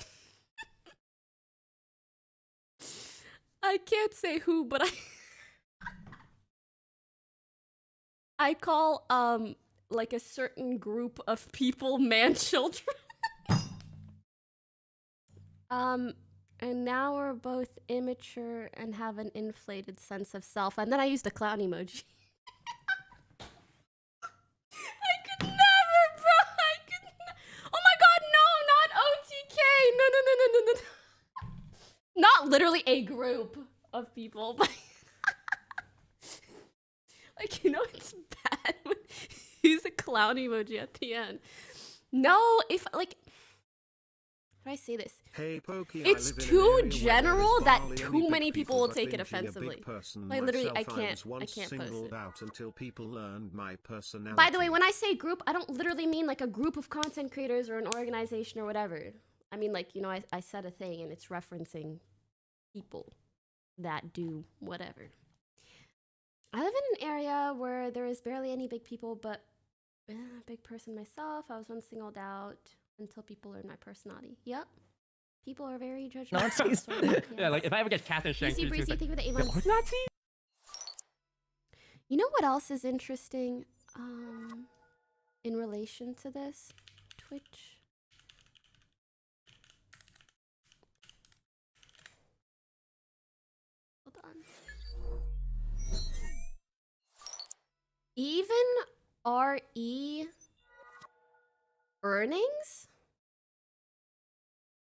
I can't say who, but I call like a certain group of people man children. And now we're both immature and have an inflated sense of self. And then I use the clown emoji. I could never, bro. I could Oh my god, no, not OTK. No. Not literally a group of people, but like, you know, it's bad when you use a clown emoji at the end. No, if like, how do I say this? Hey, Pokey, it's too general that too many people will take it offensively. Like literally, I can't post it. Out until people learned my personality. By the way, when I say group, I don't literally mean like a group of content creators or an organization or whatever. I mean like, you know, I said a thing and it's referencing people that do whatever. I live in an area where there is barely any big people, but a big person myself. I was once singled out until people learn my personality. Yep. People are very judgmental. So, yes. Yeah, like if I ever get Catherine Shank, Breezy, thank you for the A1. What Nazi? You know what else is interesting in relation to this? Twitch. Hold on. Even RE earnings,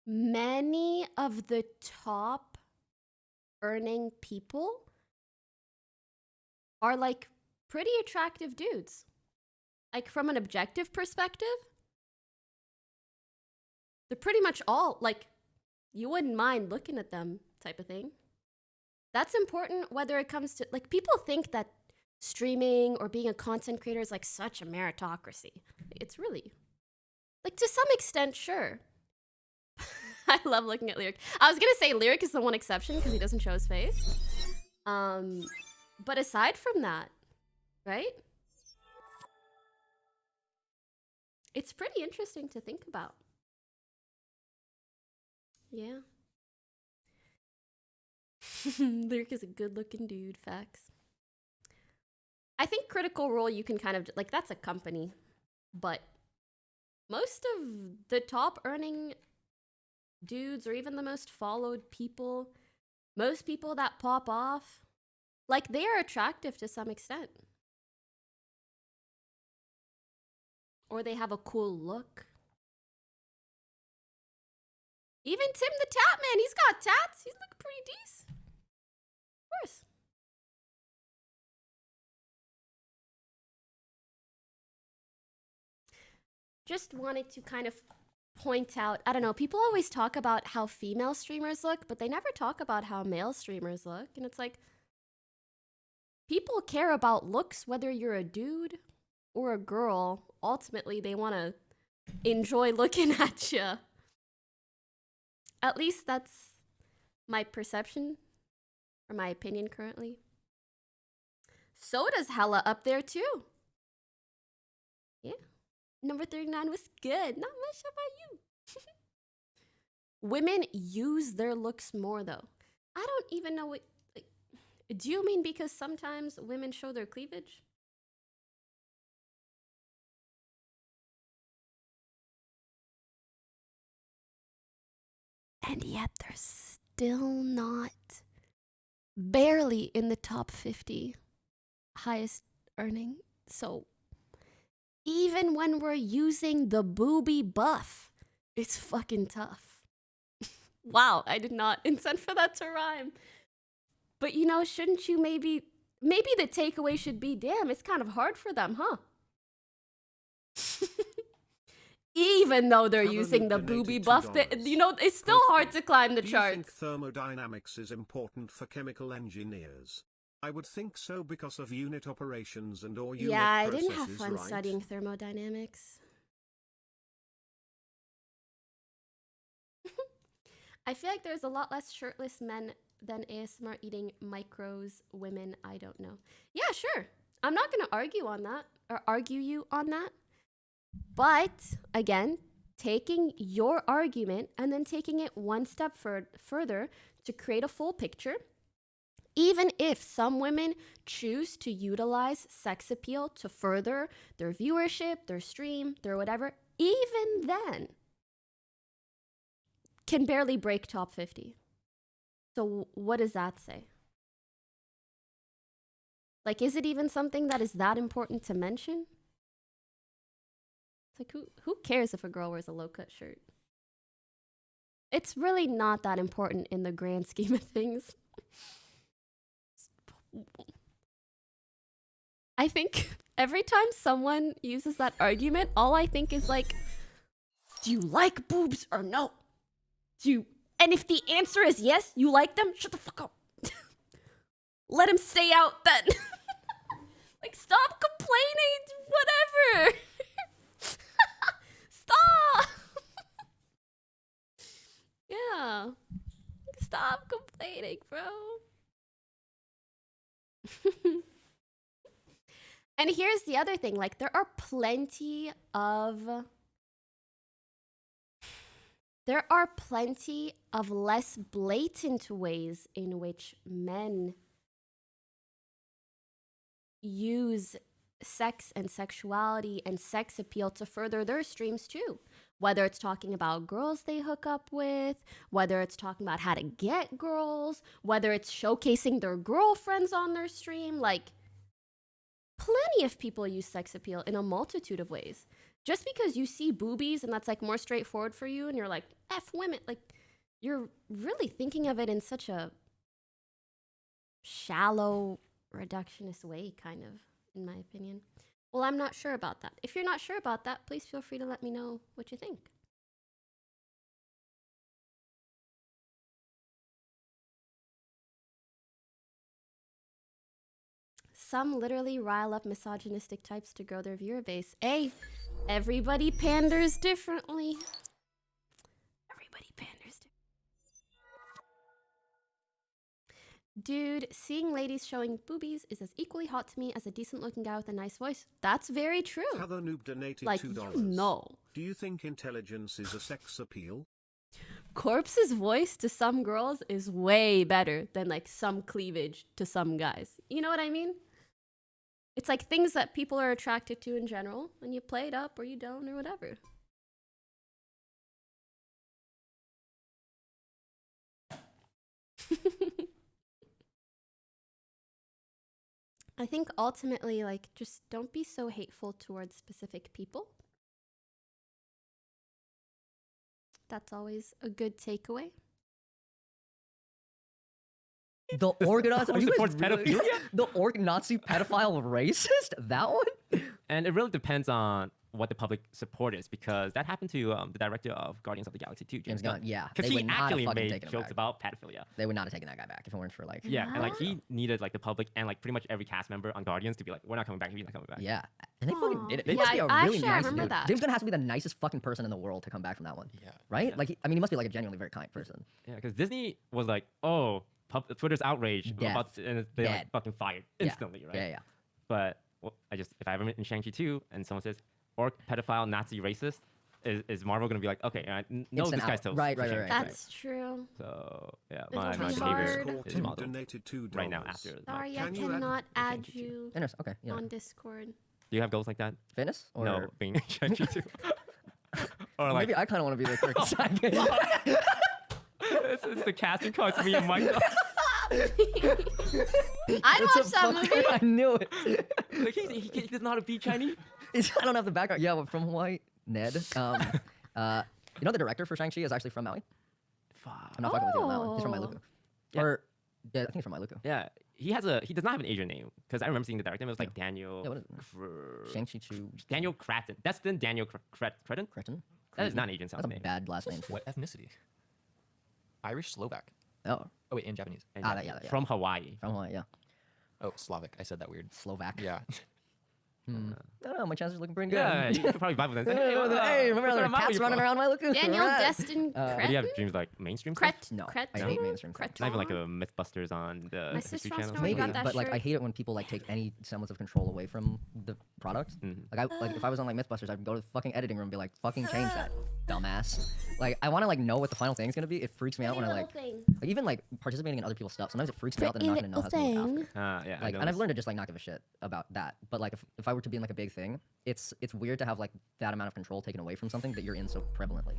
many of the top earning people are like pretty attractive dudes. Like from an objective perspective, they're pretty much all like, you wouldn't mind looking at them type of thing. That's important whether it comes to, like, people think that streaming or being a content creator is like such a meritocracy. It's really, like, to some extent, sure. I love looking at Lyric. I was gonna say Lyric is the one exception because he doesn't show his face. But aside from that, right? It's pretty interesting to think about. Yeah. Lyric is a good-looking dude, facts. I think Critical Role you can kind of, like, that's a company, but most of the top earning dudes or even the most followed people, most people that pop off, like, they are attractive to some extent. Or they have a cool look. Even Tim the Tap Man, he's got tats. He's looking pretty decent. Of course. Just wanted to kind of point out, I don't know, people always talk about how female streamers look, but they never talk about how male streamers look. And it's like, people care about looks whether you're a dude or a girl. Ultimately, they want to enjoy looking at you. At least that's my perception or my opinion currently. Soda's hella up there too. Yeah. Number 39 was good. Not much about you. Women use their looks more though. I don't even know what, like, Do you mean because sometimes women show their cleavage? And yet they're still not barely in the top 50 highest earning. So even when we're using the booby buff, it's fucking tough. Wow, I did not intend for that to rhyme. But you know, shouldn't you maybe the takeaway should be, damn, it's kind of hard for them, huh? Even though they're using the booby buff, you know, it's still hard to climb the Do you charts. think thermodynamics is important for chemical engineers? I would think so because of unit operations and or unit Yeah, I processes, didn't have fun right? studying thermodynamics. I feel like there's a lot less shirtless men than ASMR eating micros women. I don't know. Yeah, sure. I'm not going to argue on that or argue you on that. But again, taking your argument and then taking it one step further to create a full picture. Even if some women choose to utilize sex appeal to further their viewership, their stream, their whatever, even then can barely break top 50. So what does that say? Like, is it even something that is that important to mention? It's like, who cares if a girl wears a low-cut shirt? It's really not that important in the grand scheme of things. I think every time someone uses that argument, all I think is like, do you like boobs or no? And if the answer is yes, you like them, shut the fuck up. Let him stay out then. Like, stop complaining, whatever. Stop. Yeah. Stop complaining, bro. And here's the other thing, like, there are plenty of less blatant ways in which men use sex and sexuality and sex appeal to further their streams too. Whether it's talking about girls they hook up with, whether it's talking about how to get girls, whether it's showcasing their girlfriends on their stream, like, plenty of people use sex appeal in a multitude of ways. Just because you see boobies and that's like more straightforward for you and you're like, F women, like, you're really thinking of it in such a shallow, reductionist way, kind of, in my opinion. Well, I'm not sure about that. If you're not sure about that, please feel free to let me know what you think. Some literally rile up misogynistic types to grow their viewer base. Hey, everybody panders differently. Everybody panders differently. Dude, seeing ladies showing boobies is as equally hot to me as a decent looking guy with a nice voice. That's very true. Heather Noob donated like, $2. you know. Do you think intelligence is a sex appeal? Corpse's voice to some girls is way better than like some cleavage to some guys. You know what I mean? It's like things that people are attracted to in general, and you play it up or you don't or whatever. I think ultimately, like, just don't be so hateful towards specific people. That's always a good takeaway. The organized Who supports really, pedophilia? the Nazi pedophile racist? That one? And it really depends on what the public support is, because that happened to the director of Guardians of the Galaxy 2, James Gunn. Yeah. Because they he would not have actually fucking made taken him jokes back. about pedophilia. They would not have taken that guy back if it weren't for like. Yeah, and like he needed like the public and like pretty much every cast member on Guardians to be like, we're not coming back if he's not coming back. Yeah, and they fucking did it. Yeah, He must be a really actually, I nice remember dude. that. James Gunn has to be the nicest fucking person in the world to come back from that one. Yeah. Right? Like, I mean, he must be like a genuinely very kind person. Yeah, because Disney was like, oh, Twitter's outraged Dead. about, and they Dead. like fucking fired Yeah. instantly, right? Yeah, yeah. But well, if I ever in Shang-Chi 2 and someone says, orc, pedophile, Nazi, racist, is Marvel gonna be like, okay, no, It's this an guy's out. still Right. That's true. So yeah, It'll my be behavior hard. is modeled Donated $2. right now after. Sorry, I Can you cannot add you Okay. Yeah. on Discord. Do you have goals like that? Fitness or No, being Shang-Chi too. Or like maybe I kind of want to be the third side. it's the casting call. It's me and Mike. I'd watch that movie. I knew it. Like he doesn't know how to be Chinese. I don't have the background. Yeah, well, from Hawaii. Ned. You know the director for Shang-Chi is actually from Maui? I'm not fucking with you on that one. He's from Mailuku. Yeah. Or, yeah, I think he's from Mailuku. Yeah, he does not have an Asian name because I remember seeing the director. It was like Daniel. Yeah, what is it? Shang-Chi Chu. Daniel Cretton. That's then Daniel Cretton. Cretton? That is not an Asian That's sounding a name. bad last name. What ethnicity? Irish, Slovak. Oh. Oh wait, in Japanese. And Yeah. From Hawaii. From Hawaii, yeah. Oh, Slavic. I said that weird. Slovak. Yeah. I don't know. My chances are looking pretty good. Yeah, you could probably vibe with them. Hey, remember the cats running around Mailuku? Daniel Destin Do you Cretton? have dreams like mainstream Cret. stuff? No, Cret. I hate mainstream stuff. Not even like a Mythbusters on the My History sister Channel. wants to know Maybe, about that but like I shirt. hate it when people like take any semblance of control away from the product. Like if I was on like Mythbusters, I'd go to the fucking editing room and be like, "Fucking change that, dumbass." Like I want to like know what the final thing's gonna be. It freaks me out when I like even like participating in other people's stuff. Sometimes it freaks me out that I'm not gonna know how it's gonna be after. Yeah, Like, and I've learned to just like not give a shit about that. But like if I were to be in like a big thing, it's weird to have like that amount of control taken away from something that you're in so prevalently.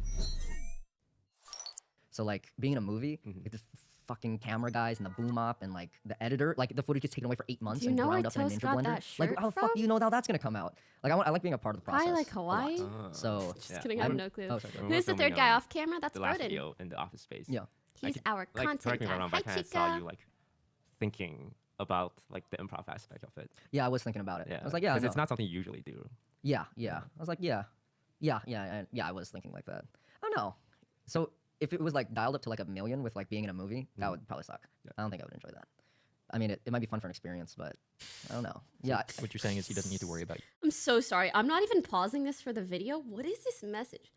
So like being in a movie, like the fucking camera guys and the boom op and like the editor, like the footage is taken away for 8 months Do you and know ground where up in a Toast ninja got blender. that Like shirt how the fuck do you know how that's gonna come out? Like I like being a part of the process. I like a lot. Hawaii. So Just kidding, I have no clue. Oh, sorry. Who's the third guy off camera? That's the last Broden. video in the office space. Yeah. He's our like, content correct me if I'm guy. wrong, but I Hi, kind of saw Chica. you like thinking about like the improv aspect of it. Yeah, I was thinking about it. Yeah, I was like, yeah, because no. it's not something you usually do. Yeah. I was like, yeah, I was thinking like that. I don't know. So if it was like dialed up to like 1 million with like being in a movie, that would probably suck. I don't think I would enjoy that. I mean, it might be fun for an experience, but I don't know. Yeah. What you're saying is he doesn't need to worry about you. I'm so sorry. I'm not even pausing this for the video. What is this message?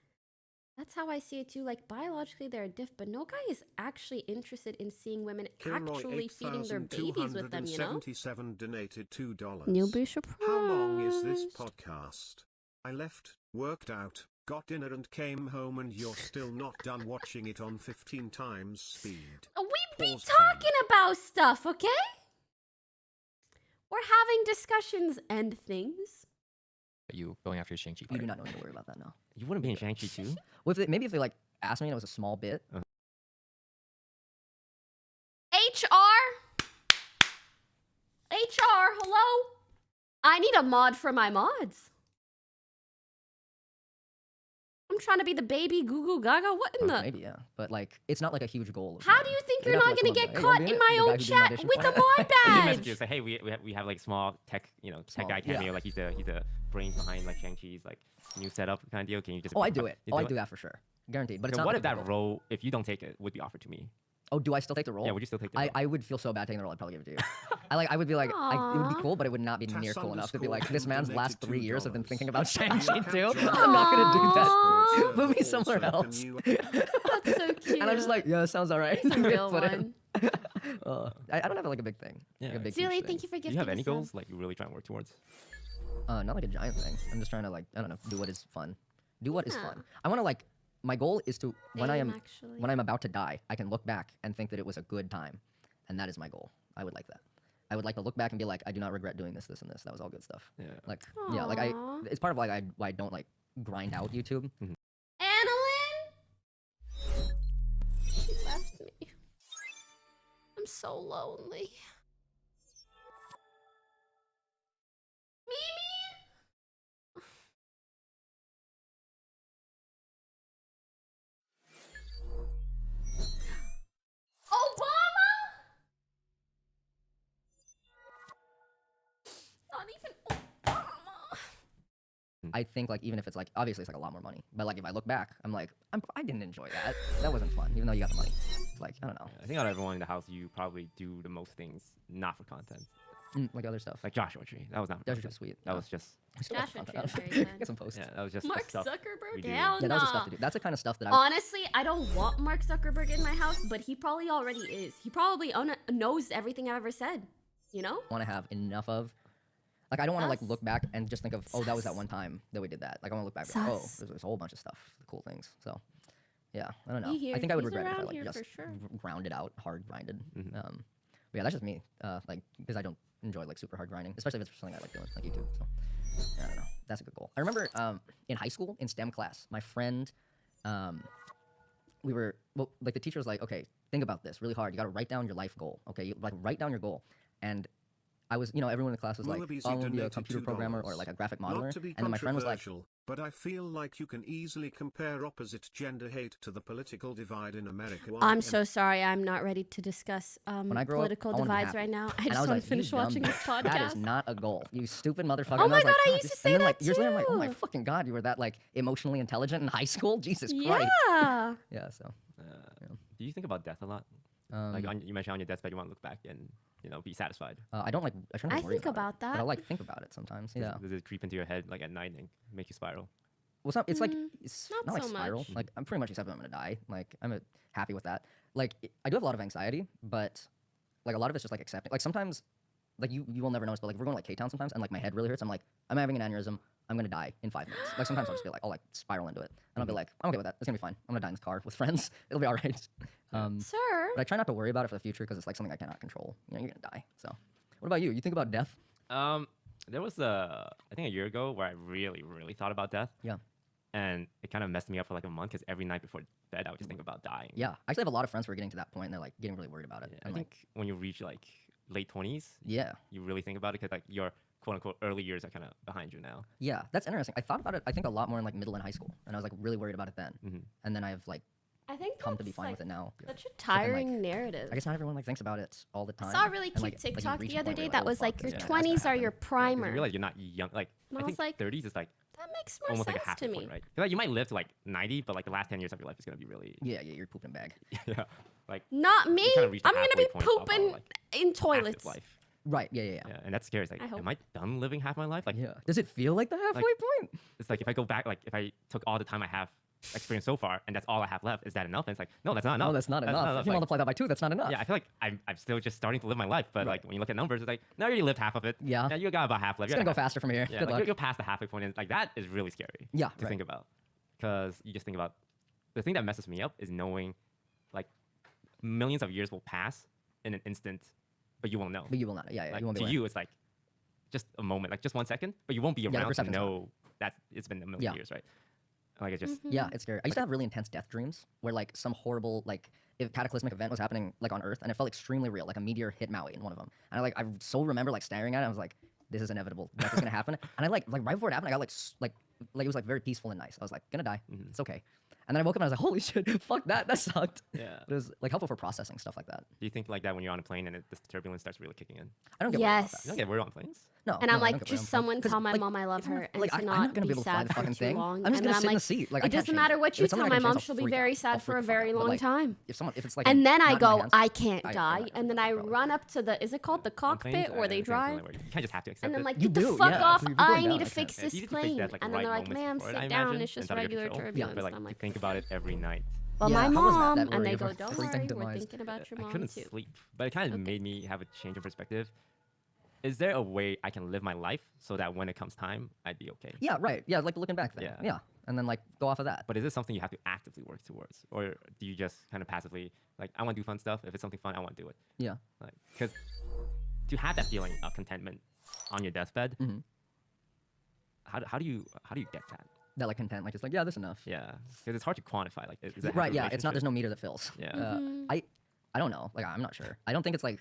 That's how I see it too. Like biologically they're a diff, but no guy is actually interested in seeing women actually feeding their babies with them, you know? 8277 donated $2. You'll be surprised. How long is this podcast? I left, worked out, got dinner and came home and you're still not done watching it on 15 times speed. We be Pause talking about stuff, okay? We're having discussions and things. Are you going after Shang-Chi? You do not need to worry about that now. You wouldn't be in Shang-Chi too? Well, maybe if they like asked me and it was a small bit. HR, hello? I need a mod for my mods. I'm trying to be the baby goo goo gaga. What in the? Maybe, yeah. But like, it's not like a huge goal. of How mine. do you think They'd you're have not to gonna let get someone caught go, in "Hey, my you own wanna do it?" The guy chat who did with a the mod You badge? message you say, hey, we have like small tech, tech guy cameo. Yeah. Like he's the brains behind like Shang-Chi's like new setup kind of deal. Can you just? Oh, I do it. You Oh, I do that for sure. Guaranteed. But it's So not what like if a that goal. role, if you don't take it, would be offered to me? Oh, do I still take the role? Yeah, would you still take the role? I would feel so bad taking the role. I'd probably give it to you. I would be like, it would be cool, but it would not be near cool enough to be like, this man's last 3 years have been thinking about Shang-Chi too. I'm not gonna do that. Put me somewhere else. That's so cute. And I'm just like, yeah, sounds alright. It's a real Put it- one. I don't have like a big thing. Yeah. Like a big, Zealy, huge thank thing. you for Do gifting you have any us some. goals like you really trying to work towards? Not like a giant thing. I'm just trying to like, I don't know, do what is fun. Do what is Yeah. fun. I want to like, my goal is to when Same, actually. when I'm about to die, I can look back and think that it was a good time, and that is my goal. I would like that. I would like to look back and be like, I do not regret doing this, and this. That was all good stuff. Yeah. Like, yeah, like Aw. it's part of like why I don't like grind out YouTube. Annalyn? She left me. I'm so lonely. Mimi? Obama? Not even Obama. I think like even if it's like obviously it's like a lot more money, but like if I look back, I'm like I didn't enjoy that. That wasn't fun, even though you got the money. It's like I don't know, I think out of everyone in the house, you probably do the most things not for content. like other stuff. Like Joshua Tree, that was not. For That was content. just sweet. That was just. Joshua Tree was very good. Get some posts. Yeah, that was just. Mark the stuff Zuckerberg? we do. Hell Yeah, that was the nah. stuff to do. That's the kind of stuff that I Honestly, I don't want Mark Zuckerberg in my house, but he probably already is. He probably knows everything I've ever said. You know? want to have enough of. Like I don't want to like look back and just think of, oh, that was that one time that we did that. Like I want to look back and be like, oh, there's a whole bunch of stuff, cool things. So yeah, I don't know. I think I would regret it if I like just ground it out, hard grinded. But yeah, that's just me. Like because I don't enjoy like super hard grinding, especially if it's something I like doing, like YouTube. So I don't know. That's a good goal. I remember in high school in STEM class, my friend, we were like the teacher was like, okay, think about this really hard. You got to write down your life goal. Okay, like write down your goal. And I was, everyone in the class was like, oh, I want to be a computer programmer or like a graphic modeler. Not to be and then my friend was like, but I feel like you can easily compare opposite gender hate to the political divide in America. I'm so sorry. I'm not ready to discuss political divides right now. I just want to finish watching this podcast. That is not a goal. You stupid motherfucker. Oh my God, I used to say that too. Years later, I'm like, oh my fucking God, you were that like emotionally intelligent in high school? Jesus Christ. Yeah. Yeah, so. Do you think about death a lot? Like you mentioned on your deathbed, you want to look back and be satisfied. I don't like. I try not to worry think about that. But I like think about it sometimes. Yeah. Does it creep into your head like at night and make you spiral? Well, it's not. It's like it's not not like so spiral. much. Like I'm pretty much accepting I'm gonna die. Like I'm happy with that. Like I do have a lot of anxiety, but like a lot of it's just like accepting. Like sometimes, like you will never notice, but like we're going to like K-Town sometimes, and like my head really hurts. I'm like I'm having an aneurysm. I'm gonna die in 5 minutes. Like sometimes I'll just be like, I'll like spiral into it, and I'll be like, I'm okay with that. It's gonna be fine. I'm gonna die in this car with friends. It'll be all right. Sir. But I try not to worry about it for the future because it's like something I cannot control. You're gonna die. So, what about you? You think about death? There was I think a year ago where I really thought about death. Yeah. And it kind of messed me up for like a month because every night before bed I would just think about dying. Yeah. I actually have a lot of friends who are getting to that point and they're like getting really worried about it. Yeah, I think when you reach like late 20s, yeah, you really think about it because like your quote unquote early years are kind of behind you now. Yeah, that's interesting. I thought about it, I think, a lot more in like middle and high school, and I was like really worried about it then. And then I've like I think come to be fine with it now. Such a tiring narrative. I guess not everyone like thinks about it all the time. I saw a really and, cute like, TikTok you reach the a other point where day you're that like, was oh, like fuck, your this is 20s are your Yeah, 'cause primer. you realize you're not young. Like And I I was think like, 30s is like that makes more almost sense like a half to the me. point, right? Like you might live to like 90, but like the last 10 years of your life is gonna be really yeah, you're pooping bag. yeah, like Not me. you kinda reach the I'm gonna be halfway point of our, pooping like, in active toilets. life. Right. Yeah. And that's scary. It's like, I hope. am I done living half my life? Like, Yeah. Does it feel like the halfway point? It's like if I go back, like if I took all the time I have experienced so far, and that's all I have left, is that enough? And it's like, no, that's not enough. No, that's not enough. If you Like, multiply that by 2, that's not enough. yeah, I feel like I'm still just starting to live my life, but like when you look at numbers, it's like, no, you already lived half of it. Yeah. You got about half left. It's gonna go faster from here. Yeah, Good like luck. you're past the halfway point, and like that is really scary. Yeah, to think about, because you just think about the thing that messes me up is knowing, like, millions of years will pass in an instant, but you won't know. But you will not. Yeah. Like, You won't be to aware. you, it's like just a moment, like just 1 second, but you won't be the around to perception's gone. know that it's been a million years, right? Like it just Yeah, it's scary. I used to have really intense death dreams where like some horrible like if cataclysmic event was happening like on Earth and it felt extremely real, like a meteor hit Maui in one of them. And I so remember like staring at it. And I was like, this is inevitable. Death is gonna happen. And I like right before it happened, I got like it was like very peaceful and nice. I was like, gonna die. It's okay. And then I woke up and I was like, holy shit, fuck that. That sucked. Yeah. But it was like helpful for processing stuff like that. Do you think like that when you're on a plane and this turbulence starts really kicking in? I don't get worried about Yes. that. You don't get worried on planes? No. And no, I'm I like, don't get worried just on someone planes. tell my Like, mom I love her and like, to I'm not not gonna be be able to fly sad the for fucking too thing. long. I'm just And gonna then sit in the like, seat. Like, I it can't doesn't change matter it. what If you it's tell something my I can mom, change, she'll I'll be freak very out. sad I'll for a freak the fuck very out. But, long like, time. If it's like And then I not in my go, hands, I can't I die. don't And then I run up to the, is it called the On planes, cockpit where they I think it's the only drive? way. You can't just have to accept And I'm it. like, You get the do, fuck yeah. off. So if you're I going need down, to I fix can't. It's this easy to fix plane. that, like, And then right they're like, moments ma'am, before it, I sit down. imagine, It's just and try to get regular control. turbulence. But like And I'm you like, think about it every night. well, Yeah, my how was that? mom. That And they worry go, of don't freezing worry, we're demise. thinking about your I mom couldn't too. sleep, but it kind of made me have a change of perspective. Is there a way I can live my life so that when it comes time, I'd be okay? Yeah, right. Yeah, like the looking back thing. Yeah. Yeah. And then like go off of that. But is this something you have to actively work towards, or do you just kind of passively like, I want to do fun stuff. If it's something fun, I want to do it. Yeah. Like, because to have that feeling of contentment on your deathbed, how do you get that? That like content, like it's like, yeah, this enough. Yeah, because it's hard to quantify. Like, is that Right, yeah. It's not, there's no meter that fills. Yeah. I don't know. Like, I'm not sure. I don't think it's like,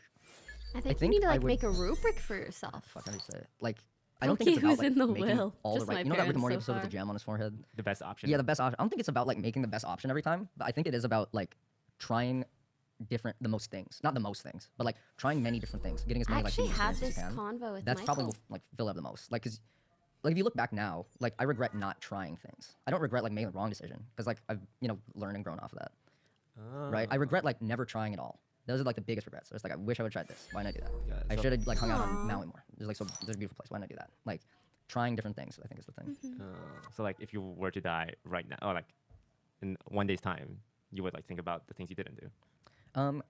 I think you think need to I like would- make a rubric for yourself. fuck, how do you say it? Like, I don't think it's Okay, about who's like in the making will? all the Just right. my You know that Rick and parents Morty so episode with the far. gem on his forehead? The best option. Yeah, the best option. I don't think it's about like making the best option every time, but I think it is about like trying the most things. Not the most things, but like trying many different things, getting as I many like actually different had experiences this as you can. convo with That's probably Michael. will, like fill up the most. Like, cause like if you look back now, like I regret not trying things. I don't regret like making the wrong decision because like I've learned and grown off of that. Right? I regret like never trying at all. Those are like the biggest regrets. So it's like I wish I would have tried this. Why didn't I do that? I should have like hung out on Maui more. There's a beautiful place. Why didn't I do that? Like trying different things, I think is the thing. So like, if you were to die right now, or like in one day's time, you would like think about the things you didn't do.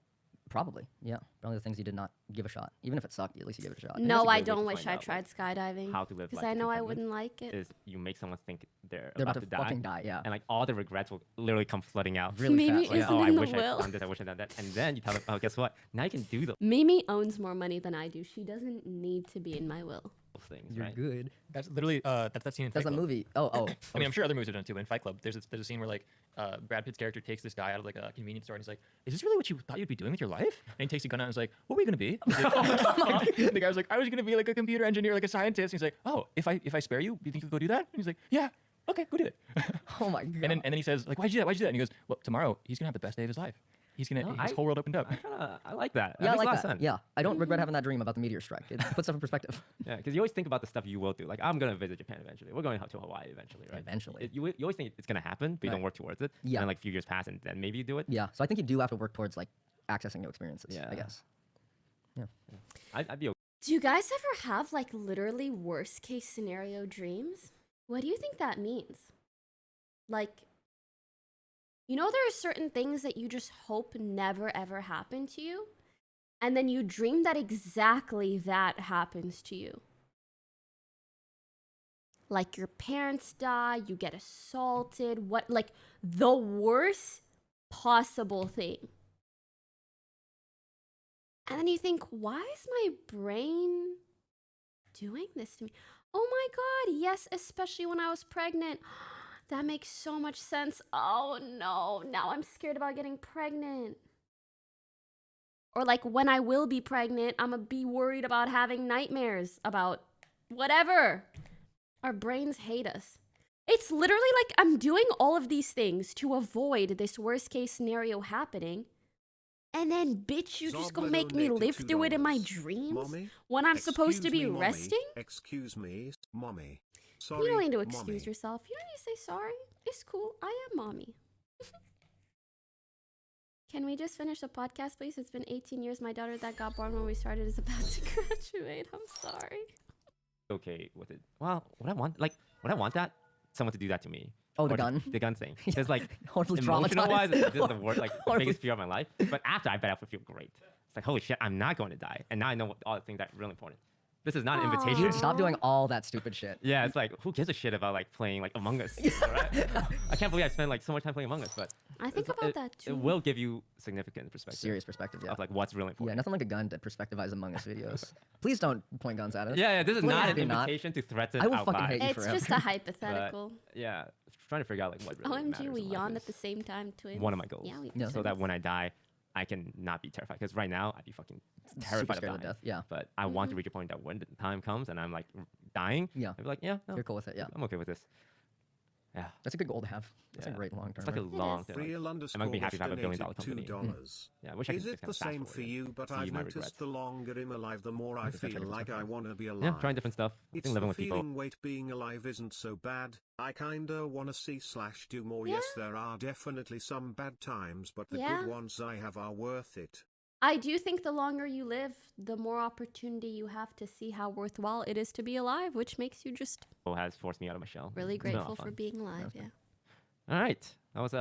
Probably, yeah. Probably the things you did not give a shot. Even if it sucked, at least you gave it a shot. No, I don't wish I tried skydiving. How to live because life I know I differently wouldn't like it. Is you make someone think they're They're about to fucking die, yeah. And like all the regrets will literally come flooding out. Really Mimi fast. isn't oh, I in the wish will. I'd done this, I wish I'd done that. And then you tell them, oh, guess what? Now you can do those Mimi owns more money than I do. She doesn't need to be in my will. things, You're right? good. That's literally that's that scene in Fight That's a Club. movie. Oh. I mean, I'm sure other movies have done it too. But in Fight Club, there's a scene where like Brad Pitt's character takes this guy out of like a convenience store and he's like, "Is this really what you thought you'd be doing with your life?" And he takes a gun out and is like, "What were you gonna be?" The guy was like, "I was gonna be like a computer engineer, like a scientist." And he's like, "Oh, if I spare you, do you think you'll go do that?" And he's like, "Yeah, okay, go do it." Oh my god. And then he says like, "Why'd you do that? Why'd you do that?" And he goes, "Well, tomorrow he's gonna have the best day of his life. He's gonna his whole world opened up." I like that. Yeah, I makes like a lot of that. sense. Yeah, I don't regret having that dream about the meteor strike. It puts stuff in perspective. Yeah, because you always think about the stuff you will do. Like, I'm going to visit Japan eventually. We're going to Hawaii eventually, right? Eventually. You always think it's going to happen, but you don't work towards it. Yeah. And then, like, a few years pass, and then maybe you do it. Yeah, so I think you do have to work towards like accessing new experiences. Yeah. I guess. Yeah. I'd be okay. Do you guys ever have like literally worst case scenario dreams? What do you think that means? Like, you know, there are certain things that you just hope never ever happen to you, and then you dream that exactly that happens to you. Like your parents die, you get assaulted, like the worst possible thing. And then you think, why is my brain doing this to me? Oh my God, yes, especially when I was pregnant. That makes so much sense. Oh no, now I'm scared about getting pregnant. Or like when I will be pregnant, I'm gonna be worried about having nightmares about whatever. Our brains hate us. It's literally like I'm doing all of these things to avoid this worst case scenario happening. And then, bitch, you just gonna make me live through it in my dreams Mommy? when I'm supposed to be Excuse me, Mommy. resting? Excuse me, mommy. Sorry, You don't need to mommy. excuse yourself. You don't need to say sorry. It's cool. I am mommy. Can we just finish the podcast, please? It's been 18 years. My daughter that got born when we started is about to graduate. I'm sorry. Okay with it. Well, would I want that? Someone to do that to me. Oh, the Or gun? The gun thing. Because, like, Horribly emotional wise, traumatized. this is the worst, like, the Horribly- biggest fear of my life. But after, I bet I would feel great. It's like, holy shit, I'm not going to die. And now I know all the things that are really important. This is not an invitation. Dude, stop doing all that stupid shit. Yeah, it's like, who gives a shit about, like, playing, like, Among Us? Right? I can't believe I spent, like, so much time playing Among Us, but I think about that too. it will give you significant perspective. Serious perspective, yeah. Of, like, what's really Yeah, important. nothing like a gun to perspectivize Among Us videos. Please don't point guns at us. Yeah, this is Please not an do not. invitation to threaten I will out fucking loud. hate you It's forever. just a hypothetical. But, yeah, trying to figure out, like, what really OMG, matters we in life yawned is at the same time, twins. one of my goals. Yeah, we Yeah. So that when I die, I can not be terrified. Because right now, I'd be fucking Super terrified scared of of dying. death, yeah. But I want to reach a point that when the time comes and I'm like dying, Yeah. I'd be like, yeah, no, You're cool with it, yeah. I'm okay with this. Yeah. That's a good goal to have. That's a Yeah. great long term. It's like a long term. Real Like, I'm gonna be happy to have $1 billion donated company. $2. Yeah, I wish I Is could it just kinda the fast same forward for it, you? But see I've my noticed regrets. the longer I'm alive, the more I feel like I want to be alive. Yeah, trying different stuff. I It's think living the with people. feeling weight being alive isn't so bad. I kinda wanna see/do more. Yes, there are definitely some bad times, but the Yeah. good ones I have are worth it. I do think the longer you live, the more opportunity you have to see how worthwhile it is to be alive, which makes you just Has forced me out of my shell. really It's been a lot grateful of for fun. being alive. Yeah. All right, that was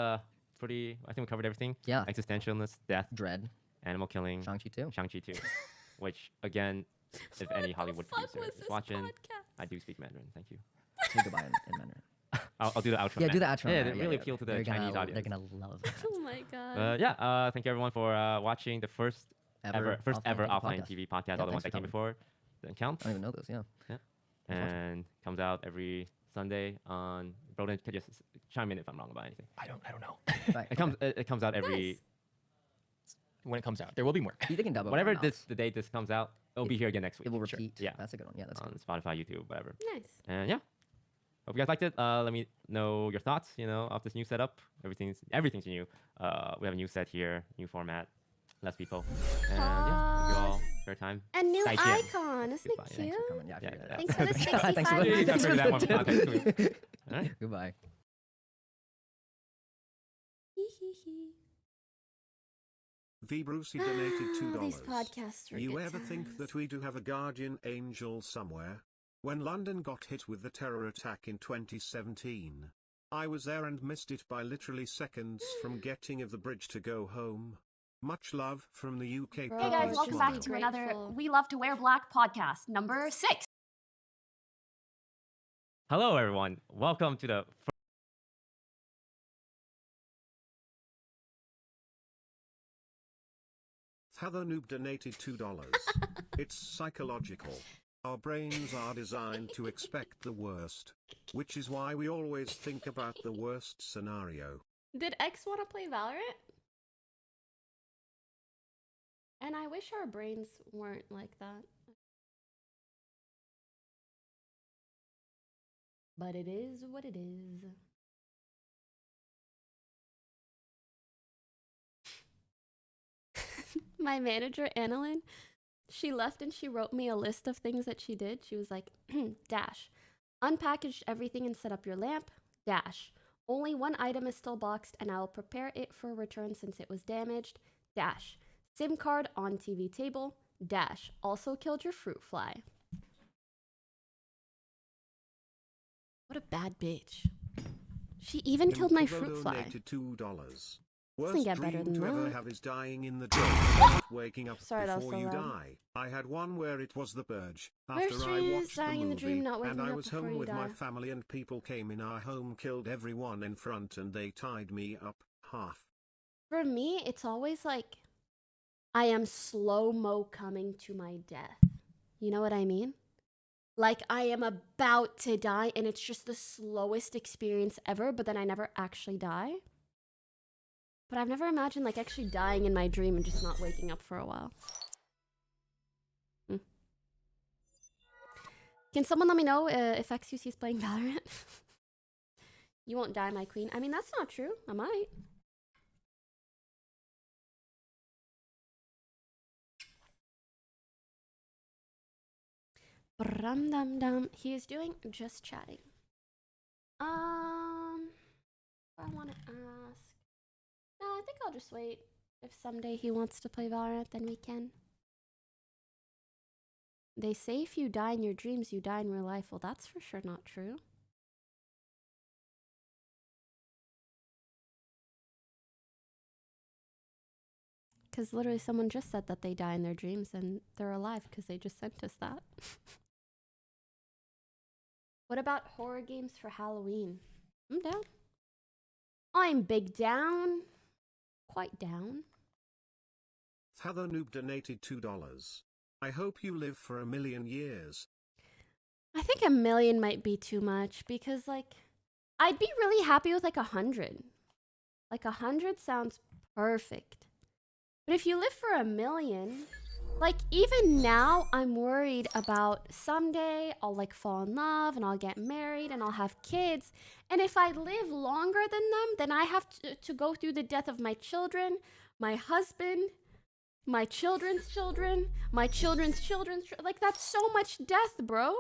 pretty. I think we covered everything. Yeah. Existentialness, death, Dread, animal killing, Shang-Chi too. Shang-Chi 2, which again, if any Hollywood fuck producer was is this watching, podcast? I do speak Mandarin. Thank you. Say goodbye in Mandarin. I'll do the outro. Yeah, now. do the outro. Yeah, now. they really appeal to the They're Chinese gonna, audience. They're gonna love that. Oh my god. Yeah, thank you everyone for watching the first ever offline offline TV TV podcast. Yeah, All the ones thanks that for came before didn't count. I don't even know this. Yeah. Yeah. And comes out every Sunday on. Broden, could just chime in if I'm wrong about anything. I don't know. Right. It comes out every When it comes out, there will be more. They can dub over whatever our mouths. the day this comes out. It'll be here again next week. It will Sure. repeat. Yeah. That's a good one. Yeah, that's On good. Spotify, YouTube, whatever. Nice. And yeah, hope you guys liked it. Let me know your thoughts. Of this new setup. Everything's new. We have a new set here, new format, less people. And yeah, thank you all for your time. And new 再见. icon. Isn't it Goodbye. cute? Coming. Yeah, I figured it out. Thanks for the 65 Thanks for Yeah, thanks for that one. the Okay, sweet. All right. Goodbye. Hee hee hee. V. Brucey donated $2. These podcasts are You good ever think times. that we do have a guardian angel somewhere? When London got hit with the terror attack in 2017, I was there and missed it by literally seconds from getting off the bridge to go home. Much love from the UK. Bro, Hey guys, Purple welcome back Smile. to another Grateful. We Love to Wear Black podcast, number 6. Hello, everyone. Welcome to the Heather Noob donated $2. It's psychological. Our brains are designed to expect the worst, which is why we always think about the worst scenario. Did X want to play Valorant? And I wish our brains weren't like that. But it is what it is. My manager, Annalyn, she left and she wrote me a list of things that she did. She was like, dash, unpackaged everything and set up your lamp, dash. Only one item is still boxed and I will prepare it for return since it was damaged, dash. SIM card on TV table, dash. Also killed your fruit fly. What a bad bitch. She even killed my fruit fly. Donated $2. Doesn't Worst get better dream than to ever that. have is dying in the dream, waking up Sorry, that was before so you loud. die. I had one where it was The Purge. Worst After I dream is watched the dying in the movie, dream, not and waking I up was before home you with my die. family and people came in our home, killed everyone in front, and they tied me up half. For me, it's always like I am slow-mo coming to my death. You know what I mean? Like I am about to die and it's just the slowest experience ever, but then I never actually die. But I've never imagined like actually dying in my dream and just not waking up for a while. Can someone let me know if XQC is playing Valorant? You won't die, my queen. I mean, that's not true. I might. Brum-dum-dum. He is doing just chatting. I want to ask. No, I think I'll just wait. If someday he wants to play Valorant, then we can. They say if you die in your dreams, you die in real life. Well, that's for sure not true. Because literally someone just said that they die in their dreams and they're alive because they just sent us that. What about horror games for Halloween? I'm down. I'm big down. Quite down. Heather Noob donated $2. I hope you live for 1,000,000 years. I think 1,000,000 might be too much because, like, I'd be really happy with like 100. Like 100 sounds perfect. But if you live for 1,000,000, like even now I'm worried about someday I'll like fall in love and I'll get married and I'll have kids. And if I live longer than them, then I have to go through the death of my children, my husband, my children's children, my children's children's like that's so much death, bro.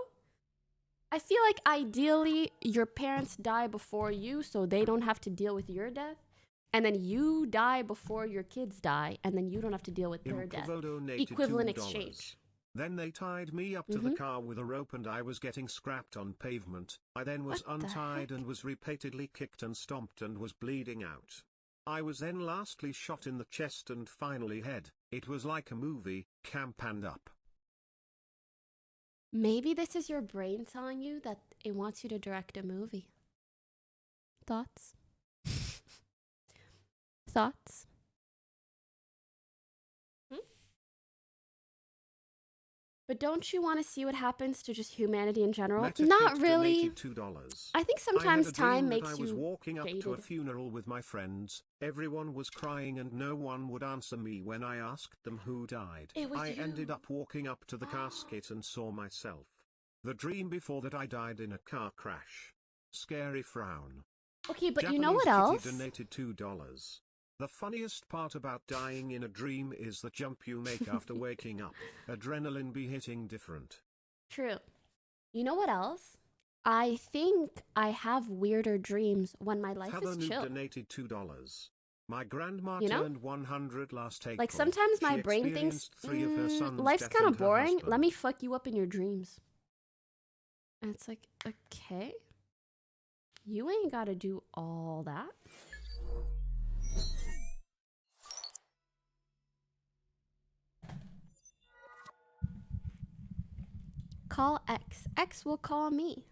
I feel like ideally your parents die before you so they don't have to deal with your death. And then you die before your kids die, and then you don't have to deal with their death. Equivalent exchange. Then they tied me up to the car with a rope and I was getting scrapped on pavement. I then was untied and was repeatedly kicked and stomped and was bleeding out. I was then lastly shot in the chest and finally head. It was like a movie, camp and up. Maybe this is your brain telling you that it wants you to direct a movie. Thoughts? Thoughts? But don't you want to see what happens to just humanity in general? Not really. $2. I think sometimes time makes you I was walking up to a jaded. funeral with my friends. Everyone was crying and no one would answer me when I asked them who died. It was I you. ended up walking up to the casket and saw myself. The dream before that I died in a car crash. Scary frown. Okay, but Japanese you know what Kitty else? donated $2. The funniest part about dying in a dream is the jump you make after waking up. Adrenaline be hitting different. True. You know what else? I think I have weirder dreams when my life Heather is Noob chill. donated $2. My grandma You know? turned 100 last April. Like sometimes my She brain thinks, experienced 3 of her sons' life's death kind and of her boring. husband. Let me fuck you up in your dreams. And it's like, okay. You ain't got to do all that. Call X. X will call me.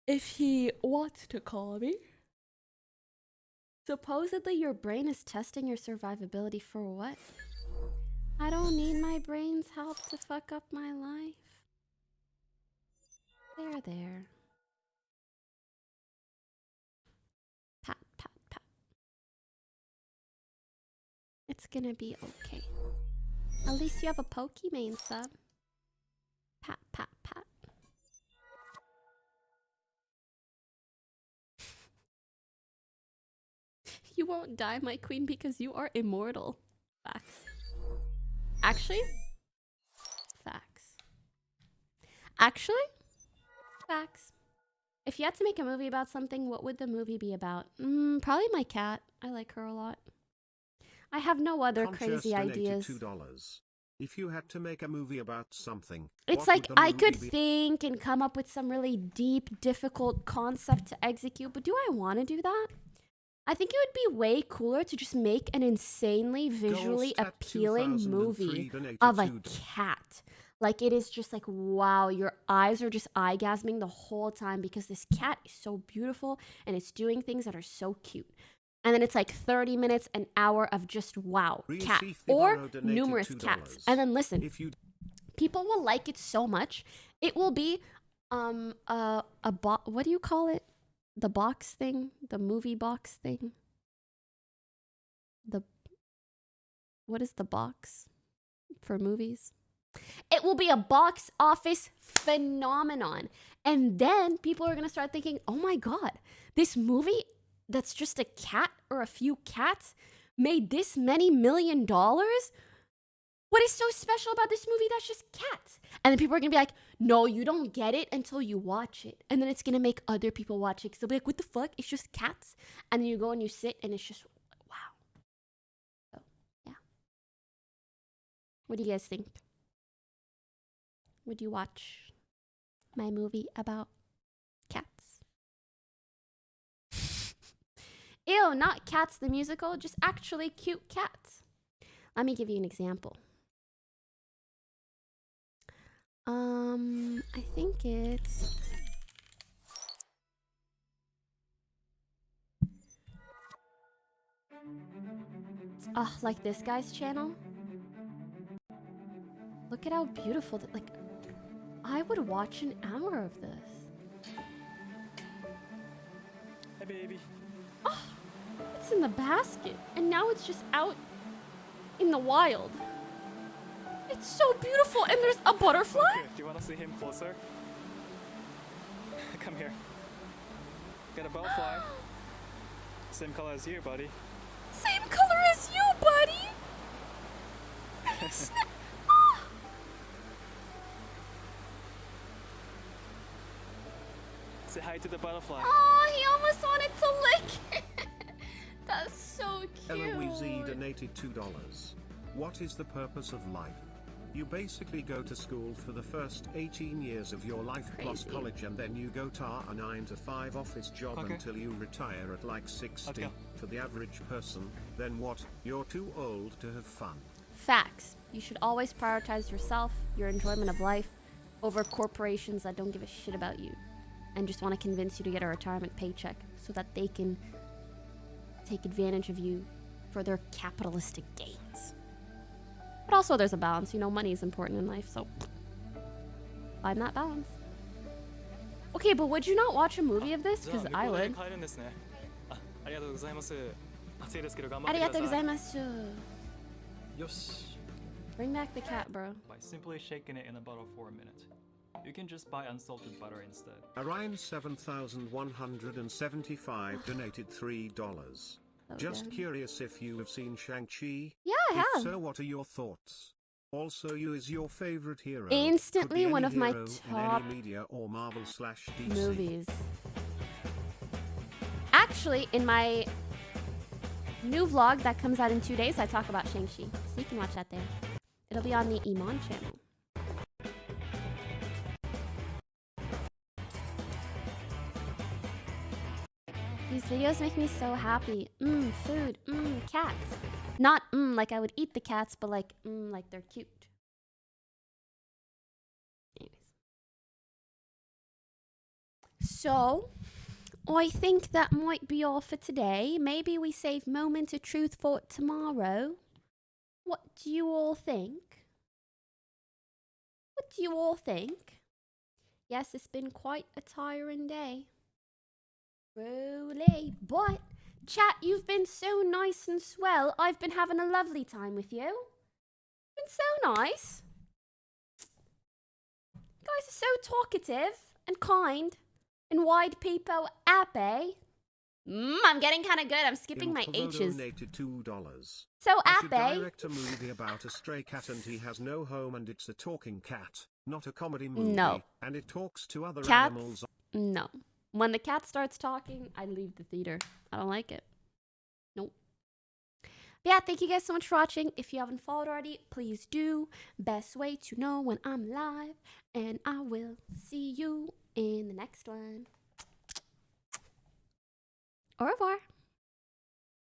If he wants to call me. Supposedly your brain is testing your survivability for what? I don't need my brain's help to fuck up my life. There. Pat, pat, pat. It's gonna be okay. At least you have a Pokimane sub. Pat, pat, pat. You won't die, my queen, because you are immortal. Facts. Actually? Facts. Actually? Facts. If you had to make a movie about something, what would the movie be about? Probably my cat. I like her a lot. I have no other crazy ideas. $2. If you had to make a movie about something, It's what like would the I could movie be? think and come up with some really deep, difficult concept to execute, but do I want to do that? I think it would be way cooler to just make an insanely visually Ghost at appealing 2003 movie donated of a $2. cat. Like it is just like, wow, your eyes are just eye-gasming the whole time because this cat is so beautiful and it's doing things that are so cute. And then it's like 30 minutes, an hour of just wow, cat. Or numerous cats. And then listen, people will like it so much. It will be what do you call it? The box thing? The movie box thing? What is the box for movies? It will be a box office phenomenon. And then people are going to start thinking, oh my God, this movie that's just a cat or a few cats made this many $1 million? What is so special about this movie that's just cats? And then people are going to be like, no, you don't get it until you watch it. And then it's going to make other people watch it because they'll be like, what the fuck? It's just cats. And then you go and you sit and it's just, wow. So, yeah. What do you guys think? Would you watch my movie about cats? Ew, not Cats the musical, just actually cute cats. Let me give you an example. I think it's... Oh, like this guy's channel? Look at how beautiful, like, I would watch an hour of this. Hey, baby. Oh, it's in the basket, and now it's just out in the wild. It's so beautiful, and there's a butterfly? Okay, do you want to see him closer? Come here. Got a butterfly. Same color as you, buddy. Same color as you, buddy! Say hi to the butterfly. Oh, he almost wanted to lick it. That's so cute. Eloise donated $2. What is the purpose of life? You basically go to school for the first 18 years of your life plus college, and then you go to a 9-to-5 office job until you retire at like 60. For the average person, then what? You're too old to have fun. Facts. You should always prioritize yourself, your enjoyment of life, over corporations that don't give a shit about you and just want to convince you to get a retirement paycheck so that they can take advantage of you for their capitalistic gains. But also there's a balance, you know, money is important in life, so find that balance. Okay, but would you not watch a movie of this? Because I would. Arigatou gozaimasu. Yosh. Bring back the cat, bro. By simply shaking it in a bottle for a minute. You can just buy unsalted butter instead. Orion 7175 donated $3. Just curious if you have seen Shang-Chi? Yeah, I have. If so, what are your thoughts? Also, you is your favorite hero. Instantly one of my top in any media or Marvel/DC movies. Actually, in my new vlog that comes out in 2 days, I talk about Shang-Chi. So you can watch that there. It'll be on the Iman channel. These videos make me so happy. Food. Cats. Not like I would eat the cats, but like they're cute. So, I think that might be all for today. Maybe we save Moment of Truth for tomorrow. What do you all think? What do you all think? Yes, it's been quite a tiring day. Truly. But, chat, you've been so nice and swell. I've been having a lovely time with you. Been so nice. You guys are so talkative and kind and wide people happy. I'm getting kind of good. I'm skipping my H's. Donated $2. So I should happy. direct a movie about a stray cat and he has no home and it's a talking cat, not a comedy movie. No. And it talks to other Cats? animals. No. When the cat starts talking, I leave the theater. I don't like it. Nope. But yeah, thank you guys so much for watching. If you haven't followed already, please do. Best way to know when I'm live. And I will see you in the next one. Au revoir.